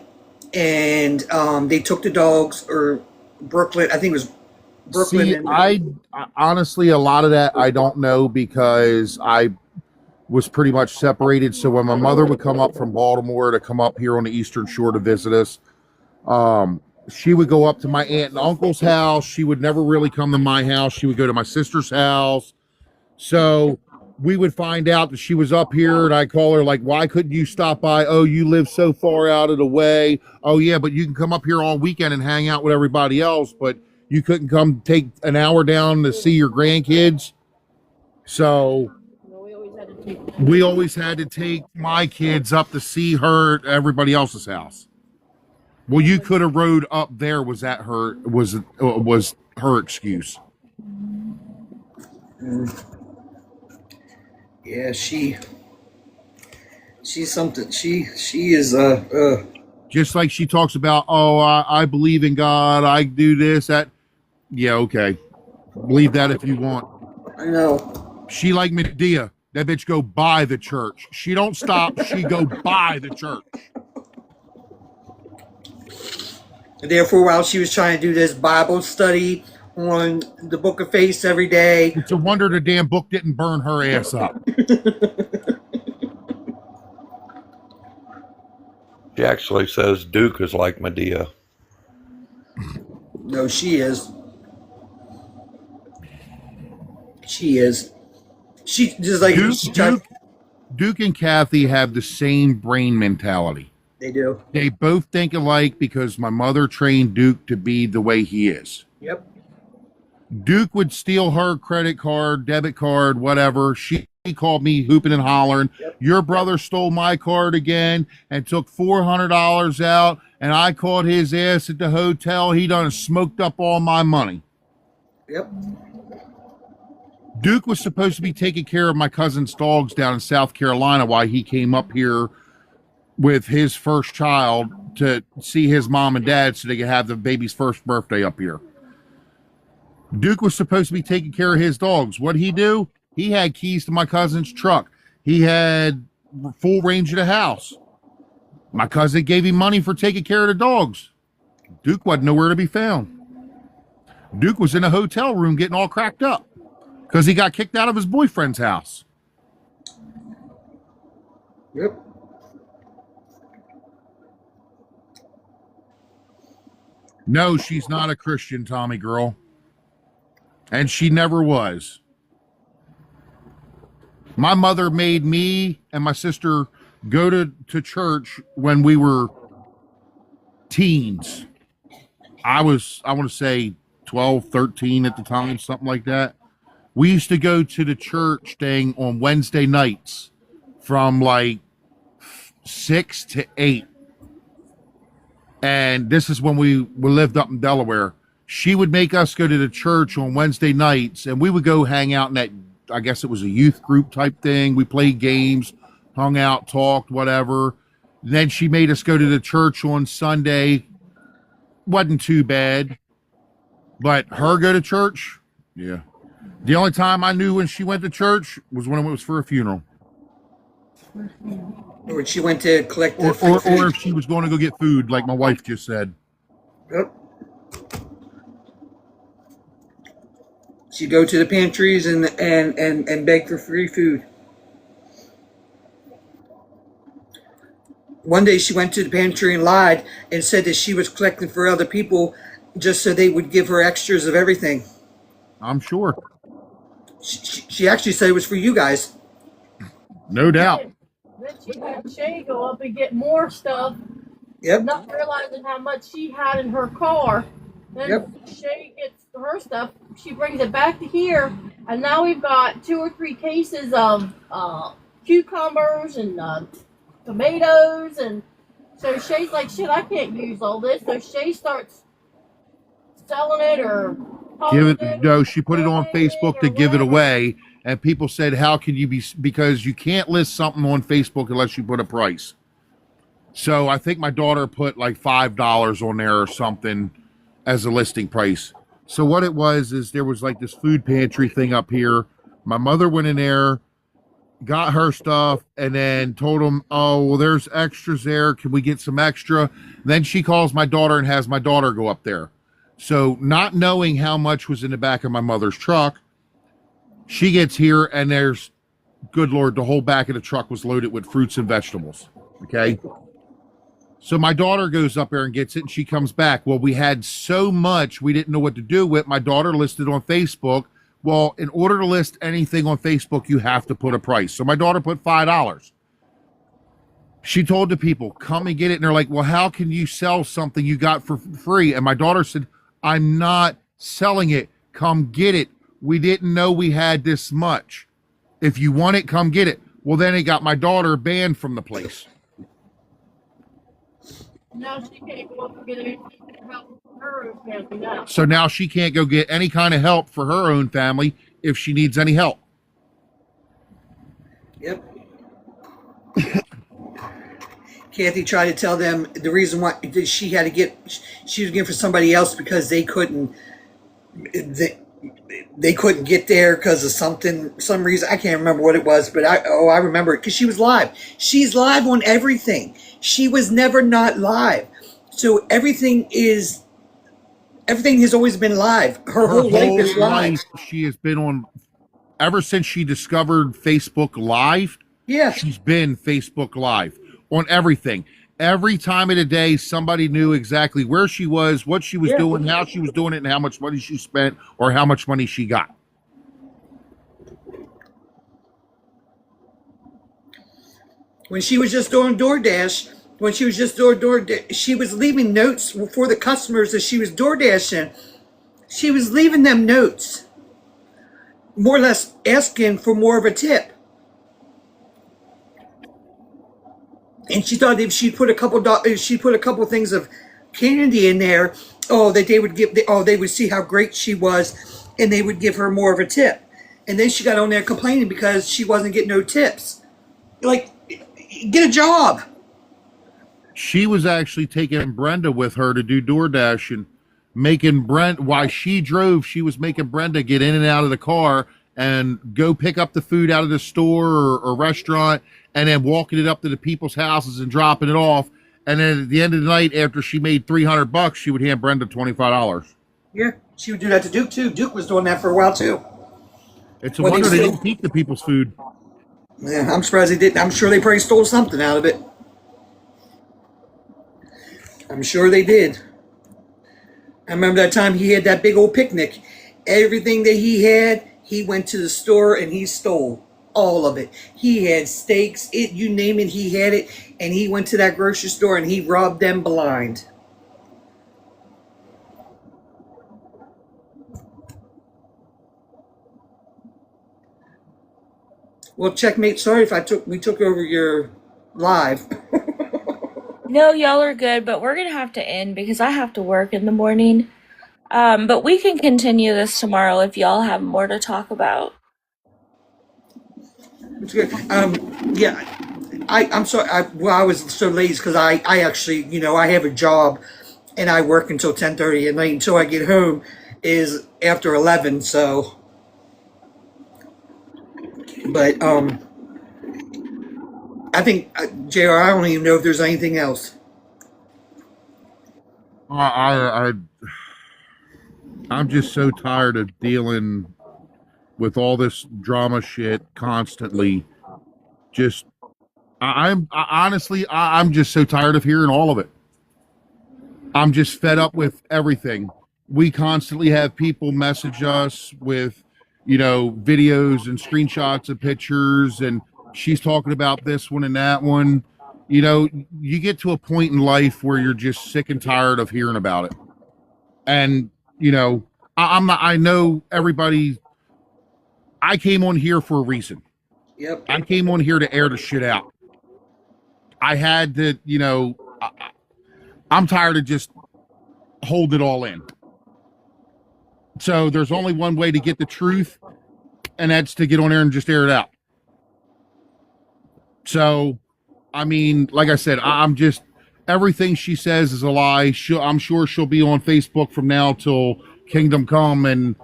and they took the dogs, or Brooklyn. I think it was Brooklyn. See, I honestly, a lot of that I don't know, because I was pretty much separated. So when my mother would come up from Baltimore to come up here on the Eastern Shore to visit us, she would go up to my aunt and uncle's house. She would never really come to my house. She would go to my sister's house. So we would find out that she was up here, and I'd call her like, why couldn't you stop by? Oh, you live so far out of the way. Oh yeah, but you can come up here all weekend and hang out with everybody else, but you couldn't come take an hour down to see your grandkids. So we always had to take my kids up to see her at everybody else's house. Well, you could have rode up there. Was that her? Was her excuse? Yeah, she's something. She is just like she talks about. Oh, I believe in God. I do this, that. Yeah, okay. Believe that if you want. I know. She like Medea. That bitch go by the church. She don't stop. She go by the church. And therefore, while she was trying to do this Bible study on the Book of Faith every day, it's a wonder the damn book didn't burn her ass up. She actually says Duke is like Medea. No, she is. She is. She just like Duke and Kathy have the same brain mentality. They do. They both think alike because my mother trained Duke to be the way he is. Yep. Duke would steal her credit card, debit card, whatever. She called me hooping and hollering. Yep. Your brother stole my card again and took $400 out, and I caught his ass at the hotel. He done smoked up all my money. Yep. Duke was supposed to be taking care of my cousin's dogs down in South Carolina while he came up here with his first child to see his mom and dad so they could have the baby's first birthday up here. Duke was supposed to be taking care of his dogs. What'd he do? He had keys to my cousin's truck. He had full range of the house. My cousin gave him money for taking care of the dogs. Duke wasn't nowhere to be found. Duke was in a hotel room getting all cracked up because he got kicked out of his boyfriend's house. Yep. No, she's not a Christian, Tommy girl. And she never was. My mother made me and my sister go to church when we were teens. I want to say 12, 13 at the time, something like that. We used to go to the church thing on Wednesday nights from like 6 to 8. And this is when we lived up in Delaware. She would make us go to the church on Wednesday nights, and we would go hang out in that, I guess it was a youth group type thing. We played games, hung out, talked, whatever. Then she made us go to the church on Sunday. Wasn't too bad. But her go to church, yeah. The only time I knew when she went to church was when it was for a funeral. Or she went to collect the Or if she was going to go get food, like my wife just said. Yep. She'd go to the pantries and beg for free food. One day she went to the pantry and lied and said that she was collecting for other people just so they would give her extras of everything. I'm sure. She actually said it was for you guys. No doubt. Then she had Shay go up and get more stuff. Yep. Not realizing how much she had in her car. Then Shay gets her stuff. She brings it back to here, and now we've got 2 or 3 cases of cucumbers and tomatoes, and so Shay's like, shit, I can't use all this. So Shay starts selling it or Give it. No, she put it on Facebook to give it away, and people said, "How can you be?" Because you can't list something on Facebook unless you put a price. So I think my daughter put like $5 on there or something as a listing price. So what it was is there was like this food pantry thing up here. My mother went in there, got her stuff, and then told them, "Oh, well, there's extras there. Can we get some extra?" Then she calls my daughter and has my daughter go up there. So not knowing how much was in the back of my mother's truck, she gets here and there's, good Lord, the whole back of the truck was loaded with fruits and vegetables. Okay. So my daughter goes up there and gets it and she comes back. Well, we had so much we didn't know what to do with. My daughter listed on Facebook. Well, in order to list anything on Facebook, you have to put a price. So my daughter put $5. She told the people, come and get it. And they're like, well, how can you sell something you got for free? And my daughter said, I'm not selling it. Come get it. We didn't know we had this much. If you want it, come get it. Well, then it got my daughter banned from the place. Now she can't go up and get anything to help her family now. So now she can't go get any kind of help for her own family if she needs any help. Yep. Kathy tried to tell them the reason why she had to get, she was getting for somebody else because they couldn't get there because of some reason. I can't remember what it was, but I remember it because she was live. She's live on everything. She was never not live. So everything has always been live. Her whole life is live. She has been on ever since she discovered Facebook Live. Yeah. She's been Facebook Live on everything. Every time of the day, somebody knew exactly where she was, what she was doing, how she was doing it, and how much money she spent or how much money she got. When she was just doing DoorDash, she was leaving notes for the customers that she was DoorDashing. She was leaving them notes, more or less asking for more of a tip. And she thought if she put a couple things of candy in there, they would see how great she was, and they would give her more of a tip. And then she got on there complaining because she wasn't getting no tips. Like, get a job. She was actually taking Brenda with her to do DoorDash and making Brenda, while she drove, she was making Brenda get in and out of the car and go pick up the food out of the store or restaurant, and then walking it up to the people's houses and dropping it off. And then at the end of the night, after she made $300, she would hand Brenda $25. Yeah, she would do that to Duke too. Duke was doing that for a while too. It's a wonder they didn't keep the people's food. Yeah, I'm surprised they didn't. I'm sure they probably stole something out of it. I'm sure they did. I remember that time he had that big old picnic. Everything that he had, he went to the store and he stole all of it. He had steaks, you name it, he had it. And he went to that grocery store and he robbed them blind. Well, checkmate. Sorry if we took over your live. No, y'all are good, but we're gonna have to end because I have to work in the morning. But we can continue this tomorrow if y'all have more to talk about. It's good. Yeah, I'm sorry. I was so lazy because I actually, I have a job, and I work until 10:30 at night until I get home is after 11. So, but I think Jr. I don't even know if there's anything else. I'm just so tired of dealing with all this drama shit constantly. Just I'm just so tired of hearing all of it. I'm just fed up with everything. We constantly have people message us with, videos and screenshots of pictures, and she's talking about this one and that one. You get to a point in life where you're just sick and tired of hearing about it. And, I'm not, I know everybody, I came on here for a reason. Yep. I came on here to air the shit out. I had to, I'm tired of just hold it all in. So there's only one way to get the truth, and that's to get on air and just air it out. So, I mean, like I said, I'm just, everything she says is a lie. I'm sure she'll be on Facebook from now till Kingdom Come, and,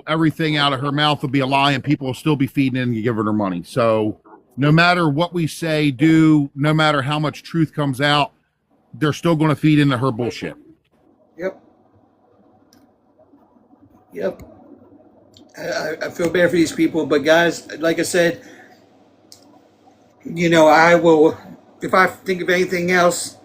everything out of her mouth will be a lie, and people will still be feeding in and giving her money. So, no matter what we say, do, no matter how much truth comes out, they're still going to feed into her bullshit. Yep. Yep. I feel bad for these people, but guys, like I said, I will, if I think of anything else,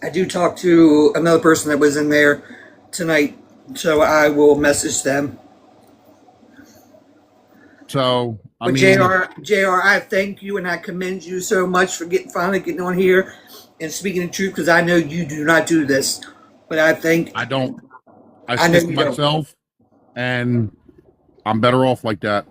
I do talk to another person that was in there tonight, so I will message them. So, But Jr., I thank you and I commend you so much for finally getting on here and speaking the truth, because I know you do not do this, but I don't. I know stick to you don't. myself, and I'm better off like that.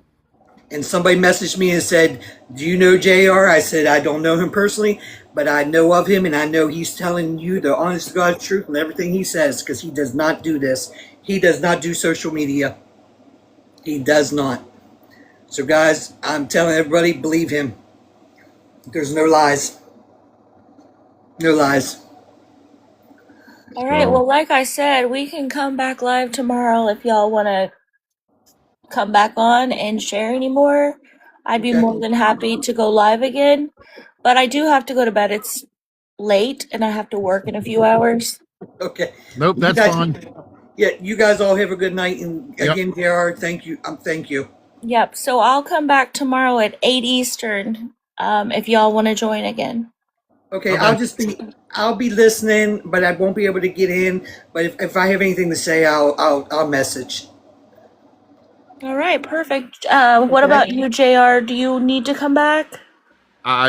And somebody messaged me and said, "Do you know Jr.?" I said, "I don't know him personally, but I know of him, and I know he's telling you the honest to God truth and everything he says, because he does not do this. He does not do social media. He does not." So, guys, I'm telling everybody, believe him. There's no lies. No lies. All right, well, like I said, we can come back live tomorrow if y'all want to come back on and share anymore. I'd be more than happy to go live again, but I do have to go to bed. It's late and I have to work in a few hours. Okay. Nope, that's fine. Yeah, you guys all have a good night. And again, JR, thank you. Thank you. Yep, so I'll come back tomorrow at 8 Eastern if y'all want to join again. Okay, I'll be listening, but I won't be able to get in. But if I have anything to say, I'll message. All right, perfect. What about you, JR? Do you need to come back?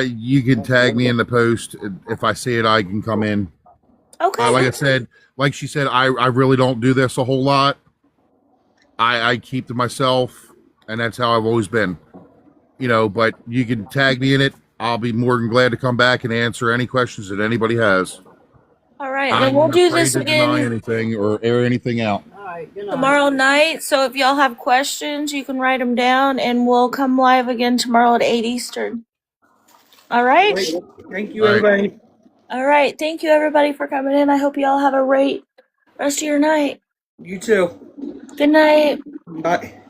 You can tag me in the post. If I see it, I can come in. Okay. Like I said, like she said, I really don't do this a whole lot. I keep to myself, and that's how I've always been. But you can tag me in it. I'll be more than glad to come back and answer any questions that anybody has. All right, then we'll do this again. Deny anything or air anything out. Tomorrow night. So if y'all have questions, you can write them down, and we'll come live again tomorrow at 8 Eastern. All right? Thank you, everybody. All right. Thank you, everybody, for coming in. I hope you all have a great rest of your night. You too. Good night. Bye.